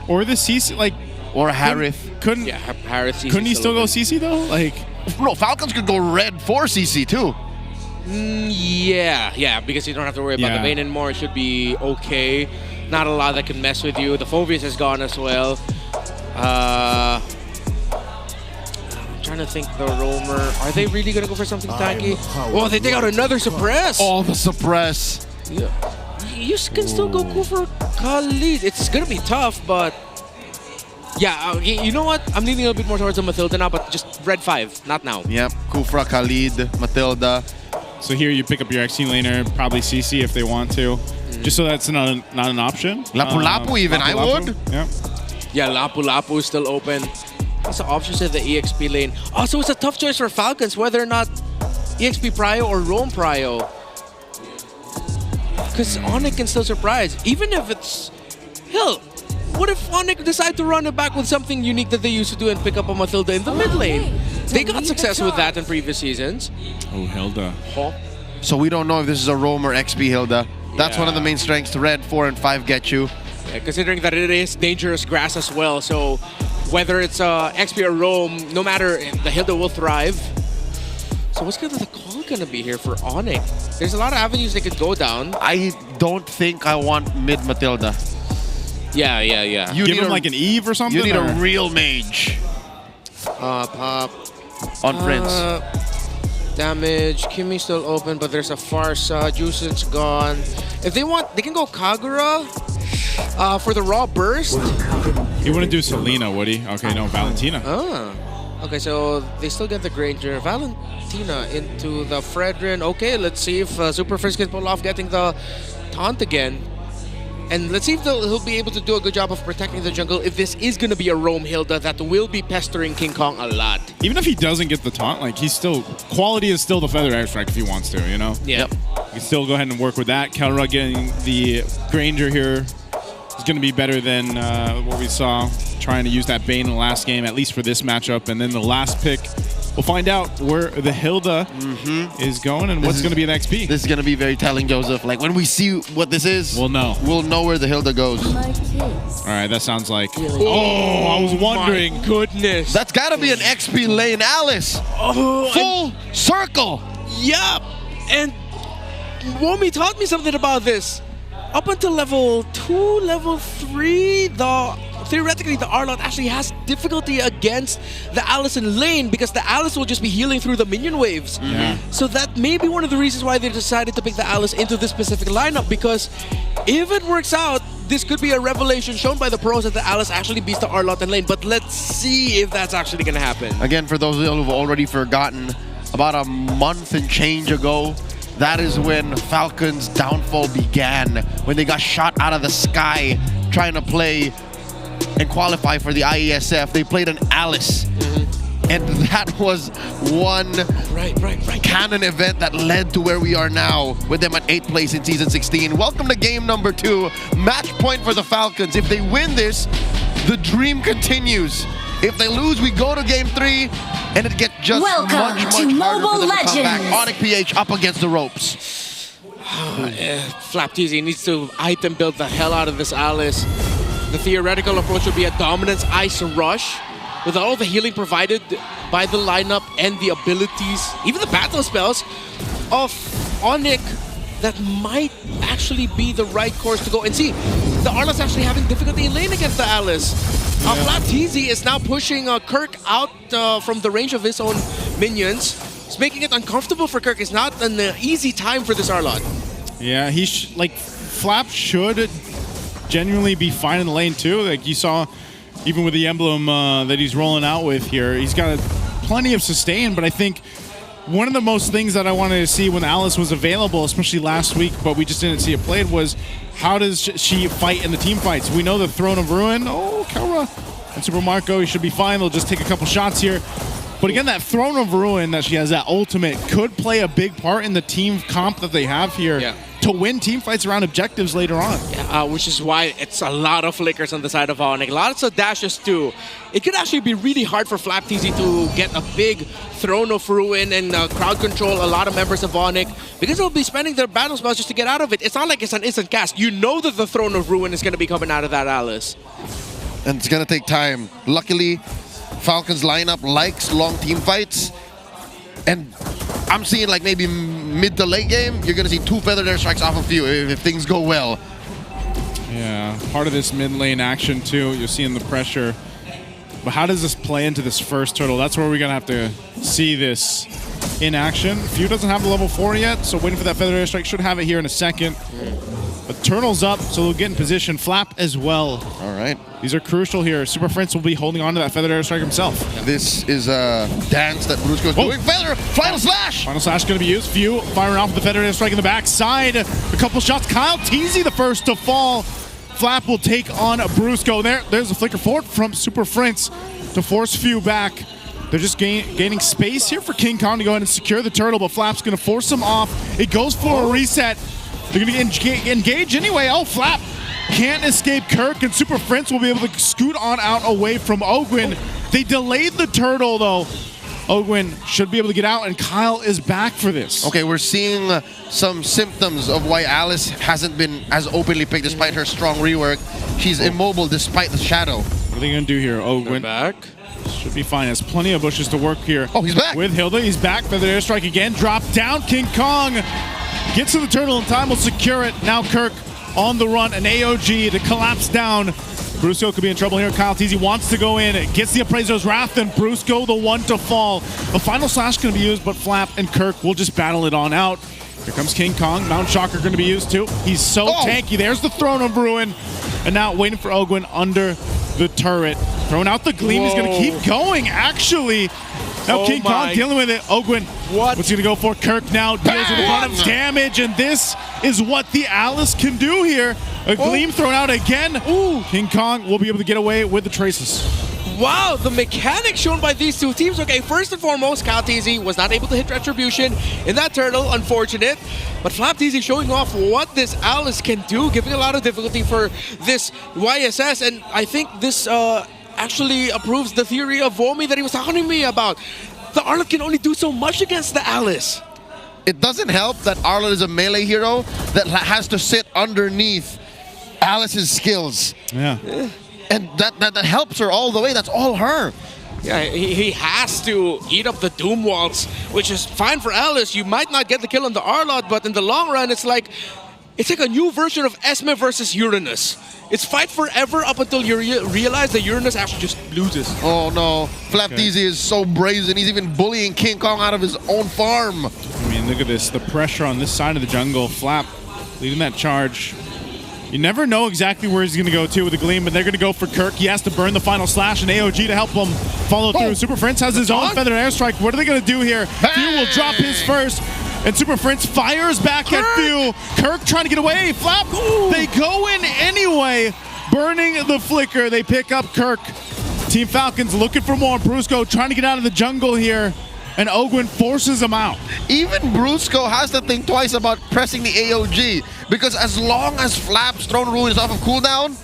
Or the CC, like... Or Harith. Couldn't he still go CC though? Like... No, Falcons could go red for CC too. Yeah, because you don't have to worry about the Bane anymore. It should be okay. Not a lot that can mess with you. The Phobius is gone as well. I'm trying to think the Roamer. Are they really going to go for something tanky? Oh, they take out another Suppress. Oh, the Suppress. Yeah. You can still go for Khalid. It's going to be tough, but... Yeah, you know what? I'm leaning a little bit more towards the Matilda now, but just red 5, not now. Yep, Kufra, Khalid, Matilda. So here you pick up your XC laner, probably CC if they want to, just so that's not an option. Lapu-Lapu even, I would. Yeah. Yeah, Lapu-Lapu is still open. It's an option to the EXP lane. Also, it's a tough choice for Falcons, whether or not EXP Prio or Roam Prio. Because ONIC can still surprise, even if it's... Hell, what if ONIC decide to run it back with something unique that they used to do and pick up a Matilda in the mid lane? They got success with that in previous seasons. Oh, Hilda. So we don't know if this is a Roam or XP Hilda. That's one of the main strengths to red 4 and 5 get you. Yeah, considering that it is dangerous grass as well, so whether it's XP or Roam, no matter, the Hilda will thrive. So what's the call gonna be here for ONIC? There's a lot of avenues they could go down. I don't think I want mid Matilda. Yeah. You give need him like an Eve or something? You need a real mage. Pop. On Prince. Damage. Kimmy's still open, but there's a Farsa. Juicent's gone. If they want, they can go Kagura for the raw burst. He wouldn't do Selena, would he? Okay, no, Valentina. Okay, so they still get the Granger. Valentina into the Fredrin. Okay, let's see if Super Frizz can pull off getting the taunt again. And let's see if he'll be able to do a good job of protecting the jungle if this is going to be a Roam Hilda that will be pestering King Kong a lot. Even if he doesn't get the taunt, like he's still... Quality is still the Feather Airstrike if he wants to, you know? Yep. You can still go ahead and work with that. Kelra getting the Granger here is going to be better than what we saw. Trying to use that Bane in the last game, at least for this matchup. And then the last pick, we'll find out where the Hilda is going and what's going to be an XP. This is going to be very telling, Joseph. Like, when we see what this is, we'll know. We'll know where the Hilda goes. All right, that sounds like... Oh, I was wondering. My goodness. That's got to be an XP lane, Alice. Full circle. Yup. And Womi taught me something about this. Up until level 2, level 3, theoretically, the Arlot actually has difficulty against the Alice in lane because the Alice will just be healing through the minion waves. Yeah. So that may be one of the reasons why they decided to pick the Alice into this specific lineup, because if it works out, this could be a revelation shown by the pros that the Alice actually beats the Arlot in lane. But let's see if that's actually going to happen. Again, for those who've already forgotten, about a month and change ago, that is when Falcon's downfall began, when they got shot out of the sky trying to play and qualify for the IESF. They played an Alice. And that was one canon event that led to where we are now with them at 8th place in Season 16. Welcome to game number 2. Match point for the Falcons. If they win this, the dream continues. If they lose, we go to game 3, and it gets just much harder for them to come back. ONIC PH up against the ropes. FlapTZ needs to item build the hell out of this Alice. The theoretical approach would be a dominance ice rush with all the healing provided by the lineup and the abilities, even the battle spells of ONIC, that might actually be the right course to go. And see, the Arla's actually having difficulty in lane against the Alice. FlapTZ is now pushing Kirk out from the range of his own minions. It's making it uncomfortable for Kirk. It's not an easy time for this Arlot. Yeah, Flap should genuinely be fine in the lane too. Like you saw, even with the emblem that he's rolling out with here, he's got plenty of sustain, but I think one of the most things that I wanted to see when Alice was available, especially last week, but we just didn't see it played, was how does she fight in the team fights? We know the Throne of Ruin, Kara and Super Marco, he should be fine. They'll just take a couple shots here. But again, that Throne of Ruin that she has, that ultimate, could play a big part in the team comp that they have here to win team fights around objectives later on. Yeah, which is why it's a lot of flickers on the side of ONIC, lots of dashes too. It could actually be really hard for FlapTZ to get a big Throne of Ruin and crowd control a lot of members of ONIC, because they'll be spending their battle spells just to get out of it. It's not like it's an instant cast. You know that the Throne of Ruin is going to be coming out of that Alice. And it's going to take time. Luckily, Falcons lineup likes long team fights, and I'm seeing like maybe mid to late game, you're gonna see 2 feathered airstrikes off of you if things go well. Yeah, part of this mid lane action too, you're seeing the pressure. But how does this play into this first turtle? That's where we're gonna have to see this in action. Few doesn't have the level 4 yet, so waiting for that feathered airstrike. Should have it here in a second. But Turtle's up, so they'll get in position. Flap as well. All right. These are crucial here. Super Prince will be holding on to that feathered airstrike himself. This is a dance that Brusco's doing. Feather! Final slash! Final slash going to be used. Few firing off with the feathered airstrike in the backside. A couple shots. Kyle TZ the first to fall. Flap will take on Brusco. There's a flicker forward from Super Prince to force Few back. They're just gaining space here for King Kong to go ahead and secure the turtle, but Flap's going to force him off. It goes for a reset. They're going to engage anyway. Oh, Flap can't escape Kirk, and Super Prince will be able to scoot on out away from Ogwin. They delayed the turtle, though. Ogwin should be able to get out, and Kyle is back for this. Okay, we're seeing some symptoms of why Alice hasn't been as openly picked despite her strong rework. She's immobile despite the shadow. What are they going to do here? Ogwin back. Should be fine. Has plenty of bushes to work here. Oh, he's back. With Hilda, he's back. Feather airstrike again. Drop down. King Kong gets to the turtle in time. Will secure it. Now Kirk on the run. An AOG to collapse down. Brusco could be in trouble here. Kyle TZ wants to go in. Gets the Appraiser's Wrath, and Brusco the one to fall. A final slash going to be used, but Flap and Kirk will just battle it on out. Here comes King Kong. Mount Shocker going to be used too. He's so tanky. There's the Throne of Ruin. And now waiting for Ogwin under the turret. Throwing out the Gleam. He's going to keep going, actually. Now King Kong dealing with it. Ogwin, what's he going to go for? Kirk now deals with a lot of damage, and this is what the Alice can do here. A Gleam thrown out again. King Kong will be able to get away with the traces. Wow, the mechanics shown by these two teams. Okay, first and foremost, Kyle TZ was not able to hit Retribution in that turtle, unfortunate. But FlapTZ showing off what this Alice can do, giving a lot of difficulty for this YSS, and I think this actually approves the theory of Vomi that he was talking to me about. The Arlot can only do so much against the Alice. It doesn't help that Arlot is a melee hero that has to sit underneath Alice's skills. Yeah. And that helps her all the way. That's all her. Yeah, he has to eat up the Doom Waltz, which is fine for Alice. You might not get the kill on the Arlot, but in the long run, it's like a new version of Esme versus Uranus. It's fight forever up until you realize that Uranus actually just loses. Oh no, FlapTZ is so brazen. He's even bullying King Kong out of his own farm. I mean, look at this. The pressure on this side of the jungle. Flap leading that charge. You never know exactly where he's going to go to with the Gleam, but they're going to go for Kirk. He has to burn the final slash and AOG to help him follow through. Super Prince has his own feathered airstrike. What are they going to do here? Few will drop his first, and Super Prince fires back at Few. Kirk trying to get away. Flap, they go in anyway, burning the flicker. They pick up Kirk. Team Falcons looking for more. Brusco trying to get out of the jungle here, and Ogwin forces him out. Even Brusco has to think twice about pressing the AOG, because as long as Flap's Throne Ruin is off of cooldown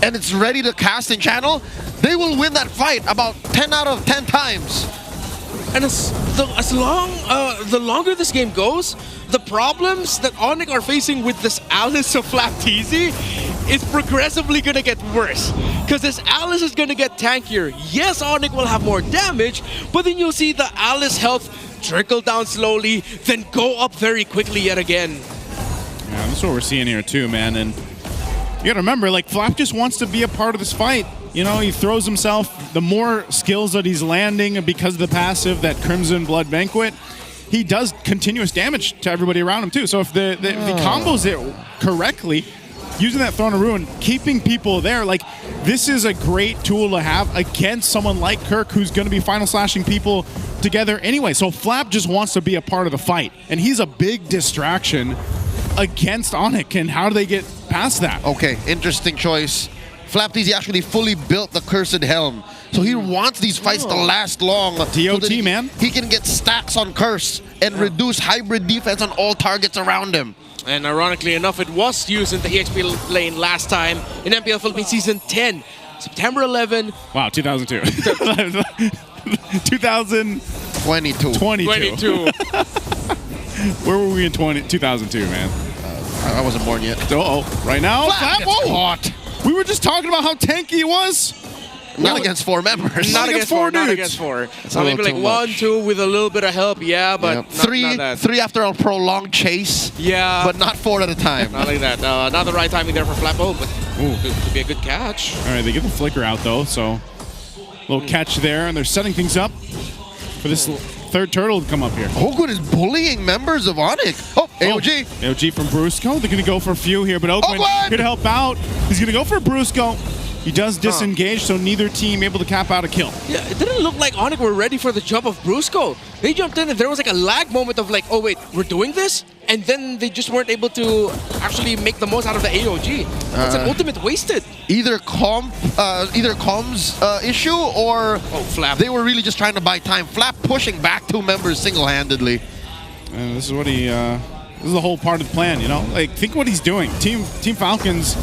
and it's ready to cast in channel, they will win that fight about 10 out of 10 times. And the longer this game goes, the problems that ONIC are facing with this Alice of Flap TZ is progressively gonna get worse. Because this Alice is gonna get tankier. Yes, ONIC will have more damage, but then you'll see the Alice health trickle down slowly, then go up very quickly yet again. Yeah, that's what we're seeing here too, man. And you gotta remember, like, Flap just wants to be a part of this fight. You know, he throws himself, the more skills that he's landing because of the passive, that Crimson Blood Banquet, he does continuous damage to everybody around him too. So if the combos it correctly, using that Throne of Ruin, keeping people there, like, this is a great tool to have against someone like Kirk, who's going to be final slashing people together anyway. So Flap just wants to be a part of the fight, and he's a big distraction against ONIC. And how do they get past that? Okay, interesting choice. Flap TZ actually fully built the Cursed Helm, so he wants these fights to last long. DOT, man. He can get stacks on Curse and reduce hybrid defense on all targets around him. And ironically enough, it was used in the EXP lane last time in MPL Philippines Season 10, September 11. Wow, 2002. 2022. 22. Where were we in 2002, man? I wasn't born yet. Right now? Flap gets caught. We were just talking about how tanky he was. Not against 4 members. Not against four. Not against 4. So maybe like 1, 2 with a little bit of help, yeah, but not, three that. 3 after a prolonged chase. Yeah. But not 4 at a time. Not like that. Not the right timing there for Flap. Oh, but could be a good catch. All right, they get the flicker out though, so little catch there, and they're setting things up for this third turtle to come up here. Ogwin is bullying members of ONIC. Oh, AOG. AOG from Brusco. They're going to go for a few here, but Ogwin here to help out. He's going to go for Brusco. He does disengage, so neither team able to cap out a kill. Yeah, it didn't look like ONIC were ready for the jump of Brusco. They jumped in and there was like a lag moment of like, oh wait, we're doing this? And then they just weren't able to actually make the most out of the AOG. That's an ultimate wasted. Either comms issue or Flap. They were really just trying to buy time. Flap pushing back 2 members single-handedly. And this is what he, this is the whole part of the plan, you know? Like, think what he's doing. Team Falcons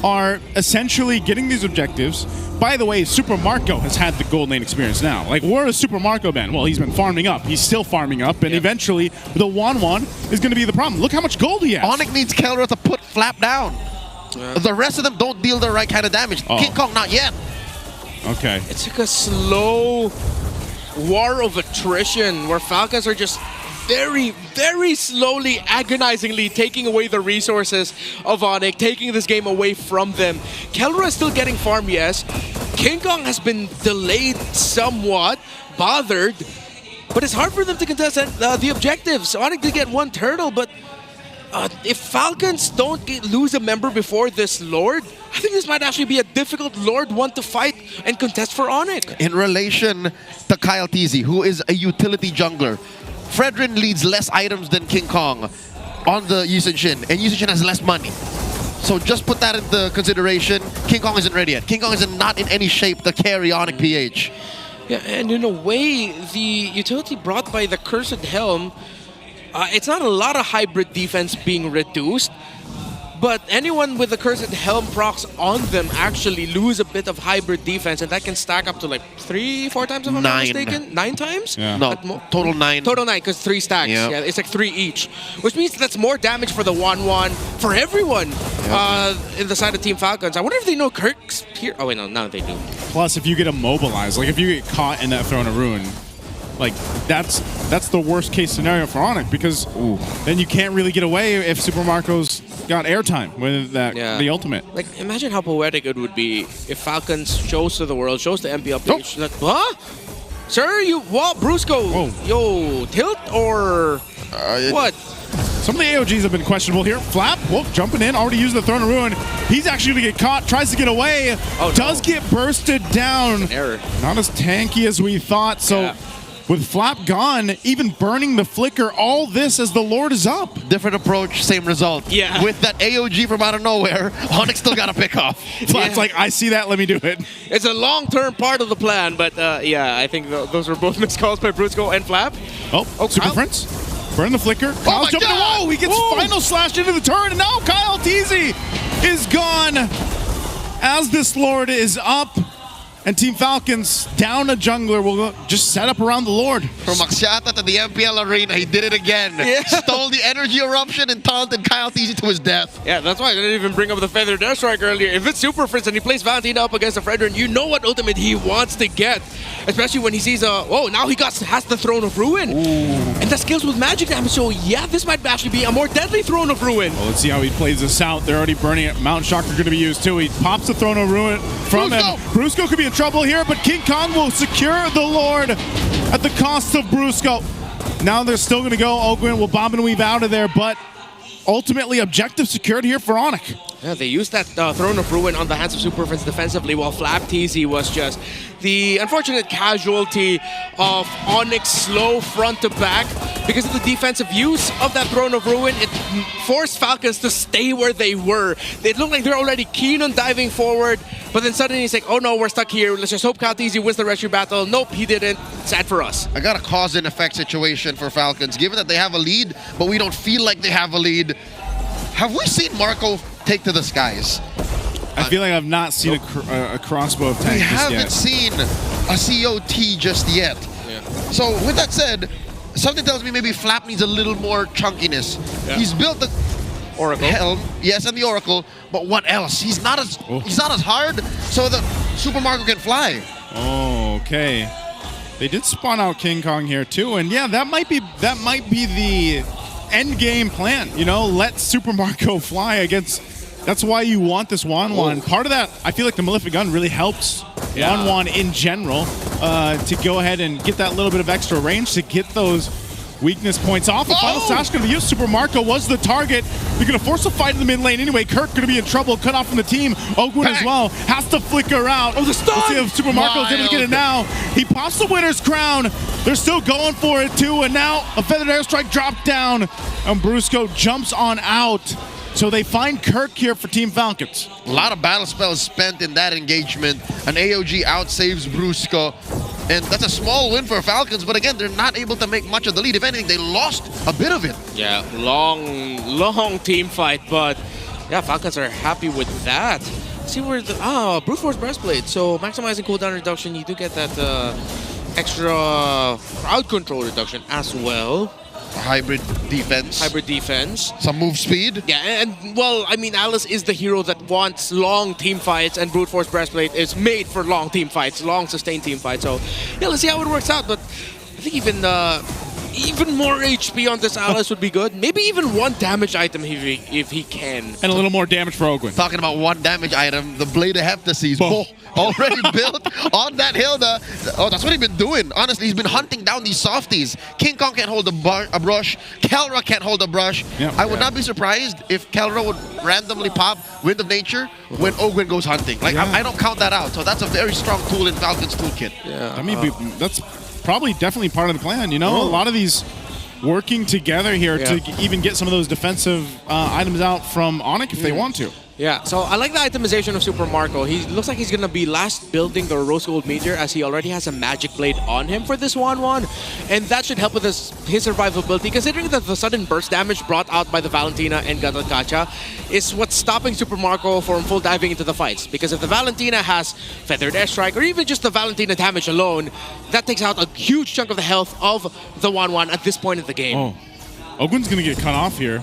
are essentially getting these objectives. By the way, Super Marco has had the gold lane experience now. Like, where has Super Marco been? Well, he's been farming up. He's still farming up, and eventually the 1-1 is going to be the problem. Look how much gold he has. ONIC needs Kelra to put Flap down. The rest of them don't deal the right kind of damage. King Kong, not yet. Okay. It's like a slow war of attrition where Falcons are just very, very slowly, agonizingly taking away the resources of ONIC, taking this game away from them. Kelra is still getting farm, yes. King Kong has been delayed somewhat, bothered, but it's hard for them to contest the objectives. ONIC did get 1 turtle, but if Falcons don't lose a member before this Lord, I think this might actually be a difficult Lord 1 to fight and contest for ONIC. In relation to Kyle TZ, who is a utility jungler, Fredrin leads less items than King Kong on the Yisun Shin, and Yisun Shin has less money. So just put that into consideration. King Kong isn't ready yet. King Kong is not in any shape to carry ONIC PH. Yeah, and in a way, the utility brought by the Cursed Helm, it's not a lot of hybrid defense being reduced, but anyone with the Cursed Helm procs on them actually lose a bit of hybrid defense, and that can stack up to like 3-4 times if I'm not mistaken. 9 times? Yeah. No, total 9. Total 9, because 3 stacks. Yep. Yeah, it's like 3 each, which means that's more damage for the 1-1 for everyone in the side of Team Falcons. I wonder if they know Kirk's here. Oh wait, no, now they do. Plus, if you get immobilized, like if you get caught in that Throne of Ruin, like that's the worst case scenario for ONIC, because then you can't really get away if Super Marco's got airtime with that the ultimate. Like, imagine how poetic it would be if Falcons shows to the world, shows to MPL PH, like, huh? Sir, you what? Brusco, yo, tilt or what? Some of the AOGs have been questionable here. Flap, jumping in, already used the Throne of Ruin. He's actually going to get caught, tries to get away, does get bursted down. Error. Not as tanky as we thought, so with Flap gone, even burning the flicker, all this as the Lord is up. Different approach, same result. Yeah. With that AOG from out of nowhere, ONIC still got to pick off. Flap's like, I see that, let me do it. It's a long-term part of the plan, but yeah, I think those were both missed calls by Brusco and Flap. Oh, Super Prince. Burn the flicker. Kyle's jumping the wall. He gets final slashed into the turret, and now Kyle TZ is gone as this Lord is up. And Team Falcons down a jungler will just set up around the Lord. From Axiata to the MPL Arena, he did it again. Yeah. Stole the energy eruption and taunted Kyle TZ to his death. Yeah, that's why I didn't even bring up the Feathered Airstrike earlier. If it's Super Prince and he plays Valentina up against a Fredrin, you know what ultimate he wants to get. Especially when he sees now he has the Throne of Ruin. And that scales with magic damage, so yeah, this might actually be a more deadly Throne of Ruin. Well, let's see how he plays this out. They're already burning it. Mount Shock are going to be used too. He pops the Throne of Ruin from him. Brusco could be in trouble here, but King Kong will secure the Lord at the cost of Brusco. Now they're still going to go. Ogwin will bomb and weave out of there, but ultimately objective secured here for ONIC. Yeah, they used that Throne of Ruin on the hands of Super Prince defensively, while Flap TZ was just the unfortunate casualty of ONIC's slow front to back. Because of the defensive use of that Throne of Ruin, it forced Falcons to stay where they were. They look like they're already keen on diving forward, but then suddenly it's like, oh no, we're stuck here. Let's just hope Kyle TZ wins the rescue battle. Nope, he didn't. Sad for us. I got a cause and effect situation for Falcons. Given that they have a lead, but we don't feel like they have a lead, have we seen Marco take to the skies? I feel like I've not seen a crossbow tank We just haven't yet. seen a COT just yet. Yeah. So with that said, something tells me maybe Flap needs a little more chunkiness. Yeah. He's built the Oracle. Helm, yes, and the Oracle, but what else? He's not as hard, so the Super Marco can fly. Oh, okay. They did spawn out King Kong here too, and yeah, that might be the end game plan. You know, let Super Marco fly against. That's why you want this Wan. Part of that, I feel like the Malefic Gun really helps Wan in general to go ahead and get that little bit of extra range to get those weakness points off. The final sash going to be used. Super Marco was the target. They're going to force a fight in the mid lane anyway. Kirk going to be in trouble. Cut off from the team. Ogwin as well has to flicker out. Oh, the stun! Let's see if Super Marco is able to get it now. He pops the winner's crown. They're still going for it too. And now a Feathered Airstrike dropped down. And Brusco jumps on out. So they find Kirk here for Team Falcons. A lot of battle spells spent in that engagement. An AOG outsaves Brusco. And that's a small win for Falcons, but again, they're not able to make much of the lead. If anything, they lost a bit of it. Yeah, long team fight, but yeah, Falcons are happy with that. Let's see where the Brute Force Breastplate. So maximizing cooldown reduction, you do get that extra crowd control reduction as well. Hybrid defense. Some move speed. Yeah, and well, I mean, Alice is the hero that wants long team fights, and Brute Force Breastplate is made for long team fights, long sustained team fights. So yeah, let's see how it works out. But I think even more HP on this Alice would be good. Maybe even one damage item if he can. And a little more damage for Ogwin. Talking about one damage item, the Blade of Heptases. Already built on that Hilda. Oh, that's what he's been doing. Honestly, he's been hunting down these softies. King Kong can't hold a brush. Kelra can't hold a brush. Yep. I would not be surprised if Kelra would randomly pop Wind of Nature when Ogwin goes hunting. Like, I don't count that out. So that's a very strong tool in Falcon's toolkit. Yeah, I mean, that's probably definitely part of the plan. You know, a lot of these working together here to even get some of those defensive items out from ONIC if they want to. Yeah, so I like the itemization of Super Marco. He looks like he's going to be last building the Rose Gold Meteor, as he already has a Magic Blade on him for this 1-1. And that should help with his survivability, considering that the sudden burst damage brought out by the Valentina and Gatalkacha is what's stopping Super Marco from full diving into the fights. Because if the Valentina has Feathered Airstrike, or even just the Valentina damage alone, that takes out a huge chunk of the health of the 1-1 at this point in the game. Oh, Ogwin's going to get cut off here.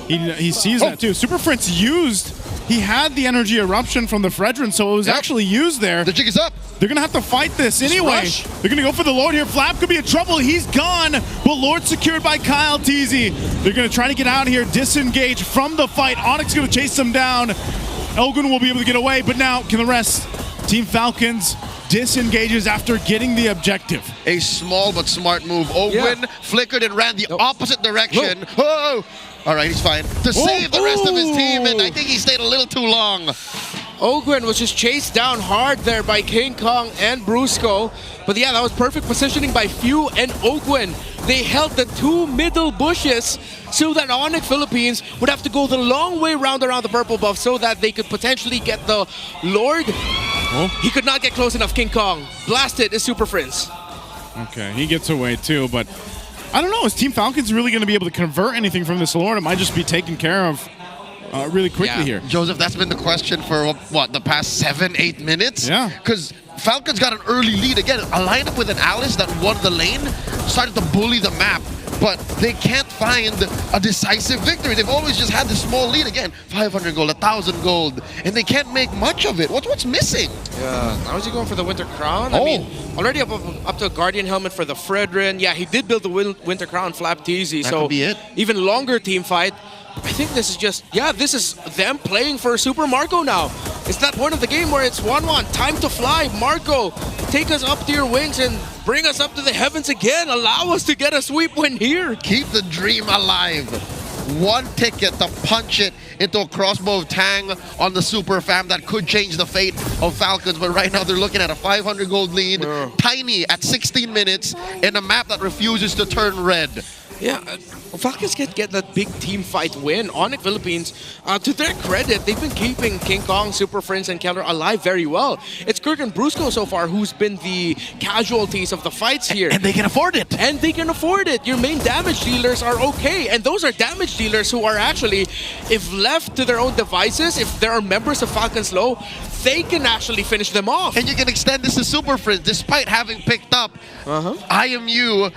He sees that too. Super Prince he had the energy eruption from the Fredrin, so it was actually used there. The jig is up. They're going to have to fight this anyway. They're going to go for the Lord here. Flap could be in trouble. He's gone, but Lord secured by Kyle TZ. They're going to try to get out here, disengage from the fight. ONIC's going to chase them down. Ogwin will be able to get away, but now can the rest? Team Falcons disengages after getting the objective. A small but smart move. Ogwin flickered and ran the opposite direction. Whoa! All right, he's fine. To save the rest of his team, and I think he stayed a little too long. Ogwen was just chased down hard there by King Kong and Brusco. But yeah, that was perfect positioning by Few and Ogwen. They held the two middle bushes so that ONIC Philippines would have to go the long way around the purple buff so that they could potentially get the Lord. He could not get close enough. King Kong blasted his Super Friends. Okay, he gets away too, but I don't know, is Team Falcons really going to be able to convert anything from this Lord? It might just be taken care of really quickly here. Joseph, that's been the question for, what, the past 7-8 minutes? Yeah. Because Falcons got an early lead. Again, a lineup with an Alice that won the lane started to bully the map, but they can't find a decisive victory. They've always just had this small lead. Again, 500 gold, 1,000 gold, and they can't make much of it. What's missing? Yeah, now is he going for the Winter Crown? I mean, already up to a Guardian Helmet for the Fredrin. Yeah, he did build the Winter Crown Flap TZ, so could be it. Even longer team fight. I think this is just, this is them playing for Super Marco now. It's that point of the game where it's 1-1, time to fly. Marco, take us up to your wings and bring us up to the heavens again. Allow us to get a sweep win here. Keep the dream alive. One ticket to punch it into a crossbow of Tang on the Super Fam that could change the fate of Falcons, but right now they're looking at a 500 gold lead, tiny at 16 minutes, in a map that refuses to turn red. Yeah, Falcons can get that big team fight win. ONIC Philippines, to their credit, they've been keeping King Kong, Super Friends, and Keller alive very well. It's Kirk and Brusco so far who's been the casualties of the fights here. And they can afford it. And they can afford it. Your main damage dealers are okay. And those are damage dealers who are actually, if left to their own devices, if there are members of Falcons low, they can actually finish them off. And you can extend this to Super Friends, despite having picked up IMU,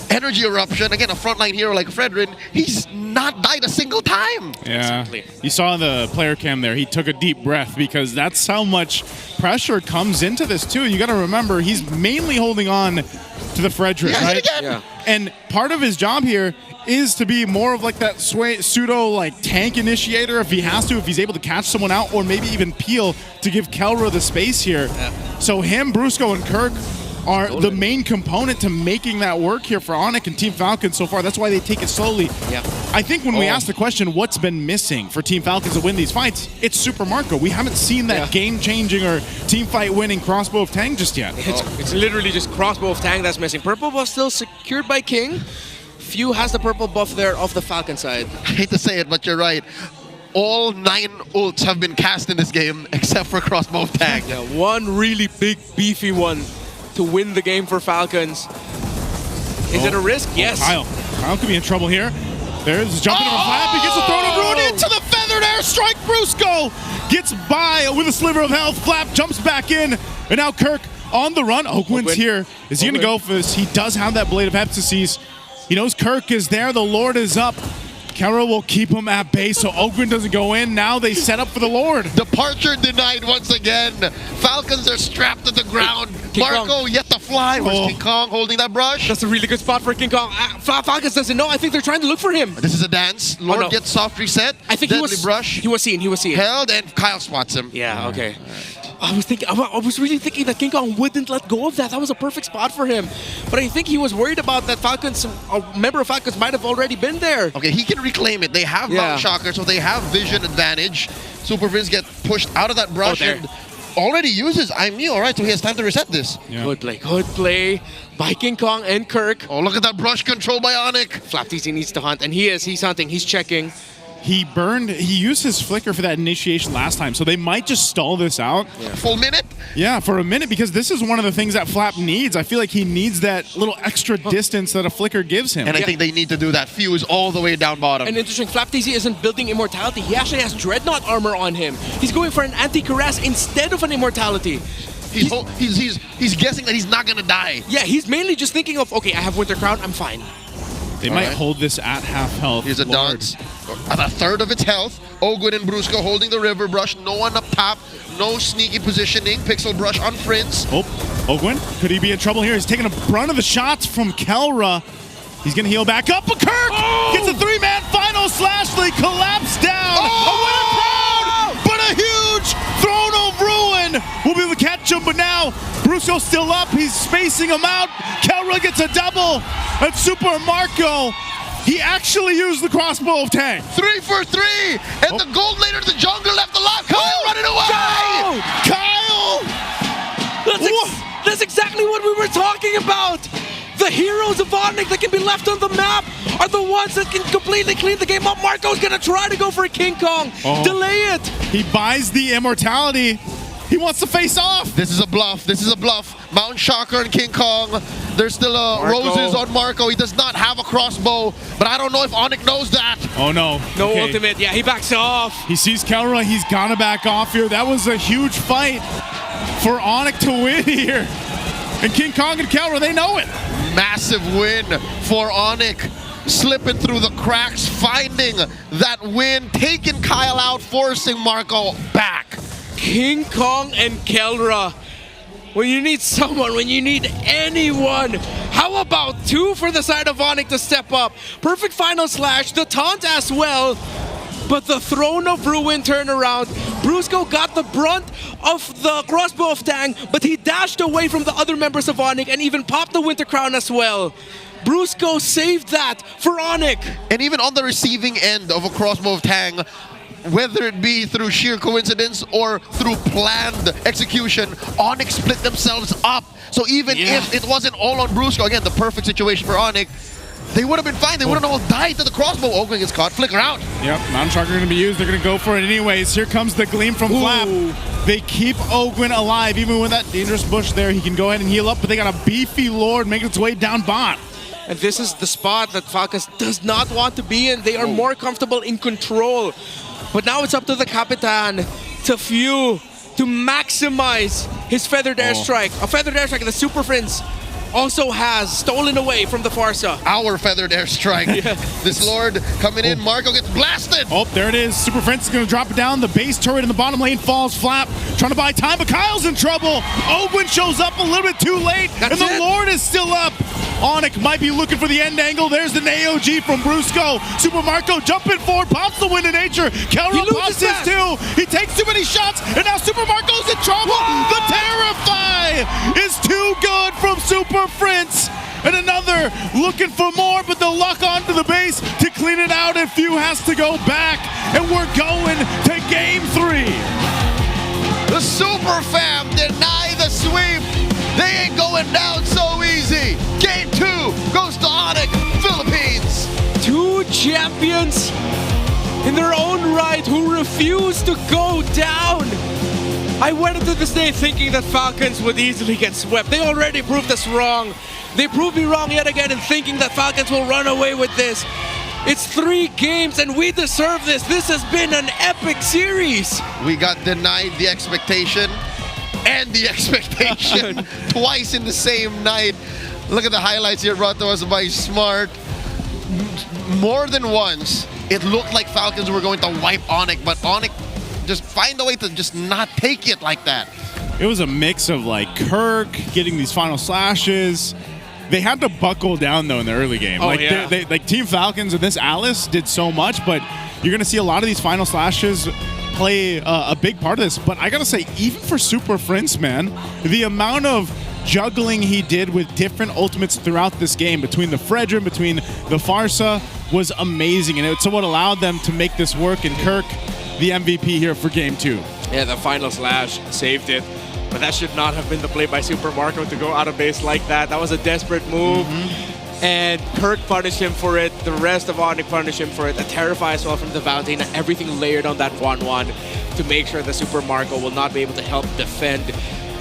Energy Eruption, again, a frontline hero like Fredrin, he's not died a single time. Yeah, you saw the player cam there. He took a deep breath because that's how much pressure comes into this too. You got to remember, he's mainly holding on to the Fredrin, right? Yeah. And part of his job here is to be more of like that pseudo like tank initiator if he has to, if he's able to catch someone out, or maybe even peel to give Kelra the space here. So him, Brusco, and Kirk are the main component to making that work here for ONIC and Team Falcons so far. That's why they take it slowly. I think when we ask the question, what's been missing for Team Falcons to win these fights, it's Super Marco. We haven't seen that game-changing or team fight-winning crossbow of Tang just yet. It's literally just crossbow of Tang that's missing. Purple buff still secured by King. Few has the purple buff there off the Falcon side. I hate to say it, but you're right. All 9 ults have been cast in this game except for crossbow of Tang. Yeah, one really big, beefy one to win the game for Falcons. Is it a risk? Yes. Kyle could be in trouble here. There's jumping over Flap. He gets a throw of Ruin into the feathered airstrike. Brusco gets by with a sliver of health. Flap jumps back in. And now Kirk on the run. Ogwen's here. Is he going to go for this? He does have that Blade of Heptases. He knows Kirk is there. The Lord is up. Kara will keep him at bay so Ogwen doesn't go in. Now they set up for the Lord. Departure denied once again. Falcons are strapped to the ground. Marco yet to fly. Where's King Kong holding that brush? That's a really good spot for King Kong. Falcons doesn't know. I think they're trying to look for him. This is a dance. Lord gets soft reset. I think Deadly brush. He was seen. Held, and Kyle spots him. Yeah, okay. I was really thinking that King Kong wouldn't let go of that. That was a perfect spot for him. But I think he was worried about that Falcons, a member of Falcons might have already been there. Okay, he can reclaim it. They have Mount Shocker, so they have vision advantage. Super Vince get pushed out of that brush and already uses IMU. All right, so he has time to reset this. Good play by King Kong and Kirk. Oh, look at that brush control by ONIC. Flap TC needs to hunt, and he's hunting, he's checking. He used his flicker for that initiation last time, so they might just stall this out. Full minute? Yeah, for a minute, because this is one of the things that Flap needs. I feel like he needs that little extra distance that a flicker gives him. And I think they need to do that. Fuse all the way down bottom. And interesting, Flap TZ isn't building Immortality. He actually has Dreadnought armor on him. He's going for an anti-Caress instead of an Immortality. He's guessing that he's not going to die. Yeah, he's mainly just thinking of, okay, I have Winter Crown, I'm fine. They might hold this at half health. Here's a dance. At a third of its health. Ogwen and Brusco holding the river brush. No one up top. No sneaky positioning. Pixel brush on Prince. Oh, Ogwen, could he be in trouble here? He's taking a brunt of the shots from Kelra. He's going to heal back up. But Kirk gets a 3-man final slash. They collapse down. A winner crown, but a huge throne of ruin. We'll be able to catch him, but now Brusco's still up. He's spacing him out. Kelra gets a double. And Super Marco He actually used the crossbow of Tang. 3 for 3, and the gold laner to the jungle left alive. Kyle running away. Kyle! That's exactly what we were talking about. The heroes of ONIC that can be left on the map are the ones that can completely clean the game up. Marco's gonna try to go for a King Kong. Delay it. He buys the immortality. He wants to face off. This is a bluff. This is a bluff. Mountain Shocker and King Kong. There's still roses on Marco. He does not have a crossbow, but I don't know if ONIC knows that. Oh no. No ultimate. Yeah, he backs off. He sees Kelra. He's gonna back off here. That was a huge fight for ONIC to win here. And King Kong and Kelra, they know it. Massive win for ONIC. Slipping through the cracks, finding that win, taking Kyle out, forcing Marco back. King Kong and Kelra. When you need someone, when you need anyone. How about 2 for the side of ONIC to step up? Perfect final slash, the taunt as well. But the Throne of Ruin turnaround. Brusco got the brunt of the crossbow of Tang, but he dashed away from the other members of ONIC and even popped the Winter Crown as well. Brusco saved that for ONIC. And even on the receiving end of a crossbow of Tang, whether it be through sheer coincidence or through planned execution, ONIC split themselves up. So even if it wasn't all on Brusco, again, the perfect situation for ONIC, they would have been fine. They wouldn't all died to the crossbow. Ogwin gets caught. Flicker out. Yep, Mountain Shocker going to be used. They're going to go for it anyways. Here comes the Gleam from Flap. They keep Ogwin alive. Even with that dangerous bush there, he can go ahead and heal up, but they got a beefy Lord making its way down bot. And this is the spot that Falcons does not want to be in. They are more comfortable in control. But now it's up to the Capitan to few, to maximize his Feathered Airstrike. A Feathered Airstrike the Super Friends also has stolen away from the Farsa. Our Feathered Airstrike. This Lord coming in. Marco gets blasted. Oh, there it is. Super Friends is going to drop it down. The base turret in the bottom lane falls. Flap trying to buy time, but Kyle's in trouble. Ogwin shows up a little bit too late, and the Lord is still up. ONIC might be looking for the end angle. There's an AOG from Brusco. Super Marco jumping forward, pops the Wind of Nature. Kelra pops his too. He takes too many shots, and now Super Marco's in trouble. Whoa! The Terrify is too good from Super Friends. And another looking for more, but they'll lock onto the base to clean it out, and Few has to go back. And we're going to Game 3. The Super Fam deny the sweep. They ain't going down so easy. Game 2 goes to ONIC Philippines. 2 champions in their own right who refuse to go down. I went into this day thinking that Falcons would easily get swept. They already proved us wrong. They proved me wrong yet again in thinking that Falcons will run away with this. It's 3 games and we deserve this. This has been an epic series. We got denied the expectation and the expectation twice in the same night. Look at the highlights here brought to us by Smart. More than once, it looked like Falcons were going to wipe ONIC, but ONIC just find a way to just not take it like that. It was a mix of like Kirk getting these final slashes. They had to buckle down though in the early game. Like Team Falcons and this Alice did so much, but you're gonna see a lot of these final slashes play a big part of this. But I gotta say, even for Super Friends, man, the amount of juggling he did with different ultimates throughout this game between the Fredrin, between the Farsa was amazing, and it's what allowed them to make this work. And Kirk, the MVP here for Game 2. Yeah, the final slash saved it. But that should not have been the play by Super Marco to go out of base like that. That was a desperate move. And Kirk punished him for it. The rest of ONIC punished him for it. A Terrify as well from the Bounty. And everything layered on that 1-1 to make sure that Super Marco will not be able to help defend.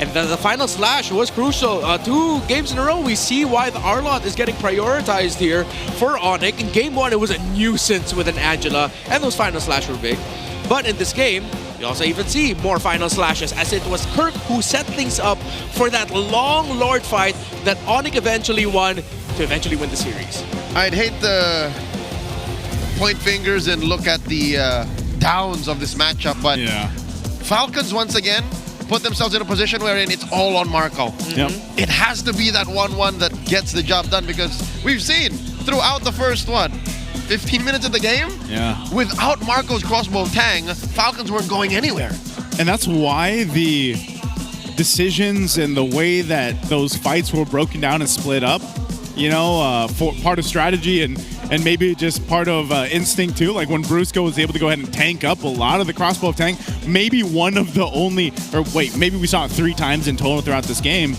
And the final slash was crucial. 2 games in a row, we see why the Arlot is getting prioritized here for ONIC. In Game 1, it was a nuisance with an Angela. And those final slash were big. But in this game, you also even see more final slashes, as it was Kirk who set things up for that long Lord fight that ONIC eventually won to eventually win the series. I'd hate to point fingers and look at the downs of this matchup, but Falcons once again put themselves in a position wherein it's all on Marco. It has to be that 1-1 that gets the job done, because we've seen throughout the first 15 minutes of the game, without Marco's crossbow Tang, Falcons weren't going anywhere. And that's why the decisions and the way that those fights were broken down and split up you know, for part of strategy and maybe just part of instinct too. Like when Brusco was able to go ahead and tank up a lot of the crossbow tank, maybe one of the only, or wait, maybe we saw it 3 times in total throughout this game.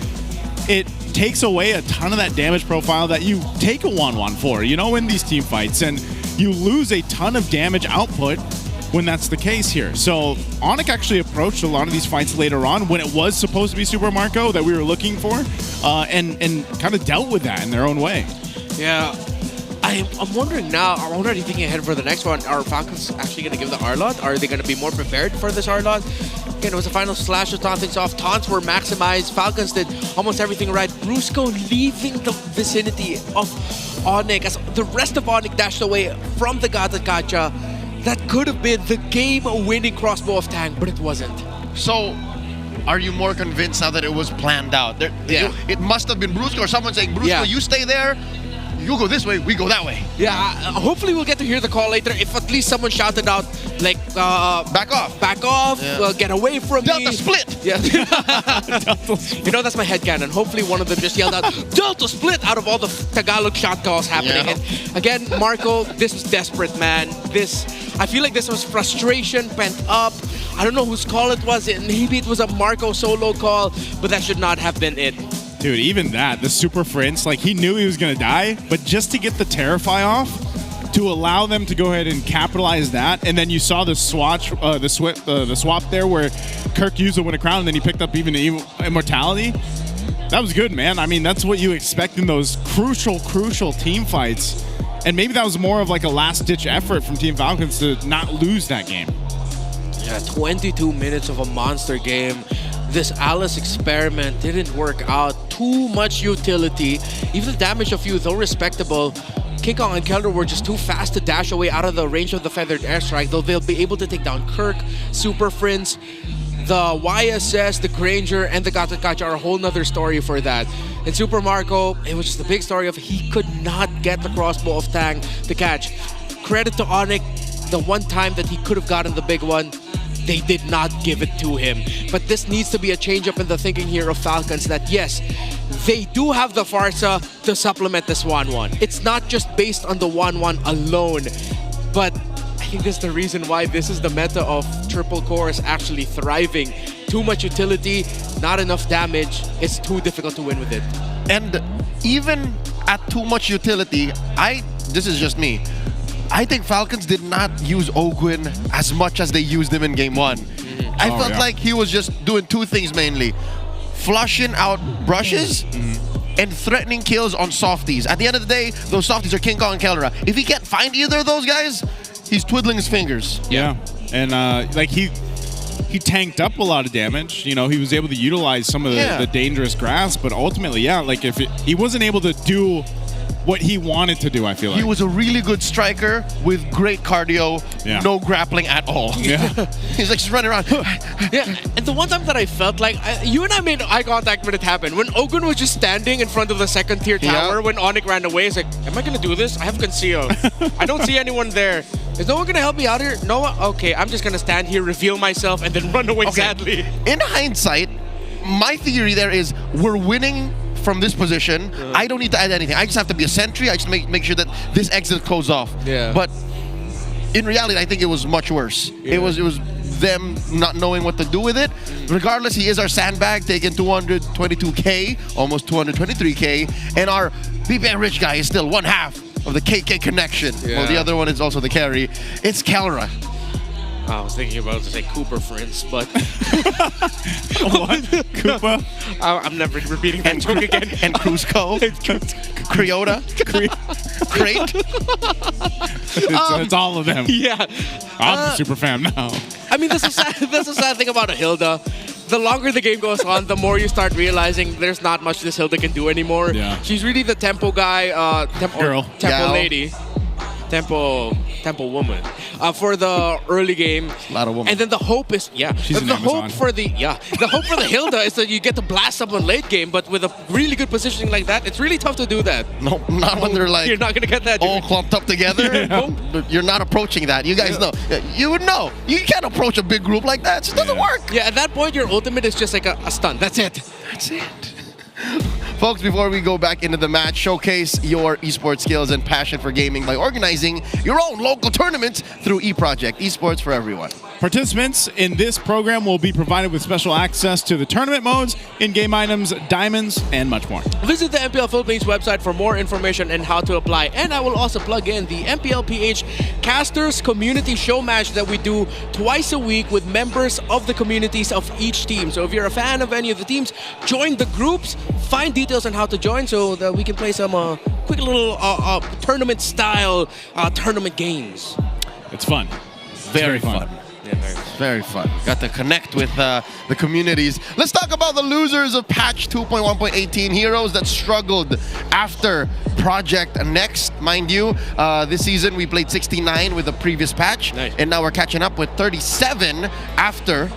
It takes away a ton of that damage profile that you take a 1-1 for, you know, in these team fights, and you lose a ton of damage output when that's the case here. So ONIC actually approached a lot of these fights later on when it was supposed to be Super Marco that we were looking for, and kind of dealt with that in their own way. Yeah. I'm wondering now, I'm already thinking ahead for the next one. Are Falcons actually going to give the R-Lot? Are they going to be more prepared for this R-Lot? Again, it was a final slash to taunt things off. Taunts were maximized. Falcons did almost everything right. Brusco leaving the vicinity of ONIC as the rest of ONIC dashed away from the Gata Gacha. That could have been the game-winning crossbow of Tang, but it wasn't. So, are you more convinced now that it was planned out? It must have been Brusco or someone saying, Brusco, you stay there. You go this way, we go that way. Yeah, hopefully we'll get to hear the call later. If at least someone shouted out, like, back off, get away from me. Delta split. Yeah. You know, that's my headcanon. Hopefully one of them just yelled out, Delta split, out of all the Tagalog shot calls happening. Yeah. And again, Marco, this was desperate, man. I feel like this was frustration pent up. I don't know whose call it was. Maybe it was a Marco solo call, but that should not have been it. Dude, even that, the Super Prince, like he knew he was going to die, but just to get the Terrify off, to allow them to go ahead and capitalize that, and then you saw the swap there where Kirk used the Win a Crown, and then he picked up even Immortality. That was good, man. I mean, that's what you expect in those crucial team fights, and maybe that was more of like a last-ditch effort from Team Falcons to not lose that game. Yeah, 22 minutes of a monster game. This Alice experiment didn't work out. Too much utility. Even the damage of you, though respectable, King Kong and Keldor were just too fast to dash away out of the range of the Feathered Airstrike, though they'll be able to take down Kirk, Super Prince, the YSS, the Granger, and the Gata Gacha are a whole nother story for that. In Super Marco, it was just the big story of he could not get the crossbow of Tang to catch. Credit to ONIC, the one time that he could have gotten the big one, they did not give it to him. But this needs to be a change up in the thinking here of Falcons that yes, they do have the Farsa to supplement this 1-1. It's not just based on the 1-1 alone, but I think that's the reason why this is the meta of triple cores actually thriving. Too much utility, not enough damage. It's too difficult to win with it. And even at too much utility, this is just me, I think Falcons did not use Ogwin as much as they used him in game 1. I felt like he was just doing 2 things mainly. Flushing out brushes and threatening kills on softies. At the end of the day, those softies are King Kong and Keldor. If he can't find either of those guys, he's twiddling his fingers. Yeah, and like he tanked up a lot of damage. You know, he was able to utilize some of the dangerous grass, but ultimately, yeah, like if he wasn't able to do what he wanted to do, I feel like. He was a really good striker with great cardio, no grappling at all. Yeah. He's like just running around. Yeah, and the one time that I felt like, you and I made eye contact when it happened. When Ogun was just standing in front of the second tier tower when ONIC ran away, it's like, am I gonna do this? I have conceal. I don't see anyone there. Is no one gonna help me out here? No one? Okay, I'm just gonna stand here, reveal myself, and then run away sadly. In hindsight, my theory there is we're winning from this position. I don't need to add anything. I just have to be a sentry. I just make sure that this exit goes off. Yeah. But in reality, I think it was much worse. It was them not knowing what to do with it. Regardless, he is our sandbag, taking 222K, almost 223K, and our BPM Rich guy is still 1/2 of the KK connection. Yeah. Well, the other one is also the carry. It's Kelra. I was thinking about to say Cooper Prince, but what? Koopa? I'm never repeating that joke again. And Cusco, Criota, Crate. It's all of them. Yeah, I'm a super fan now. I mean, that's a sad thing about a Hilda. The longer the game goes on, the more you start realizing there's not much this Hilda can do anymore. Yeah. She's really the tempo guy, tempo lady, tempo woman for the early game. A lot of women. And then the hope is She's an Amazon. The hope for the Hilda is that you get to blast someone late game, but with a really good positioning like that, it's really tough to do that. No, not when they're like you're not gonna get that all clumped up together. You're not approaching that. You guys know. You would know. You can't approach a big group like that. It just doesn't work. Yeah, at that point, your ultimate is just like a stun. That's it. That's it. Folks, before we go back into the match, showcase your esports skills and passion for gaming by organizing your own local tournaments through eProject, esports for everyone. Participants in this program will be provided with special access to the tournament modes, in-game items, diamonds, and much more. Visit the MPL Philippines website for more information and how to apply. And I will also plug in the MPL PH Casters Community Show Match that we do twice a week with members of the communities of each team. So if you're a fan of any of the teams, join the groups, find details on how to join so that we can play some quick little tournament-style tournament games. It's fun. Very fun. Yeah, very fun. Got to connect with the communities. Let's talk about the losers of patch 2.1.18, heroes that struggled after Project Next. Mind you, this season we played 69 with the previous patch, and now we're catching up with 37 after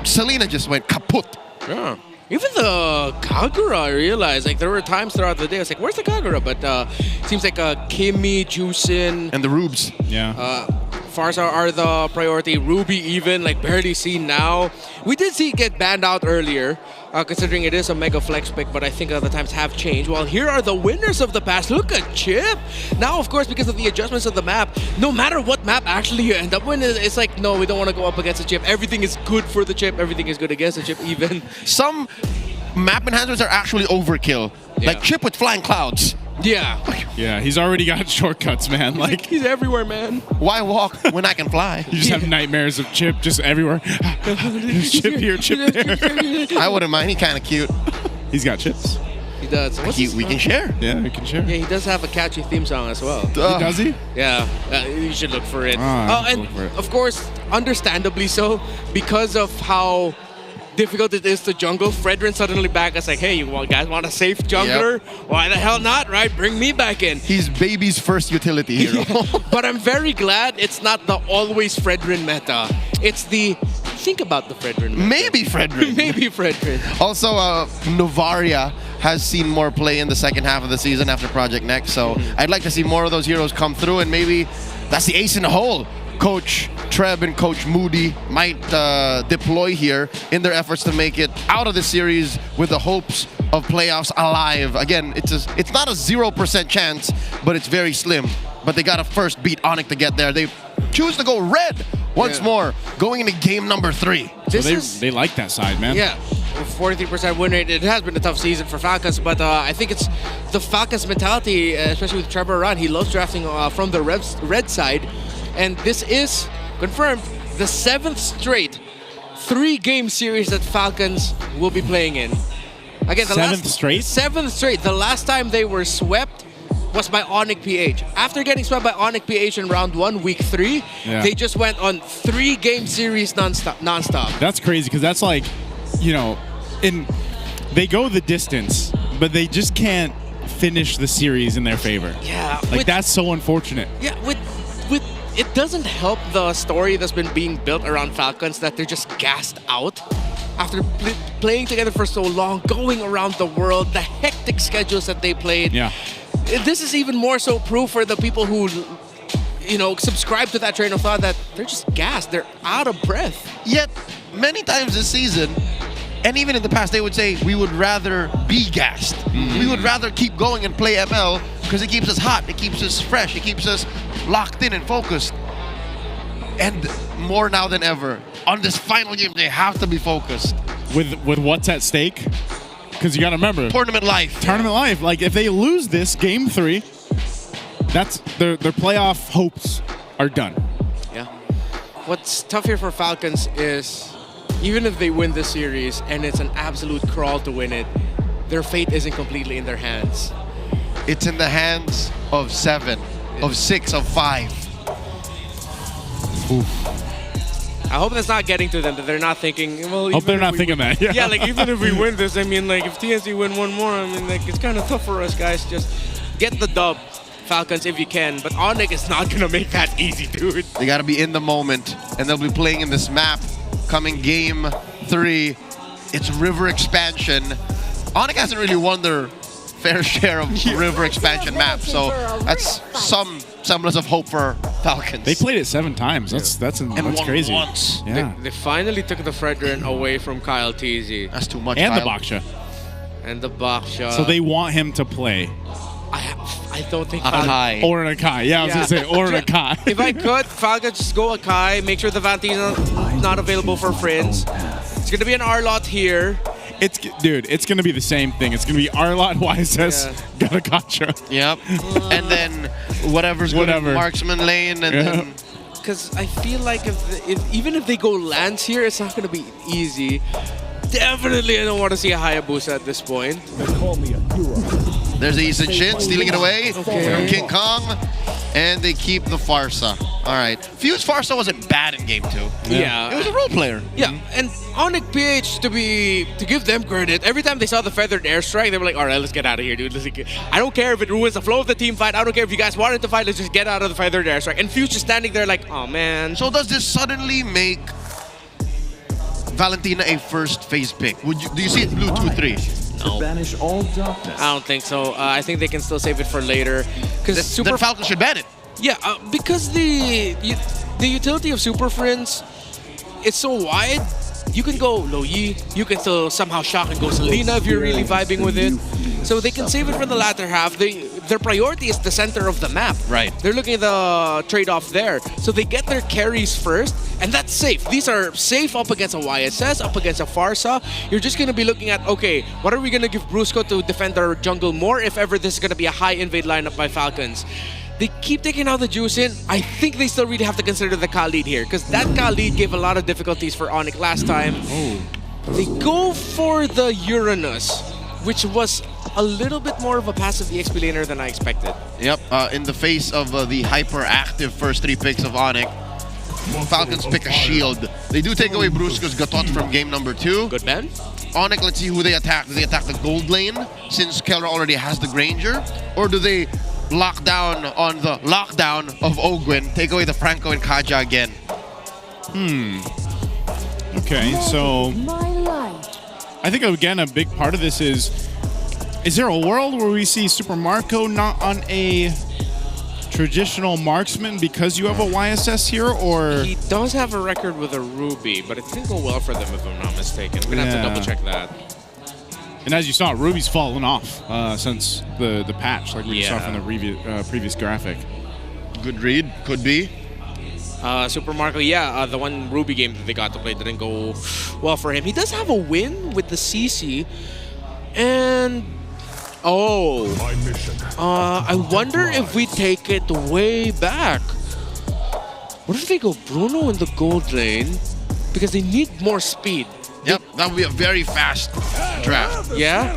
Selena just went kaput. Yeah. Even the Kagura, I realized, like there were times throughout the day, I was like, where's the Kagura? But it seems like Kimmy, Jusin, and the Rubes. Yeah. Farsa are the priority. Ruby even, like barely seen now. We did see it get banned out earlier, considering it is a mega flex pick, but I think the times have changed. Well, here are the winners of the past. Look at Chip. Now, of course, because of the adjustments of the map, no matter what map actually you end up with, it's like, no, we don't want to go up against the Chip. Everything is good for the Chip. Everything is good against the Chip even. Some map enhancements are actually overkill. Yeah. Like Chip with flying clouds. Yeah. Yeah, he's already got shortcuts, man. Like he's everywhere, man. Why walk when I can fly? You just have nightmares of Chip just everywhere. Chip here, Chip there. I wouldn't mind. He's kind of cute. He's got chips. He does. We can share. Yeah, we can share. Yeah, he does have a catchy theme song as well. Does he? Yeah, you should look for it. And look for it. Of course, understandably so, because of how difficult it is to jungle. Fredrin suddenly back as like, hey, you guys want a safe jungler? Yep. Why the hell not, right? Bring me back in. He's baby's first utility hero. But I'm very glad it's not the always Fredrin meta. It's the think about the Fredrin meta. Maybe Fredrin. Maybe Fredrin. Also, Novaria has seen more play in the second half of the season after Project Next, so I'd like to see more of those heroes come through, and maybe that's the ace in the hole Coach Treb and Coach Moody might deploy here in their efforts to make it out of the series with the hopes of playoffs alive. Again, it's not a 0% chance, but it's very slim. But they got to first beat ONIC to get there. They choose to go red once more, going into game number 3. So they like that side, man. Yeah. 43% win rate. It has been a tough season for Falcons, but I think it's the Falcons mentality, especially with Trevor Run. He loves drafting from the red side. And this is confirmed the 7th straight 3-game series that Falcons will be playing in. Again, the 7th straight? 7th straight. The last time they were swept was by ONIC PH. After getting swept by ONIC PH in round 1, week 3, they just went on 3-game series nonstop. That's crazy because that's like, you know, they go the distance, but they just can't finish the series in their favor. Yeah. Like that's so unfortunate. Yeah, with it doesn't help the story that's been being built around Falcons that they're just gassed out after playing together for so long, going around the world, the hectic schedules that they played. Yeah. This is even more so proof for the people who, you know, subscribe to that train of thought that they're just gassed. They're out of breath. Yet, many times this season, and even in the past, they would say, we would rather be gassed. We would rather keep going and play ML because it keeps us hot, it keeps us fresh, it keeps us locked in and focused. And more now than ever, on this final game, they have to be focused. With what's at stake? Because you got to remember. Tournament life. Tournament life. Like, if they lose this game 3, that's their playoff hopes are done. Yeah. What's tough here for Falcons is even if they win this series and it's an absolute crawl to win it, their fate isn't completely in their hands. It's in the hands of 7, of 6, of 5. Oof. I hope that's not getting to them, that they're not thinking, well, hope they're not thinking that. Yeah, like even if we win this, I mean, like if TNC win one more, I mean, like it's kind of tough for us, guys. Just get the dub, Falcons, if you can. But ONIC is not going to make that easy, dude. They got to be in the moment, and they'll be playing in this map coming game 3. It's river expansion. ONIC hasn't really won their fair share of river expansion maps, so that's some semblance of hope for Falcons. They played it 7 times. That's crazy. Once. Yeah. They finally took the Fredrin away from Kyle TZ. That's too much. And Kyle. the Baksha. And the box shot. So they want him to play. I don't think Akai. Or an Akai. Yeah, I was going to say, or an Akai. If I could, Falcons just go Akai, make sure the Vanti's not available for Friends. It's going to be an R-Lot here. Dude, it's going to be the same thing. It's going to be R-Lot, YSS, Gatakacha. Yep. And then whatever's good in marksman lane. And then... Because I feel like even if they go Lance here, it's not going to be easy. Definitely, I don't want to see a Hayabusa at this point. There's the Easton Shin stealing it away from King Kong. And they keep the Farsa. All right. Fuse Farsa wasn't bad in game 2. Yeah. It was a role player. Yeah, and ONIC PH, to give them credit, every time they saw the feathered airstrike, they were like, all right, let's get out of here, dude. I don't care if it ruins the flow of the team fight. I don't care if you guys wanted to fight. Let's just get out of the feathered airstrike. And Fuse just standing there like, oh, man. So does this suddenly make Valentina a first phase pick? Do you see it blue 2-3? No. Banish all darkness. I don't think so. I think they can still save it for later. Because then Falcon should ban it. Yeah, because the utility of Super Friends, it's so wide. You can go Lo Yi, you can still somehow shock and go Selena if you're really vibing with it. So they can save it for the latter half. Their priority is the center of the map. Right. They're looking at the trade-off there. So they get their carries first, and that's safe. These are safe up against a YSS, up against a Farsa. You're just going to be looking at, okay, what are we going to give Brusco to defend our jungle more if ever this is going to be a high invade lineup by Falcons? They keep taking out the juice in. I think they still really have to consider the Khalid here, because that Khalid gave a lot of difficulties for ONIC last time. They go for the Uranus, which was a little bit more of a passive EXP laner than I expected. Yep, in the face of the hyperactive first 3 picks of ONIC, Falcons pick a shield. They do take away Brusco's Gatot from game number 2. Good ban. ONIC, let's see who they attack. Do they attack the gold lane, since Kelra already has the Granger? Or do they lock down on the lockdown of Ogwin, take away the Franco and Kaja again? Okay, so I think, again, a big part of this is there a world where we see Super Marco not on a traditional marksman because you have a YSS here, or? He does have a record with a Ruby, but it didn't go well for them if I'm not mistaken. We're going to have to double check that. And as you saw, Ruby's fallen off since the patch, like we saw from the previous graphic. Good read, could be. Super Marco, the one Ruby game that they got to play didn't go well for him. He does have a win with the CC, and I wonder if we take it way back. What if they go Bruno in the gold lane? Because they need more speed. Yep, that would be a very fast draft. Yeah?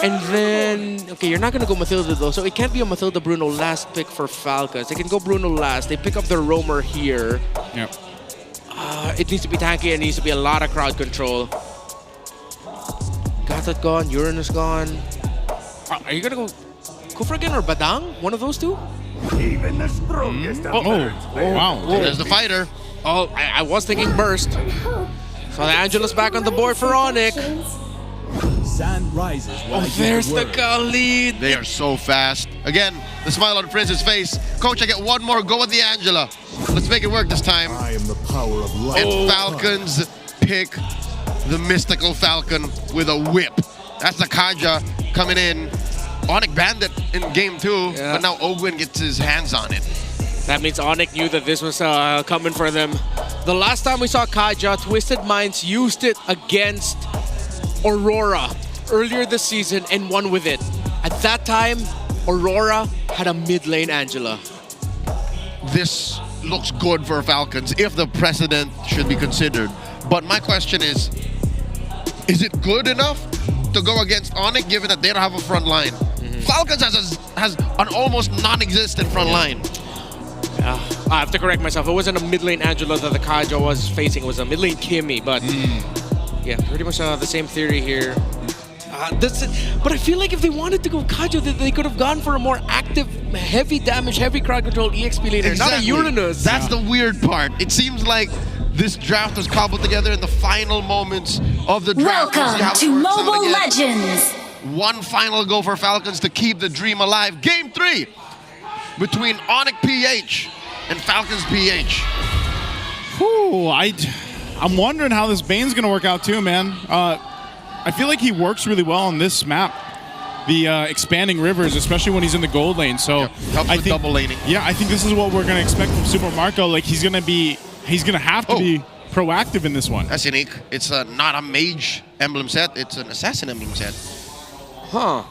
And then, okay, you're not going to go Mathilda though, so it can't be a Mathilda Bruno last pick for Falcons. They can go Bruno last. They pick up their roamer here. Yep. It needs to be tanky. It needs to be a lot of crowd control. Gatot gone, Uranus gone. Are you going to go Kufra again or Badang? One of those two? Even the strongest wow. There's the fighter. Oh, I was thinking burst. So Angela's back on the board for ONIC. Sand rises. There's the Khalid. They are so fast. Again, the smile on Prince's face. Coach, I get one more go with the Angela. Let's make it work this time. I am the power of light. And Falcons pick the mystical Falcon with a whip. That's the Kaja coming in. ONIC banned it in game 2, but now Ogwin gets his hands on it. That means ONIC knew that this was coming for them. The last time we saw Kaja, Twisted Minds used it against Aurora earlier this season and won with it. At that time, Aurora had a mid lane Angela. This looks good for Falcons if the precedent should be considered. But my question is it good enough to go against ONIC given that they don't have a front line? Falcons has an almost non-existent front line. I have to correct myself. It wasn't a mid lane Angela that the Kaja was facing. It was a mid lane Kimmy, but yeah, pretty much the same theory here. But I feel like if they wanted to go Kaja, they could have gone for a more active, heavy damage, heavy crowd control EXP laner, not a Uranus. That's the weird part. It seems like this draft was cobbled together in the final moments of the draft. Welcome to Mobile Legends. One final go for Falcons to keep the dream alive. Game 3 between ONIC PH and Falcons PH. I'm wondering how this Bane's going to work out too, man. I feel like he works really well on this map. The expanding rivers, especially when he's in the gold lane. So helps with double laning. Yeah, I think this is what we're gonna expect from Super Marco. Like he's gonna have to be proactive in this one. That's unique. It's not a mage emblem set. It's an assassin emblem set. Huh.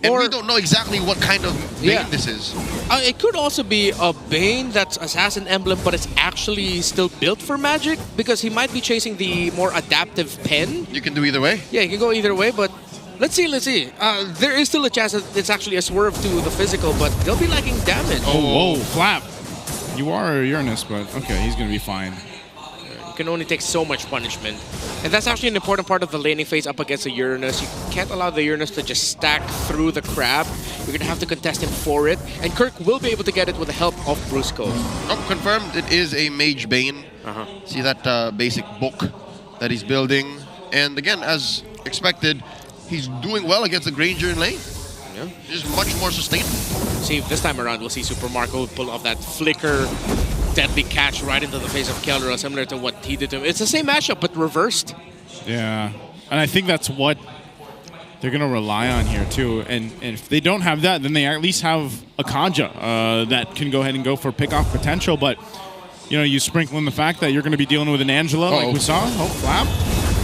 And we don't know exactly what kind of Bane this is. It could also be a Bane that's Assassin Emblem, but it's actually still built for magic, because he might be chasing the more adaptive pen. You can do either way. Yeah, you can go either way, but let's see. There is still a chance that it's actually a swerve to the physical, but they'll be lacking damage. Oh, whoa, Flap. You are Uranus, but okay, he's going to be fine. You can only take so much punishment. And that's actually an important part of the laning phase up against the Uranus. You can't allow the Uranus to just stack through the crab. You're going to have to contest him for it. And Kirk will be able to get it with the help of Brusco. Oh, confirmed it is a Mage Bane. See that basic book that he's building. And again, as expected, he's doing well against the Granger in lane. Yeah. Just much more sustainable. See, this time around, we'll see Super Marco pull off that flicker deadly catch right into the face of Keldra, similar to what he did to him. It's the same matchup, but reversed. Yeah, and I think that's what they're going to rely on here, too. And if they don't have that, then they at least have a Kanja that can go ahead and go for pick-off potential. But, you know, you sprinkle in the fact that you're going to be dealing with an Angela like we saw. Oh, Flap.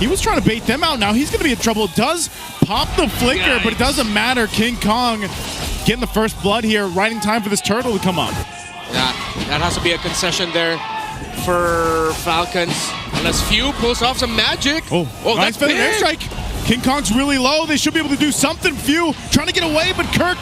He was trying to bait them out. Now he's going to be in trouble. Does pop the flicker, but it doesn't matter. King Kong getting the first blood here, right in time for this turtle to come up. That has to be a concession there for Falcons. Unless Few pulls off some magic. Oh, nice that's feather big. airstrike. King Kong's really low. They should be able to do something. Few trying to get away, but Kirk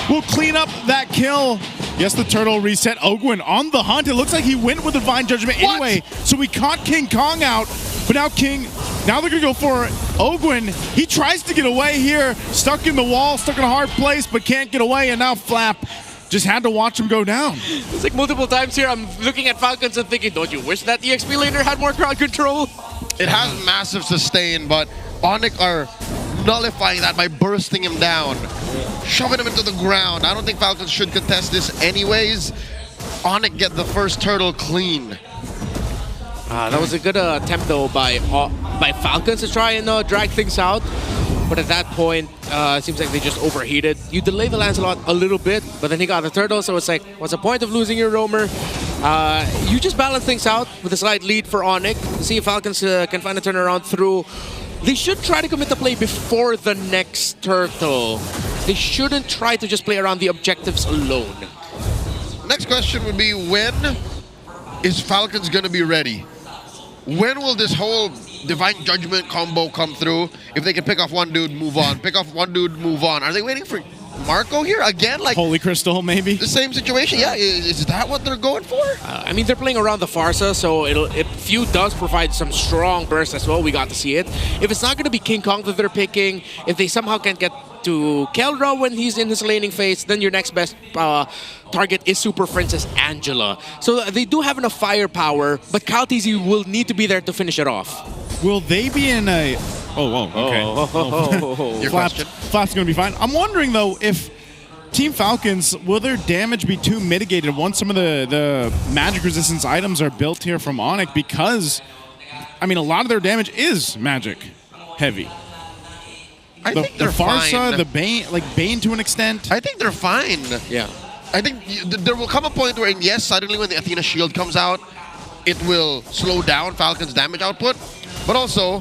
will clean up that kill. Yes, the turtle reset. Ogwin on the hunt. It looks like he went with Divine Judgment anyway. So we caught King Kong out. But now they're going to go for Ogwin. He tries to get away here. Stuck in the wall, stuck in a hard place, but can't get away. And now Flap just had to watch him go down. It's like multiple times here, I'm looking at Falcons and thinking, don't you wish that EXP laner had more crowd control? It has massive sustain, but ONIC are nullifying that by bursting him down, shoving him into the ground. I don't think Falcons should contest this anyways. ONIC get the first turtle clean. That was a good attempt though by Falcons to try and drag things out. But at that point, it seems like they just overheated. You delay the Lancelot a little bit, but then he got the turtle, so it's like, what's the point of losing your roamer? You just balance things out with a slight lead for ONIC. See if Falcons can find a turnaround through. They should try to commit the play before the next turtle. They shouldn't try to just play around the objectives alone. Next question would be, when is Falcons going to be ready? When will this whole Divine Judgment combo come through? If they can pick off one dude, move on. Pick off one dude, move on. Are they waiting for Marco here again? Like Holy Crystal, maybe? The same situation? Yeah, is that what they're going for? I mean, they're playing around the Farsa, so if Few does provide some strong bursts as well, we got to see it. If it's not going to be King Kong that they're picking, if they somehow can't get to Keldra when he's in his laning phase, then your next best target is Super Princess Angela. So they do have enough firepower, but Kaltizi will need to be there to finish it off. Will they be in a... Oh, okay. Your question? Flap's going to be fine. I'm wondering, though, if Team Falcons, will their damage be too mitigated once some of the magic resistance items are built here from ONIC? Because, I mean, a lot of their damage is magic heavy. I think they're Farsa, fine. the Bane, like Bane to an extent. I think they're fine. Yeah. I think there will come a point where, yes, suddenly when the Athena shield comes out, it will slow down Falcon's damage output. But also,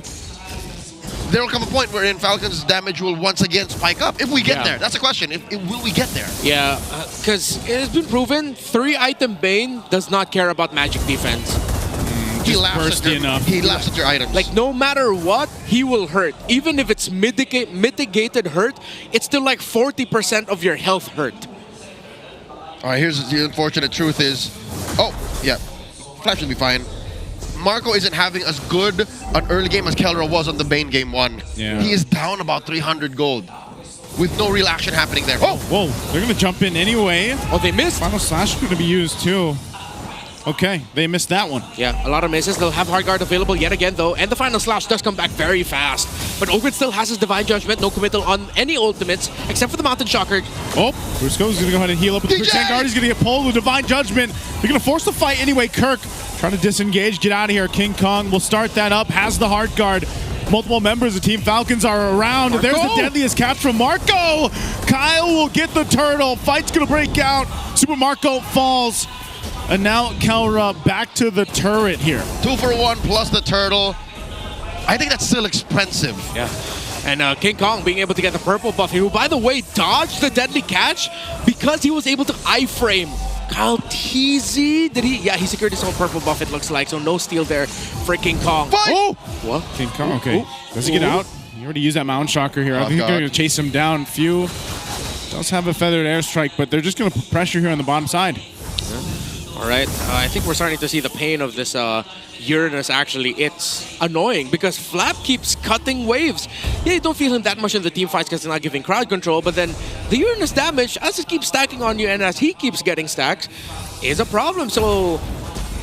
there will come a point wherein Falcon's damage will once again spike up. If we get there. That's the question. Will we get there? Yeah, because it has been proven 3-item Bane does not care about magic defense. He laughs at your items. Like, no matter what, he will hurt. Even if it's mitigated hurt, it's still like 40% of your health hurt. All right, here's the unfortunate truth is... Oh, yeah. Flash should be fine. Marco isn't having as good an early game as Keldra was on the Bane game 1. Yeah. He is down about 300 gold with no real action happening there. Oh! Whoa, they're going to jump in anyway. Oh, they missed. Final Slash is going to be used too. Okay, they missed that one. Yeah, a lot of misses. They'll have Hard Guard available yet again, though. And the Final Slash does come back very fast. But Ogren still has his Divine Judgment. No committal on any ultimates, except for the Mountain Shocker. Oh, Brusco's going to go ahead and heal up with the Quick Guard. He's going to get pulled with Divine Judgment. They're going to force the fight anyway. Kirk trying to disengage, get out of here. King Kong will start that up, has the Hard Guard. multiple members of Team Falcons are around. Marco! There's the deadliest catch from Marco. Kyle will get the turtle. Fight's gonna break out. Super Marco falls. And now Kelra back to the turret here. 2 for 1 plus the turtle. I think that's still expensive. Yeah. And King Kong being able to get the purple buff, who, by the way, dodged the deadly catch because he was able to iframe Kyle TZ. Did he? Yeah, he secured his own purple buff, it looks like. So no steal there for King Kong. Oh! What? King Kong, okay. Does he get out? He already used that Mountain Shocker here. I think they're going to chase him down. Few does have a feathered airstrike, but they're just going to put pressure here on the bottom side. All right, I think we're starting to see the pain of this Uranus, actually. It's annoying because Flap keeps cutting waves. Yeah, you don't feel him that much in the team fights because he's not giving crowd control, but then the Uranus damage, as it keeps stacking on you and as he keeps getting stacks, is a problem. So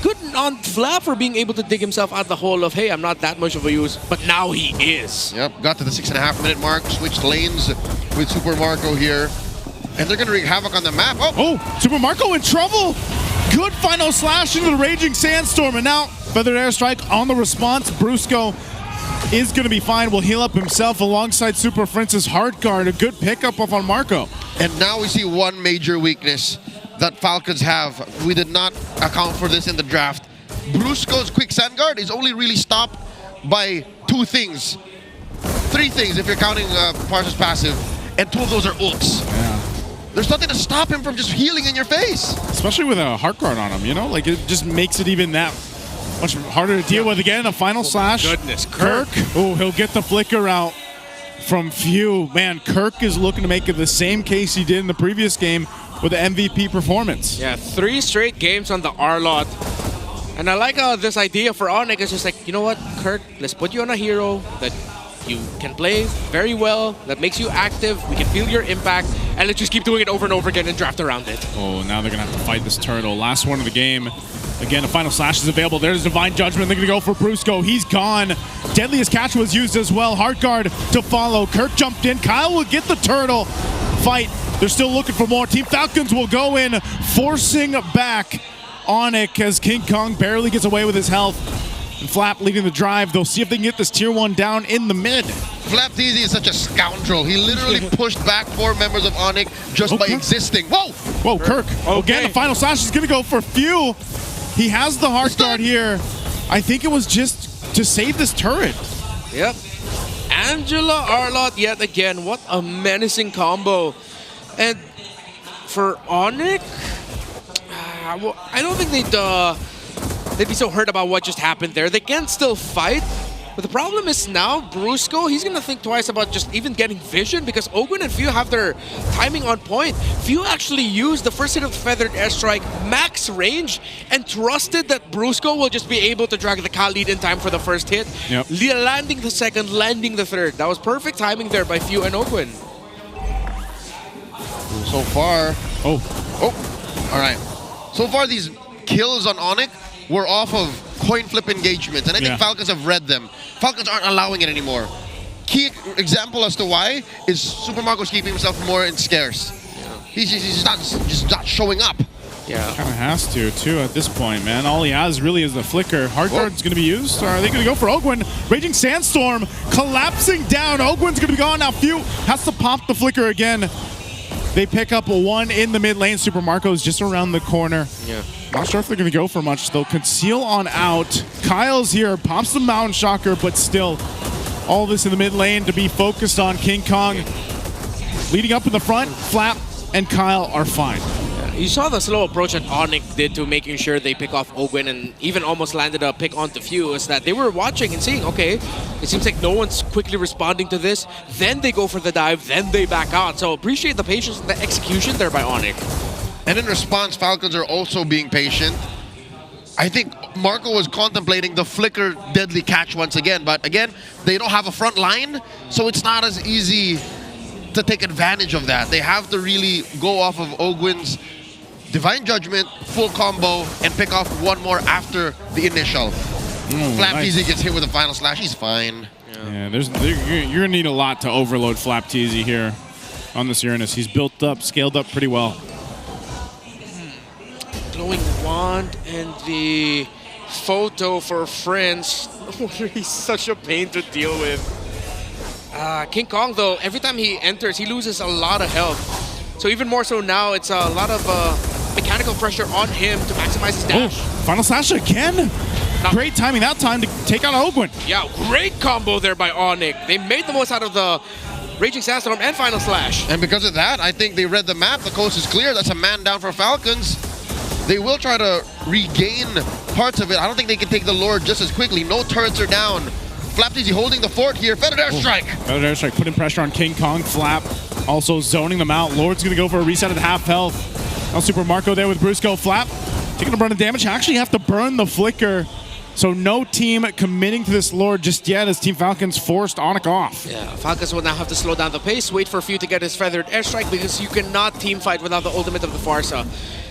good on Flap for being able to dig himself out the hole of, hey, I'm not that much of a use, but now he is. Yep, got to the 6.5 minute mark, switched lanes with Super Marco here, and they're going to wreak havoc on the map. Oh, Super Marco in trouble. Good final slash into the Raging Sandstorm, and now feathered airstrike on the response. Brusco is going to be fine. Will heal up himself alongside Super Francis Heartguard. A good pickup off on Marco. And now we see one major weakness that Falcons have. We did not account for this in the draft. Brusco's quick sand guard is only really stopped by 2 things. 3 things if you're counting Parsa's passive, and 2 of those are ults. Yeah. There's nothing to stop him from just healing in your face. Especially with a heart guard on him, you know? Like, it just makes it even that much harder to deal with. Again, a final slash. Goodness, Kirk. Oh, he'll get the flicker out from Few. Man, Kirk is looking to make it the same case he did in the previous game with the MVP performance. Yeah, 3 straight games on the R-Lot. And I like this idea for ONIC. It's just like, you know what, Kirk, let's put you on a hero that you can play very well, that makes you active, we can feel your impact, and let's just keep doing it over and over again and draft around it. Oh, now they're going to have to fight this turtle. Last one of the game. Again, a final slash is available. There's Divine Judgment. They're going to go for Brusco. He's gone. Deadliest Catch was used as well. Heartguard to follow. Kirk jumped in. Kyle will get the turtle. Fight. They're still looking for more. Team Falcons will go in, forcing back ONIC as King Kong barely gets away with his health. And Flap leading the drive. They'll see if they can get this tier 1 down in the mid. Flap TZ is such a scoundrel. He literally pushed back 4 members of ONIC just by existing. Whoa! Whoa, Kirk. Again, the final slash is going to go for Few. He has the heart guard here. I think it was just to save this turret. Yep. Angela R-Lot yet again. What a menacing combo. And for ONIC, well, I don't think they'd be so hurt about what just happened there. They can still fight, but the problem is now Brusco, he's gonna think twice about just even getting vision because Ogwin and Few have their timing on point. Few actually used the first hit of the feathered airstrike max range and trusted that Brusco will just be able to drag the Kyle lead in time for the first hit. Yep. Landing the second, landing the third. That was perfect timing there by Few and Ogwin. So far, oh, all right. So far, these kills on ONIC were off of coin flip engagements, and I think Falcons have read them. Falcons aren't allowing it anymore. Key example as to why is Super Marco's keeping himself more in scarce. He's just not showing up. Yeah, kind of has to too at this point, man. All he has really is the flicker. Heartguard's going to be used. Or are they going to go for Ogwin? Raging Sandstorm collapsing down. Ogwin's going to be gone now. Few has to pop the flicker again. They pick up a 1 in the mid lane. Super Marco's just around the corner. Yeah. Not sure if they're going to go for much. They'll conceal on out. Kyle's here, pops the Mountain Shocker, but still, all this in the mid lane to be focused on. King Kong leading up in the front. Flap and Kyle are fine. You saw the slow approach that ONIC did to making sure they pick off Ogwin and even almost landed a pick onto Few, is that they were watching and seeing, okay, it seems like no one's quickly responding to this. Then they go for the dive, then they back out. So appreciate the patience and the execution there by ONIC. And in response, Falcons are also being patient. I think Marco was contemplating the flicker deadly catch once again, but again, they don't have a front line, so it's not as easy to take advantage of that. They have to really go off of Ogwin's Divine Judgment, full combo, and pick off 1 more after the initial. Flap TZ gets hit with a final slash, he's fine. Yeah, you're going to need a lot to overload Flap TZ here on this Uranus. He's built up, scaled up pretty well. Glowing Wand and the photo for friends. He's such a pain to deal with. King Kong, though, every time he enters, he loses a lot of health. So even more so now, it's a lot of mechanical pressure on him to maximize his dash. Final slash again. Great timing that time to take out Ogwin. Yeah, great combo there by ONIC. They made the most out of the Raging Sandstorm and Final Slash. And because of that, I think they read the map. The coast is clear. That's a man down for Falcons. They will try to regain parts of it. I don't think they can take the Lord just as quickly. No turrets are down. Flapteasy holding the fort here. Feathered Airstrike. Feathered Airstrike putting pressure on King Kong. Flap also zoning them out. Lord's going to go for a reset at half health. Now Super Marco there with Brusco. Flap taking a burn of damage. Actually have to burn the flicker. So no team committing to this Lord just yet as Team Falcons forced ONIC off. Yeah, Falcons will now have to slow down the pace, wait for Few to get his Feathered Airstrike because you cannot team fight without the ultimate of the Farsa.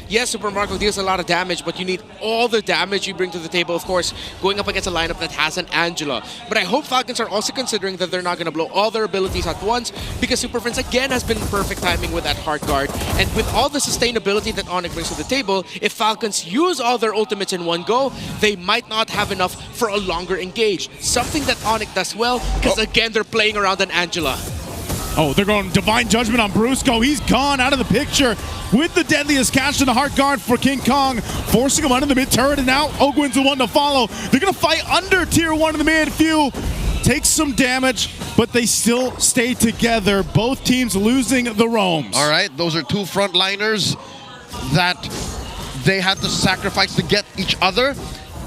Yes, Super Marco deals a lot of damage, but you need all the damage you bring to the table, of course, going up against a lineup that has an Angela. But I hope Falcons are also considering that they're not going to blow all their abilities at once because Super Friends again has been perfect timing with that hard guard. And with all the sustainability that ONIC brings to the table, if Falcons use all their ultimates in one go, they might not have enough for a longer engage. Something that ONIC does well because again, they're playing around an Angela. Oh, they're going Divine Judgment on Brusco. He's gone out of the picture with the deadliest catch to the heart guard for King Kong, forcing him under the mid turret, and now Ogwin's the one to follow. They're going to fight under tier 1 in the mid. Few takes some damage, but they still stay together. Both teams losing the roams. All right, those are two frontliners that they had to sacrifice to get each other.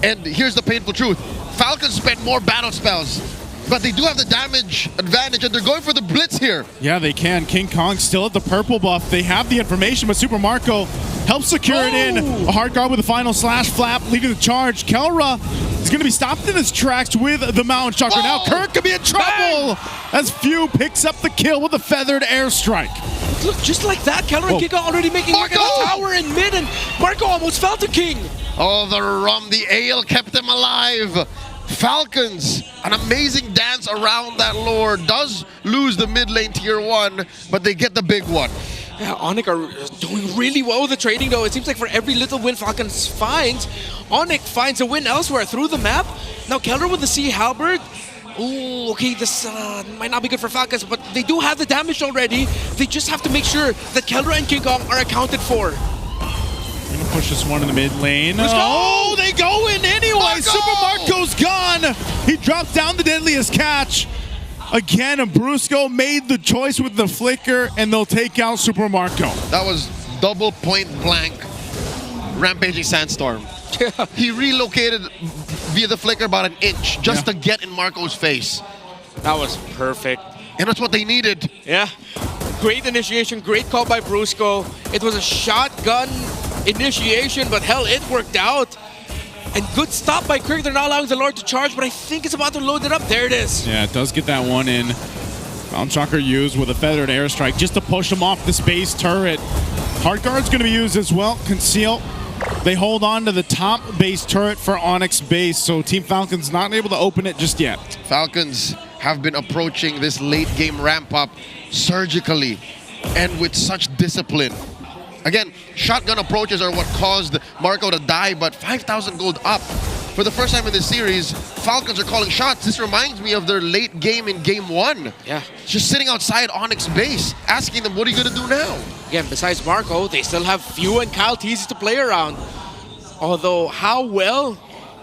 And here's the painful truth. Falcons spent more battle spells, but they do have the damage advantage, and they're going for the blitz here. Yeah, they can. King Kong still at the purple buff. They have the information, but Super Marco helps secure it in. A hard guard with a final slash. Flap leading the charge. Kelra is going to be stopped in his tracks with the Mountain Chakra. Now Kirk could be in trouble as Few picks up the kill with a Feathered Airstrike. Look, just like that, Kelra and King Kong already making work at the tower in mid, and Marco almost fell to King. Oh, the rum, the ale kept them alive. Falcons, an amazing dance around that Lord. Does lose the mid lane tier 1, but they get the big one. Yeah, ONIC are doing really well with the trading though. It seems like for every little win Falcons finds, ONIC finds a win elsewhere through the map. Now Kelra with the Sea Halberd. Ooh, okay, this might not be good for Falcons, but they do have the damage already. They just have to make sure that Kelra and King Kong are accounted for. Gonna push this one in the mid lane. Oh, they go in anyway. Super Marco's gone. He dropped down the deadliest catch. Again, and Brusco made the choice with the flicker, and they'll take out Super Marco. That was double point blank Rampaging Sandstorm. He relocated via the flicker about an inch just to get in Marco's face. That was perfect. And that's what they needed. Yeah. Great initiation, great call by Brusco. It was a shotgun initiation, but hell, it worked out. And good stop by Kirk. They're not allowing the Lord to charge, but I think it's about to load it up. There it is. Yeah, it does get that one in. Mountain Chakra used with a Feathered Airstrike just to push him off this base turret. Heart Guard's going to be used as well. Conceal. They hold on to the top base turret for ONIC's base, so Team Falcons not able to open it just yet. Falcons have been approaching this late game ramp up surgically and with such discipline. Again, shotgun approaches are what caused Marco to die, but 5,000 gold up. For the first time in this series, Falcons are calling shots. This reminds me of their late game in game 1. Yeah. Just sitting outside ONIC's base, asking them, what are you going to do now? Again, besides Marco, they still have Few and Kyle Teasy to play around. Although, how well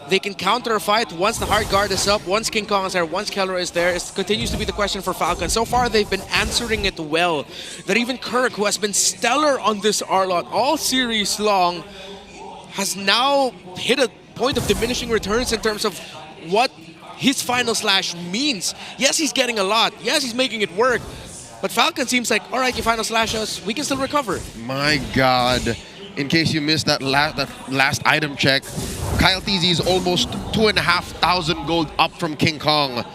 they can counter a fight once the hard guard is up, once King Kong is there, once Kelra is there, it continues to be the question for Falcons. So far, they've been answering it well. That even Kirk, who has been stellar on this R-Lot all series long, has now hit a point of diminishing returns in terms of what his final slash means. Yes, he's getting a lot. Yes, he's making it work. But Falcon seems like, all right, you final slash us, we can still recover. My God. In case you missed that last item check, Kyle Teasy is almost 2,500 gold up from King Kong.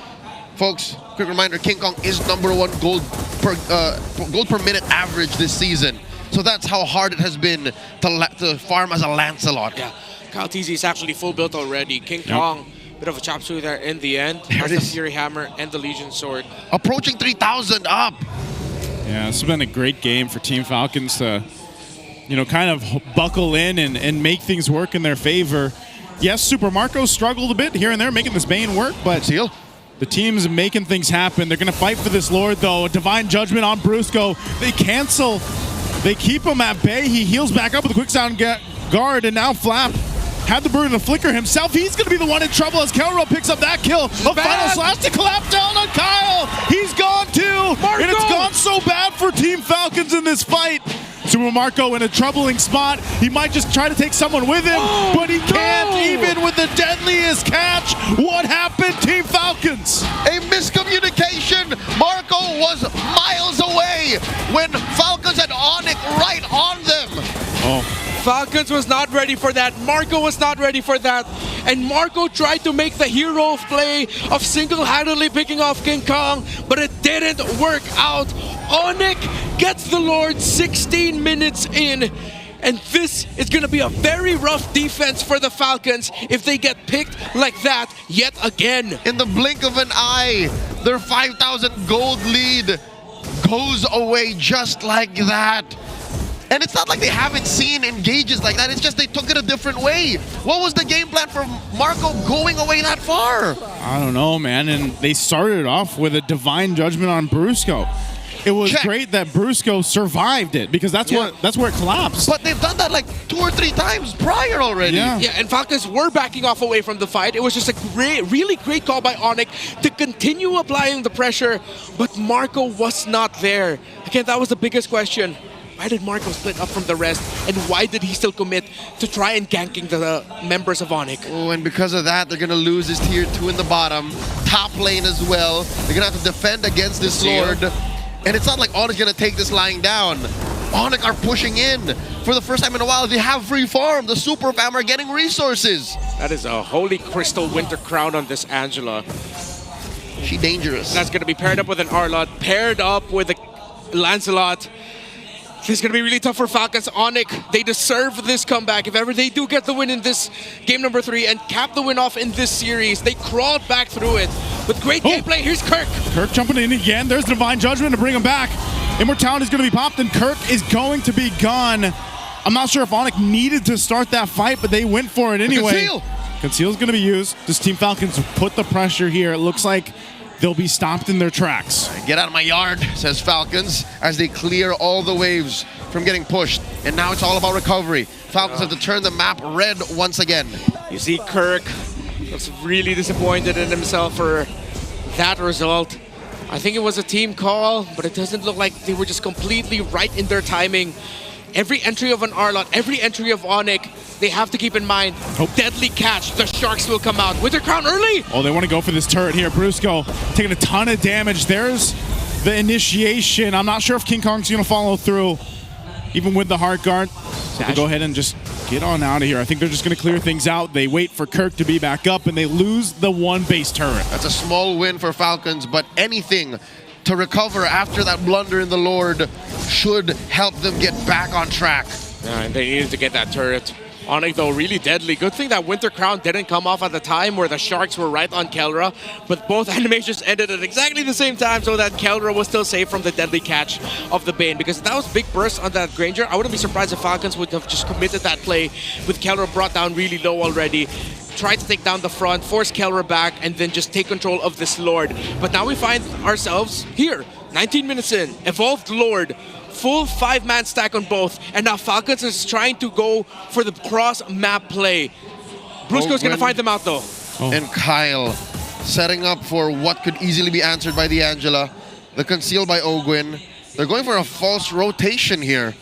Folks, quick reminder, King Kong is #1 gold per minute average this season. So that's how hard it has been to farm as a Lancelot. Yeah, Kyle Teasy is actually full built already. King Kong, bit of a chop suey there in the end. There's the Fury Hammer and the Legion Sword. Approaching 3,000 up. Yeah, this has been a great game for Team Falcons to, you know, kind of buckle in and make things work in their favor. Yes, Super Marco struggled a bit here and there, making this Bane work, but the team's making things happen. They're going to fight for this Lord, though. Divine Judgment on Brusco. They cancel. They keep him at bay. He heals back up with a quick sound guard, and now Flap had the burden to flicker himself. He's going to be the one in trouble as Kelro picks up that kill. A final slash to collapse down on Kyle. He's gone too. Marco! And it's gone so bad for Team Falcons in this fight. Super Marco in a troubling spot. He might just try to take someone with him, but he can't even with the deadliest catch. What happened, Team Falcons? A miscommunication. Marco was miles away when Falcons had ONIC right on them. Falcons was not ready for that. Marco was not ready for that. And Marco tried to make the hero play of single-handedly picking off King Kong, but it didn't work out. ONIC gets the Lord 16 minutes in. And this is going to be a very rough defense for the Falcons if they get picked like that yet again. In the blink of an eye, their 5,000 gold lead goes away just like that. And it's not like they haven't seen engages like that. It's just they took it a different way. What was the game plan for Marco going away that far? I don't know, man. And they started off with a Divine Judgment on Brusco. It was great that Brusco survived it because that's where it collapsed. But they've done that like 2 or 3 times prior already. Yeah, and Falcons were backing off away from the fight. It was just a really great call by ONIC to continue applying the pressure, but Marco was not there. Again, that was the biggest question. Why did Marco split up from the rest, and why did he still commit to try and ganking the members of ONIC? Oh, and because of that, they're going to lose this tier 2 in the bottom. Top lane as well. They're going to have to defend against this Lord. And it's not like ONIC's going to take this lying down. ONIC are pushing in. For the first time in a while, they have free farm. The Super Fam are getting resources. That is a Holy Crystal Winter Crown on this Angela. She dangerous. That's going to be paired up with an Arlott, paired up with a Lancelot. This is going to be really tough for Falcons. ONIC, they deserve this comeback. If ever they do get the win in this game number 3 and cap the win off in this series, they crawled back through it. With great gameplay, here's Kirk. Kirk jumping in again. There's Divine Judgment to bring him back. Immortality is going to be popped and Kirk is going to be gone. I'm not sure if ONIC needed to start that fight, but they went for it anyway. Conceal's going to be used. This Team Falcons put the pressure here. It looks like they'll be stopped in their tracks. Get out of my yard, says Falcons, as they clear all the waves from getting pushed. And now it's all about recovery. Falcons have to turn the map red once again. You see Kirk was really disappointed in himself for that result. I think it was a team call, but it doesn't look like they were just completely right in their timing. Every entry of an Arlott, every entry of ONIC, they have to keep in mind, deadly catch, the Sharks will come out. Winter Crown early! Oh, they want to go for this turret here. Brusco taking a ton of damage. There's the initiation. I'm not sure if King Kong's going to follow through, even with the Heart Guard. So they go ahead and just get on out of here. I think they're just going to clear things out. They wait for Kirk to be back up, and they lose the 1 base turret. That's a small win for Falcons, but anything to recover after that blunder in the Lord should help them get back on track. Yeah, and they needed to get that turret. ONIC, though, really deadly. Good thing that Winter Crown didn't come off at the time where the Sharks were right on Kelra, but both animations ended at exactly the same time so that Kelra was still safe from the deadly catch of the Bane. Because if that was big burst on that Granger, I wouldn't be surprised if Falcons would have just committed that play with Kelra brought down really low already. Tried to take down the front, force Kelra back, and then just take control of this Lord. But now we find ourselves here, 19 minutes in, Evolved Lord, full 5-man stack on both, and now Falcons is trying to go for the cross-map play. Brusco's going to find them out, though. And Kyle setting up for what could easily be answered by the Angela. The conceal by Ogwin. They're going for a false rotation here.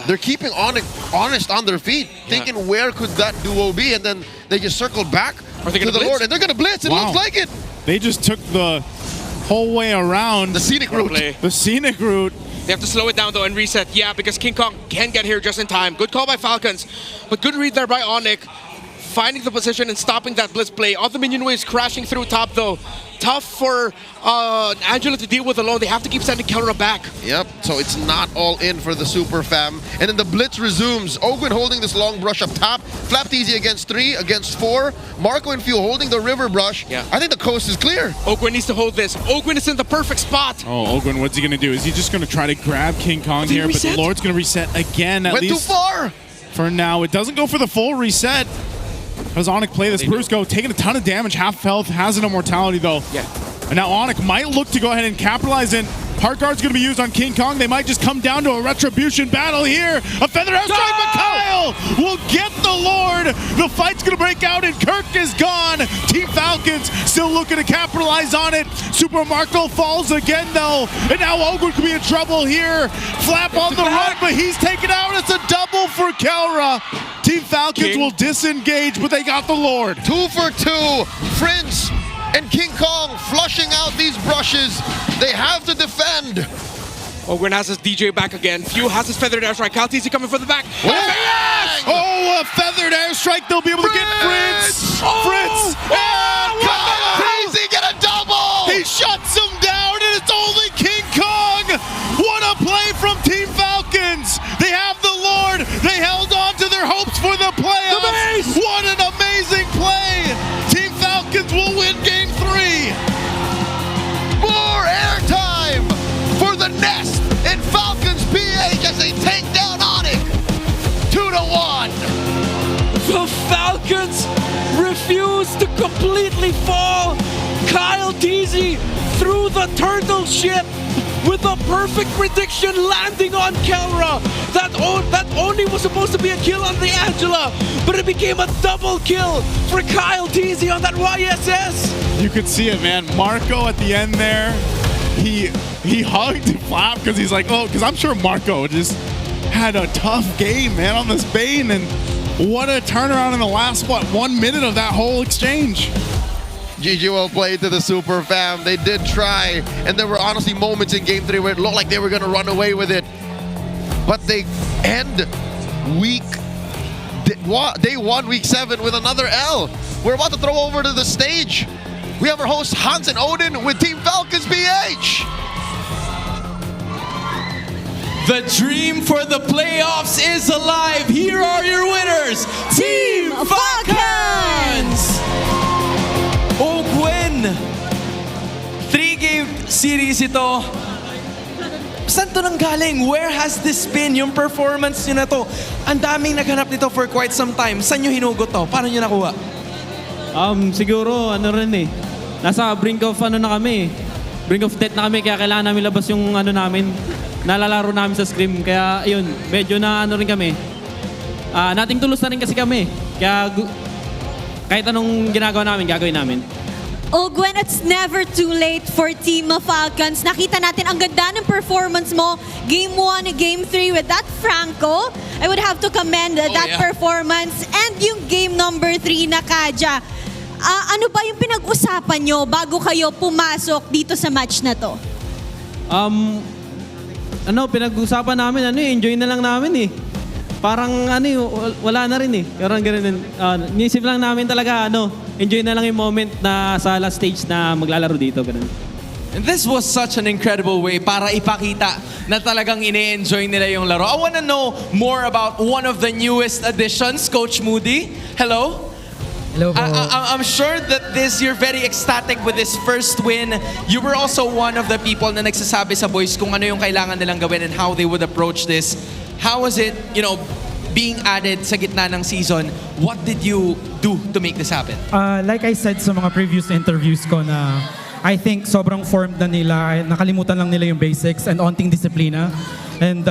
They're keeping ONIC honest on their feet, thinking where could that duo be, and then they just circled back to the Lord, and they're going to blitz. It looks like it. They just took the whole way around. The scenic route. The scenic route. They have to slow it down, though, and reset. Yeah, because King Kong can get here just in time. Good call by Falcons, but good read there by ONIC. Finding the position and stopping that blitz play. All the minion waves crashing through top, though. Tough for Angela to deal with alone. They have to keep sending Kelra back. Yep, so it's not all in for the Super Fam. And then the blitz resumes. Ogwin holding this long brush up top. Flapped easy against 3, against 4. Marco and Few holding the river brush. Yeah. I think the coast is clear. Ogwin needs to hold this. Ogwin is in the perfect spot. Oh, Ogwin, what's he going to do? Is he just going to try to grab King Kong here? But the Lord's going to reset again, at least. Went too far. For now, it doesn't go for the full reset. Does ONIC play this? Brusco taking a ton of damage, half health, has an immortality though. Yeah. And now ONIC might look to go ahead and capitalize in. Heart Guard's going to be used on King Kong. They might just come down to a retribution battle here. A feather airstrike, but Kyle will get the Lord. The fight's going to break out, and Kirk is gone. Team Falcons still looking to capitalize on it. Super Marco falls again, though. And now Ogre could be in trouble here. Flap on the run, but he's taken out. It's a double for Kelra. Team Falcons will disengage, but they got the Lord. 2 for 2. Prince and King Kong flushing out these brushes. They have to defend. Ogren has his DJ back again. Few has his feathered airstrike. Kaltizi coming for the back. Oh, a feathered airstrike. They'll be able to get Fritz. Fritz. And Kaltizi get a double. He shuts him down, and it's only King Kong. What a play from Team Falcons. They have the Lord. They held on to their hopes for the playoffs. What an amazing play. Team Falcons will win Game 3. More airtime for the Nest in Falcons PH as they take down ONIC 2-1. The Falcons refuse to completely fall. Kyle Teasy through the turtle ship with a perfect prediction landing on Kelra. That only was supposed to be a kill on the Angela, but it became a double kill for Kyle Teasy on that YSS. You could see it, man. Marco at the end there, he hugged Flap because he's like, oh, because I'm sure Marco just had a tough game, man, on this Bane, and what a turnaround in the last, 1 minute of that whole exchange. GG well played to the Super Fam. They did try, and there were honestly moments in Game 3 where it looked like they were going to run away with it. But they end day 1, week 7 with another L. We're about to throw over to the stage. We have our host Hans and Odin with Team Falcons PH. The dream for the playoffs is alive. Here are your winners, Team Falcons! Oh, Gwen! 3-game series ito. Saan to nanggaling? Where has this been? Yung performance nyo na to. Ang daming naghanap nito for quite some time. Saan nyo hinugot to? Paano nyo nakuha? Siguro, nasa brink of na kami. Brink of death na kami, kaya kailangan namin labas yung namin. Nalalaro namin sa scrim. Kaya, yun, medyo rin kami. Nating tulos na rin kasi kami. Kaya, kahit anong ginagawa namin, gagawin namin. Oh, Gwen, it's never too late for Team Falcons. Nakita natin ang ganda ng performance mo. Game 1, Game 3 with that Franco. I would have to commend that performance. And yung game number 3 na Kaja. Ano ba yung pinag-usapan nyo bago kayo pumasok dito sa match na to? Pinag-usapan namin, enjoy na lang namin eh. Parang wala na rin eh. Parang ganun. Nisip lang namin talaga, enjoy na lang yung moment na sa last stage na maglalaro dito. Ganun. And this was such an incredible way para ipakita na talagang ine-enjoy nila yung laro. I want to know more about one of the newest additions, Coach Moody. Hello? Hello. I'm sure that you're very ecstatic with this first win. You were also one of the people na nagsasabi sa boys kung ano yung kailangan nilang gawin and how they would approach this. How was it, being added sa gitna ng season? What did you do to make this happen? Like I said sa mga previous interviews ko na I think sobrang formed na nila, nakalimutan lang nila yung basics and onting disiplina. And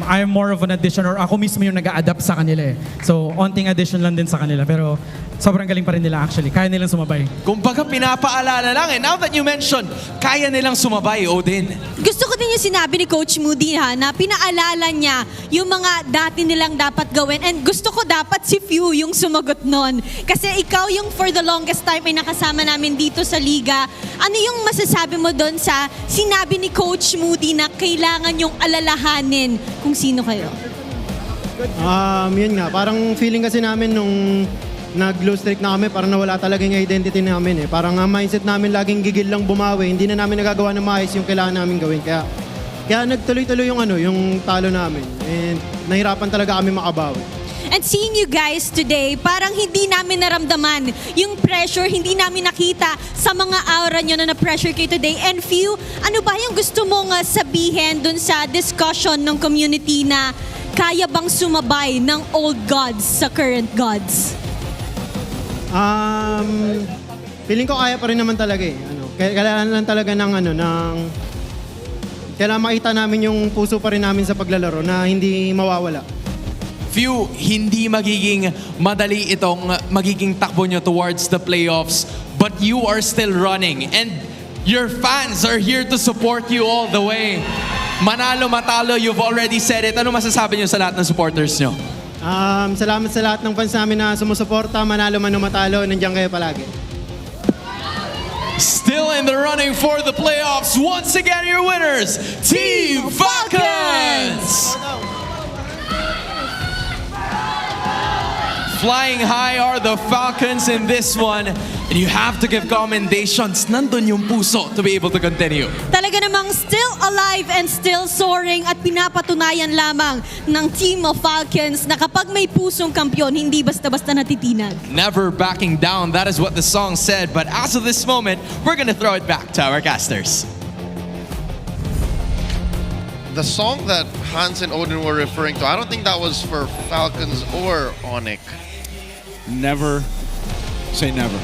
I'm more of an addition, or ako mismo yung nag-a-adapt sa kanila eh. So, onting addition lang din sa kanila. Pero sobrang galing pa rin nila actually. Kaya nilang sumabay. Kumbaga pinapaalala lang eh. Now that you mentioned, kaya nilang sumabay, Odin. Gusto ko din yung sinabi ni Coach Moody na pinaalala niya yung mga dati nilang dapat gawin. And gusto ko dapat si Few yung sumagot nun. Kasi ikaw yung for the longest time ay nakasama namin dito sa liga. Ano yung masasabi mo doon sa sinabi ni Coach Moody na kailangan yung alalahanin kung sino kayo? Yun nga, parang feeling kasi namin nung nag-low streak na kami, parang nawala talaga yung identity namin eh. Parang ang mindset namin laging gigil lang bumawi, hindi na namin nagagawa ng maayos yung kailangan namin gawin. Kaya nagtuloy-tuloy yung talo namin. And nahirapan talaga kami makabawi. And seeing you guys today, parang hindi namin naramdaman yung pressure, hindi namin nakita sa mga aura nyo na na-pressure kayo today. And Few, ano ba yung gusto mong sabihin dun sa discussion ng community na kaya bang sumabay ng old gods sa current gods? Feeling ko kaya pa rin naman talaga eh. Kailangan lang talaga kailangan makita namin yung puso pa rin namin sa paglalaro na hindi mawawala. Few, hindi magiging madali itong magiging takbo nyo towards the playoffs, but you are still running and your fans are here to support you all the way. Manalo, matalo, you've already said it. Ano masasabi nyo sa lahat ng supporters nyo? Salamat sa lahat ng fans namin na sumusuporta, manalo man o matalo, nandiyan kayo palagi. Still in the running for the playoffs, once again your winners, Team Falcons! Flying high are the Falcons in this one, and you have to give commendations. Nandun yung puso to be able to continue. Talaga namang still alive and still soaring at pinapatunayan lamang ng Team of Falcons na kapag may pusong kampiyon, hindi basta-basta natitinag. Never backing down, that is what the song said. But as of this moment, we're gonna throw it back to our casters. The song that Hans and Odin were referring to, I don't think that was for Falcons or ONIC. Never say never.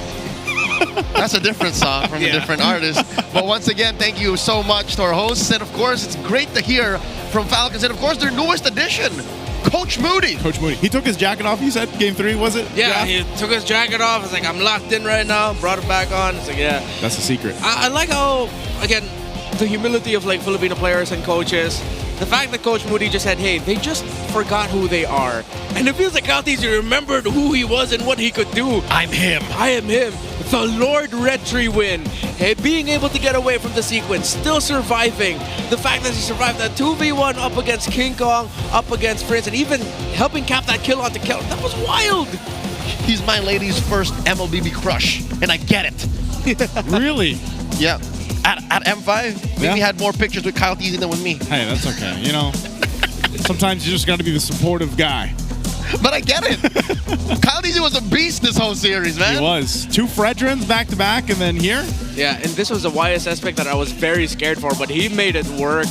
That's a different song from a different artist. But once again, thank you so much to our hosts. And of course, it's great to hear from Falcons. And of course, their newest addition, Coach Moody. Coach Moody. He took his jacket off, you said? Game 3, was it? Yeah, he took his jacket off. It's like, I'm locked in right now. Brought it back on. It's like, yeah. That's the secret. I like how, again, the humility of like Filipino players and coaches. The fact that Coach Moody just said, hey, they just forgot who they are. And it feels like Caltese remembered who he was and what he could do. I'm him. I am him. The Lord Retry win. Hey, being able to get away from the sequence, still surviving. The fact that he survived that 2v1 up against King Kong, up against Prince, and even helping cap that kill onto Kel. That was wild. He's my lady's first MLBB crush, and I get it. Really? Yeah. At M5, we had more pictures with Kyle Teasy than with me. Hey, that's okay. You know, sometimes you just got to be the supportive guy. But I get it. Kyle Teasy was a beast this whole series, man. He was. 2 Fredrins back-to-back, and then here. Yeah, and this was a YS aspect that I was very scared for, but he made it work.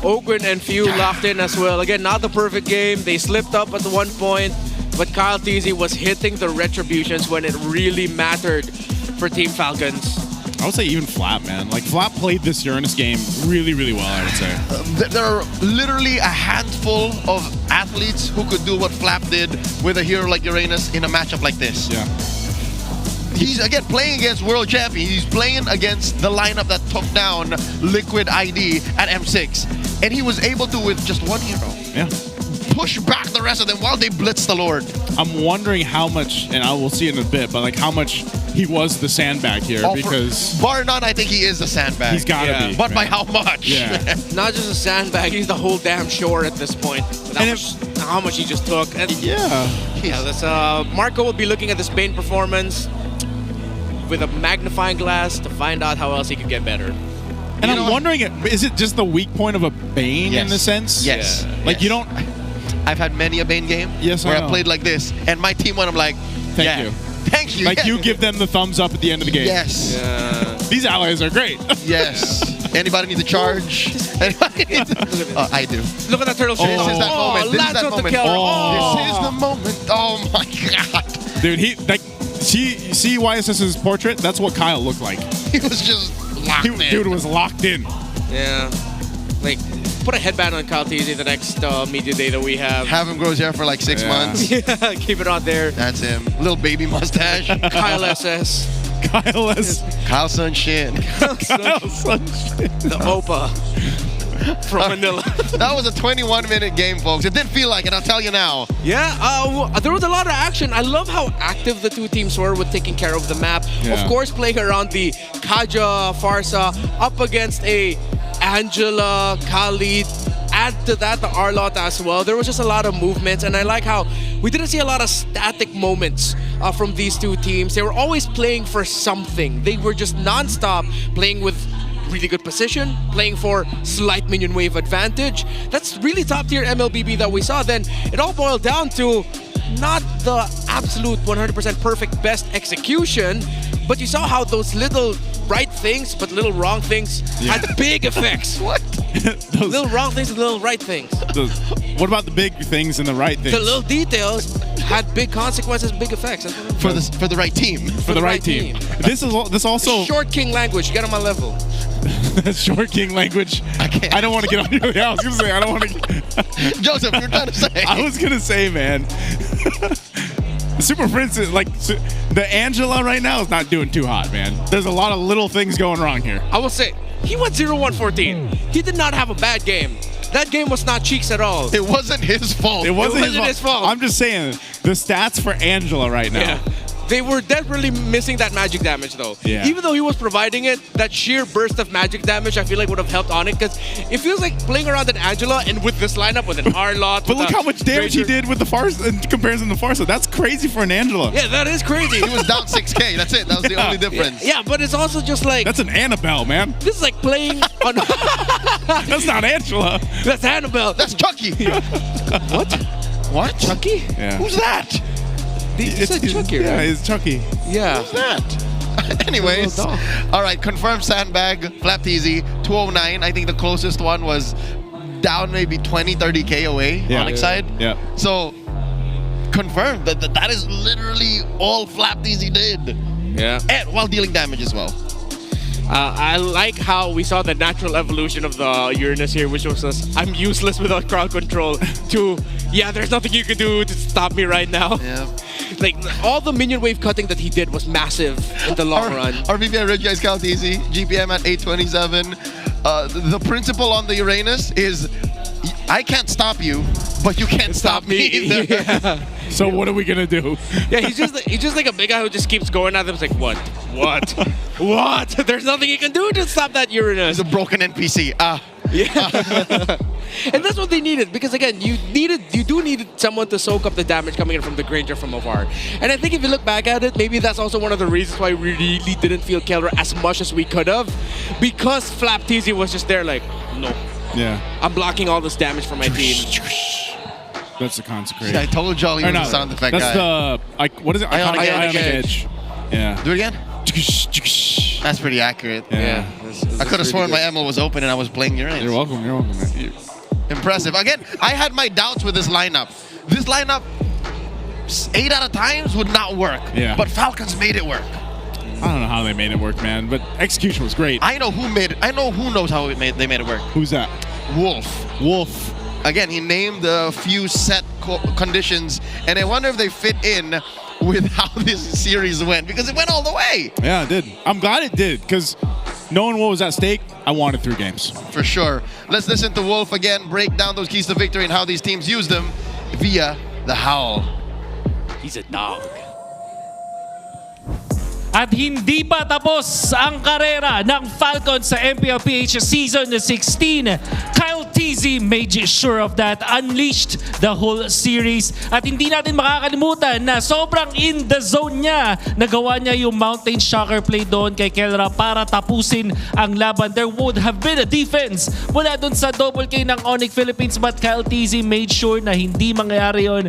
Ogwin and Few locked in as well. Again, not the perfect game. They slipped up at one point, but Kyle Teasy was hitting the retributions when it really mattered for Team Falcons. I would say even Flap, man. Like, Flap played this Uranus game really, really well, I would say. There are literally a handful of athletes who could do what Flap did with a hero like Uranus in a matchup like this. Yeah. He's, again, playing against world champion. He's playing against the lineup that took down Liquid ID at M6. And he was able to, with just one hero, push back the rest of them while they blitz the Lord. I'm wondering how much, and I will see in a bit, but like how much he was the sandbag here, because bar none, I think he is the sandbag. He's gotta be. But by how much? Yeah. Not just a sandbag, he's the whole damn shore at this point. How much he just took. And yeah. That's, Marco will be looking at the Spain performance with a magnifying glass to find out how else he could get better. And I'm wondering, is it just the weak point of a Bane in the sense? Yes. Like you don't... I've had many a Bane game where I played like this, and my team went, I'm like, Thank you. Thank you. Like yes. you give them the thumbs up at the end of the game. Yes. These allies are great. Yes. Anybody need to charge? Anybody need to... I do. Look at that turtle shot. This is that moment. This is that moment. This is the moment. Oh my God. Dude, he like see YSS's portrait? That's what Kyle looked like. He was just locked in. Dude was locked in. Yeah. Like, put a headband on Kyle Teasy the next media day that we have. Have him grow his hair for like 6 months. Yeah, keep it on there. That's him. Little baby mustache. Kyle SS. Kyle S. Kyle Sunshin. Kyle Sunshin. The Opa from Manila. That was a 21-minute game, folks. It didn't feel like it, I'll tell you now. Yeah, there was a lot of action. I love how active the two teams were with taking care of the map. Yeah. Of course, playing around the Kaja Farsa up against a Angela, Khalid. Add to that the Arlot as well. There was just a lot of movements, and I like how we didn't see a lot of static moments from these two teams. They were always playing for something. They were just non-stop playing with really good position, playing for slight minion wave advantage. That's really top tier MLBB that we saw. Then it all boiled down to not the absolute 100% perfect best execution, but you saw how those little right things but little wrong things had big effects. What? Little wrong things and little right things. What about the big things and the right things? The little details had big consequences, big effects. For the right team. For the right team. This also Short king language. Get on my level. Short king language. I don't want to get on your. Yeah, I was gonna say I don't want to. Joseph, you're trying to say. I was gonna say, man. Super Prince is like the Angela right now is not doing too hot, man. There's a lot of little things going wrong here. I will say he went 0-1-14. He did not have a bad game. That game was not cheeks at all. It wasn't his fault. It wasn't his fault. I'm just saying the stats for Angela right now. Yeah. They were desperately missing that magic damage, though. Yeah. Even though he was providing it, that sheer burst of magic damage, I feel like would have helped ONIC, because it feels like playing around an Angela and with this lineup with an Harlot. But look how much damage he did with the Farsa in comparison to Farsa. That's crazy for an Angela. Yeah, that is crazy. He was down 6K. That's it. That was the only difference. Yeah, but it's also just like... That's an Annabelle, man. This is like playing on... That's not Angela. That's Annabelle. That's Chucky. What? What? Chucky? Yeah. Who's that? It's Chucky, Yeah, right? it's Chucky. Yeah. Who's that? Anyways, all right, confirmed sandbag, flap TZ, 209. I think the closest one was down maybe 20, 30K away on ONIC side. Yeah. So, confirmed that is literally all flap TZ did. Yeah. And while dealing damage as well. I like how we saw the natural evolution of the Uranus here, which was us, I'm useless without crowd control, to, yeah, there's nothing you can do to stop me right now. Yeah. Like, all the minion wave cutting that he did was massive in the long run. RVPN Red Guys Count Easy, GPM at 827. The principle on the Uranus is, I can't stop you, but you can't stop me either. Yeah. So what are we gonna do? Yeah, he's just like a big guy who just keeps going at them. It's like, what? What? There's nothing you can do to stop that Uranus. He's a broken NPC. Yeah. And that's what they needed, because again, you do need someone to soak up the damage coming in from the Granger from afar. And I think if you look back at it, maybe that's also one of the reasons why we really didn't feel Keller as much as we could have, because Flap TZ was just there like, no. Yeah. I'm blocking all this damage for my team. That's the consecrate. Yeah, I told y'all he was a sound effect that's guy. That's the, what is it? Ionic Edge. Yeah. Do it again? That's pretty accurate. Yeah. I could have sworn my ML was open and I was playing Uranus. You're welcome, man. Impressive. Again, I had my doubts with this lineup. This lineup, 8 out of times would not work. Yeah. But Falcons made it work. I don't know how they made it work, man, but execution was great. I know who made it. I know who knows how they made it work. Who's that? Wolf. Again, he named a few set conditions, and I wonder if they fit in with how this series went, because it went all the way. Yeah, it did. I'm glad it did, because knowing what was at stake, I wanted 3 games. For sure. Let's listen to Wolf again, break down those keys to victory and how these teams use them via the Howl. He's a dog. At hindi pa tapos ang karera ng Falcons sa MPL PH Season 16. Kyle TZ made sure of that, unleashed the whole series. At hindi natin makakalimutan na sobrang in the zone niya. Nagawa niya yung Mountain Shocker play doon kay Kelra para tapusin ang laban. There would have been a defense mula doon sa double K ng ONIC Philippines, but Kyle TZ made sure na hindi mangyari yun,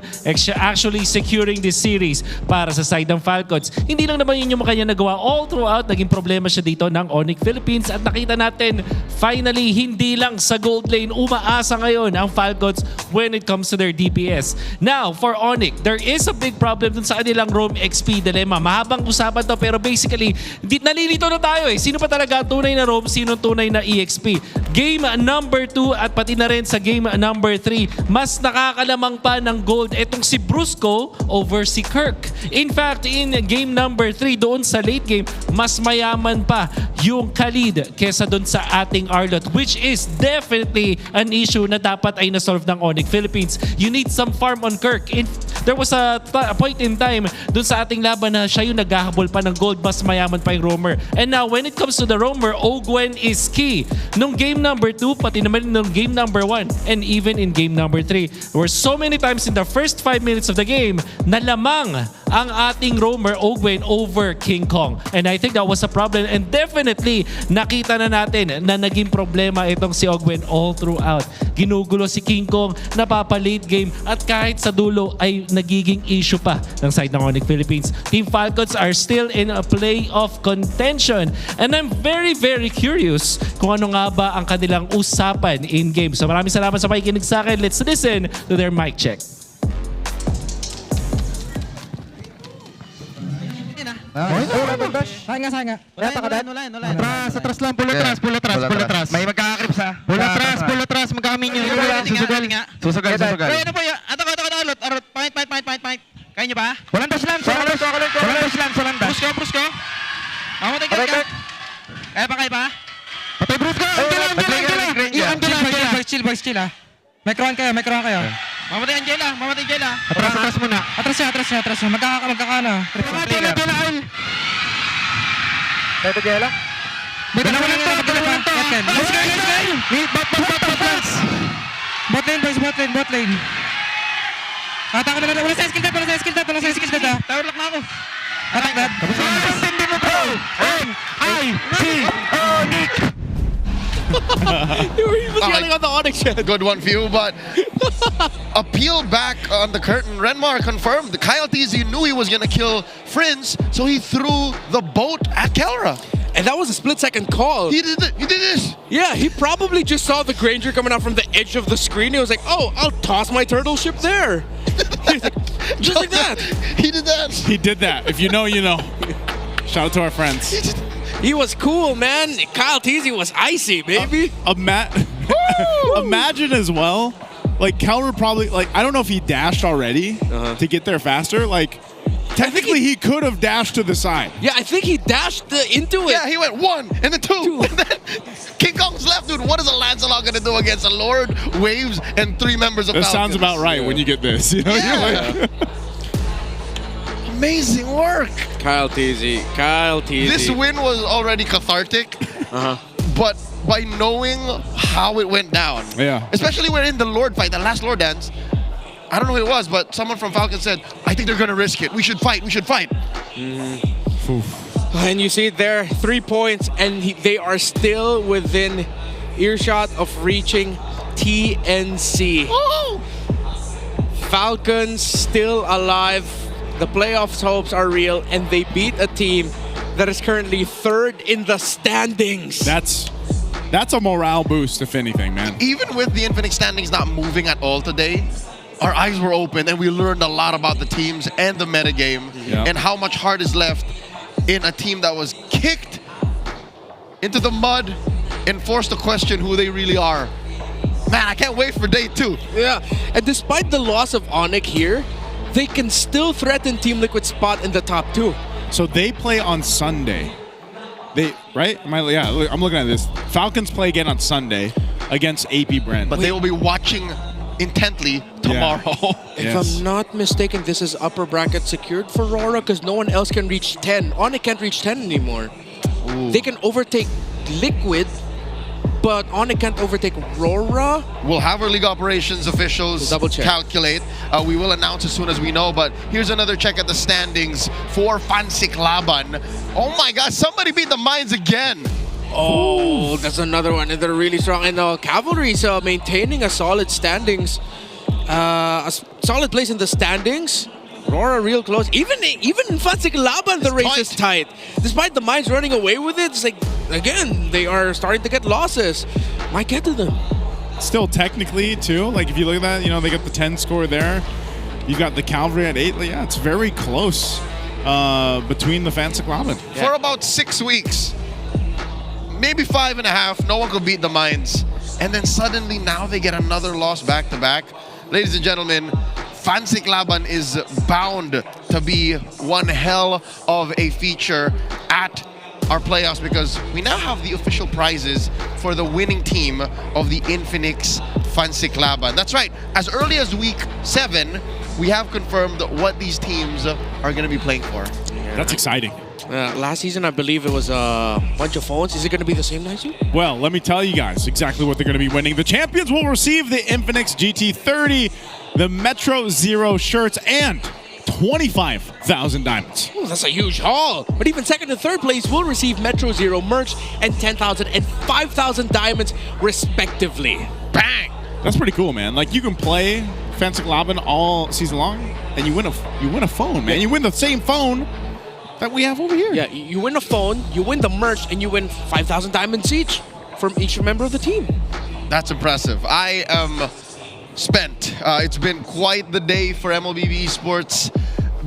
actually securing this series para sa side ng Falcons. Hindi lang naman yun yung kanya nagawa all throughout. Naging problema siya dito ng ONIC Philippines, at nakita natin finally hindi lang sa gold lane umaasa ngayon ang Falcons when it comes to their DPS. Now, for ONIC, there is a big problem dun sa kanilang roam XP dilemma. Mahabang usapan to, pero basically nalilito na tayo eh. Sino pa talaga tunay na roam, sino tunay na EXP? Game number 2 at pati na rin sa game number 3, mas nakakalamang pa ng gold etong si Brusco over si Kirk. In fact, in game number 3 doon sa late game, mas mayaman pa yung Khalid kesa doon sa ating Arlot, which is definitely an issue na dapat ay na-solve ng ONIC Philippines. You need some farm on Kirk. There was a point in time doon sa ating laban na siya yung naghahabol pa ng gold, mas mayaman pa yung roamer. And now, when it comes to the roamer, Ogwen is key. Nung game number 2, pati naman nung game number 1, and even in game number 3, there were so many times in the first 5 minutes of the game na lamang ang ating roamer Ogwen over King Kong. And I think that was a problem, and definitely nakita na natin na naging problema itong si Ogwen all throughout. Ginugulo si King Kong, napapa-late game, at kahit sa dulo ay nagiging issue pa ng side ng ONIC Philippines. Team Falcons are still in a playoff contention. And I'm very, very curious kung ano nga ba ang kanilang usapan in-game. So maraming salamat sa pakikinig sa akin. Let's listen to their mic check. Sayang nga. Atras lang, pull atras. May magkakakrips ha. Pull atras, magkakaming yun. Susugal. Kaya ano po yun? Arot. Point. Kaya nyo ba? Walang dash lang. Bruce ko. Mamatay ka. Kaya pa? Patay Bruce ko. Angela. Chill ha. May crown kayo. Mamatay Angela. Atras muna. Atras siya. Magkakana. Pwede Angela? Dalawa lang to. Let's go. Bot lane. Atake na. Wala sa skill dad. Tower lock na ako. Attack dad. Hindi mo bro. ONIC. He was yelling on the ONIC. Good one for you, but a peel back on the curtain. Renmar confirmed Kyle TZ knew he was going to kill Friends, so he threw the boat at Kelra. And that was a split-second call. He did this. Yeah, he probably just saw the Granger coming out from the edge of the screen. He was like, oh, I'll toss my turtle ship there. Just like that. He did that. He did that. If you know, you know. Shout out to our friends. He was cool, man. Kyle TZ was icy, baby. Imagine as well, like Kelra probably, like, I don't know if he dashed already to get there faster. Like, technically he could have dashed to the side. Yeah, I think he dashed into it. Yeah, he went 1 and then 2. And then King Kong's left, dude. What is a Lancelot going to do against a Lord, Waves, and 3 members of That Falcons? sounds about right when you get this. You know? Yeah. Amazing work. Kyle TZ. This win was already cathartic, but by knowing how it went down, especially when in the Lord fight, the last Lord dance, I don't know who it was, but someone from Falcon said, I think they're going to risk it. We should fight. And you see there, 3 points, and they are still within earshot of reaching TNC. Falcons still alive. The playoffs hopes are real, and they beat a team that is currently 3rd in the standings. That's a morale boost, if anything, man. Even with the Infinite standings not moving at all today, our eyes were open and we learned a lot about the teams and the metagame and how much heart is left in a team that was kicked into the mud and forced to question who they really are. Man, I can't wait for day 2. Yeah, and despite the loss of ONIC here, they can still threaten Team Liquid's spot in the top 2. So they play on Sunday. Right? I'm looking at this. Falcons play again on Sunday against AP Brand. But they will be watching intently tomorrow. If I'm not mistaken, this is upper bracket secured for RORA because no one else can reach 10. ONIC can't reach 10 anymore. They can overtake Liquid, but ONIC can't overtake RORA. We'll have our league operations officials calculate. We will announce as soon as we know, but here's another check at the standings for Fancy Laban. Oh my God, somebody beat the Mines again. Oh, that's another one. And they're really strong. And Cavalry's maintaining a solid standings. A solid place in the standings. RORA real close. Even in Fancy Laban, the race is tight. Despite the Mines running away with it, it's like, again, they are starting to get losses. Might get to them. Still technically, too, like if you look at that, you know, they got the 10 score there. You got the Cavalry at 8. Yeah, it's very close between the Fancy Laban. For about 6 weeks, maybe 5.5, no one could beat the Mines. And then suddenly now they get another loss back-to-back. Ladies and gentlemen, Fancy Laban is bound to be one hell of a feature at our playoffs because we now have the official prizes for the winning team of the Infinix Fancy Laban. That's right, as early as week 7, we have confirmed what these teams are going to be playing for. That's exciting. Last season, I believe it was a bunch of phones. Is it going to be the same night too? Well, let me tell you guys exactly what they're going to be winning. The champions will receive the Infinix GT30, the Metro Zero shirts, and 25,000 diamonds. Ooh, that's a huge haul. But even second and third place will receive Metro Zero merch and 10,000 and 5,000 diamonds respectively. Bang! That's pretty cool, man. Like, you can play Fancy Laban all season long, and you win a phone, man. You win the same phone that we have over here. Yeah, you win a phone, you win the merch, and you win 5,000 diamonds each from each member of the team. That's impressive. I am spent. It's been quite the day for MLBB Esports.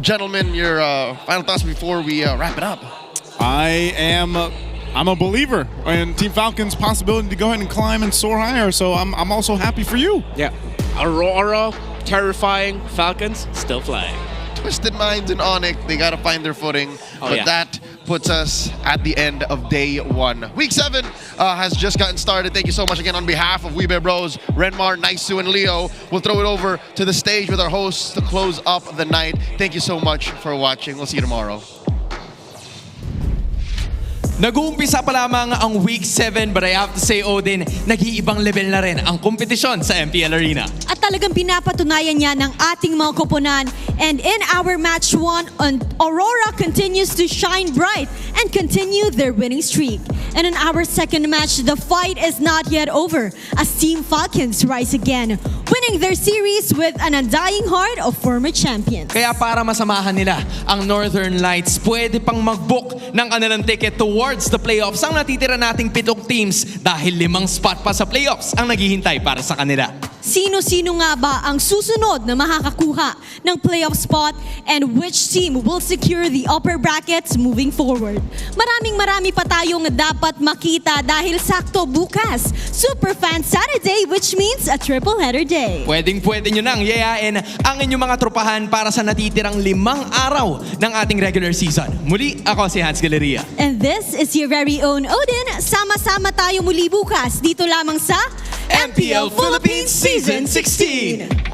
Gentlemen, your final thoughts before we wrap it up. I'm a believer in Team Falcon's possibility to go ahead and climb and soar higher, so I'm also happy for you. Yeah. Aurora, terrifying. Falcons, still flying. Twisted Minds and ONIC, they got to find their footing. But that puts us at the end of day 1. Week 7 has just gotten started. Thank you so much again on behalf of Weebay Bros, Renmar, Naisu, and Leo. We'll throw it over to the stage with our hosts to close up the night. Thank you so much for watching. We'll see you tomorrow. Nag-uumpisa pa lamang ang Week 7 but I have to say, Odin, nag-iibang level na rin ang kompetisyon sa MPL Arena. At talagang pinapatunayan niya ng ating mga koponan. And in our match 1, Aurora continues to shine bright and continue their winning streak. And in our second match, the fight is not yet over as Team Falcons rise again, winning their series with an undying heart of former champions. Kaya para masamahan nila ang Northern Lights, pwede pang mag-book ng kanilang ticket towards the playoffs ang natitira nating 7 teams dahil 5 spot pa sa playoffs ang naghihintay para sa kanila. Sino-sino nga ba ang susunod na makakakuha ng playoff spot and which team will secure the upper brackets moving forward? Marami pa tayong dapat makita dahil sakto bukas, Super Fan Saturday, which means a triple header day. Pwede nyo nang yayain ang inyong mga tropahan para sa natitirang 5 araw ng ating regular season. Muli, ako si Hans Galeria. And this is your very own Odin. Sama-sama tayo muli bukas dito lamang sa MPL Philippines Season 16.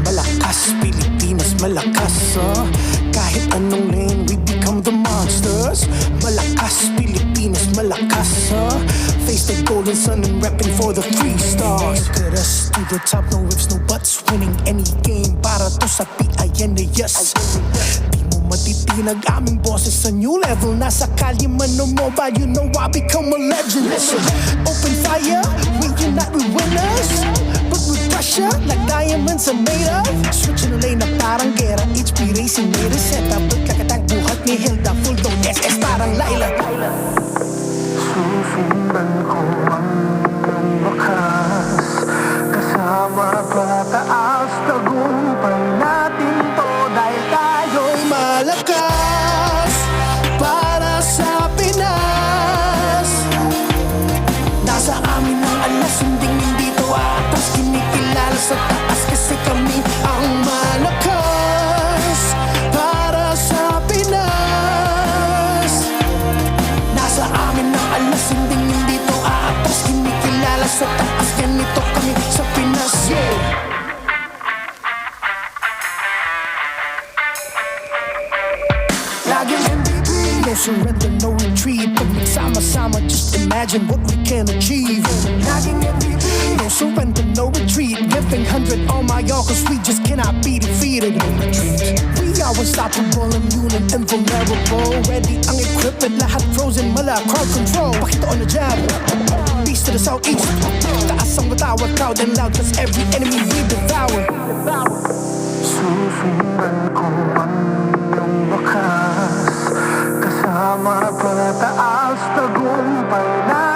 Malakas, Pilipinas, malakas, kahit anong lane, we become the monsters. Malakas, Pilipinas, malakas, face the golden sun and repping for the 3 stars. Look at us, to the top, no ifs, no buts, winning any game para to sa PINAS. Di mo matitinag aming boses sa new level. Nasa kalye man o mobile, you know I become a legend. Listen, open fire, we unite, we winners. Pressure like diamonds are made of. Switching the lane na parang gera. HP Racing made a setup. Kakatang buhat ni Hilda. Full dome SS parang Laila. Susundan ko ang iyong bakas. Kasama pataas. Tagumpay natin to. Dahil tayo'y malakas. Para sa Pinas. Nasa amin ang alas. Hindi to atas. Kinikilala sa taas kasi kami ang malakas. Para sa Pinas. Nasa amin ang alas. Hindi to atas. Kinikilala sa taas. Ganito kami sa Pinas. Laging MVP. No surrender, no retreat. Pag nagsama-sama, just imagine what we can achieve. Laging MVP. No surrender, no retreat. Giving 100 on my all, cause we just cannot be defeated. We are unstoppable, immune and invulnerable. Ready ang equipment, lahat frozen, mala, crowd control. Pakita on the jab. East to the southeast. Taas ang matawag, proud and loud, cause every enemy we devour. Susundan ko ang iyong bakas. Kasama pataas, tagumpay na